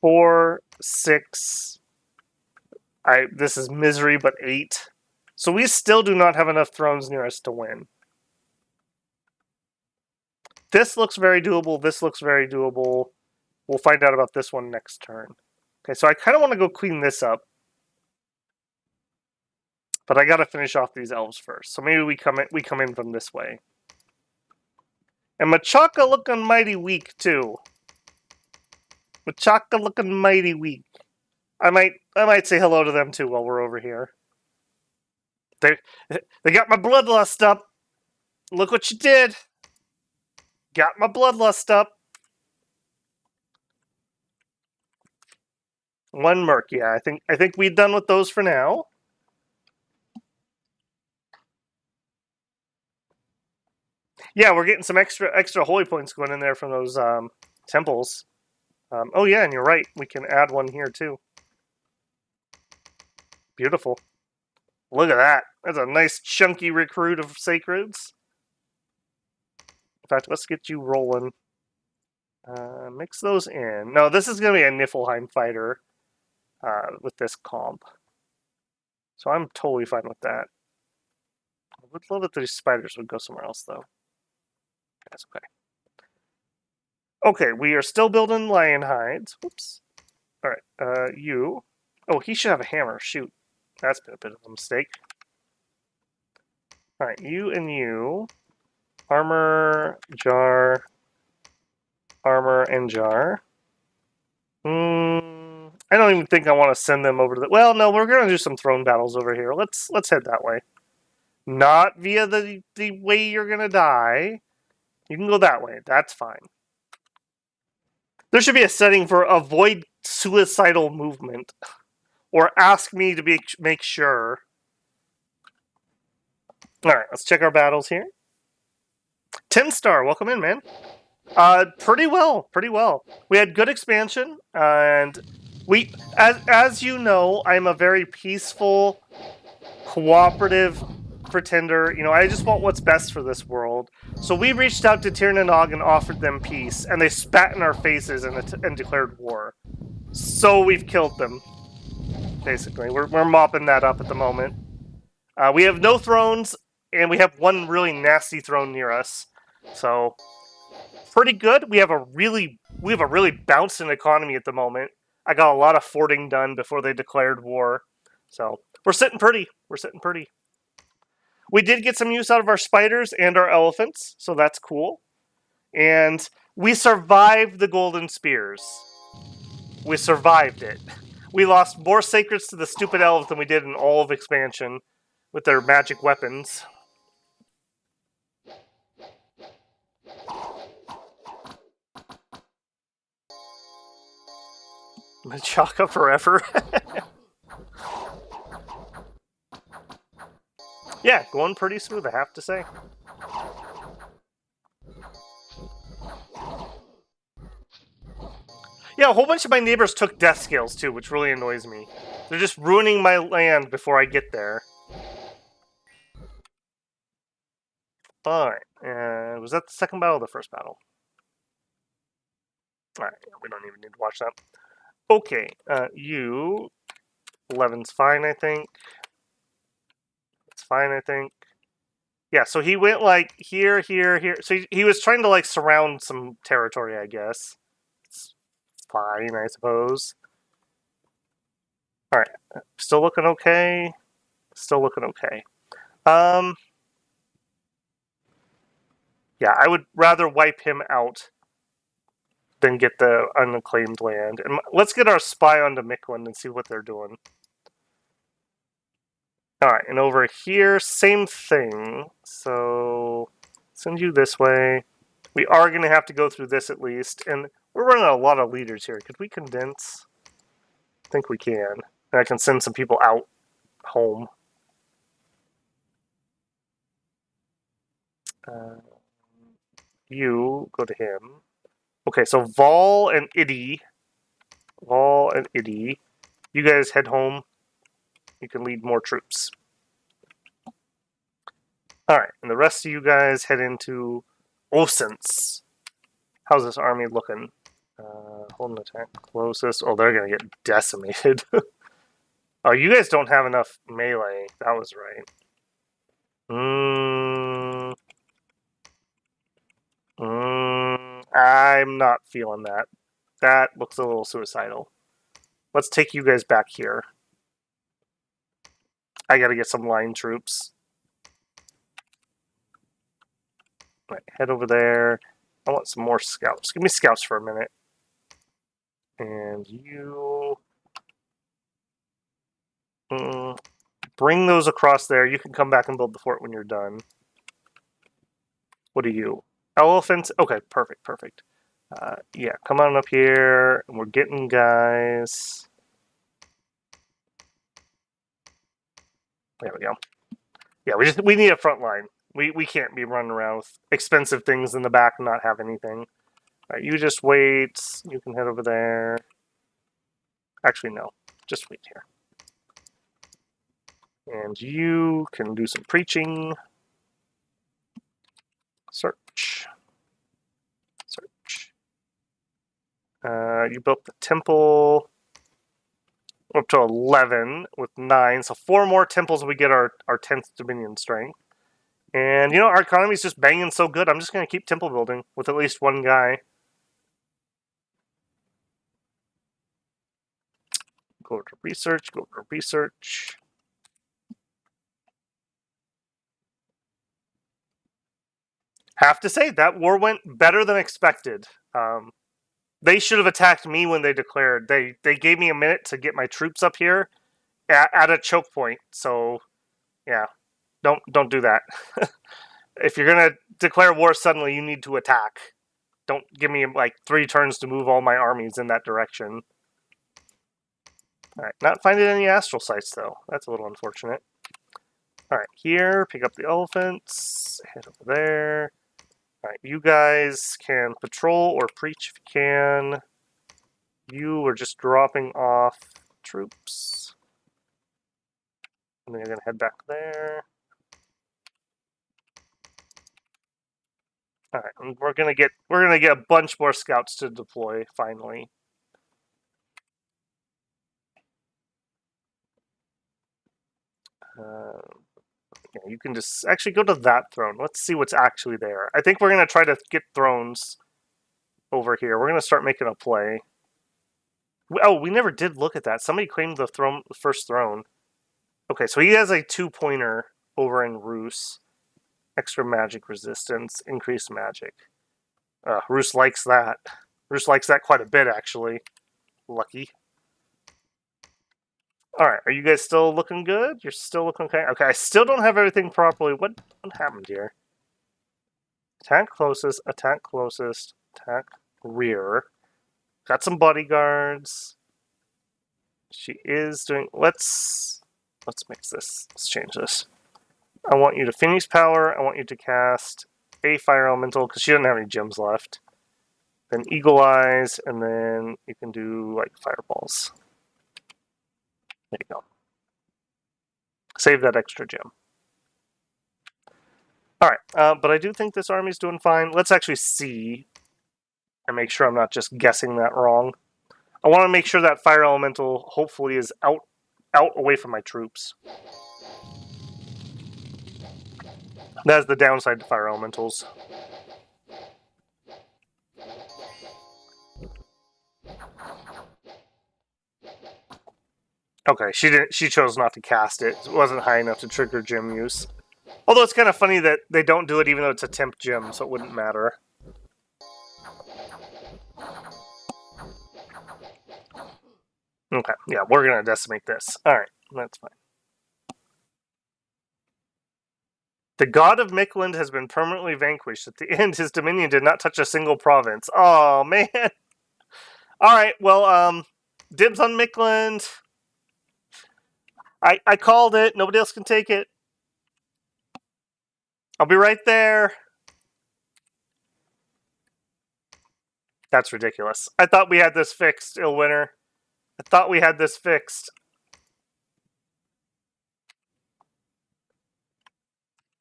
4, 6. This is misery, but 8. So we still do not have enough thrones near us to win. This looks very doable. This looks very doable. We'll find out about this one next turn. Okay, so I kind of want to go clean this up. But I got to finish off these elves first. So maybe we come in from this way. And Machaka looking mighty weak, too. Machaka looking mighty weak. I might say hello to them, too, while we're over here. They got my bloodlust up. Look what you did. Got my bloodlust up. 1 merc, yeah. I think we're done with those for now. Yeah, we're getting some extra holy points going in there from those temples. Oh yeah, and you're right. We can add one here too. Beautiful. Look at that. That's a nice chunky recruit of sacreds. In fact, let's get you rolling. Mix those in. No, this is going to be a Niflheim fighter with this comp. So I'm totally fine with that. I would love if these spiders would go somewhere else, though. That's okay. Okay, we are still building lion hides. Whoops. All right, you. Oh, he should have a hammer. Shoot. That's been a bit of a mistake. All right, you and you. Armor, jar, armor, and jar. I don't even think I want to send them over to the... Well, no, we're going to do some throne battles over here. Let's head that way. Not via the way you're going to die. You can go that way. That's fine. There should be a setting for avoid suicidal movement. Or ask me to make sure. Alright, let's check our battles here. 10-star, welcome in, man. Pretty well. We had good expansion, and we, as you know, I'm a very peaceful, cooperative pretender. You know, I just want what's best for this world. So we reached out to Tirnanog and offered them peace, and they spat in our faces and declared war. So we've killed them. Basically, we're mopping that up at the moment. We have no thrones, and we have one really nasty throne near us. So pretty good. We have a really bouncing economy at the moment. I got a lot of forting done before they declared war. So we're sitting pretty. We did get some use out of our spiders and our elephants, so that's cool. And we survived the golden spears. We survived it. We lost more sacreds to the stupid elves than we did in all of expansion with their magic weapons. Machaka forever. Yeah, going pretty smooth, I have to say. Yeah, a whole bunch of my neighbors took death scales too, which really annoys me. They're just ruining my land before I get there. Alright, was that the second battle or the first battle? Alright, we don't even need to watch that. Okay, you... 11's fine, I think. It's fine, I think. Yeah, so he went, like, here. So he was trying to, like, surround some territory, I guess. It's fine, I suppose. Alright, still looking okay. Yeah, I would rather wipe him out than get the unclaimed land. And let's get our spy onto Miquelin and see what they're doing. Alright, and over here, same thing. So, send you this way. We are going to have to go through this at least. And we're running a lot of leaders here. Could we condense? I think we can. And I can send some people out home. You go to him. Okay, so Vol and Iddy. You guys head home. You can lead more troops. Alright, and the rest of you guys head into Osens. How's this army looking? Hold an attack closest. Oh, they're going to get decimated. Oh, you guys don't have enough melee. That was right. I'm not feeling that. That looks a little suicidal. Let's take you guys back here. I gotta get some line troops. Right, head over there. I want some more scouts. Give me scouts for a minute. And you... bring those across there. You can come back and build the fort when you're done. What are you? Elephants? Okay, perfect. Yeah, come on up here. And we're getting guys. There we go. Yeah, we need a front line. We can't be running around with expensive things in the back and not have anything. All right, you just wait. You can head over there. Actually, no. Just wait here. And you can do some preaching. Search. You built the temple. up to 11 with 9. So 4 more temples, we get our 10th Dominion strength. And, you know, our economy's just banging so good, I'm just going to keep temple building with at least one guy. Go to research, go to research. Have to say, that war went better than expected. They should have attacked me when they declared. They gave me a minute to get my troops up here at a choke point. So, yeah, don't do that. If you're gonna declare war suddenly, you need to attack. Don't give me like 3 turns to move all my armies in that direction. All right, not finding any astral sites though. That's a little unfortunate. All right, here, pick up the elephants. Head over there. All right, you guys can patrol or preach if you can. You are just dropping off troops. And then you're gonna head back there. All right, and we're gonna get a bunch more scouts to deploy finally. Yeah, you can just actually go to that throne. Let's see what's actually there. I think we're gonna try to get thrones over here. We're gonna start making a play. Oh, we never did look at that. Somebody claimed the first throne. Okay, so he has a 2-pointer over in Rus. Extra magic resistance, increased magic. Rus likes that. Rus likes that quite a bit, actually. Lucky. Alright, are you guys still looking good? You're still looking okay? Okay, I still don't have everything properly. What happened here? Attack closest, attack rear. Got some bodyguards. She is doing... Let's mix this. Let's change this. I want you to Phoenix Power. I want you to cast a Fire Elemental, because she doesn't have any gems left. Then Eagle Eyes, and then you can do, like, Fireballs. There you go. Save that extra gem. Alright, but I do think this army's doing fine. Let's actually see and make sure I'm not just guessing that wrong. I want to make sure that Fire Elemental hopefully is out away from my troops. That's the downside to Fire Elementals. Okay, she chose not to cast it. It wasn't high enough to trigger gem use. Although it's kind of funny that they don't do it even though it's a temp gem, so it wouldn't matter. Okay, yeah, we're gonna decimate this. Alright, that's fine. The god of Mikland has been permanently vanquished. At the end, his dominion did not touch a single province. Oh, man. Alright, well, dibs on Mikland. I called it. Nobody else can take it. I'll be right there. That's ridiculous. I thought we had this fixed, Illwinter. I thought we had this fixed.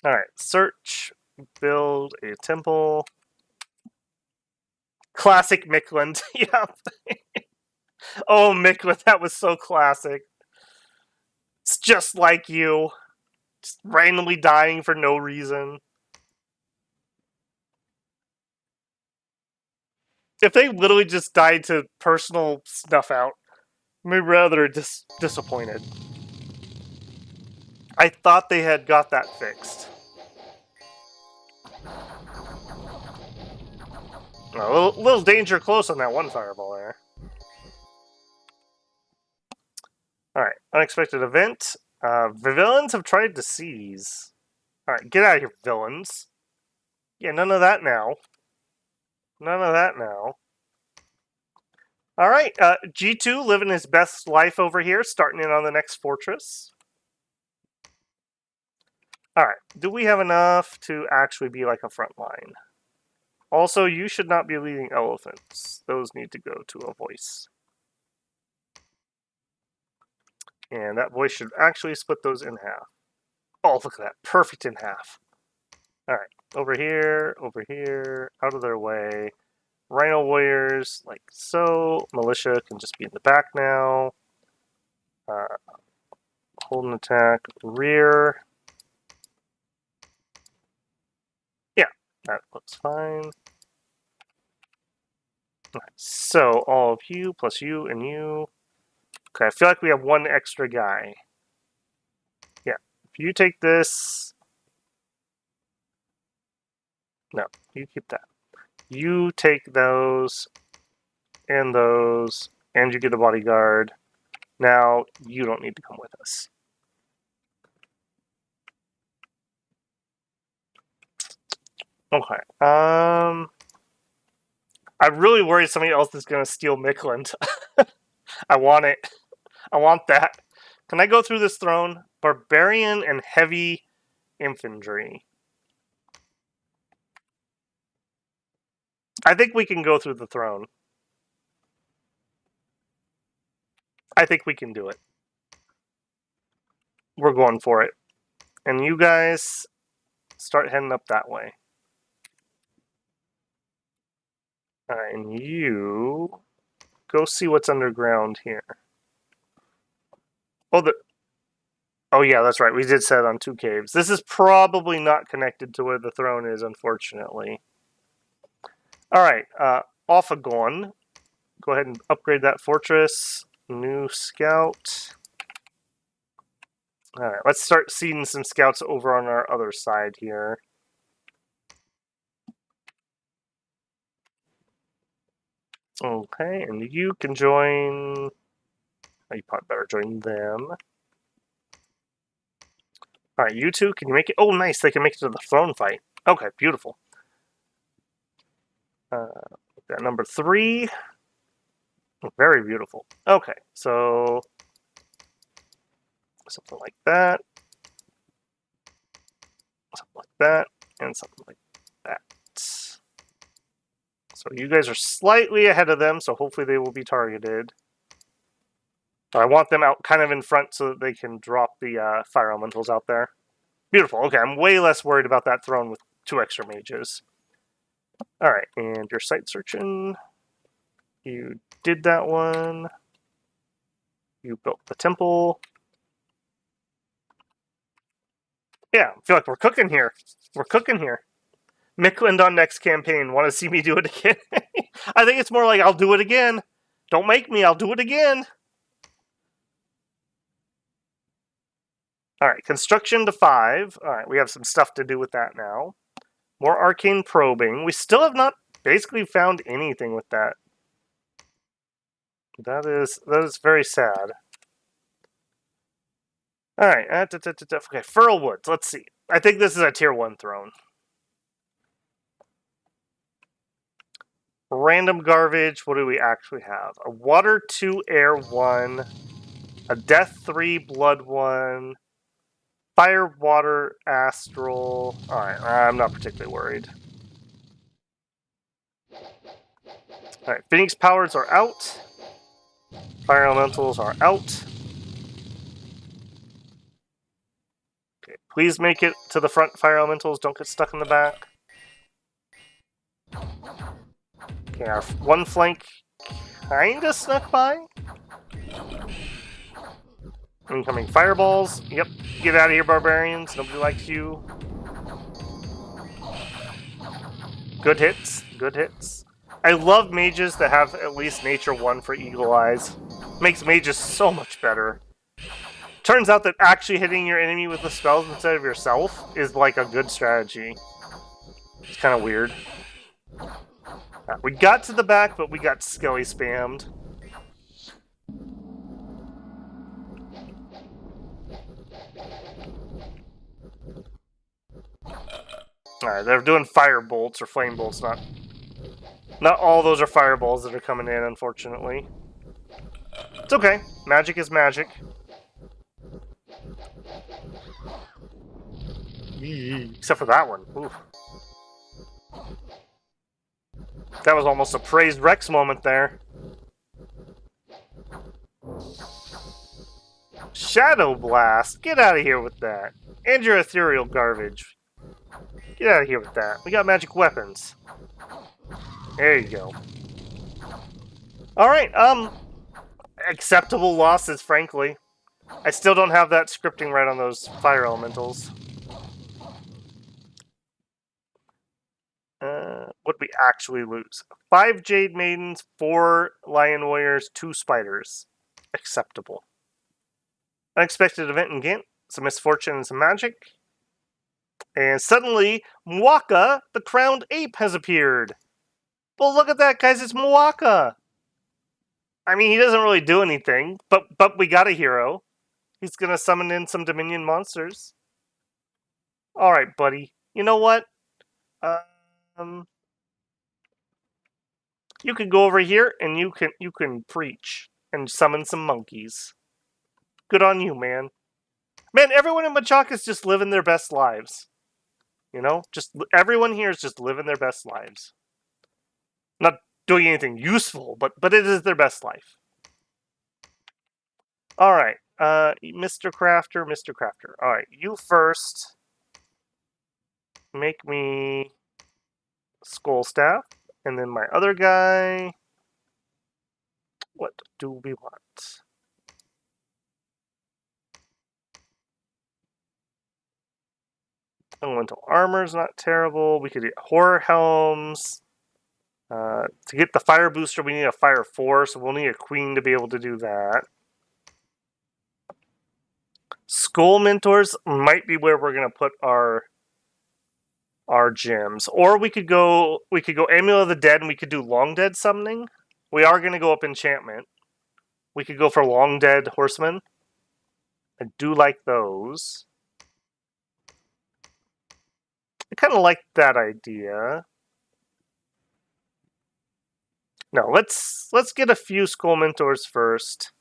Alright, search, build a temple. Classic Mikland. Yep. Oh, Mikland, that was so classic. It's just like you. Just randomly dying for no reason. If they literally just died to personal snuff out, I'd be rather disappointed. I thought they had got that fixed. A little danger close on that one fireball there. Alright, unexpected event. The villains have tried to seize. Alright, get out of here, villains. Yeah, none of that now. None of that now. Alright, G2 living his best life over here, starting in on the next fortress. Alright, do we have enough to actually be like a front line? Also, you should not be leading elephants. Those need to go to a voice. And that voice should actually split those in half. Oh, look at that. Perfect in half. Alright, over here, out of their way. Rhino warriors, like so. Militia can just be in the back now. Hold an attack, rear. Yeah, that looks fine. So, all of you, plus you and you. Okay, I feel like we have one extra guy. Yeah, if you take this... No, you keep that. You take those, and you get a bodyguard. Now, you don't need to come with us. Okay, I'm really worried somebody else is going to steal Mickland. I want it. I want that. Can I go through this throne? Barbarian and heavy infantry. I think we can go through the throne. I think we can do it. We're going for it. And you guys start heading up that way. Alright, and you go see what's underground here. Oh yeah, that's right. We did set on 2 caves. This is probably not connected to where the throne is, unfortunately. Alright, off again. Go ahead and upgrade that fortress. New scout. Alright, let's start seeing some scouts over on our other side here. Okay, and you can join... Oh, you probably better join them. Alright, you two, can you make it? Oh, nice, they can make it to the throne fight. Okay, beautiful. Got number 3. Very beautiful. Okay, so... something like that. Something like that. And something like that. So you guys are slightly ahead of them, so hopefully they will be targeted. I want them out kind of in front so that they can drop the fire elementals out there. Beautiful. Okay, I'm way less worried about that throne with 2 extra mages. Alright, and your site searching. You did that one. You built the temple. Yeah, I feel like we're cooking here. We're cooking here. Mickland on next campaign. Want to see me do it again? I think it's more like, I'll do it again. Don't make me, I'll do it again. Alright, construction to 5. Alright, we have some stuff to do with that now. More arcane probing. We still have not basically found anything with that. That is very sad. Alright, okay, Furlwoods, let's see. I think this is a tier 1 throne. Random garbage, what do we actually have? A water 2, air 1, a death 3, blood 1, fire, water, astral. Alright, I'm not particularly worried. Alright, Phoenix powers are out. Fire elementals are out. Okay, please make it to the front, fire elementals. Don't get stuck in the back. Okay, our one flank kinda snuck by. Incoming fireballs. Yep, get out of here, barbarians. Nobody likes you. Good hits. Good hits. I love mages that have at least nature 1 for eagle eyes. Makes mages so much better. Turns out that actually hitting your enemy with the spells instead of yourself is like a good strategy. It's kind of weird. We got to the back, but we got skelly spammed. Alright, they're doing fire bolts or flame bolts, not all those are fireballs that are coming in, unfortunately. It's okay. Magic is magic. Except for that one. Oof. That was almost a praised Rex moment there. Shadow Blast. Get out of here with that. And your ethereal garbage. Get out of here with that. We got magic weapons. There you go. Alright, acceptable losses, frankly. I still don't have that scripting right on those fire elementals. What we actually lose? 5 Jade Maidens, 4 Lion Warriors, 2 Spiders. Acceptable. Unexpected event in Gint. Some misfortune and some magic. And suddenly, Machaka, the crowned ape, has appeared. Well, look at that, guys. It's Machaka. I mean, he doesn't really do anything, but we got a hero. He's gonna summon in some Dominion monsters. All right, buddy. You know what? You can go over here and you can preach and summon some monkeys. Good on you, man. Man, everyone in Machaka is just living their best lives. You know, just everyone here is just living their best lives. Not doing anything useful, but it is their best life. All right, Mr. Crafter, Mr. Crafter. All right, you first. Make me skull staff, and then my other guy. What do we want? Elemental armor's not terrible. We could get horror helms. To get the fire booster, we need a fire 4, so we'll need a queen to be able to do that. Skull mentors might be where we're gonna put our gems, or we could go Amulet of the Dead, and we could do Long Dead summoning. We are gonna go up enchantment. We could go for Long Dead Horsemen. I do like those. I kind of like that idea. No, let's get a few Skull Mentors first.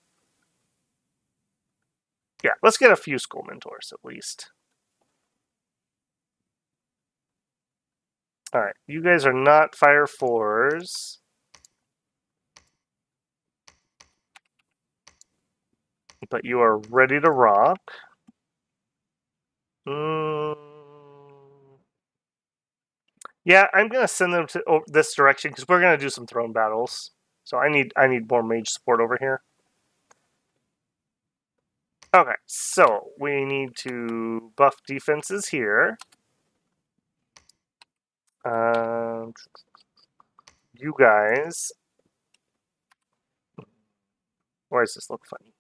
Yeah, let's get a few Skull Mentors at least. Alright, you guys are not Fire 4s. But you are ready to rock. Yeah, I'm gonna send them to this direction because we're gonna do some throne battles. So I need more mage support over here. Okay, so we need to buff defenses here. You guys. Why does this look funny?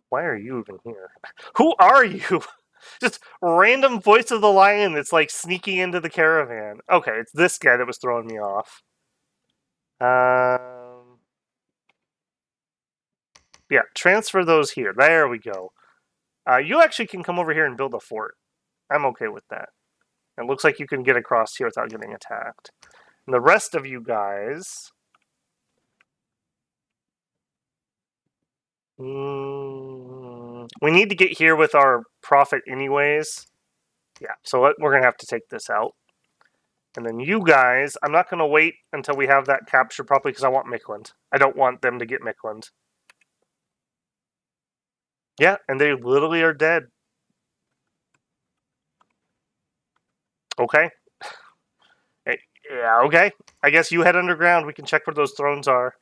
Why are you even here? Who are you? Just random voice of the lion that's like sneaking into the caravan. Okay, it's this guy that was throwing me off. Yeah, transfer those here. There we go. You actually can come over here and build a fort. I'm okay with that. It looks like you can get across here without getting attacked. And the rest of you guys... we need to get here with our profit anyways. Yeah, so we're going to have to take this out. And then you guys, I'm not going to wait until we have that captured properly because I want Mikland. I don't want them to get Mikland. Yeah, and they literally are dead. Okay. Yeah, okay. I guess you head underground. We can check where those thrones are.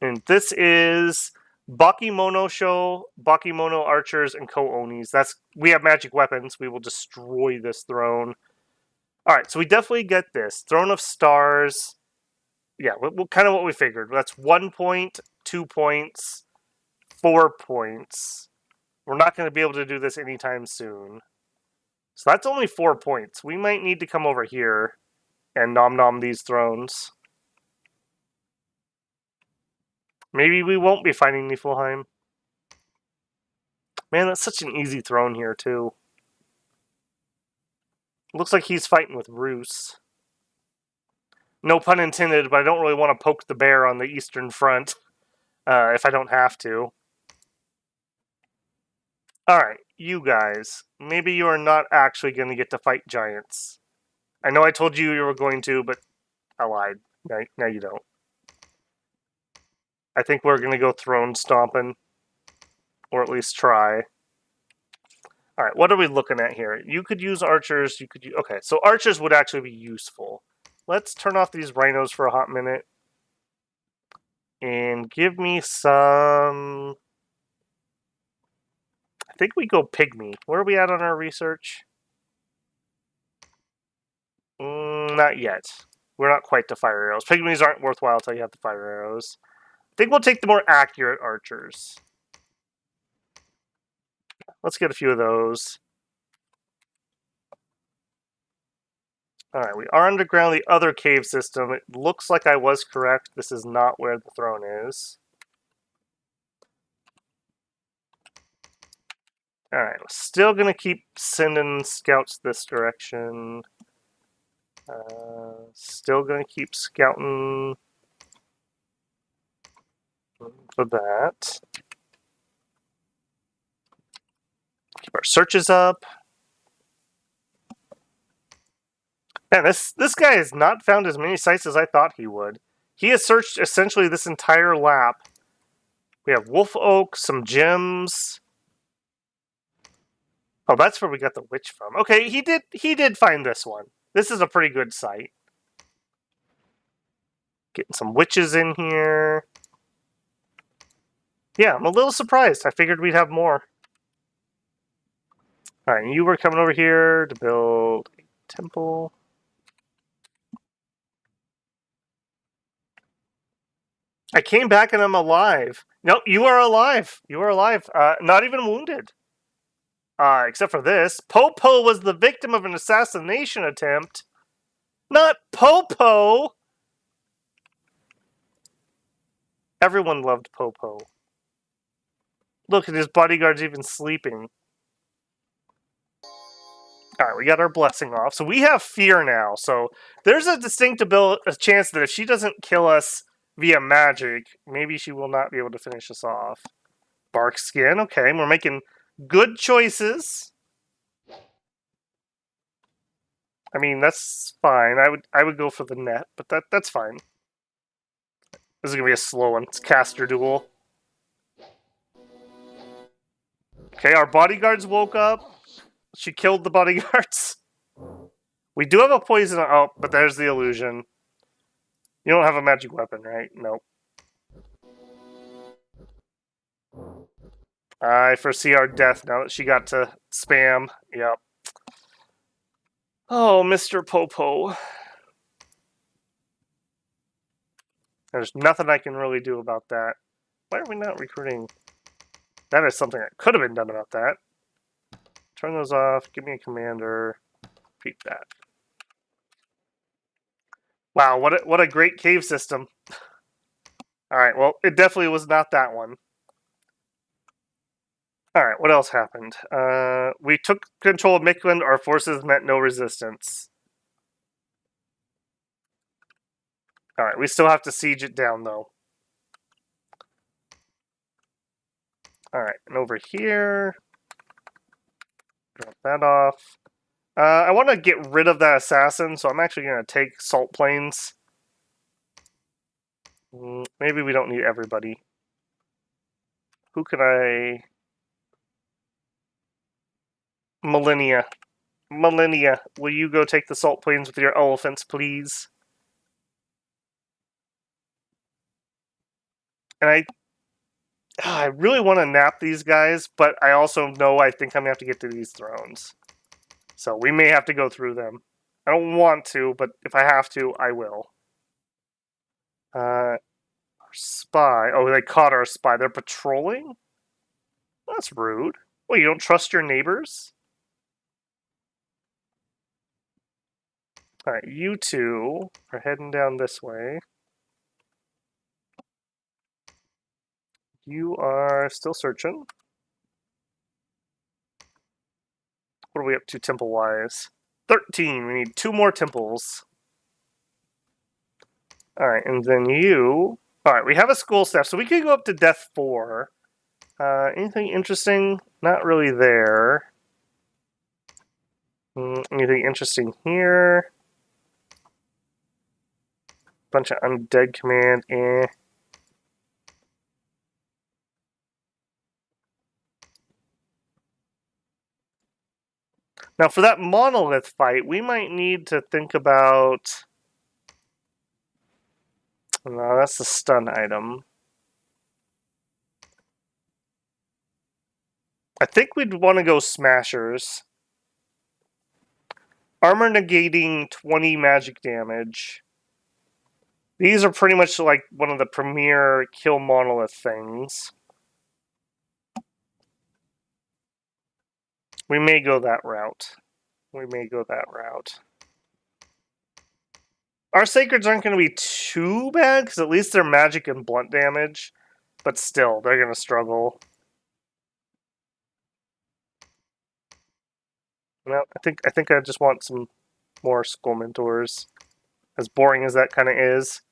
And this is Bakemono Show, Bakemono Archers, and Ko-Onis. We have magic weapons. We will destroy this throne. Alright, so we definitely get this. Throne of Stars. Yeah, kind of what we figured. That's 1 point, 2 points, 4 points. We're not going to be able to do this anytime soon. So that's only 4 points. We might need to come over here and nom-nom these thrones. Maybe we won't be fighting Niflheim. Man, that's such an easy throne here, too. Looks like he's fighting with Roos. No pun intended, but I don't really want to poke the bear on the Eastern Front if I don't have to. Alright, you guys. Maybe you are not actually going to get to fight giants. I know I told you you were going to, but I lied. Now you don't. I think we're going to go throne stomping. Or at least try. Alright, what are we looking at here? You could use archers. Okay, so archers would actually be useful. Let's turn off these rhinos for a hot minute. And give me some... I think we go pygmy. Where are we at on our research? Not yet. We're not quite to fire arrows. Pygmies aren't worthwhile until you have the fire arrows. I think we'll take the more accurate archers. Let's get a few of those. Alright, we are underground the other cave system. It looks like I was correct. This is not where the throne is. Alright, we're still going to keep sending scouts this direction. Still going to keep scouting for that. Keep our searches up. Man, this guy has not found as many sites as I thought he would. He has searched essentially this entire lap. We have wolf oak, some gems. Oh, that's where we got the witch from. Okay, he did find this one. This is a pretty good site. Getting some witches in here. Yeah, I'm a little surprised. I figured we'd have more. Alright, you were coming over here to build a temple. I came back and I'm alive. Nope, you are alive. You are alive. Not even wounded. Except for this. Popo was the victim of an assassination attempt. Not Popo! Everyone loved Popo. Look at his bodyguards even sleeping. Alright, we got our blessing off. So we have fear now. So there's a distinct chance that if she doesn't kill us via magic, maybe she will not be able to finish us off. Bark skin, okay. We're making good choices. I mean, that's fine. I would go for the net, but that's fine. This is gonna be a slow one. It's caster duel. Okay, our bodyguards woke up. She killed the bodyguards. We do have a poison. Oh, but there's the illusion. You don't have a magic weapon, right? Nope. I foresee our death now that she got to spam. Yep. Oh, Mr. Popo. There's nothing I can really do about that. Why are we not recruiting? That is something that could have been done about that. Turn those off. Give me a commander. Repeat that. Wow, what a great cave system. Alright, well, it definitely was not that one. Alright, what else happened? We took control of Mikland. Our forces met no resistance. Alright, we still have to siege it down, though. Alright, and over here... Drop that off. I want to get rid of that assassin, so I'm actually going to take Salt Plains. Maybe we don't need everybody. Who can I... Millennia. Millennia, will you go take the Salt Plains with your elephants, please? And I really want to nap these guys, but I also know I think I'm going to have to get to these thrones. So we may have to go through them. I don't want to, but if I have to, I will. Our spy. Oh, they caught our spy. They're patrolling? That's rude. Well, you don't trust your neighbors? Alright, you two are heading down this way. You are still searching. What are we up to temple-wise? 13. We need 2 more temples. Alright, and then you... Alright, we have a school staff, so we could go up to Death 4. Anything interesting? Not really there. Anything interesting here? Bunch of undead command, eh. Now, for that monolith fight, we might need to think about... No, that's the stun item. I think we'd want to go smashers. Armor negating 20 magic damage. These are pretty much like one of the premier kill monolith things. We may go that route. Our sacreds aren't going to be too bad, because at least they're magic and blunt damage. But still, they're going to struggle. No, I think I just want some more Skull Mentors. As boring as that kind of is.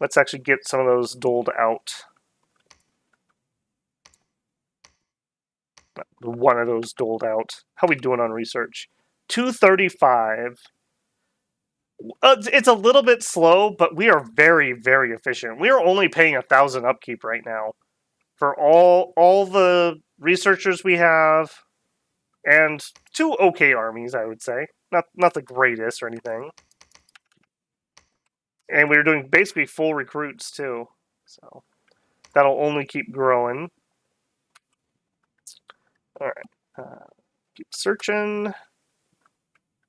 Let's actually get some of those doled out. One of those doled out. How are we doing on research? 235. It's a little bit slow, but we are very, very efficient. We are only paying 1,000 upkeep right now for all the researchers we have, and 2 okay armies, I would say. Not the greatest or anything. And we were doing basically full recruits too, so that'll only keep growing. All right, keep searching.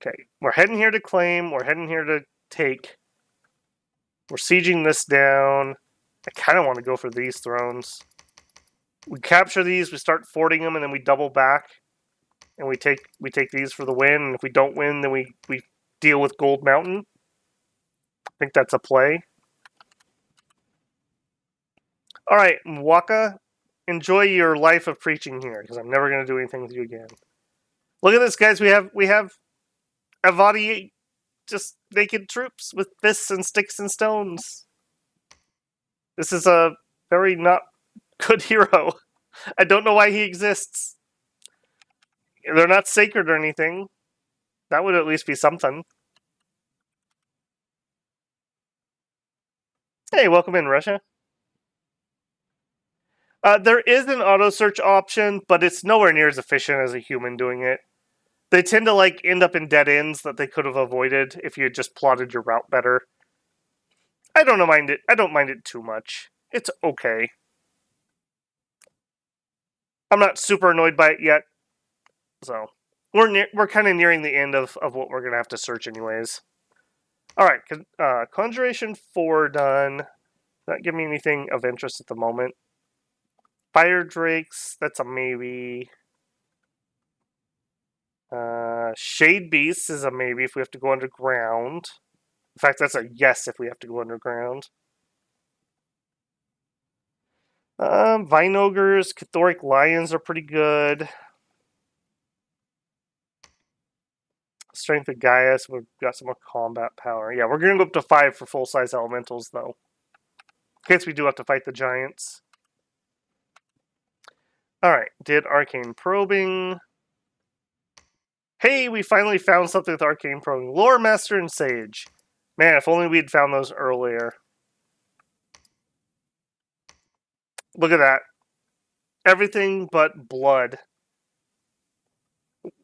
Okay, we're heading here to claim. We're heading here to take. We're sieging this down. I kind of want to go for these thrones. We capture these, we start forting them, and then we double back, and we take these for the win. And if we don't win, then we deal with Gold Mountain. I think that's a play. All right, Mwaka, enjoy your life of preaching here, because I'm never going to do anything with you again. Look at this, guys. We have Avadi, just naked troops with fists and sticks and stones. This is a very not good hero. I don't know why he exists. They're not sacred or anything. That would at least be something. Hey, welcome in, Russia. There is an auto search option, but it's nowhere near as efficient as a human doing it. They tend to like end up in dead ends that they could have avoided if you had just plotted your route better. I don't mind it. I don't mind it too much. It's okay. I'm not super annoyed by it yet, so we're kind of nearing the end of what we're gonna have to search anyways. All right, Conjuration 4 done. Not giving me anything of interest at the moment. Fire Drakes, that's a maybe. Shade Beasts is a maybe if we have to go underground. In fact, that's a yes if we have to go underground. Vine Ogres, Cathoric Lions are pretty good. Strength of Gaia, so we've got some more combat power. Yeah, we're going to go up to 5 for full-size elementals, though. In case we do have to fight the giants. Alright, did Arcane Probing. Hey, we finally found something with Arcane Probing. Lore Master and Sage. Man, if only we'd found those earlier. Look at that. Everything but blood.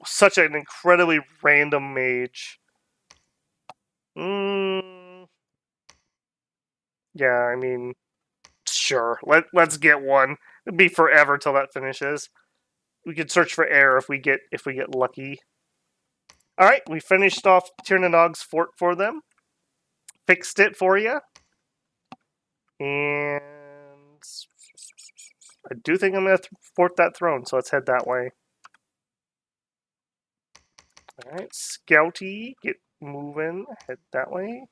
Such an incredibly random mage. Yeah, I mean, sure. Let's get one. It'll be forever till that finishes. We could search for air if we get lucky. All right, we finished off Tirnanog's fort for them. Fixed it for you. And I do think I'm going to fort that throne, so let's head that way. All right, Scouty, get moving. Head that way.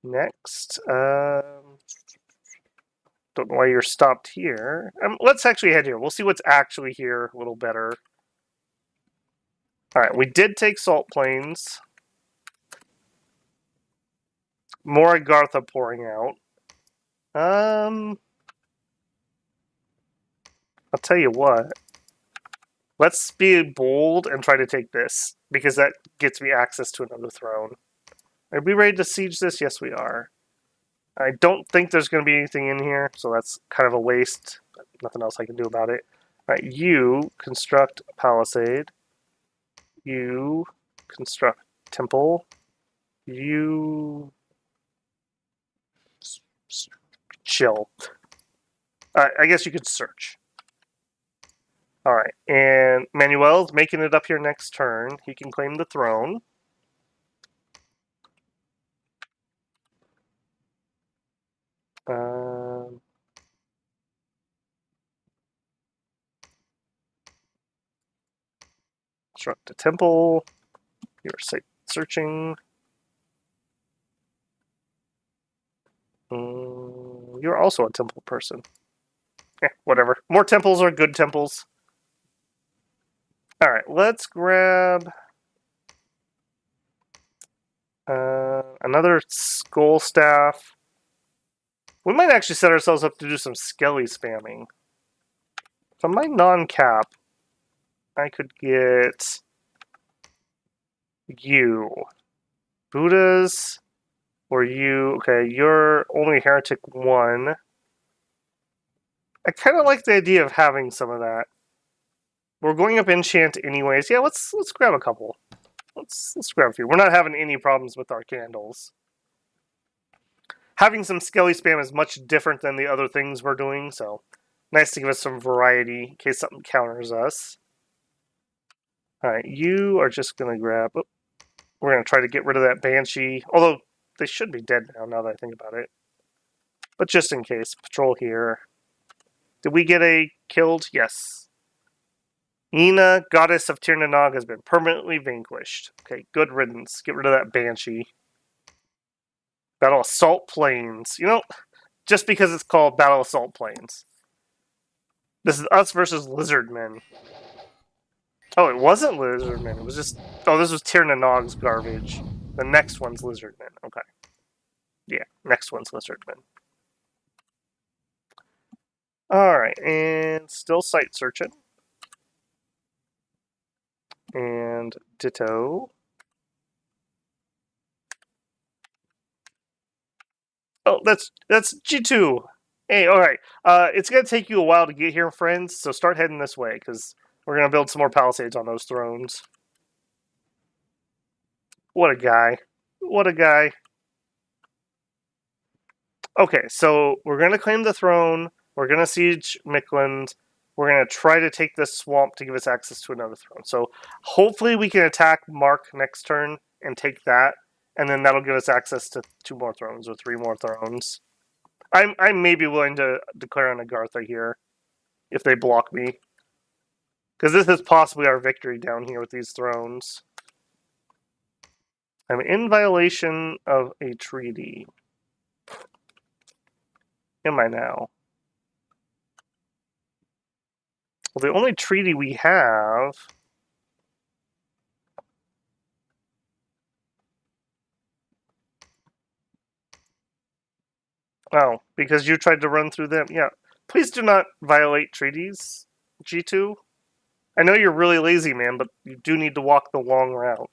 Next, don't know why you're stopped here. Let's actually head here. We'll see what's actually here a little better. All right, we did take Salt Plains. More Agartha pouring out. I'll tell you what. Let's be bold and try to take this, because that gets me access to another throne. Are we ready to siege this? Yes, we are. I don't think there's going to be anything in here, so that's kind of a waste. Nothing else I can do about it. All right, you construct a palisade. You construct temple. You chill. I guess you could search. All right, and Manuel's making it up here next turn. He can claim the throne. Construct a temple. Your site searching. You're also a temple person. Whatever. More temples are good temples. All right, let's grab another skull staff. We might actually set ourselves up to do some skelly spamming. From my non-cap, I could get you. Buddhas, or you. Okay, you're only heretic 1. I kind of like the idea of having some of that. We're going up enchant anyways. Yeah, let's grab a couple. Let's grab a few. We're not having any problems with our candles. Having some skelly spam is much different than the other things we're doing, so nice to give us some variety in case something counters us. Alright, you are just going to grab... Oh, we're going to try to get rid of that Banshee. Although, they should be dead now that I think about it. But just in case, patrol here. Did we get a killed? Yes. Nina, goddess of Tirnanog, has been permanently vanquished. Okay, good riddance. Get rid of that Banshee. Battle Assault Plains. You know, just because it's called Battle Assault Plains. This is us versus Lizardmen. Oh, it wasn't Lizardmen. It was just... Oh, this was Tirnanog's garbage. The next one's Lizardmen. Okay. Yeah, next one's Lizardmen. Alright, and still site searching. And ditto. Oh, that's G2. Hey, alright. It's going to take you a while to get here, friends, so start heading this way, because we're going to build some more palisades on those thrones. What a guy. What a guy. Okay, so we're going to claim the throne. We're going to siege Mikland. We're going to try to take this swamp to give us access to another throne. So hopefully we can attack Mark next turn and take that. And then that'll give us access to 2 more thrones or 3 more thrones. I may be willing to declare an Agartha here if they block me. Because this is possibly our victory down here with these thrones. I'm in violation of a treaty. Am I now? Well, the only treaty we have... Oh, because you tried to run through them. Yeah. Please do not violate treaties, G2. I know you're really lazy, man, but you do need to walk the long route.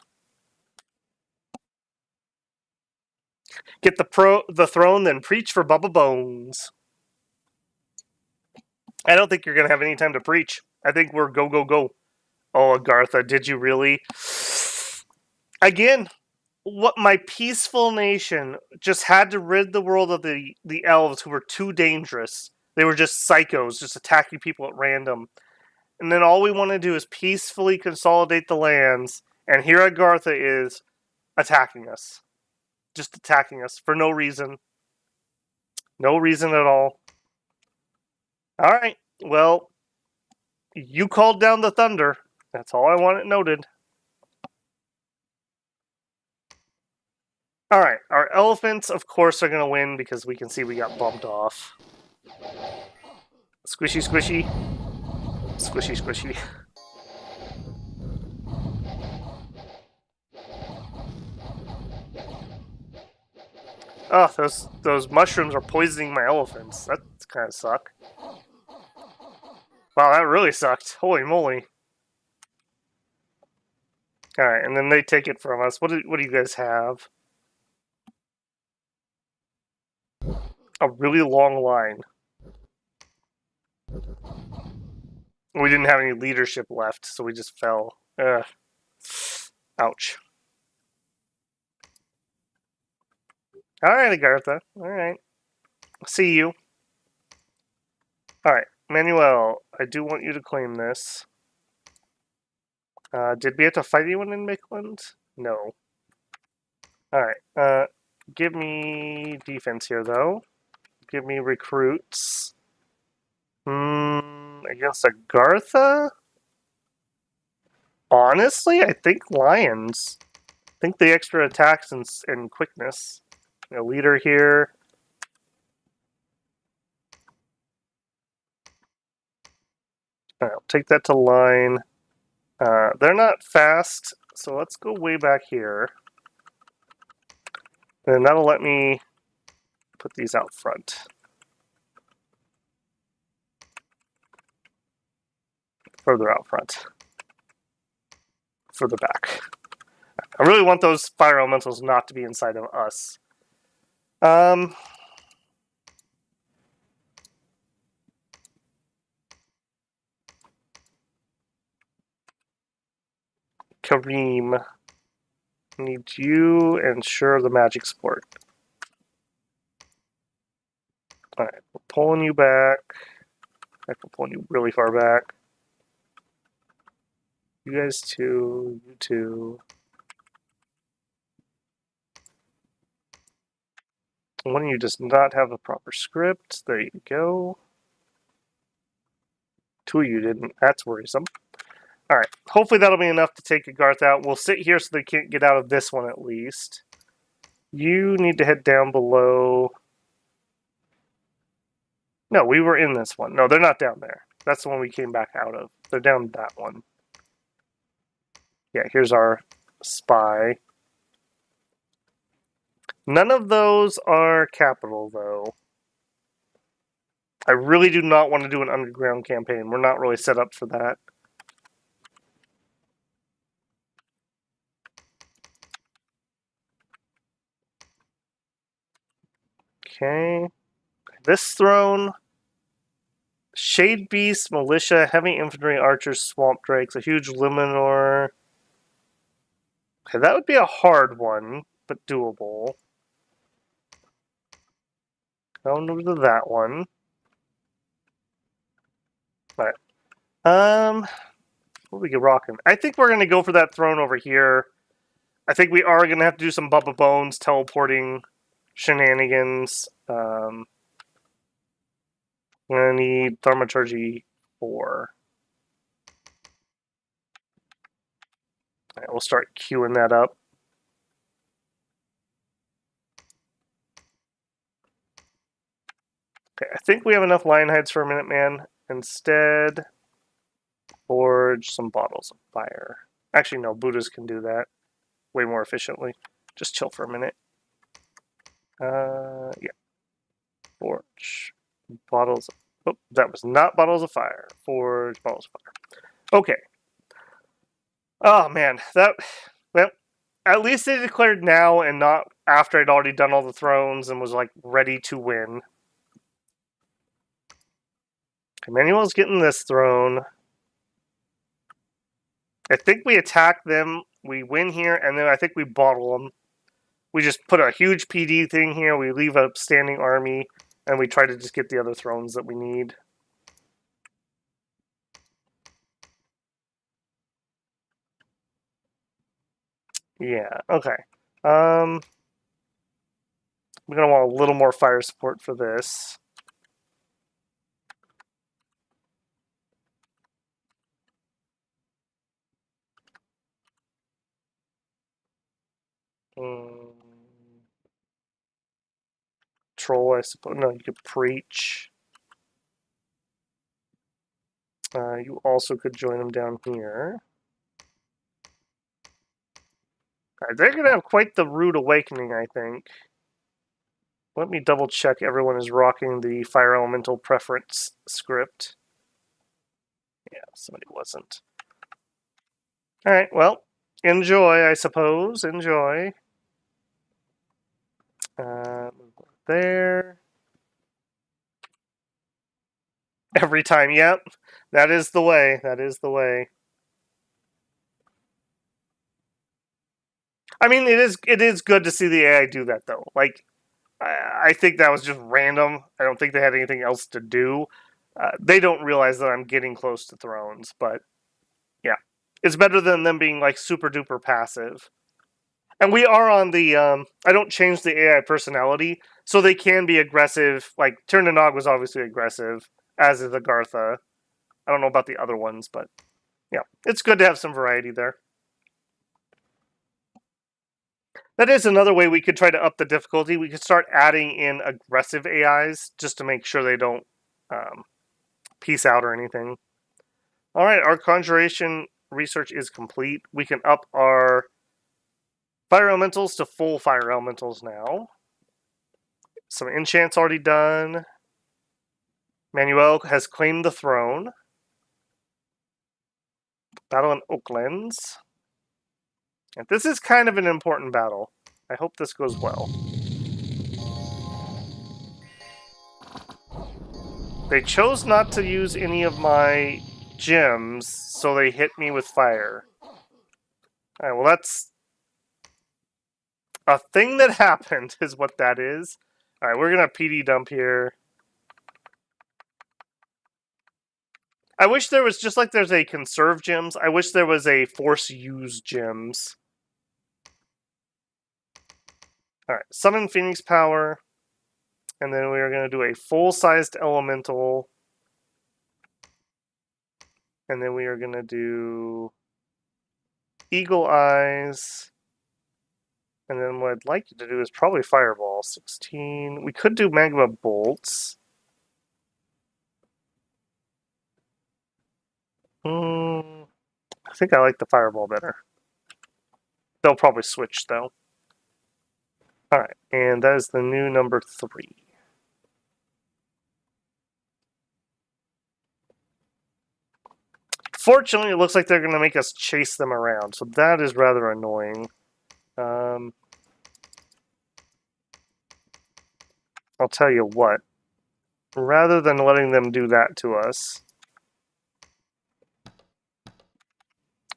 Get the throne, then preach for Bubba Bones. I don't think you're going to have any time to preach. I think we're go, go, go. Oh, Agartha, did you really? Again, what my peaceful nation just had to rid the world of the elves who were too dangerous. They were just psychos, just attacking people at random. And then all we want to do is peacefully consolidate the lands, and here Agartha is attacking us. Just attacking us for no reason. No reason at all. Alright, well, you called down the thunder. That's all I want it noted. Alright, our elephants, of course, are going to win because we can see we got bumped off. Squishy, squishy. Squishy, squishy. Oh, those mushrooms are poisoning my elephants. That kind of suck. Wow, that really sucked. Holy moly. Alright, and then they take it from us. What do you guys have? A really long line. We didn't have any leadership left, so we just fell. Ugh. Ouch. Alright, Agartha. Alright. See you. Alright, Manuel, I do want you to claim this. Did we have to fight anyone in Midland? No. Alright, give me defense here, though. Give me recruits. Against Agartha? Honestly, I think lions. I think the extra attacks and quickness. A leader here. Alright, I'll take that to line. They're not fast, so let's go way back here. And that'll let me put these out front. Further out front. Further back. I really want those fire elementals not to be inside of us. Kareem. Need you and sure the magic sport. Alright, we're pulling you back. We're pulling you really far back. You guys too, you too. One of you does not have a proper script. There you go. Two of you didn't. That's worrisome. Alright, hopefully that'll be enough to take Agarth out. We'll sit here so they can't get out of this one at least. You need to head down below. No, we were in this one. No, they're not down there. That's the one we came back out of. They're down that one. Yeah, here's our spy. None of those are capital, though. I really do not want to do an underground campaign. We're not really set up for that. Okay. This throne. Shade Beast, Militia, Heavy Infantry, Archers, Swamp Drakes, a huge Liminor. Okay, that would be a hard one, but doable. Going over to that one. Alright. What we get rocking? I think we're going to go for that throne over here. I think we are going to have to do some Bubba Bones teleporting shenanigans. I'm going to need Thaumaturgy 4. Alright, we'll start queuing that up. Okay, I think we have enough lion hides for a minute, man. Instead, forge some bottles of fire. Actually, no, Buddhas can do that way more efficiently. Just chill for a minute. Yeah. Forge bottles of... Oh, that was not bottles of fire. Forge bottles of fire. Okay. Oh, man. That... Well, at least they declared now and not after I'd already done all the thrones and was, like, ready to win. Emmanuel's getting this throne. I think we attack them, we win here, and then I think we bottle them. We just put a huge PD thing here, we leave a standing army, and we try to just get the other thrones that we need. Yeah, okay. We're going to want a little more fire support for this. Troll, I suppose. No, you could preach. You also could join them down here. Alright, they're going to have quite the rude awakening, I think. Let me double check everyone is rocking the Fire Elemental preference script. Yeah, somebody wasn't. Alright, well, enjoy, I suppose. Enjoy. There. Every time, yep. That is the way. That is the way. I mean, it is good to see the AI do that, though. Like, I think that was just random. I don't think they had anything else to do. They don't realize that I'm getting close to thrones, but yeah. It's better than them being like super duper passive. And we are on the I don't change the AI personality, so they can be aggressive. Like Ternanog was obviously aggressive, as is Agartha. I don't know about the other ones, but yeah, it's good to have some variety there. That is another way we could try to up the difficulty. We could start adding in aggressive AIs just to make sure they don't peace out or anything. All right, our conjuration research is complete. We can up our fire elementals to full fire elementals now. Some enchants already done. Manuel has claimed the throne. Battle in Oaklands. And this is kind of an important battle. I hope this goes well. They chose not to use any of my gems, so they hit me with fire. Alright, well that's a thing that happened, is what that is. Alright, we're gonna PD dump here. I wish there was, just like there's a conserve gems, I wish there was a force use gems. Alright, summon Phoenix Power. And then we are going to do a full-sized elemental. And then we are going to do Eagle Eyes. And then what I'd like you to do is probably Fireball. 16. We could do Magma Bolts. I think I like the Fireball better. They'll probably switch, though. Alright, and that is the new number 3. Fortunately, it looks like they're going to make us chase them around, so that is rather annoying. I'll tell you what. Rather than letting them do that to us,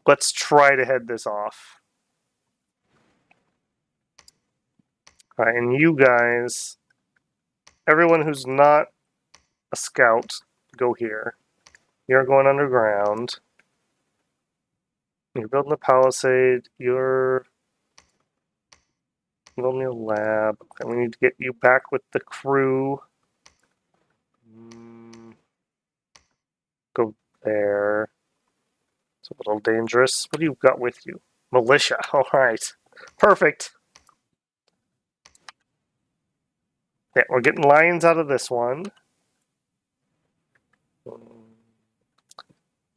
let's try to head this off. Alright, and you guys, everyone who's not a scout, go here. You're going underground. You're building a palisade. You're building a lab. And we need to get you back with the crew. Go there. It's a little dangerous. What do you got with you? Militia. Alright. Perfect. Yeah, we're getting lions out of this one.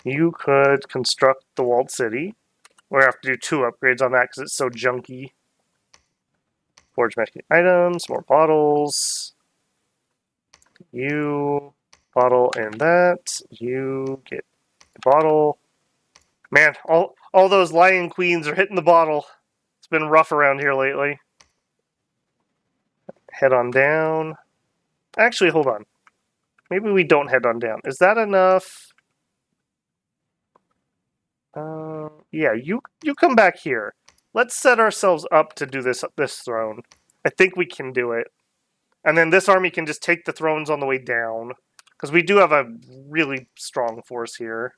You could construct the walled city. We're going to have to do 2 upgrades on that because it's so junky. Forge magic items, more bottles. You bottle and that. You get a bottle. Man, all those lion queens are hitting the bottle. It's been rough around here lately. Head on down. Actually, hold on. Maybe we don't head on down. Is that enough? Yeah, you come back here. Let's set ourselves up to do this throne. I think we can do it. And then this army can just take the thrones on the way down. Because we do have a really strong force here.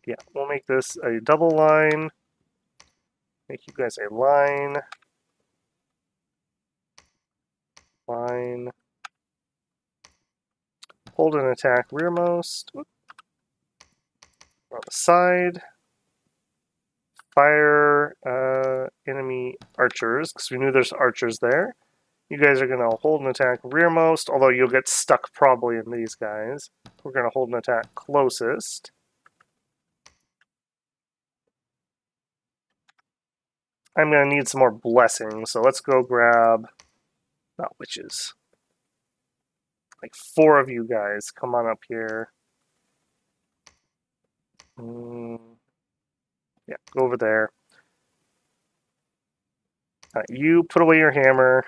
Yeah, we'll make this a double line. Make you guys a line. Line. Hold an attack rearmost. On the side. Fire enemy archers, because we knew there's archers there. You guys are going to hold an attack rearmost, although you'll get stuck probably in these guys. We're going to hold an attack closest. I'm going to need some more blessings, so let's go grab, not witches, like 4 of you guys. Come on up here. Yeah, go over there. You put away your hammer.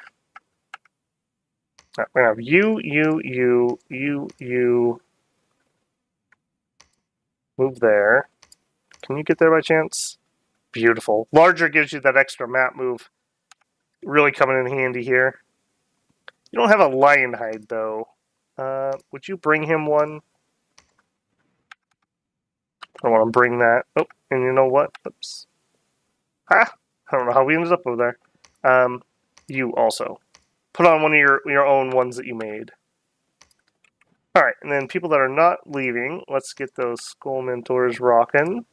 We're going to have you. Move there. Can you get there by chance? Beautiful. Larger gives you that extra map move. Really coming in handy here. You don't have a lion hide, though. Would you bring him one? I want to bring that. Oh, and you know what? Oops. Ah! I don't know how we ended up over there. You also. Put on one of your own ones that you made. Alright, and then people that are not leaving, let's get those skull mentors rocking.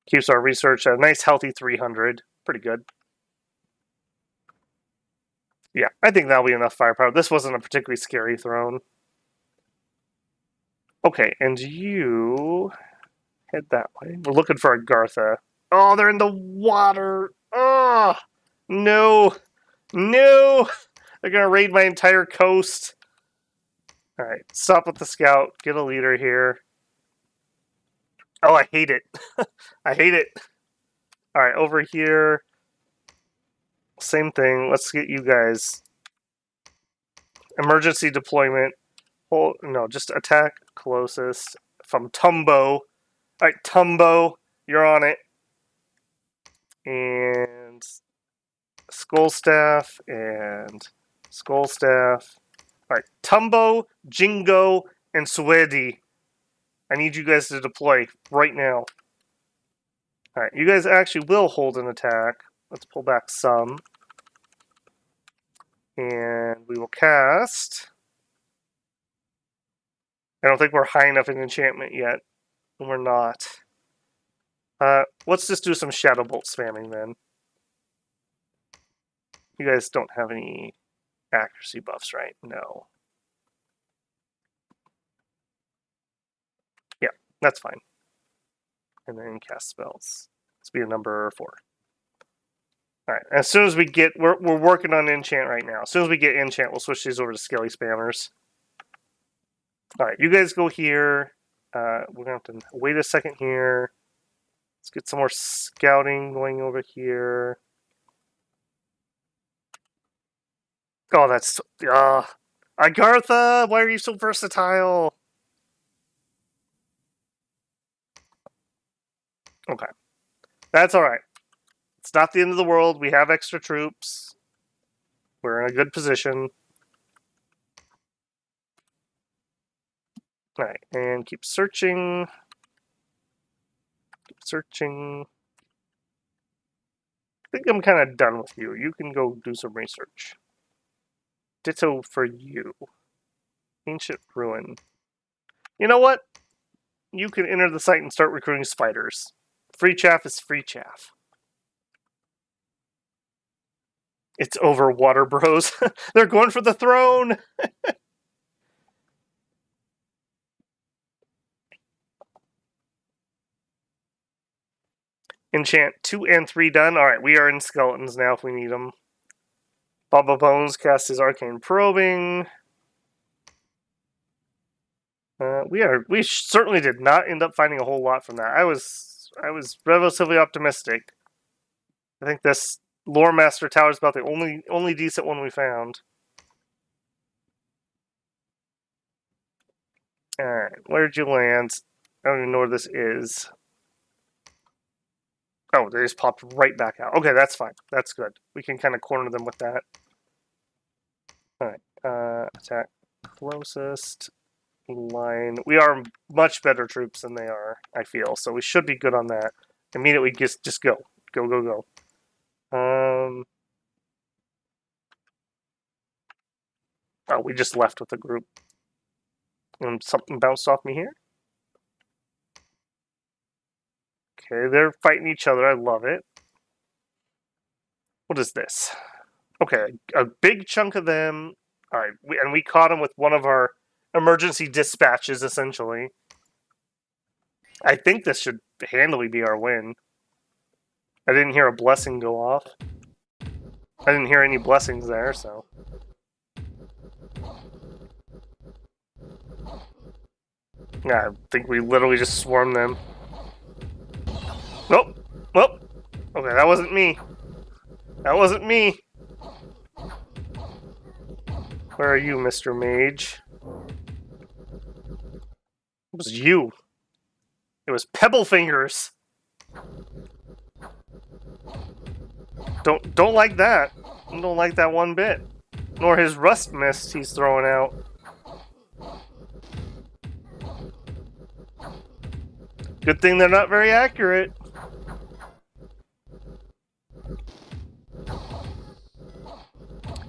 Keeps our research at a nice healthy 300. Pretty good. Yeah, I think that'll be enough firepower. This wasn't a particularly scary throne. Okay, and you head that way. We're looking for a Gartha. Oh, they're in the water. Oh, no. No. They're going to raid my entire coast. All right, stop with the scout. Get a leader here. Oh, I hate it. I hate it. All right, over here. Same thing. Let's get you guys. Emergency deployment. Hold, no, just attack closest from Tumbo. All right, Tumbo, you're on it. And Skull Staff and Skull Staff. All right, Tumbo, Jingo, and Swedi. I need you guys to deploy right now. All right, you guys actually will hold an attack. Let's pull back some. And we will cast. I don't think we're high enough in enchantment yet. We're not. Let's just do some Shadow Bolt spamming then. You guys don't have any accuracy buffs, right? No. Yeah, that's fine. And then cast spells. Let's be a number 4. Alright, as soon as we get... We're working on enchant right now. As soon as we get enchant, we'll switch these over to skelly spammers. Alright, you guys go here. We're going to have to wait a second here. Let's get some more scouting going over here. Oh, that's... Agartha, why are you so versatile? Okay. That's alright. It's not the end of the world. We have extra troops. We're in a good position. Alright, and keep searching. Keep searching. I think I'm kind of done with you. You can go do some research. Ditto for you. Ancient Ruin. You know what? You can enter the site and start recruiting spiders. Free chaff is free chaff. It's over, water bros. They're going for the throne! Enchant 2 and 3 done. Alright, we are in skeletons now if we need them. Baba Bones cast his arcane probing. We certainly did not end up finding a whole lot from that. I was relatively optimistic. I think this Lore Master Tower is about the only decent one we found. Alright, where'd you land? I don't even know where this is. Oh, they just popped right back out. Okay, that's fine. That's good. We can kind of corner them with that. Alright, attack closest line. We are much better troops than they are, I feel. So we should be good on that. Immediately, just go. Go, go, go. Oh, we just left with the group. And something bounced off me here. Okay, they're fighting each other. I love it. What is this? Okay, a big chunk of them. Alright, and we caught them with one of our emergency dispatches, essentially. I think this should handily be our win. I didn't hear a blessing go off. I didn't hear any blessings there, so... Yeah, I think we literally just swarmed them. Nope. Well, okay, that wasn't me. That wasn't me. Where are you, Mr. Mage? It was you. It was Pebble Fingers. Don't like that. I don't like that one bit. Nor his rust mist he's throwing out. Good thing they're not very accurate.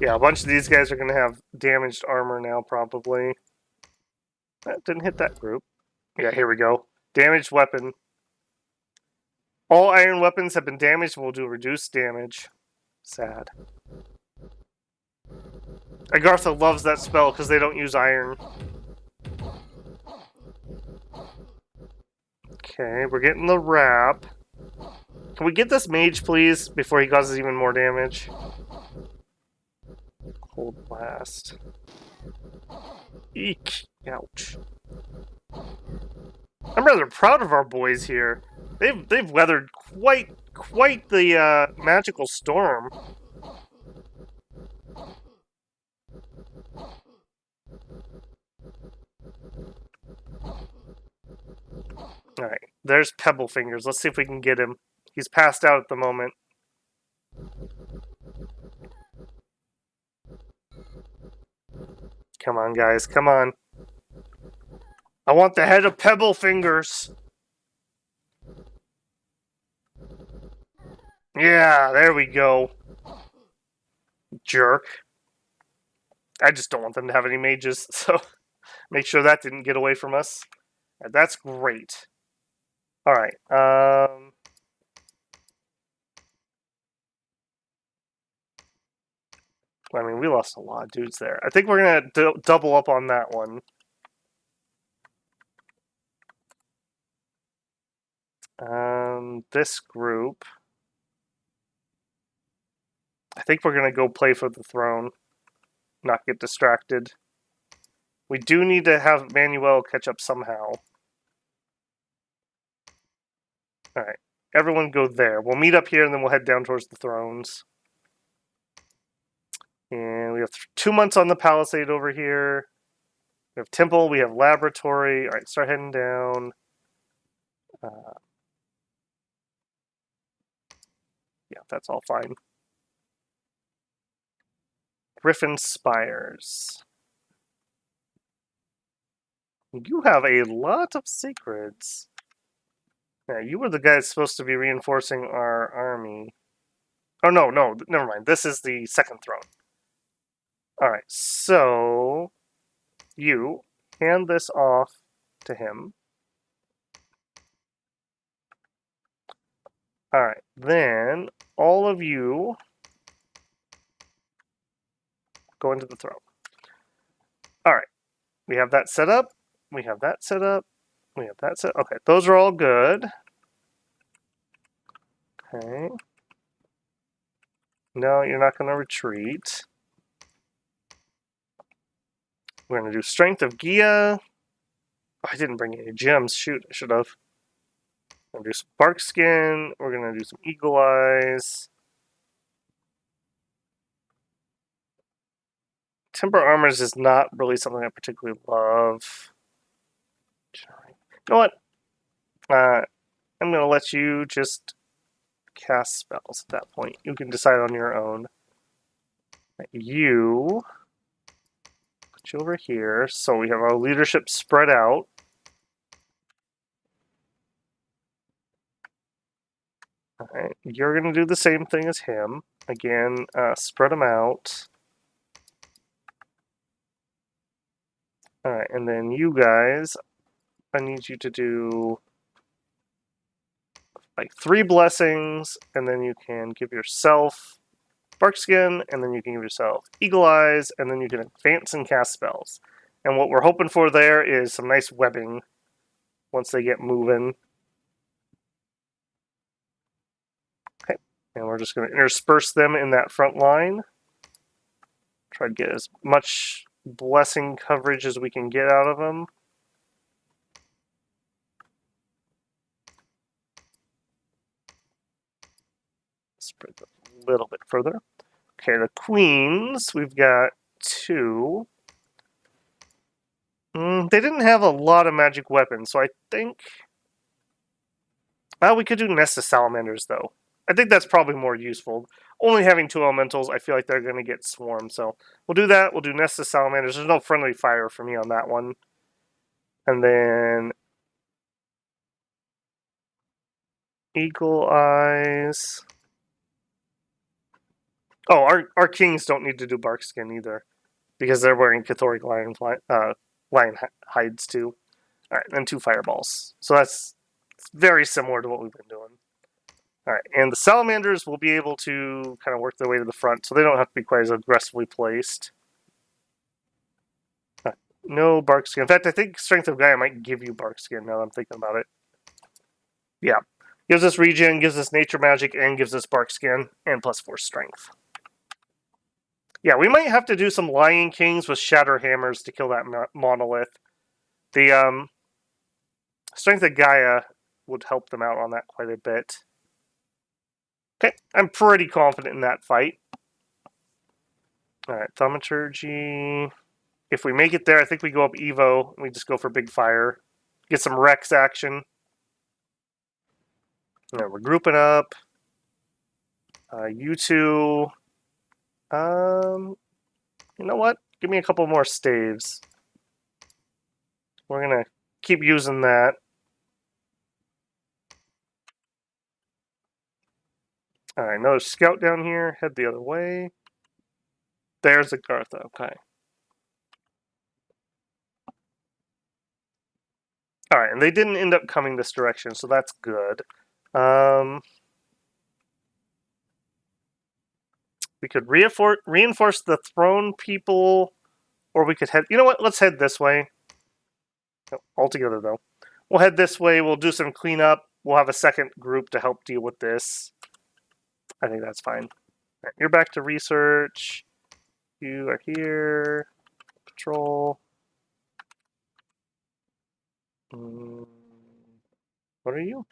Yeah, a bunch of these guys are going to have damaged armor now, probably. That didn't hit that group. Yeah, here we go. Damaged weapon. All iron weapons have been damaged and will do reduced damage. Sad. Agartha loves that spell because they don't use iron. Okay, we're getting the wrap. Can we get this mage, please, before he causes even more damage? Cold blast. Eek. Ouch. I'm rather proud of our boys here. They've weathered quite the magical storm. Alright, there's Pebble Fingers. Let's see if we can get him. He's passed out at the moment. Come on, guys, come on. I want the head of Pebble Fingers. Yeah, there we go. Jerk. I just don't want them to have any mages, so make sure that didn't get away from us. That's great. Alright, I mean, we lost a lot of dudes there. I think we're going to double up on that one. This group. I think we're going to go play for the throne. Not get distracted. We do need to have Manuel catch up somehow. Alright. Everyone go there. We'll meet up here and then we'll head down towards the thrones. And we have 2 months on the palisade over here. We have temple, we have laboratory. Alright, start heading down. Yeah, that's all fine. Griffin Spires. You have a lot of secrets. Yeah, you were the guy that's supposed to be reinforcing our army. Oh, no, never mind. This is the second throne. Alright, so you hand this off to him. Alright, then all of you go into the throne. Alright, we have that set up. We have that set up. We have that set. Okay, those are all good. Okay. No, you're not going to retreat. We're going to do Strength of Gia. Oh, I didn't bring any gems. Shoot, I should have. We're going to do some Bark Skin. We're going to do some Eagle Eyes. Timber Armors is not really something I particularly love. You know what? I'm going to let you just cast spells at that point. You can decide on your own. You put you over here, so we have our leadership spread out. Alright, you're going to do the same thing as him. Again, spread them out. Alright, and then you guys, I need you to do like 3 blessings, and then you can give yourself Barkskin, and then you can give yourself Eagle Eyes, and then you can advance and cast spells. And what we're hoping for there is some nice webbing once they get moving. Okay, and we're just going to intersperse them in that front line. Try to get as much blessing coverage as we can get out of them. Spread them a little bit further. Okay, the queens, we've got 2. They didn't have a lot of magic weapons, so I think... we could do Nest of Salamanders, though. I think that's probably more useful. Only having 2 elementals, I feel like they're going to get swarmed. So we'll do that. We'll do Nest of Salamanders. There's no friendly fire for me on that one. And then Eagle Eyes. Oh, our kings don't need to do bark skin either, because they're wearing Cathoric lion hides too. All right, then 2 fireballs. So that's very similar to what we've been doing. All right, and the salamanders will be able to kind of work their way to the front, so they don't have to be quite as aggressively placed. No bark skin. In fact, I think Strength of Gaia might give you bark skin now that I'm thinking about it. Yeah. Gives us regen, gives us nature magic, and gives us bark skin, and +4 strength. Yeah, we might have to do some Lion Kings with Shatter Hammers to kill that monolith. The Strength of Gaia would help them out on that quite a bit. Okay, I'm pretty confident in that fight. Alright, Thaumaturgy. If we make it there, I think we go up Evo. We just go for Big Fire. Get some Rex action. We're grouping up. You two. You know what? Give me a couple more staves. We're gonna keep using that. Alright, another scout down here. Head the other way. There's Agartha. Okay. Alright, and they didn't end up coming this direction, so that's good. We could reinforce the throne people, or we could head... You know what? Let's head this way. No, all together, though. We'll head this way. We'll do some cleanup. We'll have a second group to help deal with this. I think that's fine. Right, you're back to research. You are here. Patrol. What are you?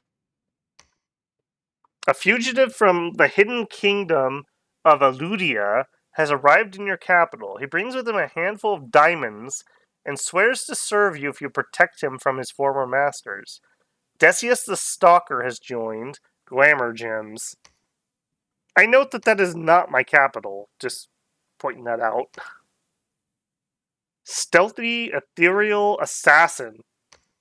A fugitive from the hidden kingdom of Aludia has arrived in your capital. He brings with him a handful of diamonds and swears to serve you if you protect him from his former masters. Decius the Stalker has joined. Glamour gems. I note that that is not my capital. Just pointing that out. Stealthy Ethereal Assassin.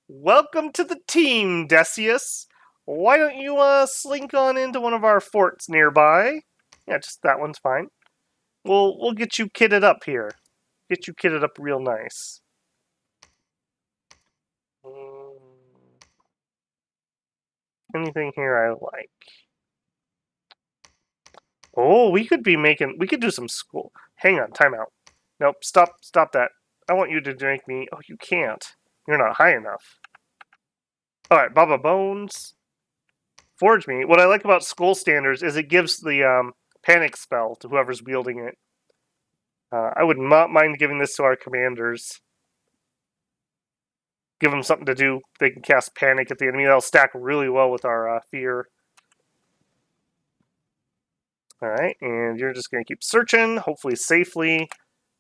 Welcome to the team, Decius. Why don't you slink on into one of our forts nearby? Yeah, just that one's fine. We'll get you kitted up here. Get you kitted up real nice. Anything here I like? Oh, we could do some school. Hang on, time out. Nope, stop that. I want you to drink me. Oh, you can't. You're not high enough. Alright, Baba Bones. Forge me. What I like about Skull Standards is it gives the panic spell to whoever's wielding it. I would not mind giving this to our commanders. Give them something to do. They can cast panic at the enemy. That'll stack really well with our fear. Alright, and you're just going to keep searching, hopefully safely.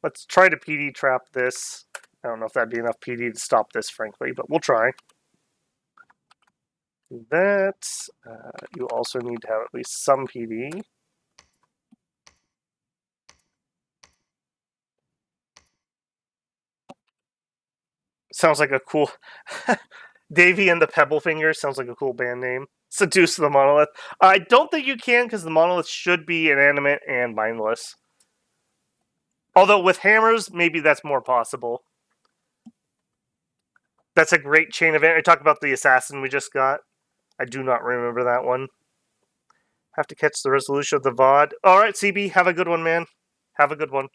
Let's try to PD trap this. I don't know if that'd be enough PD to stop this, frankly, but we'll try. That. You also need to have at least some PD. Sounds like a cool... Davy and the Pebble Fingers sounds like a cool band name. Seduce the Monolith. I don't think you can, because the Monolith should be inanimate and mindless. Although with hammers, maybe that's more possible. That's a great chain event. I talked about the assassin we just got. I do not remember that one. Have to catch the resolution of the VOD. Alright, CB, have a good one, man. Have a good one.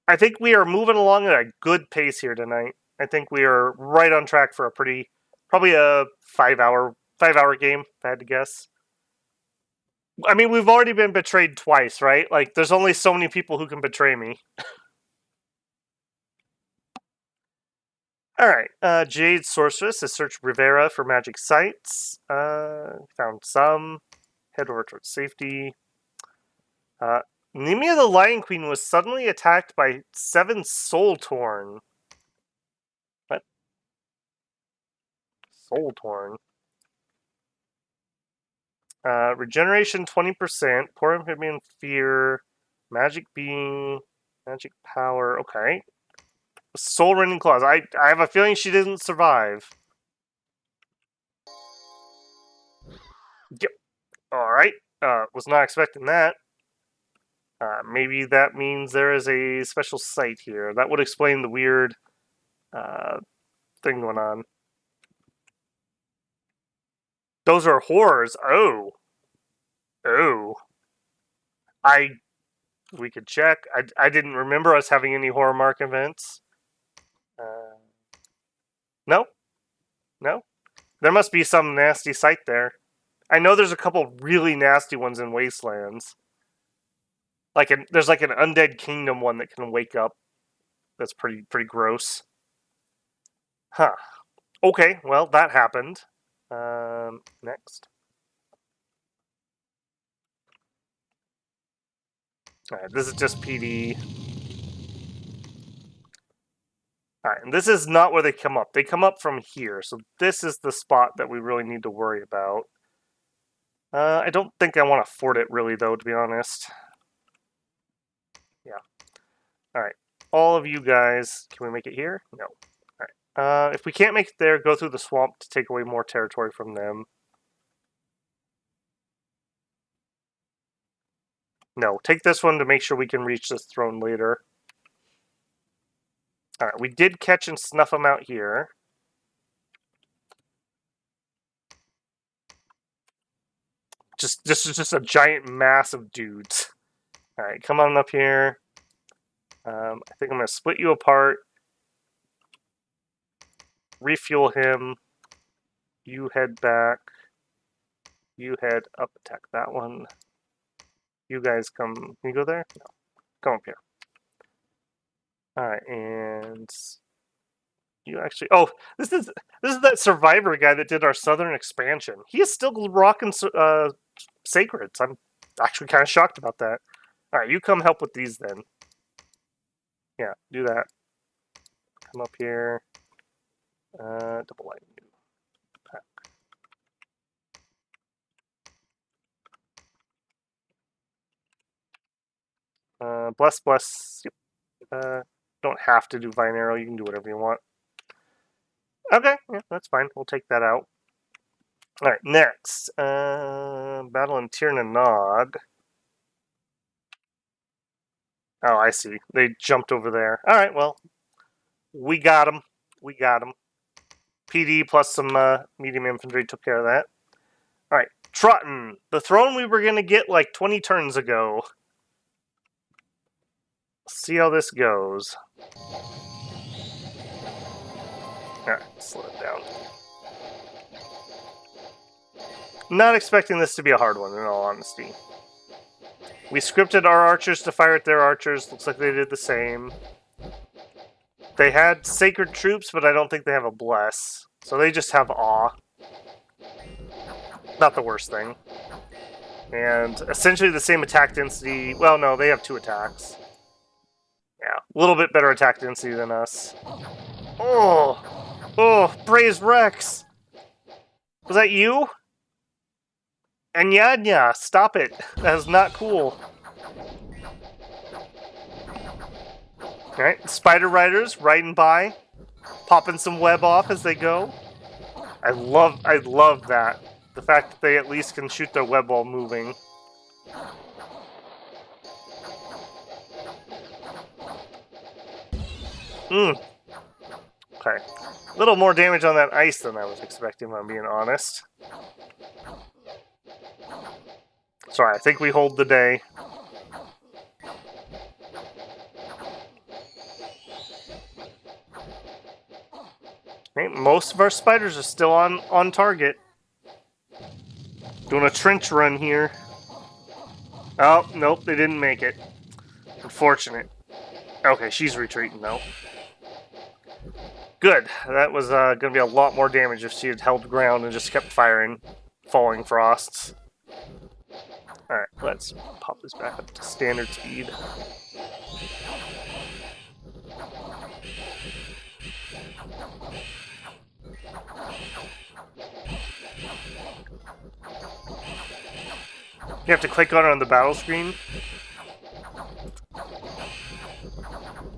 I think we are moving along at a good pace here tonight. I think we are right on track for a probably a 5-hour game, if I had to guess. I mean, we've already been betrayed twice, right? Like, there's only so many people who can betray me. Alright, Jade Sorceress has searched Rivera for magic sites. Found some. Head over towards safety. Nemia the Lion Queen was suddenly attacked by 7 Soul Torn. What? Soul Torn? Regeneration 20%. Poor amphibian fear. Magic being. Magic power. Okay. Soul rending claws. I have a feeling she didn't survive. Yep. Alright. Was not expecting that. Maybe that means there is a special site here. That would explain the weird thing going on. Those are horrors. Oh. Oh. We could check. I didn't remember us having any horror mark events. No. No. There must be some nasty site there. I know there's a couple really nasty ones in Wastelands. There's like an undead kingdom one that can wake up. That's pretty gross. Huh. Okay, well, that happened. Next. Alright, this is just PD. Alright, and this is not where they come up. They come up from here, so this is the spot that we really need to worry about. I don't think I want to fort it, really, though, to be honest. Yeah. Alright, all of you guys, can we make it here? No. Alright, if we can't make it there, go through the swamp to take away more territory from them. No, take this one to make sure we can reach this throne later. Alright, we did catch and snuff them out here. This is just a giant mass of dudes. Alright, come on up here. I think I'm going to split you apart. Refuel him. You head back. You head up, attack that one. You guys come. Can you go there? No. Come up here. Alright, and you actually. Oh, this is that survivor guy that did our southern expansion. He is still rocking sacreds. I'm actually kind of shocked about that. Alright, you come help with these then. Yeah, do that. Come up here. Double line you. Bless. Yep. Don't have to do Vine Arrow. You can do whatever you want. Okay, yeah, that's fine. We'll take that out. Alright, next. Battle in Tir na Nog. Oh, I see. They jumped over there. Alright, well. We got them. We got them. PD plus some medium infantry took care of that. Alright, Trotton. The throne we were going to get like 20 turns ago. See how this goes. Alright, slow it down. Not expecting this to be a hard one, in all honesty. We scripted our archers to fire at their archers. Looks like they did the same. They had sacred troops, but I don't think they have a bless. So they just have awe. Not the worst thing. And essentially the same attack density. Well, no, they have 2 attacks. Yeah, a little bit better attack density than us. Oh, Braze Rex! Was that you? Anya, stop it. That is not cool. Alright, Spider Riders riding by, popping some web off as they go. I love that. The fact that they at least can shoot their web while moving. Okay. A little more damage on that ice than I was expecting, if I'm being honest. Sorry, I think we hold the day. Okay, most of our spiders are still on target. Doing a trench run here. Oh, nope, they didn't make it. Unfortunate. Okay, she's retreating though. Good. That was going to be a lot more damage if she had held ground and just kept firing falling frosts. Alright, let's pop this back up to standard speed. You have to click on it on the battle screen.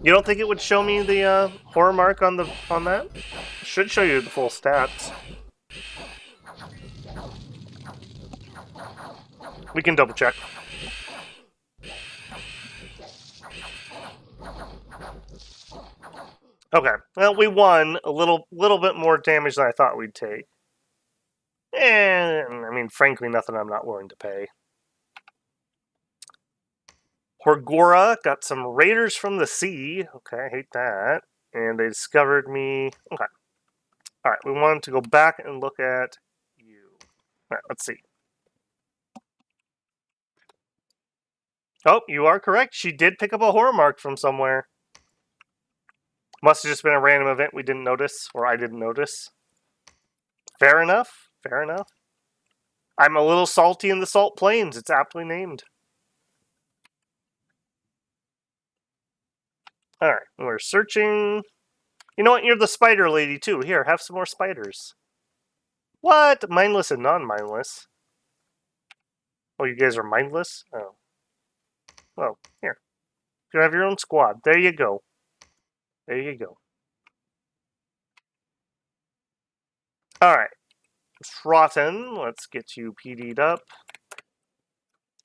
You don't think it would show me the horror mark on that? Should show you the full stats. We can double check. Okay. Well, we won a little bit more damage than I thought we'd take. And I mean, frankly, nothing I'm not willing to pay. Horgora got some raiders from the sea. Okay, I hate that. And they discovered me. Okay. All right, we wanted to go back and look at you. All right, let's see. Oh, you are correct. She did pick up a horror mark from somewhere. Must have just been a random event we didn't notice, or I didn't notice. Fair enough. Fair enough. I'm a little salty in the Salt Plains. It's aptly named. All right, we're searching. You know what? You're the spider lady, too. Here, have some more spiders. What? Mindless and non-mindless? Oh, you guys are mindless? Oh. Well, here. You have your own squad. There you go. There you go. Alright. Trotton. Let's get you PD'd up.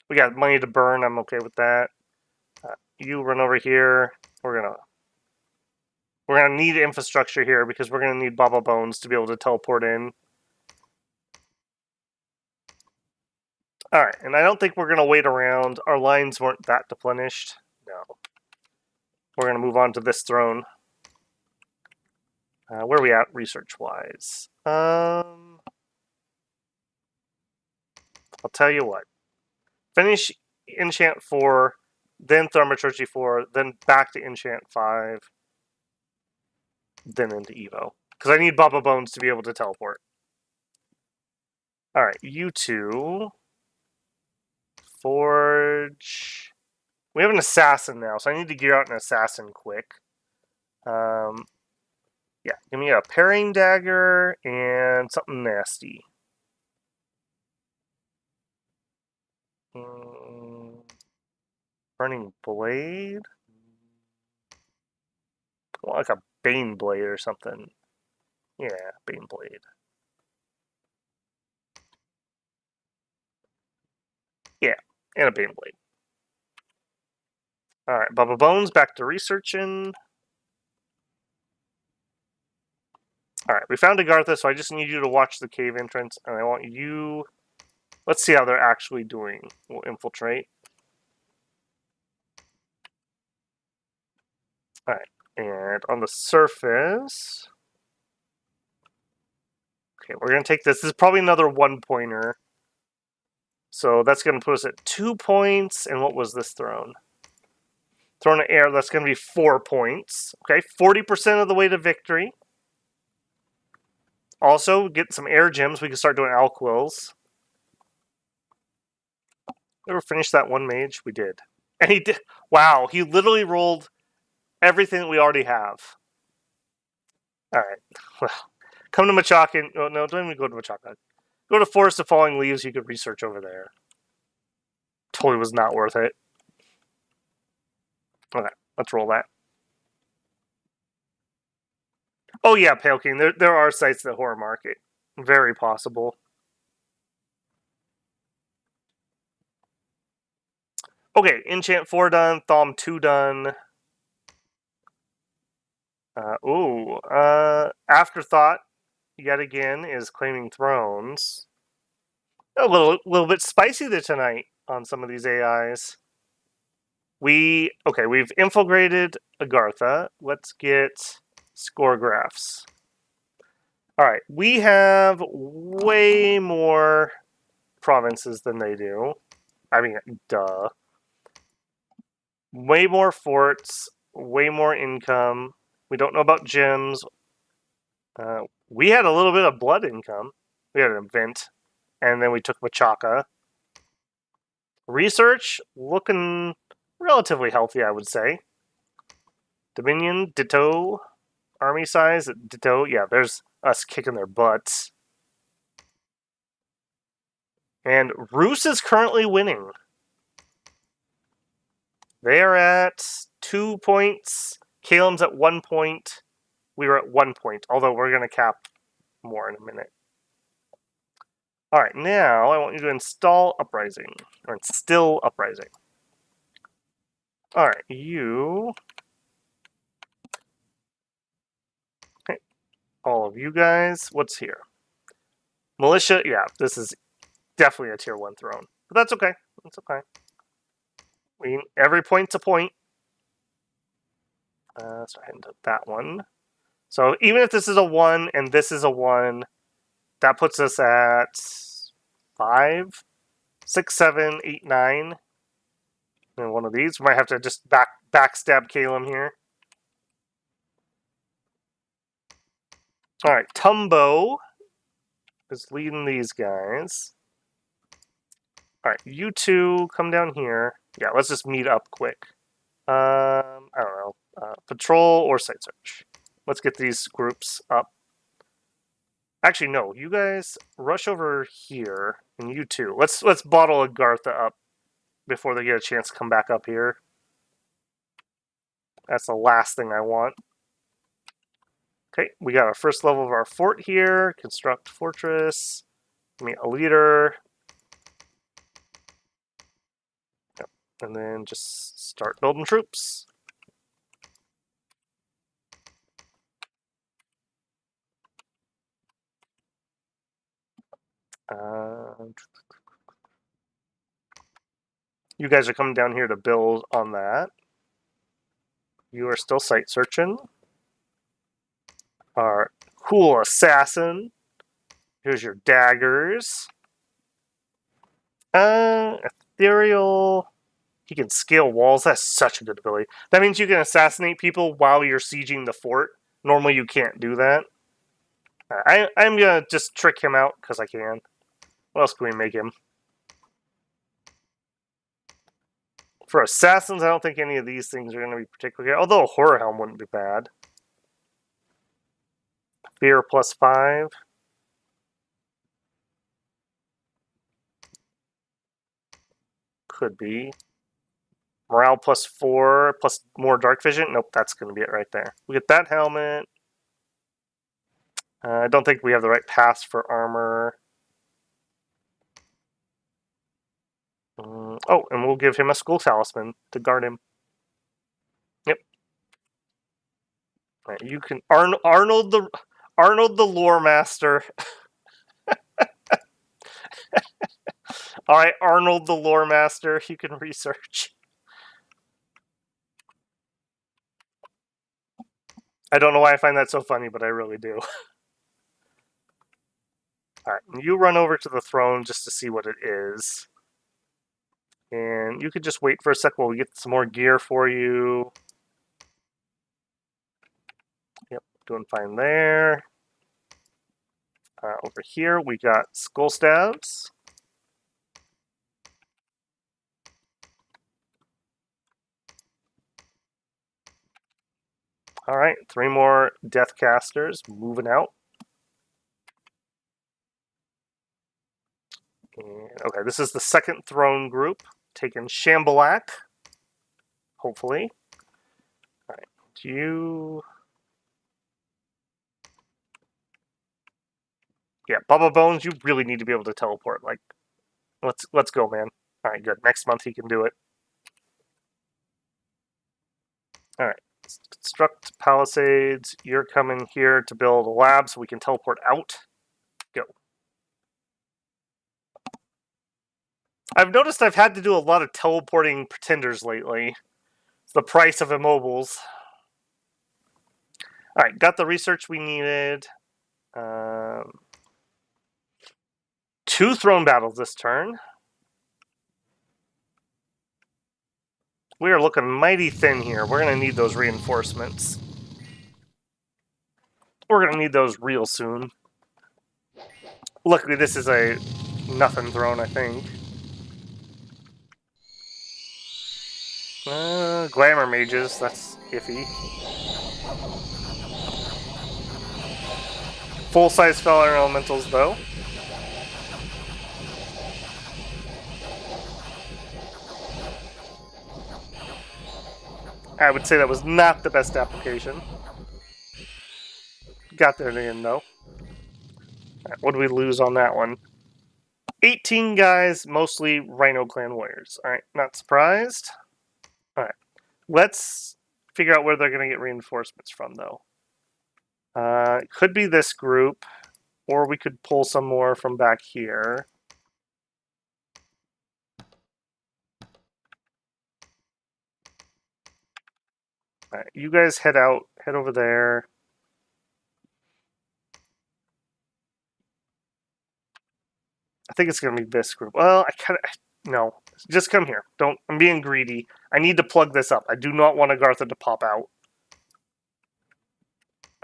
We got money to burn. I'm okay with that. You run over here. We're gonna need infrastructure here because we're gonna need Baba Bones to be able to teleport in. Alright, and I don't think we're gonna wait around. Our lines weren't that deplenished. No. We're gonna move on to this throne. Where are we at research-wise? I'll tell you what. Finish Enchant 4, then Thaumaturgy 4, then back to Enchant 5, then into Evo. Because I need Baba Bones to be able to teleport. Alright, you two. Forge. We have an assassin now, so I need to gear out an assassin quick. Yeah, give me a parrying dagger and something nasty. Burning blade? Like a Bane blade or something. Yeah, Bane blade. Yeah, and a Bane blade. Alright, Bubba Bones, back to researching. Alright, we found Agartha, so I just need you to watch the cave entrance, and I want you... Let's see how they're actually doing. We'll infiltrate. Alright, and on the surface... Okay, we're going to take this. This is probably another one-pointer. So that's going to put us at 2 points. And what was this throne? Throne of air, that's going to be 4 points. Okay, 40% of the way to victory. Also, get some air gems. We can start doing Alquills. Ever finish that one mage? We did. And he did. Wow, he literally rolled everything that we already have. Alright. Well, come to Machaka. Oh, no, don't even go to Machaka. Go to Forest of Falling Leaves. You could research over there. Totally was not worth it. Okay, let's roll that. Oh yeah, Pale King. There are sites that horror market. Very possible. Okay, Enchant 4 done, Thom 2 done. Afterthought, yet again, is claiming thrones. A little bit spicy there tonight on some of these AIs. We've infiltrated Agartha. Let's get score graphs. Alright, we have way more provinces than they do. I mean, duh. Way more forts, way more income. We don't know about gems. We had a little bit of blood income. We had an event, and then we took Machaka. Research, looking relatively healthy, I would say. Dominion, ditto. Army size, ditto. Yeah, there's us kicking their butts. And Roos is currently winning. They are at 2 points. Calem's at 1 point. We were at 1 point, although we're going to cap more in a minute. All right, now I want you to install Uprising, or instill Uprising. All right, you... Okay, all of you guys, what's here? Militia, yeah, this is definitely a tier 1 throne. But that's okay, that's okay. Every point's a point. So I hadn't done that one. So even if this is a 1 and this is a 1, that puts us at 5, 6, 7, 8, 9. And one of these. We might have to just backstab Calem here. Alright, Tumbo is leading these guys. Alright, you two come down here. Yeah, let's just meet up quick. I don't know. Patrol or site search. Let's get these groups up. Actually, no. You guys rush over here, and you two. Let's bottle Agartha up before they get a chance to come back up here. That's the last thing I want. Okay, we got our first level of our fort here. Construct fortress. Meet a leader. Yep. And then just start building troops. You guys are coming down here to build on that. You are still site searching. Our cool assassin. Here's your daggers. Ethereal. He can scale walls. That's such a good ability. That means you can assassinate people while you're sieging the fort. Normally you can't do that. I'm going to just trick him out because I can. What else can we make him? For assassins, I don't think any of these things are going to be particularly good. Although a horror helm wouldn't be bad. Fear +5. Could be. Morale +4, plus more dark vision. Nope, that's going to be it right there. We get that helmet. I don't think we have the right pass for armor. Oh, and we'll give him a school talisman to guard him. Yep. Right, you can Arnold the lore master. All right, Arnold the lore master. You can research. I don't know why I find that so funny, but I really do. All right, you run over to the throne just to see what it is. And you could just wait for a sec while we get some more gear for you. Yep, doing fine there. Over here, we got skull stabs. All right, 3 more death casters moving out. And, okay, this is the second throne group, taking Shambhalak, hopefully. All right, you... Yeah, Bubba Bones, you really need to be able to teleport. Like, let's go, man. All right, good. Next month he can do it. All right, construct palisades. You're coming here to build a lab so we can teleport out. Go. I've noticed I've had to do a lot of teleporting pretenders lately. It's the price of immobiles. All right, got the research we needed. 2 throne battles this turn. We are looking mighty thin here. We're going to need those reinforcements. We're going to need those real soon. Luckily, this is a nothing throne, I think. Glamour mages, that's iffy. Full-size Feller Elementals, though. I would say that was not the best application. Got there in the end, though. Right, what did we lose on that one? 18 guys, mostly Rhino Clan warriors. Alright, not surprised. Alright, let's figure out where they're going to get reinforcements from, though. It could be this group, or we could pull some more from back here. Alright, you guys head out, head over there. I think it's going to be this group. Well, no, just come here. I'm being greedy. I need to plug this up. I do not want Agartha to pop out.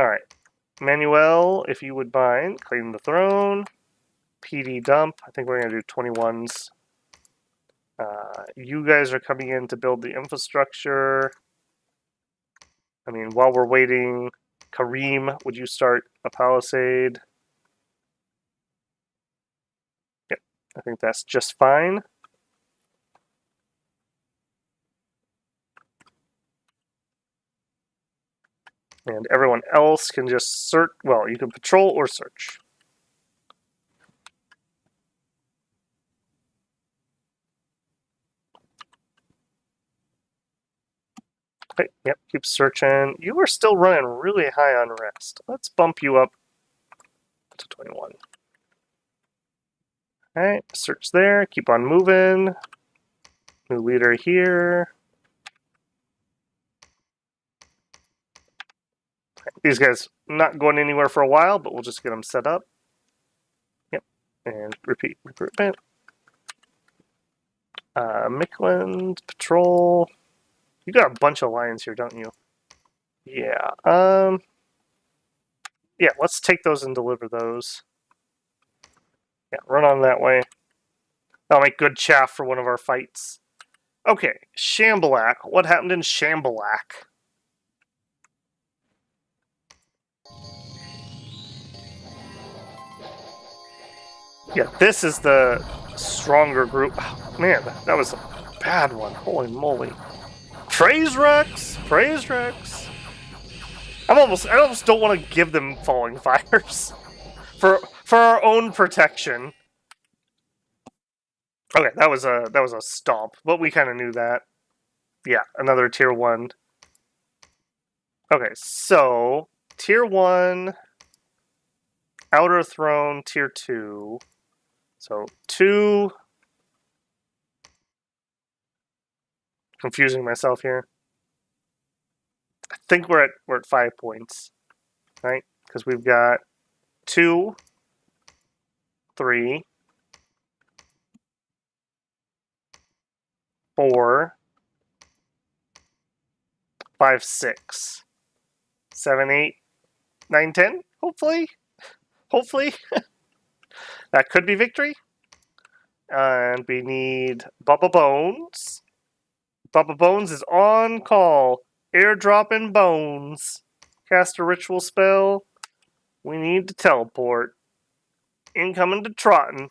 Alright. Manuel, if you would mind, claim the throne. PD dump. I think we're going to do 21s. You guys are coming in to build the infrastructure. I mean, while we're waiting, Kareem, would you start a palisade? Yep, I think that's just fine. And everyone else can just search. Well, you can patrol or search. Okay, yep, keep searching. You are still running really high on rest. Let's bump you up to 21. Alright, search there, keep on moving. New leader here. These guys not going anywhere for a while, but we'll just get them set up. Yep, and repeat recruitment. Mickland, patrol. You got a bunch of lions here, don't you? Yeah. Yeah, let's take those and deliver those. Yeah, run on that way. That'll make good chaff for one of our fights. Okay, Shambhalak. What happened in Shambhalak? Yeah, this is the stronger group. Oh, man, that was a bad one. Holy moly. Praise Rex! Praise Rex! I almost don't want to give them falling fires. For our own protection. Okay, that was a stomp, but we kind of knew that. Yeah, another tier 1. Okay, so tier 1, Outer Throne, tier 2. So 2. Confusing myself here. I think we're at 5 points, right? Because we've got 2, 3, 4, 5, 6, 7, 8, 9, 10. Hopefully. That could be victory. And we need Bubba Bones. Bubba Bones is on call. Airdropping bones. Cast a ritual spell. We need to teleport. Incoming to Trotton.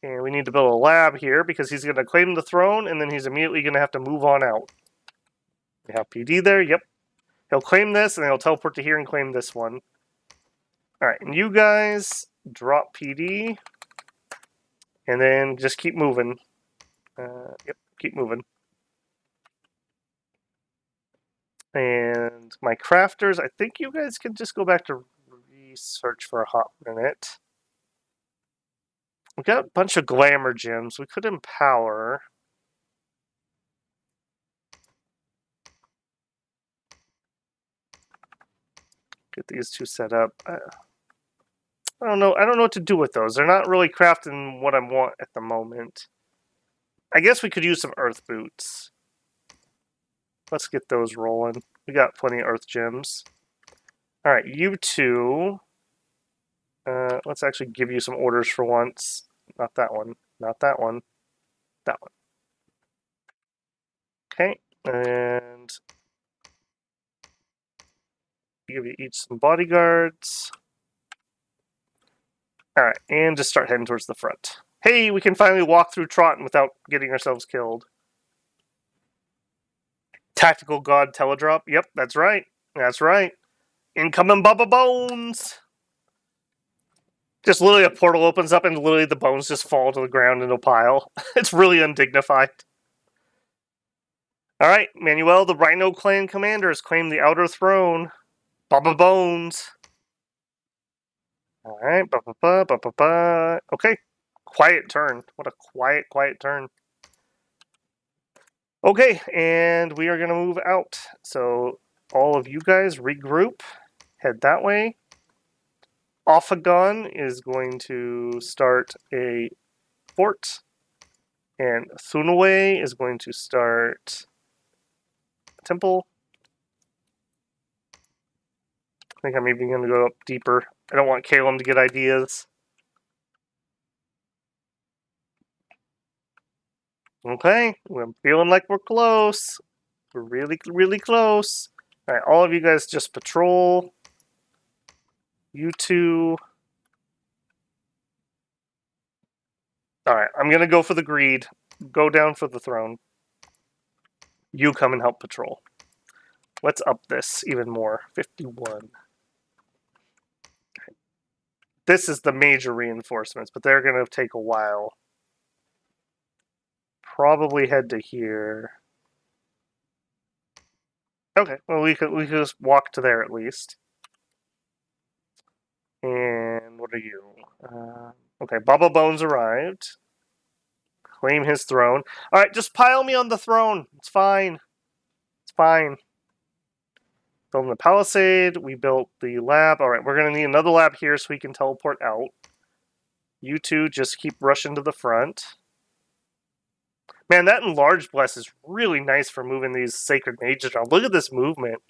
And we need to build a lab here because he's going to claim the throne and then he's immediately going to have to move on out. We have PD there. Yep. He'll claim this and he'll teleport to here and claim this one. Alright, and you guys drop PD. And then just keep moving. Yep, keep moving. And my crafters, I think you guys can just go back to research for a hot minute. We got a bunch of glamour gems. We could empower. Get these two set up. I don't know. I don't know what to do with those. They're not really crafting what I want at the moment. I guess we could use some earth boots. Let's get those rolling. We got plenty of earth gems. All right, you two. Let's actually give you some orders for once. Not that one. Not that one. That one. Okay, and give you each some bodyguards. Alright, and just start heading towards the front. Hey, we can finally walk through Trotton without getting ourselves killed. Tactical God Teledrop. Yep, that's right. That's right. Incoming Bubba Bones! Just literally a portal opens up and literally the bones just fall to the ground in a pile. It's really undignified. Alright, Manuel, the Rhino Clan commander, has claimed the Outer Throne. Bubba Bones. Alright, ba-ba-ba. Okay, quiet turn. What a quiet turn. Okay, and we are going to move out. So all of you guys regroup. Head that way. Ophagon is going to start a fort. And Thunaway is going to start a temple. I think I'm even going to go up deeper. I don't want Calum to get ideas. Okay, I'm feeling like we're close. We're really close. Alright, all of you guys just patrol. You two. Alright, I'm going to go for the greed. Go down for the throne. You come and help patrol. Let's up this even more. 51. This is the major reinforcements, but they're going to take a while. Probably head to here. Okay, well we could just walk to there at least. And what are you? Okay, Bubba Bones arrived. Claim his throne. Alright, just pile me on the throne. It's fine. It's fine. Building the palisade. We built the lab. Alright, we're going to need another lab here so we can teleport out. You two just keep rushing to the front. Man, that enlarged bless is really nice for moving these sacred mages around. Look at this movement.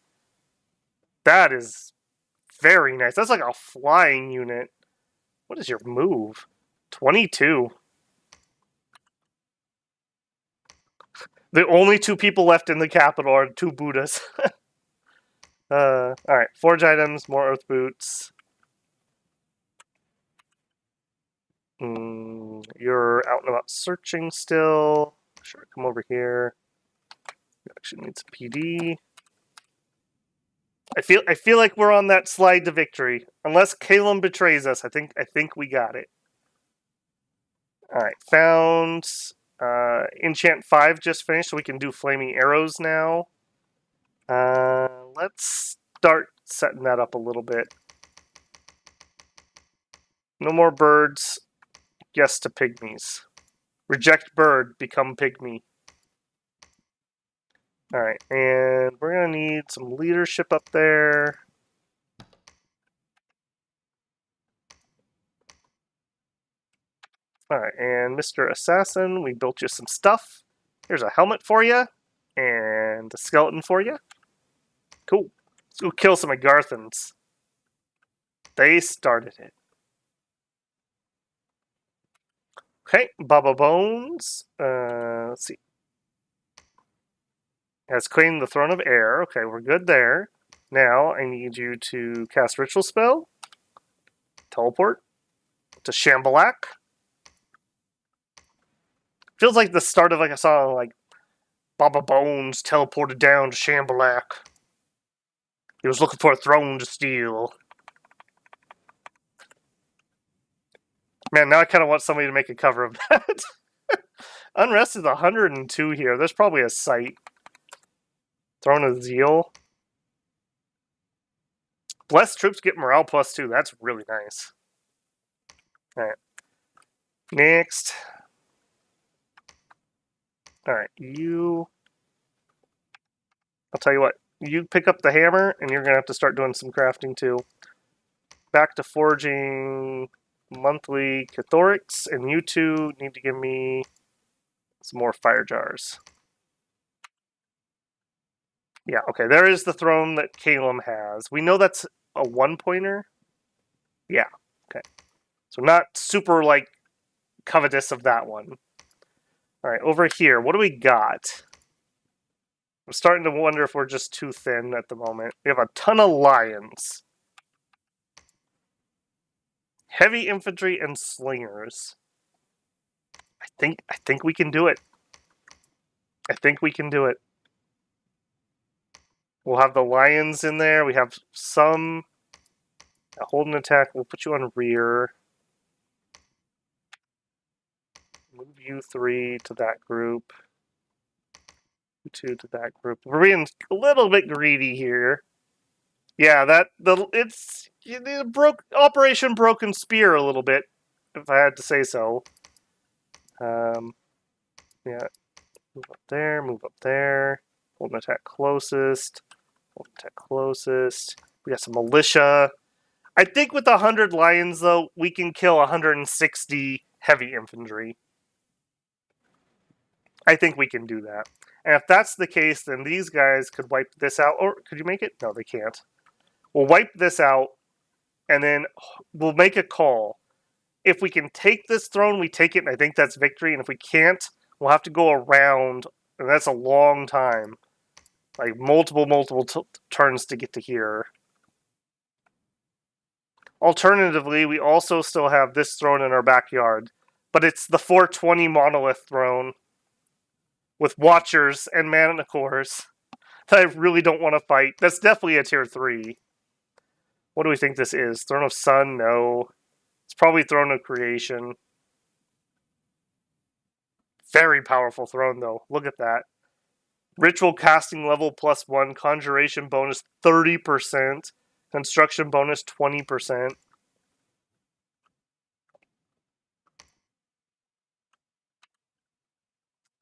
That is very nice. That's like a flying unit. What is your move? 22. The only two people left in the capital are two Buddhas. Alright, forge items, more earth boots. You're out and about searching still. Sure, come over here. You actually need some PD. I feel like we're on that slide to victory. Unless Calum betrays us, I think we got it. Alright, found enchant 5 just finished, so we can do flaming arrows now. Let's start setting that up a little bit. No more birds. Yes to pygmies. Reject bird, become pygmy. Alright, and we're going to need some leadership up there. Alright, and Mr. Assassin, we built you some stuff. Here's a helmet for you, and a skeleton for you. Cool. Let's go kill some Agarthans. They started it. Okay, Bubba Bones. Let's see. Has claimed the Throne of Air. Okay, we're good there. Now, I need you to cast Ritual Spell. Teleport to Shambhalak. Feels like the start of like a song, like Bubba Bones teleported down to Shambhalak. He was looking for a throne to steal. Man, now I kind of want somebody to make a cover of that. Unrest is 102 here. There's probably a site. Throne of Zeal. Blessed troops get morale +2. That's really nice. Alright. Next. Alright, you... I'll tell you what. You pick up the hammer, and you're going to have to start doing some crafting too. Back to forging monthly cathorics, and you two need to give me some more fire jars. Yeah, okay, there is the throne that Calum has. We know that's a one-pointer. Yeah, okay. So not super, like, covetous of that one. Alright, over here, what do we got? I'm starting to wonder if we're just too thin at the moment. We have a ton of lions. Heavy infantry and slingers. I think we can do it. I think we can do it. We'll have the lions in there. We have some hold an attack. We'll put you on rear. Move you 3 to that group. You 2 to that group. We're being a little bit greedy here. Yeah, it's Operation Broken Spear a little bit, if I had to say so. Yeah, move up there, move up there. Hold an attack closest. Hold an attack closest. We got some militia. I think with 100 lions, though, we can kill 160 heavy infantry. I think we can do that. And if that's the case, then these guys could wipe this out. Or could you make it? No, they can't. We'll wipe this out, and then we'll make a call. If we can take this throne, we take it, and I think that's victory. And if we can't, we'll have to go around, and that's a long time. Like multiple turns to get to here. Alternatively, we also still have this throne in our backyard, but it's the 420 monolith throne with watchers and mana cores that I really don't want to fight. That's definitely a tier 3. What do we think this is? Throne of Sun? No. It's probably Throne of Creation. Very powerful throne, though. Look at that. Ritual casting level +1. Conjuration bonus 30%. Construction bonus 20%.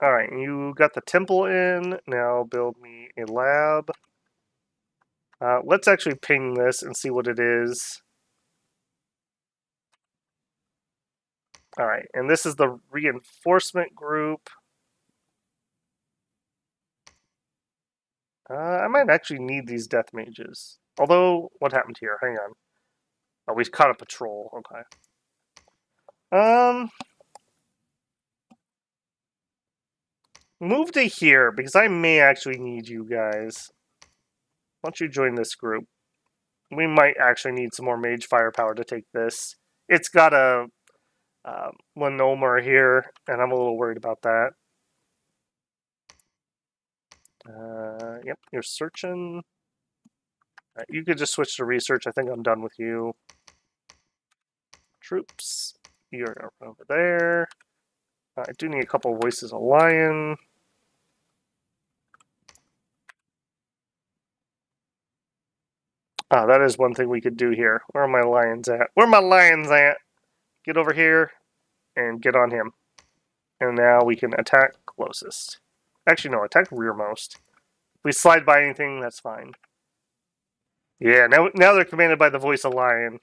Alright, you got the temple in. Now build me a lab. Let's actually ping this and see what it is. Alright, and this is the reinforcement group. I might actually need these death mages. Although, what happened here? Hang on. Oh, we caught a patrol. Okay. Move to here, because I may actually need you guys. Why don't you join this group? We might actually need some more mage firepower to take this. It's got a Lenomer here, and I'm a little worried about that. Yep, you're searching. You could just switch to research. I think I'm done with you. Troops. You're over there. I do need a couple of voices of lion. That is one thing we could do here. Where are my lions at? Where are my lions at? Get over here and get on him. And now we can attack closest. Actually, no, attack rearmost. If we slide by anything, that's fine. Yeah, now they're commanded by the voice of lion.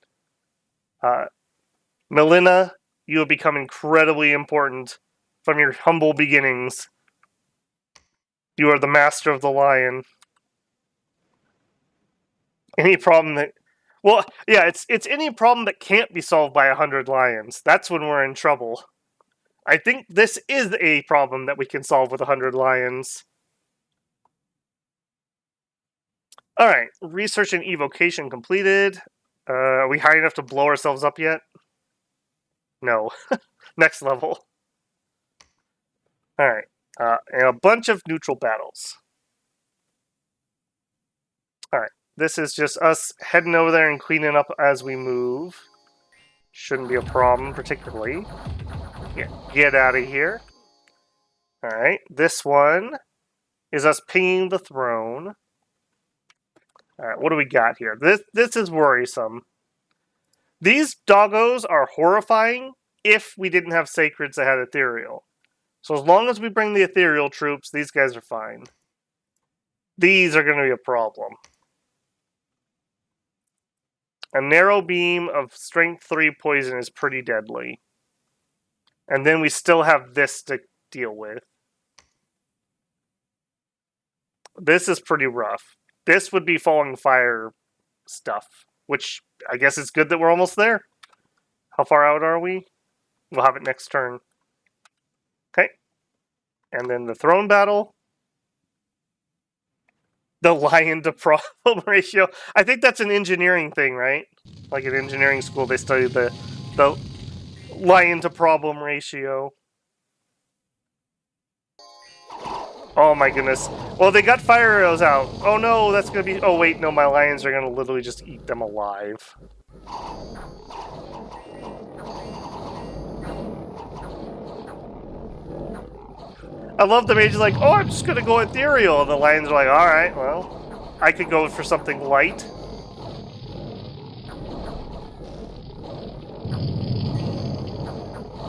Melina, you have become incredibly important from your humble beginnings. You are the master of the lion. Any problem that... Well, yeah, it's any problem that can't be solved by 100 lions. That's when we're in trouble. I think this is a problem that we can solve with 100 lions. Alright, research and evocation completed. Are we high enough to blow ourselves up yet? No. Next level. Alright, and a bunch of neutral battles. Alright, this is just us heading over there and cleaning up as we move. Shouldn't be a problem, particularly. Yeah, get out of here. Alright, this one is us pinging the throne. Alright, what do we got here? This is worrisome. These doggos are horrifying if we didn't have sacreds that had ethereal. So as long as we bring the ethereal troops, these guys are fine. These are going to be a problem. A narrow beam of strength 3 poison is pretty deadly. And then we still have this to deal with. This is pretty rough. This would be falling fire stuff, which I guess it's good that we're almost there. How far out are we? We'll have it next turn. Okay. And then the throne battle. The lion to problem ratio. I think that's an engineering thing, right? Like in engineering school, they study the lion to problem ratio. Oh my goodness. Well, they got fire arrows out. Oh no, that's gonna be... Oh wait, no, my lions are gonna literally just eat them alive. I love the mage like, oh, I'm just gonna go ethereal. And the lions are like, alright, well, I could go for something light.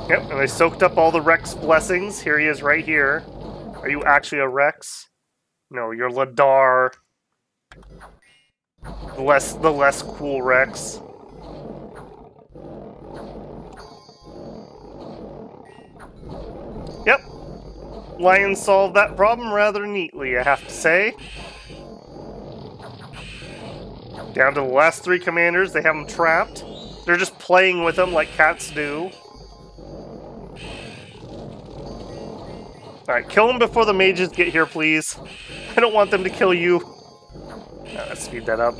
Yep, and I soaked up all the Rex blessings. Here he is right here. Are you actually a Rex? No, you're Ladar. The less cool Rex. Yep. Lions solved that problem rather neatly, I have to say. Down to the last 3 commanders, they have them trapped. They're just playing with them like cats do. Alright, kill them before the mages get here, please. I don't want them to kill you. Let's speed that up.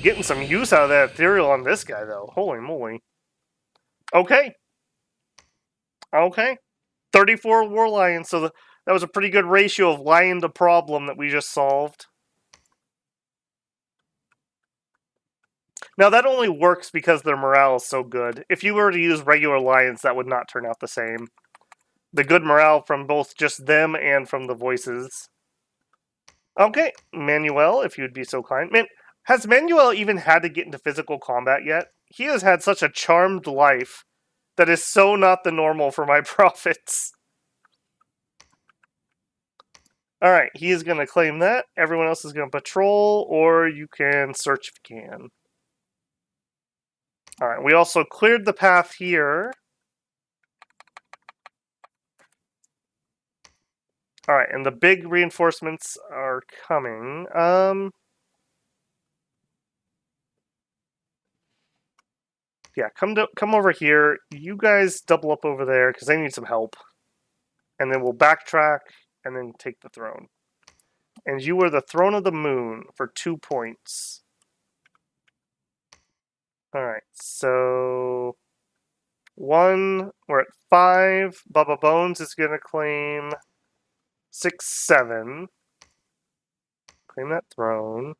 Getting some use out of that ethereal on this guy, though. Holy moly. Okay. Okay. 34 war lions, so that was a pretty good ratio of lion to problem that we just solved. Now, that only works because their morale is so good. If you were to use regular lions, that would not turn out the same. The good morale from both just them and from the voices. Okay, Manuel, if you'd be so kind. Man, has Manuel even had to get into physical combat yet? He has had such a charmed life that is so not the normal for my prophets. Alright, he is going to claim that. Everyone else is going to patrol, or you can search if you can. Alright, we also cleared the path here. Alright, and the big reinforcements are coming. Yeah, come over here. You guys double up over there, because they need some help. And then we'll backtrack, and then take the throne. And you are the throne of the moon for 2 points. Alright, so... 1, we're at 5. Bubba Bones is going to claim 6, 7. Claim that throne.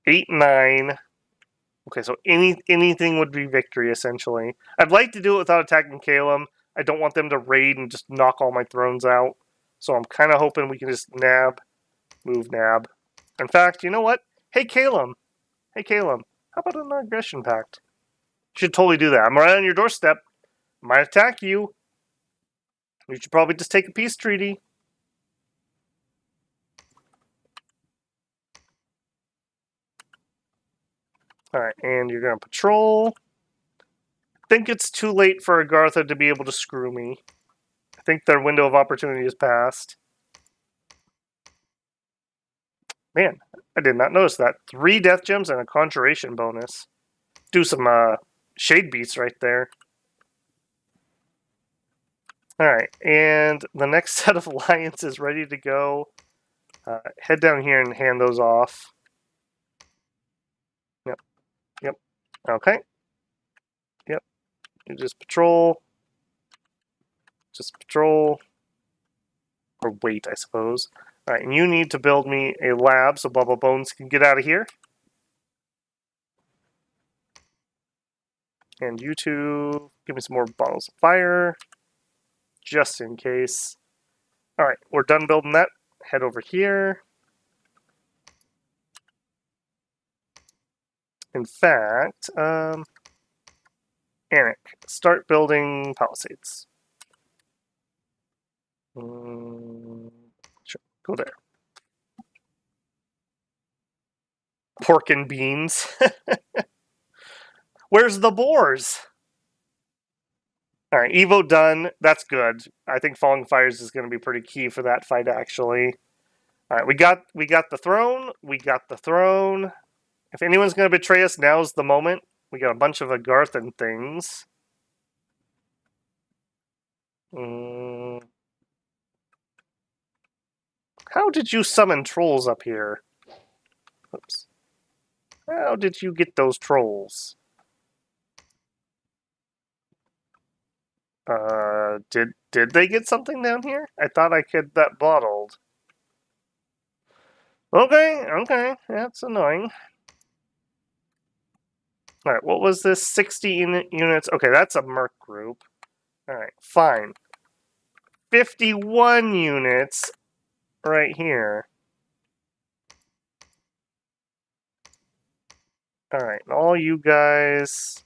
8, 9. Okay, so anything would be victory, essentially. I'd like to do it without attacking Calum. I don't want them to raid and just knock all my thrones out. So I'm kind of hoping we can just nab, move, nab. In fact, you know what? Hey, Calum. Hey, Calum. How about an aggression pact? Should totally do that. I'm right on your doorstep. Might attack you. You should probably just take a peace treaty. Alright, and you're going to patrol. I think it's too late for Agartha to be able to screw me. I think their window of opportunity has passed. Man, I did not notice that. 3 death gems and a conjuration bonus. Do some shade beats right there. Alright, and the next set of lions is ready to go. Head down here and hand those off. Yep. Yep. Okay. Yep. You just patrol. Just patrol. Or wait, I suppose. Alright, and you need to build me a lab so Bubba Bones can get out of here. And you two, give me some more bottles of fire. Just in case. Alright, we're done building that. Head over here. In fact, Anik, start building palisades. Sure, go there. Pork and beans. Where's the boars? Alright, Evo done. That's good. I think Falling Fires is going to be pretty key for that fight, actually. Alright, we got the throne. We got the throne. If anyone's going to betray us, now's the moment. We got a bunch of Agarthan things. How did you summon trolls up here? Oops. How did you get those trolls? Did they get something down here? I thought I had that bottled. Okay, that's annoying. Alright, what was this? 60 units. Okay, that's a merc group. Alright, fine. 51 units right here. Alright, and all you guys...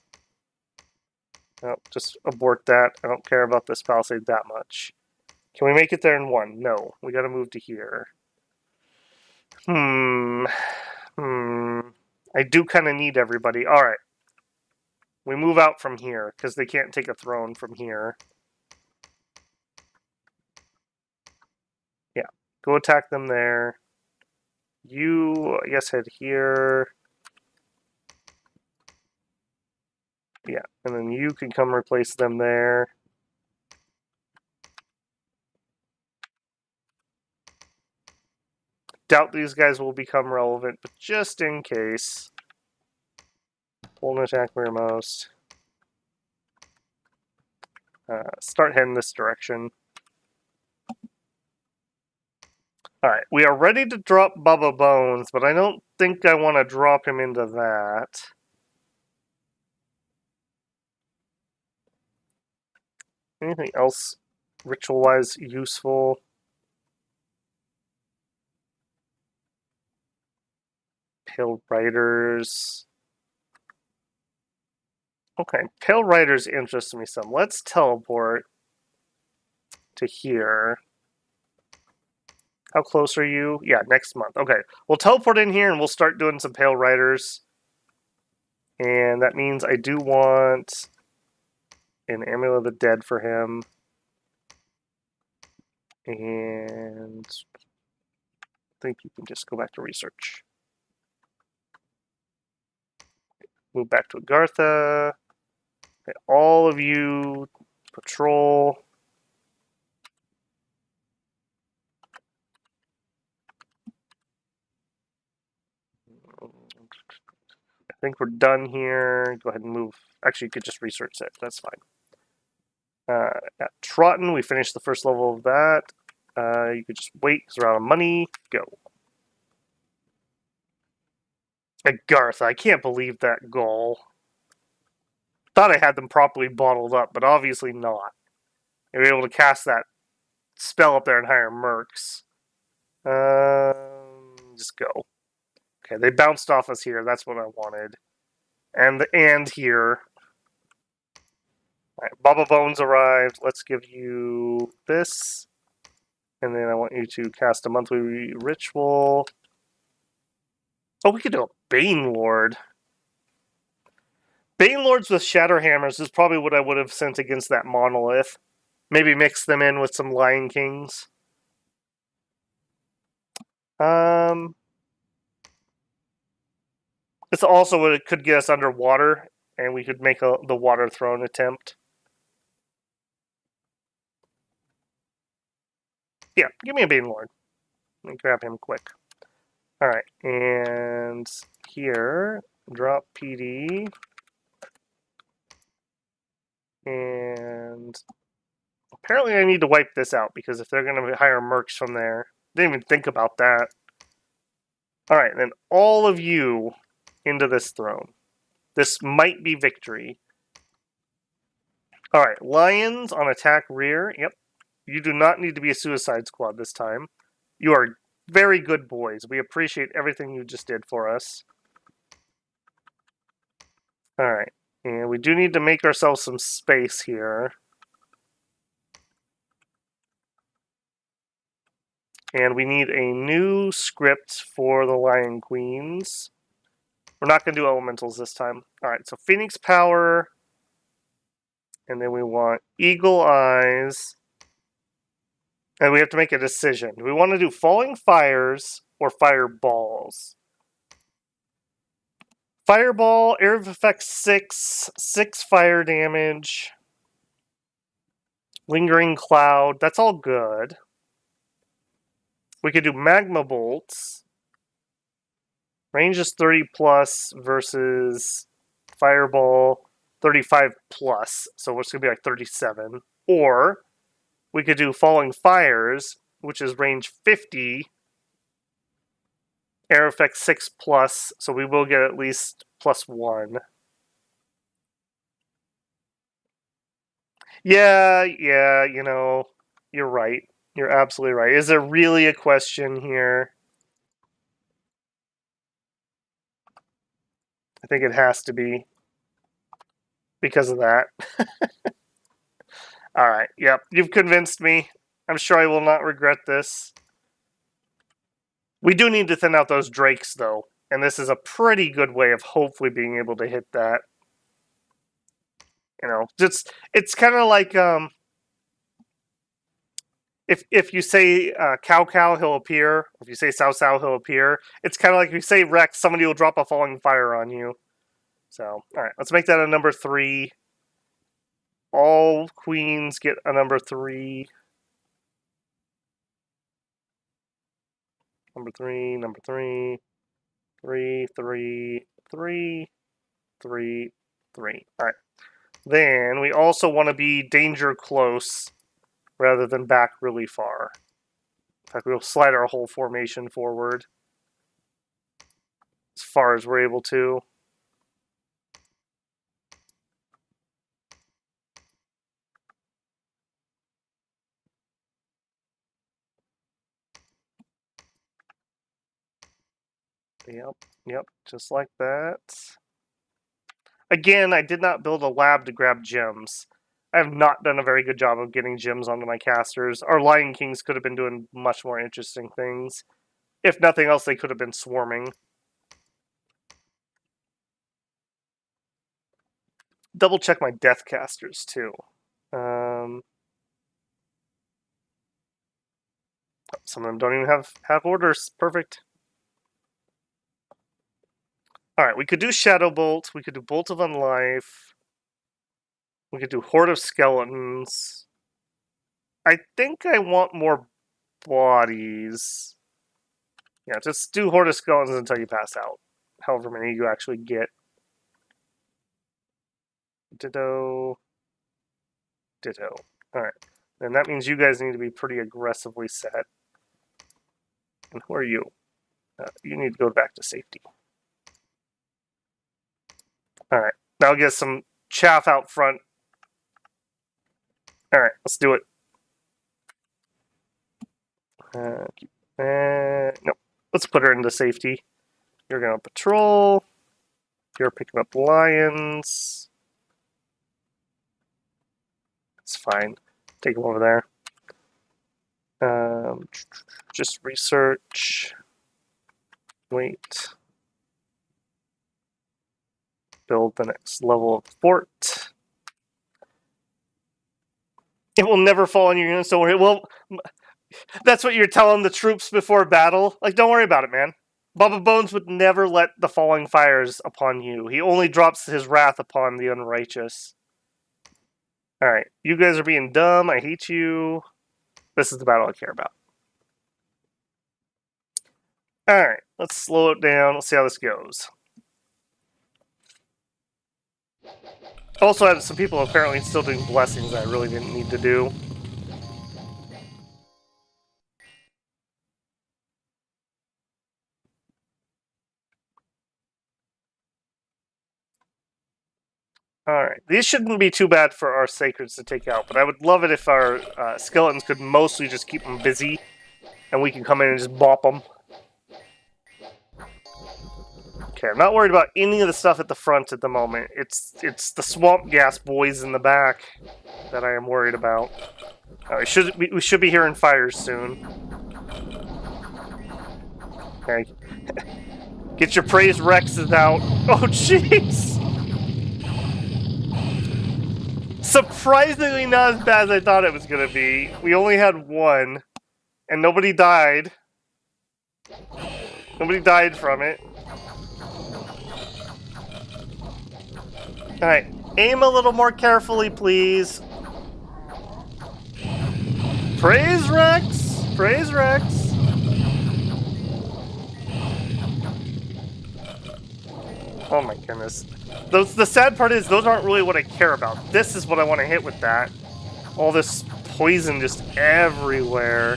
Oh, just abort that. I don't care about this palisade that much. Can we make it there in one? No. We gotta move to here. Hmm. I do kind of need everybody. Alright. We move out from here, because they can't take a throne from here. Yeah. Go attack them there. You, I guess, head here. Yeah, and then you can come replace them there. Doubt these guys will become relevant, but just in case. Pull an attack rearmost. Start heading this direction. Alright, we are ready to drop Bubba Bones, but I don't think I want to drop him into that. Anything else ritual-wise useful? Pale Riders. Okay, Pale Riders interest me some. Let's teleport to here. How close are you? Yeah, next month. Okay, we'll teleport in here and we'll start doing some Pale Riders. And that means I do want an Amulet of the Dead for him. And I think you can just go back to research. Move back to Agartha. Okay, all of you patrol. I think we're done here. Go ahead and move. Actually, you could just research it. That's fine. At Trotton, we finished the first level of that. You could just wait because we're out of money. Go. Agartha, I can't believe that goal. Thought I had them properly bottled up, but obviously not. They were able to cast that spell up there and hire mercs. Just go. Okay, they bounced off us here. That's what I wanted. And here. Alright, Bubba Bones arrived. Let's give you this. And then I want you to cast a monthly ritual. Oh, we could do a Bane Lord. Bane Lords with Shatterhammers is probably what I would have sent against that monolith. Maybe mix them in with some Lion Kings. It's also what it could get us underwater, and we could make the water throne attempt. Yeah, give me a Bane Lord. Let me grab him quick. Alright, and here, drop PD. And apparently I need to wipe this out, because if they're going to hire mercs from there, didn't even think about that. Alright, then all of you into this throne. This might be victory. Alright, Lions on attack rear. Yep. You do not need to be a suicide squad this time. You are very good boys. We appreciate everything you just did for us. Alright. And we do need to make ourselves some space here. And we need a new script for the Lion Queens. We're not going to do elementals this time. Alright, so Phoenix Power. And then we want Eagle Eyes. And we have to make a decision. Do we want to do Falling Fires or Fireballs? Fireball, area of effect 6, 6 fire damage. Lingering Cloud, that's all good. We could do Magma Bolts. Range is 30 plus versus Fireball. 35 plus, so it's going to be like 37. Or we could do Falling Fires, which is range 50, air effect 6 plus, so we will get at least +1. Yeah, you know, you're right. You're absolutely right. Is there really a question here? I think it has to be because of that. All right, yep, you've convinced me. I'm sure I will not regret this. We do need to thin out those drakes, though, and this is a pretty good way of hopefully being able to hit that. You know, it's kind of like if you say cow, he'll appear. If you say sow, he'll appear. It's kind of like if you say Rex, somebody will drop a falling fire on you. So, all right, let's make that a number 3. All queens get a number 3. Number 3, number 3, 3, 3, 3, 3, 3. All right. Then we also want to be danger close rather than back really far. In fact, we'll slide our whole formation forward as far as we're able to. Yep, just like that. Again, I did not build a lab to grab gems. I have not done a very good job of getting gems onto my casters. Our Lion Kings could have been doing much more interesting things. If nothing else, they could have been swarming. Double check my death casters, too. Some of them don't even have orders. Perfect. Alright, we could do Shadow Bolt. We could do Bolt of Unlife. We could do Horde of Skeletons. I think I want more bodies. Yeah, just do Horde of Skeletons until you pass out. However many you actually get. Ditto. Ditto. Alright. Then that means you guys need to be pretty aggressively set. And who are you? You need to go back to safety. Alright. Now get some chaff out front. Alright, let's do it. Nope. Let's put her into safety. You're going to patrol. You're picking up lions. It's fine. Take them over there. Just research. Wait. Build the next level of fort. It will never fall on your units, don't worry. Well, that's what you're telling the troops before battle. Like, don't worry about it, man. Baba Bones would never let the falling fires upon you. He only drops his wrath upon the unrighteous. Alright, you guys are being dumb. I hate you. This is the battle I care about. Alright, let's slow it down. Let's see how this goes. Also, I have some people apparently still doing blessings I really didn't need to do. Alright, these shouldn't be too bad for our Sacreds to take out, but I would love it if our Skeletons could mostly just keep them busy, and we can come in and just bop them. Okay, I'm not worried about any of the stuff at the front at the moment. It's the swamp gas boys in the back that I am worried about. We should be hearing fires soon. Okay. Get your praise Rexes out. Oh, jeez! Surprisingly not as bad as I thought it was going to be. We only had one, and nobody died. Nobody died from it. Alright, aim a little more carefully, please. Praise Rex! Praise Rex! Oh my goodness. The sad part is, those aren't really what I care about. This is what I want to hit with that. All this poison just everywhere.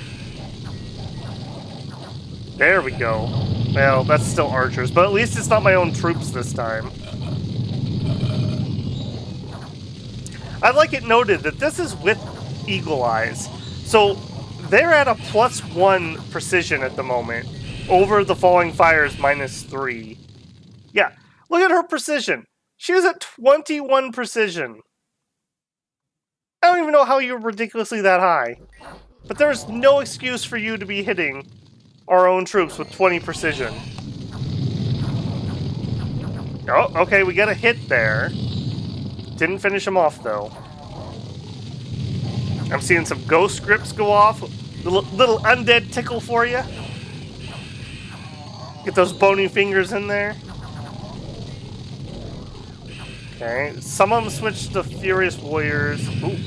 There we go. Well, that's still archers, but at least it's not my own troops this time. I'd like it noted that this is with Eagle Eyes. So they're at a +1 precision at the moment, over the Falling Fire's -3. Yeah, look at her precision. She was at 21 precision. I don't even know how you're ridiculously that high. But there's no excuse for you to be hitting our own troops with 20 precision. Oh, okay, we got a hit there. Didn't finish him off, though. I'm seeing some ghost grips go off. Little undead tickle for you. Get those bony fingers in there. Okay, some of them switched to Furious Warriors. Ooh.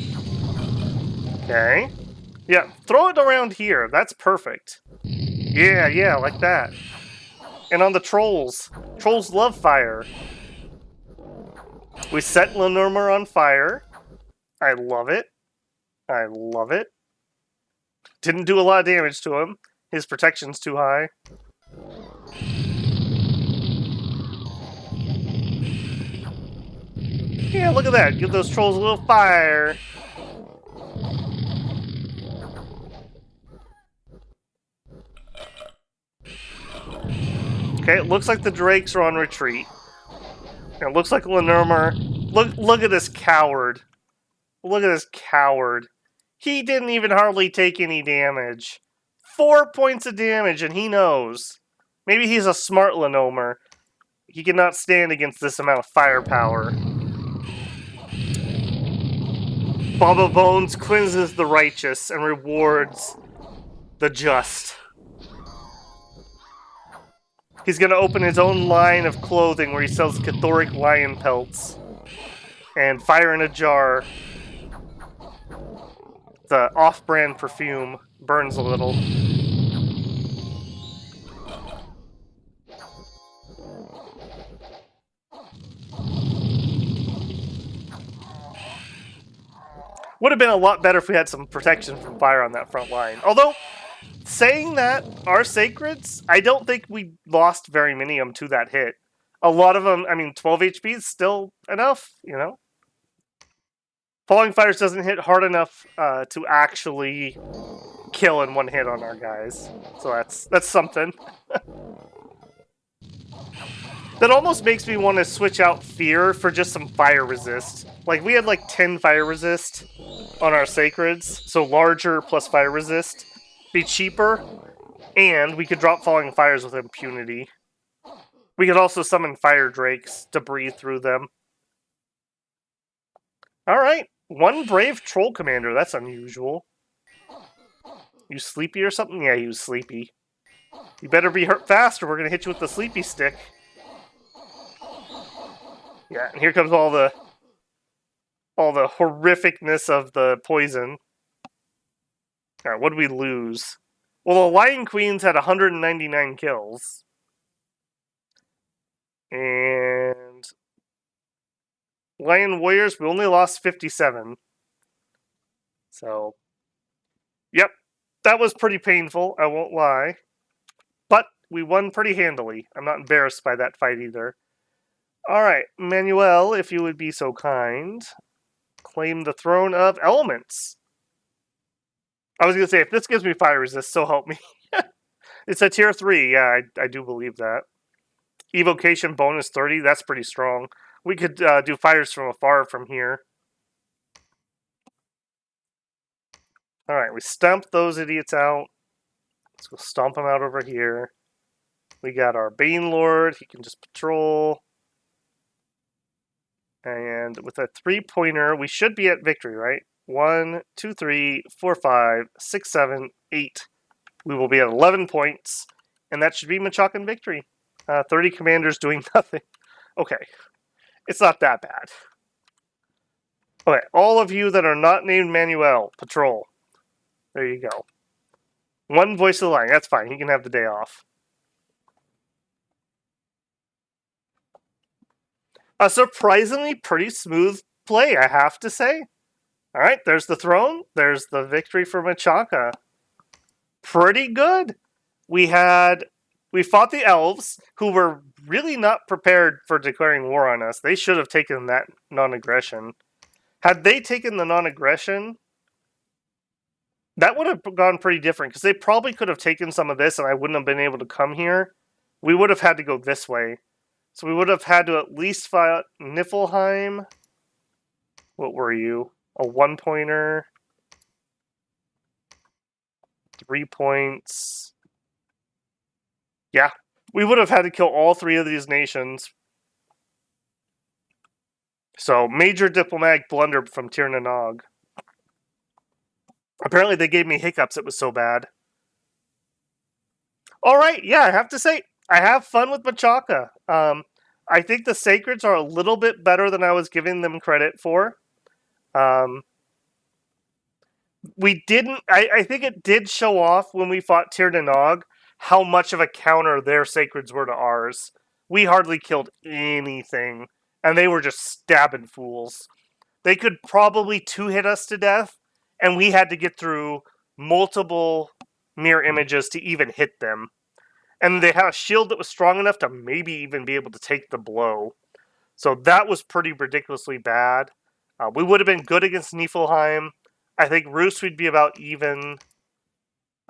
Okay. Yeah, throw it around here. That's perfect. Yeah, like that. And on the trolls. Trolls love fire. We set Lenormand on fire. I love it. I love it. Didn't do a lot of damage to him. His protection's too high. Yeah, look at that. Give those trolls a little fire. Okay, it looks like the drakes are on retreat. It looks like Lenormand. Look at this coward. Look at this coward. He didn't even hardly take any damage. 4 points of damage, and he knows. Maybe he's a smart Lenormand. He cannot stand against this amount of firepower. Baba Bones cleanses the righteous and rewards the just. He's going to open his own line of clothing where he sells Cathoric lion pelts. And fire in a jar. The off-brand perfume burns a little. Would have been a lot better if we had some protection from fire on that front line. Although, saying that, our Sacreds, I don't think we lost very many of them to that hit. A lot of them, I mean, 12 HP is still enough, you know? Falling Fires doesn't hit hard enough to actually kill in one hit on our guys. So that's something. That almost makes me want to switch out Fear for just some fire resist. Like, we had like 10 fire resist on our Sacreds, so larger plus fire resist. Be cheaper, and we could drop Falling Fires with impunity. We could also summon Fire Drakes to breathe through them. Alright, one brave Troll Commander, that's unusual. You sleepy or something? Yeah, he was sleepy. You better be hurt fast or we're going to hit you with the sleepy stick. Yeah, and here comes all the horrificness of the poison. Alright, what did we lose? Well, the Lion Queens had 199 kills. And Lion Warriors, we only lost 57. So, yep, that was pretty painful, I won't lie. But we won pretty handily. I'm not embarrassed by that fight either. Alright, Manuel, if you would be so kind, claim the Throne of Elements. I was going to say, if this gives me fire resist, so help me. It's a tier 3, yeah, I do believe that. Evocation bonus 30, that's pretty strong. We could do fires from afar from here. Alright, we stomp those idiots out. Let's go stomp them out over here. We got our Bane Lord, he can just patrol. And with a 3-pointer, we should be at victory, right? 1, 2, 3, 4, 5, 6, 7, 8. We will be at 11 points, and that should be Machakan victory. 30 commanders doing nothing. Okay, it's not that bad. Okay, all of you that are not named Manuel, patrol. There you go. One voice of the line, that's fine. He can have the day off. A surprisingly pretty smooth play, I have to say. All right, there's the throne. There's the victory for Machaka. Pretty good. We fought the elves, who were really not prepared for declaring war on us. They should have taken that non-aggression. Had they taken the non-aggression, that would have gone pretty different, because they probably could have taken some of this and I wouldn't have been able to come here. We would have had to go this way. So we would have had to at least fight Niflheim. What were you? A 1-pointer. 3 points. Yeah. We would have had to kill all 3 of these nations. So, major diplomatic blunder from Tir na Nog. Apparently they gave me hiccups, it was so bad. Alright, yeah, I have to say, I have fun with Machaka. I think the Sacreds are a little bit better than I was giving them credit for. We didn't... I think it did show off when we fought Tir na Nog how much of a counter their Sacreds were to ours. We hardly killed anything, and they were just stabbing fools. They could probably 2-hit us to death, and we had to get through multiple mirror images to even hit them. And they had a shield that was strong enough to maybe even be able to take the blow. So that was pretty ridiculously bad. We would have been good against Niflheim. I think Rus would be about even.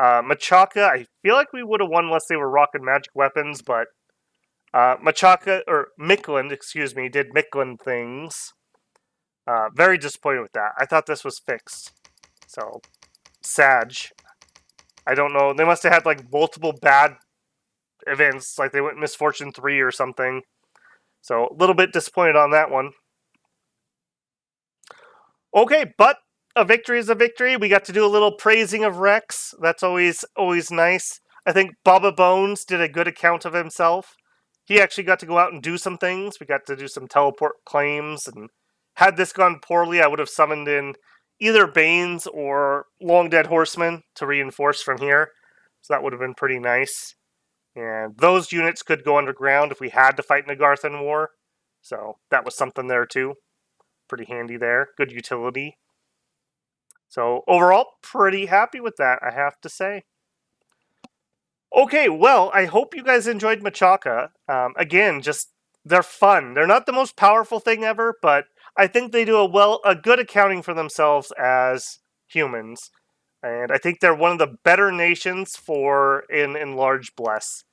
Machaka, I feel like we would have won unless they were rocket magic weapons, but Machaka, or Mikland, excuse me, did Mikland things. Very disappointed with that. I thought this was fixed. So, Sag. I don't know. They must have had like multiple bad events, like they went Misfortune 3 or something. So, a little bit disappointed on that one. Okay, but a victory is a victory. We got to do a little praising of Rex. That's always nice. I think Baba Bones did a good account of himself. He actually got to go out and do some things. We got to do some teleport claims, and had this gone poorly, I would have summoned in either Banes or Long Dead Horsemen to reinforce from here. So that would have been pretty nice. And those units could go underground if we had to fight Nagarthan War. So that was something there too. Pretty handy there. Good utility. So overall, pretty happy with that, I have to say. Okay, well, I hope you guys enjoyed Machaka. Again, just, they're fun. They're not the most powerful thing ever, but I think they do a good accounting for themselves as humans. And I think they're one of the better nations for an enlarged bless.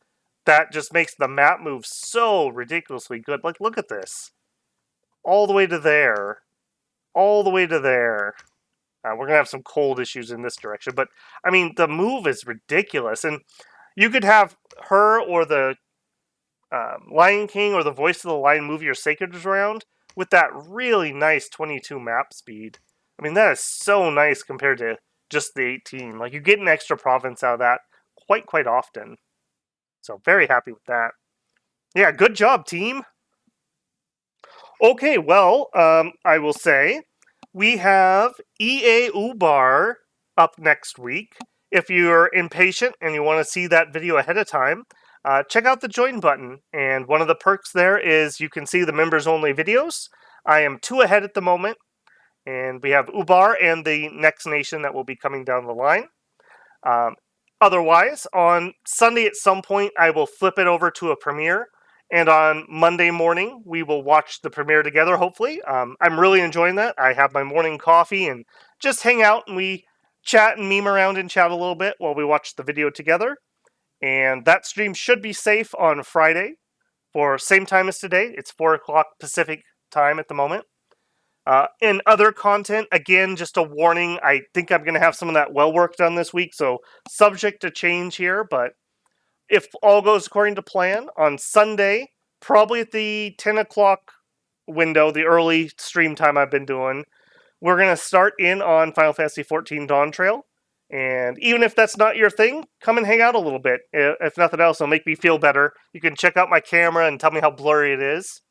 That just makes the map move so ridiculously good. Like, look at this. All the way to there. All the way to there. We're going to have some cold issues in this direction. But, I mean, the move is ridiculous. And you could have her or the Lion King or the Voice of the Lion move your Sacreds around with that really nice 22 map speed. I mean, that is so nice compared to just the 18. Like, you get an extra province out of that quite often. So, very happy with that. Yeah, good job, team. Okay, well, I will say, we have EA Ubar up next week. If you're impatient and you want to see that video ahead of time, check out the join button. And one of the perks there is you can see the members-only videos. I am 2 ahead at the moment. And we have Ubar and the next nation that will be coming down the line. Otherwise, on Sunday at some point, I will flip it over to a premiere. And on Monday morning, we will watch the premiere together, hopefully. I'm really enjoying that. I have my morning coffee and just hang out and we chat and meme around and chat a little bit while we watch the video together. And that stream should be safe on Friday for same time as today. It's 4 o'clock Pacific time at the moment. In other content, again, just a warning, I think I'm going to have some of that well work done this week, so subject to change here, but if all goes according to plan, on Sunday, probably at the 10 o'clock window, the early stream time I've been doing, we're going to start in on Final Fantasy XIV Dawn Trail. And even if that's not your thing, come and hang out a little bit. If nothing else, it'll make me feel better. You can check out my camera and tell me how blurry it is.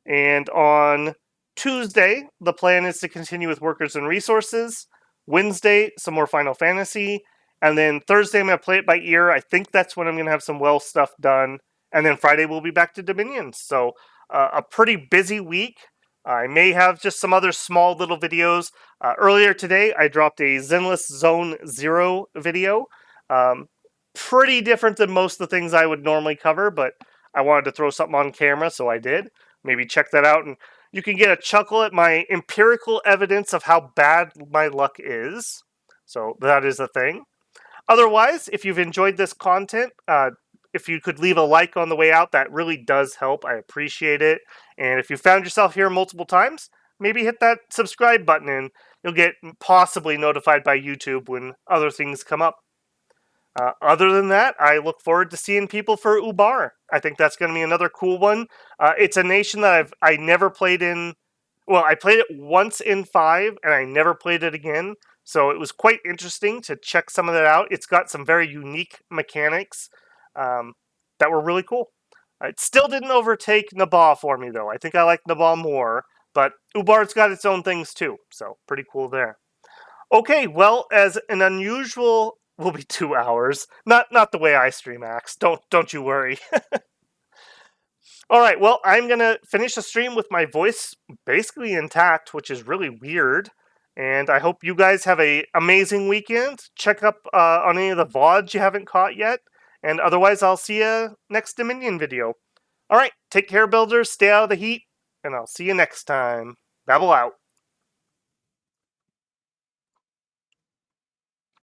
And on Tuesday, the plan is to continue with Workers and Resources. Wednesday, some more Final Fantasy. And then Thursday, I'm going to play it by ear. I think that's when I'm going to have some well stuff done. And then Friday, we'll be back to Dominions. So a pretty busy week. I may have just some other small little videos. Earlier today, I dropped a Zenless Zone Zero video. Um, Pretty different than most of the things I would normally cover, but I wanted to throw something on camera, so I did. Maybe check that out, and you can get a chuckle at my empirical evidence of how bad my luck is. So that is a thing. Otherwise, if you've enjoyed this content, if you could leave a like on the way out, that really does help. I appreciate it. And if you found yourself here multiple times, maybe hit that subscribe button and you'll get possibly notified by YouTube when other things come up. Other than that, I look forward to seeing people for Ubar. I think that's going to be another cool one. It's a nation that I never played in. Well, I played it once in 5, and I never played it again. So it was quite interesting to check some of that out. It's got some very unique mechanics that were really cool. It still didn't overtake Nabal for me, though. I think I like Nabal more, but Ubar's got its own things too, so pretty cool there. Okay, well, as an unusual will be 2 hours. Not the way I stream, Axe. Don't you worry. All right, well, I'm gonna finish the stream with my voice basically intact, which is really weird. And I hope you guys have a amazing weekend. Check up on any of the VODs you haven't caught yet. And otherwise, I'll see you next Dominion video. All right, take care, builders. Stay out of the heat, and I'll see you next time. Babble out.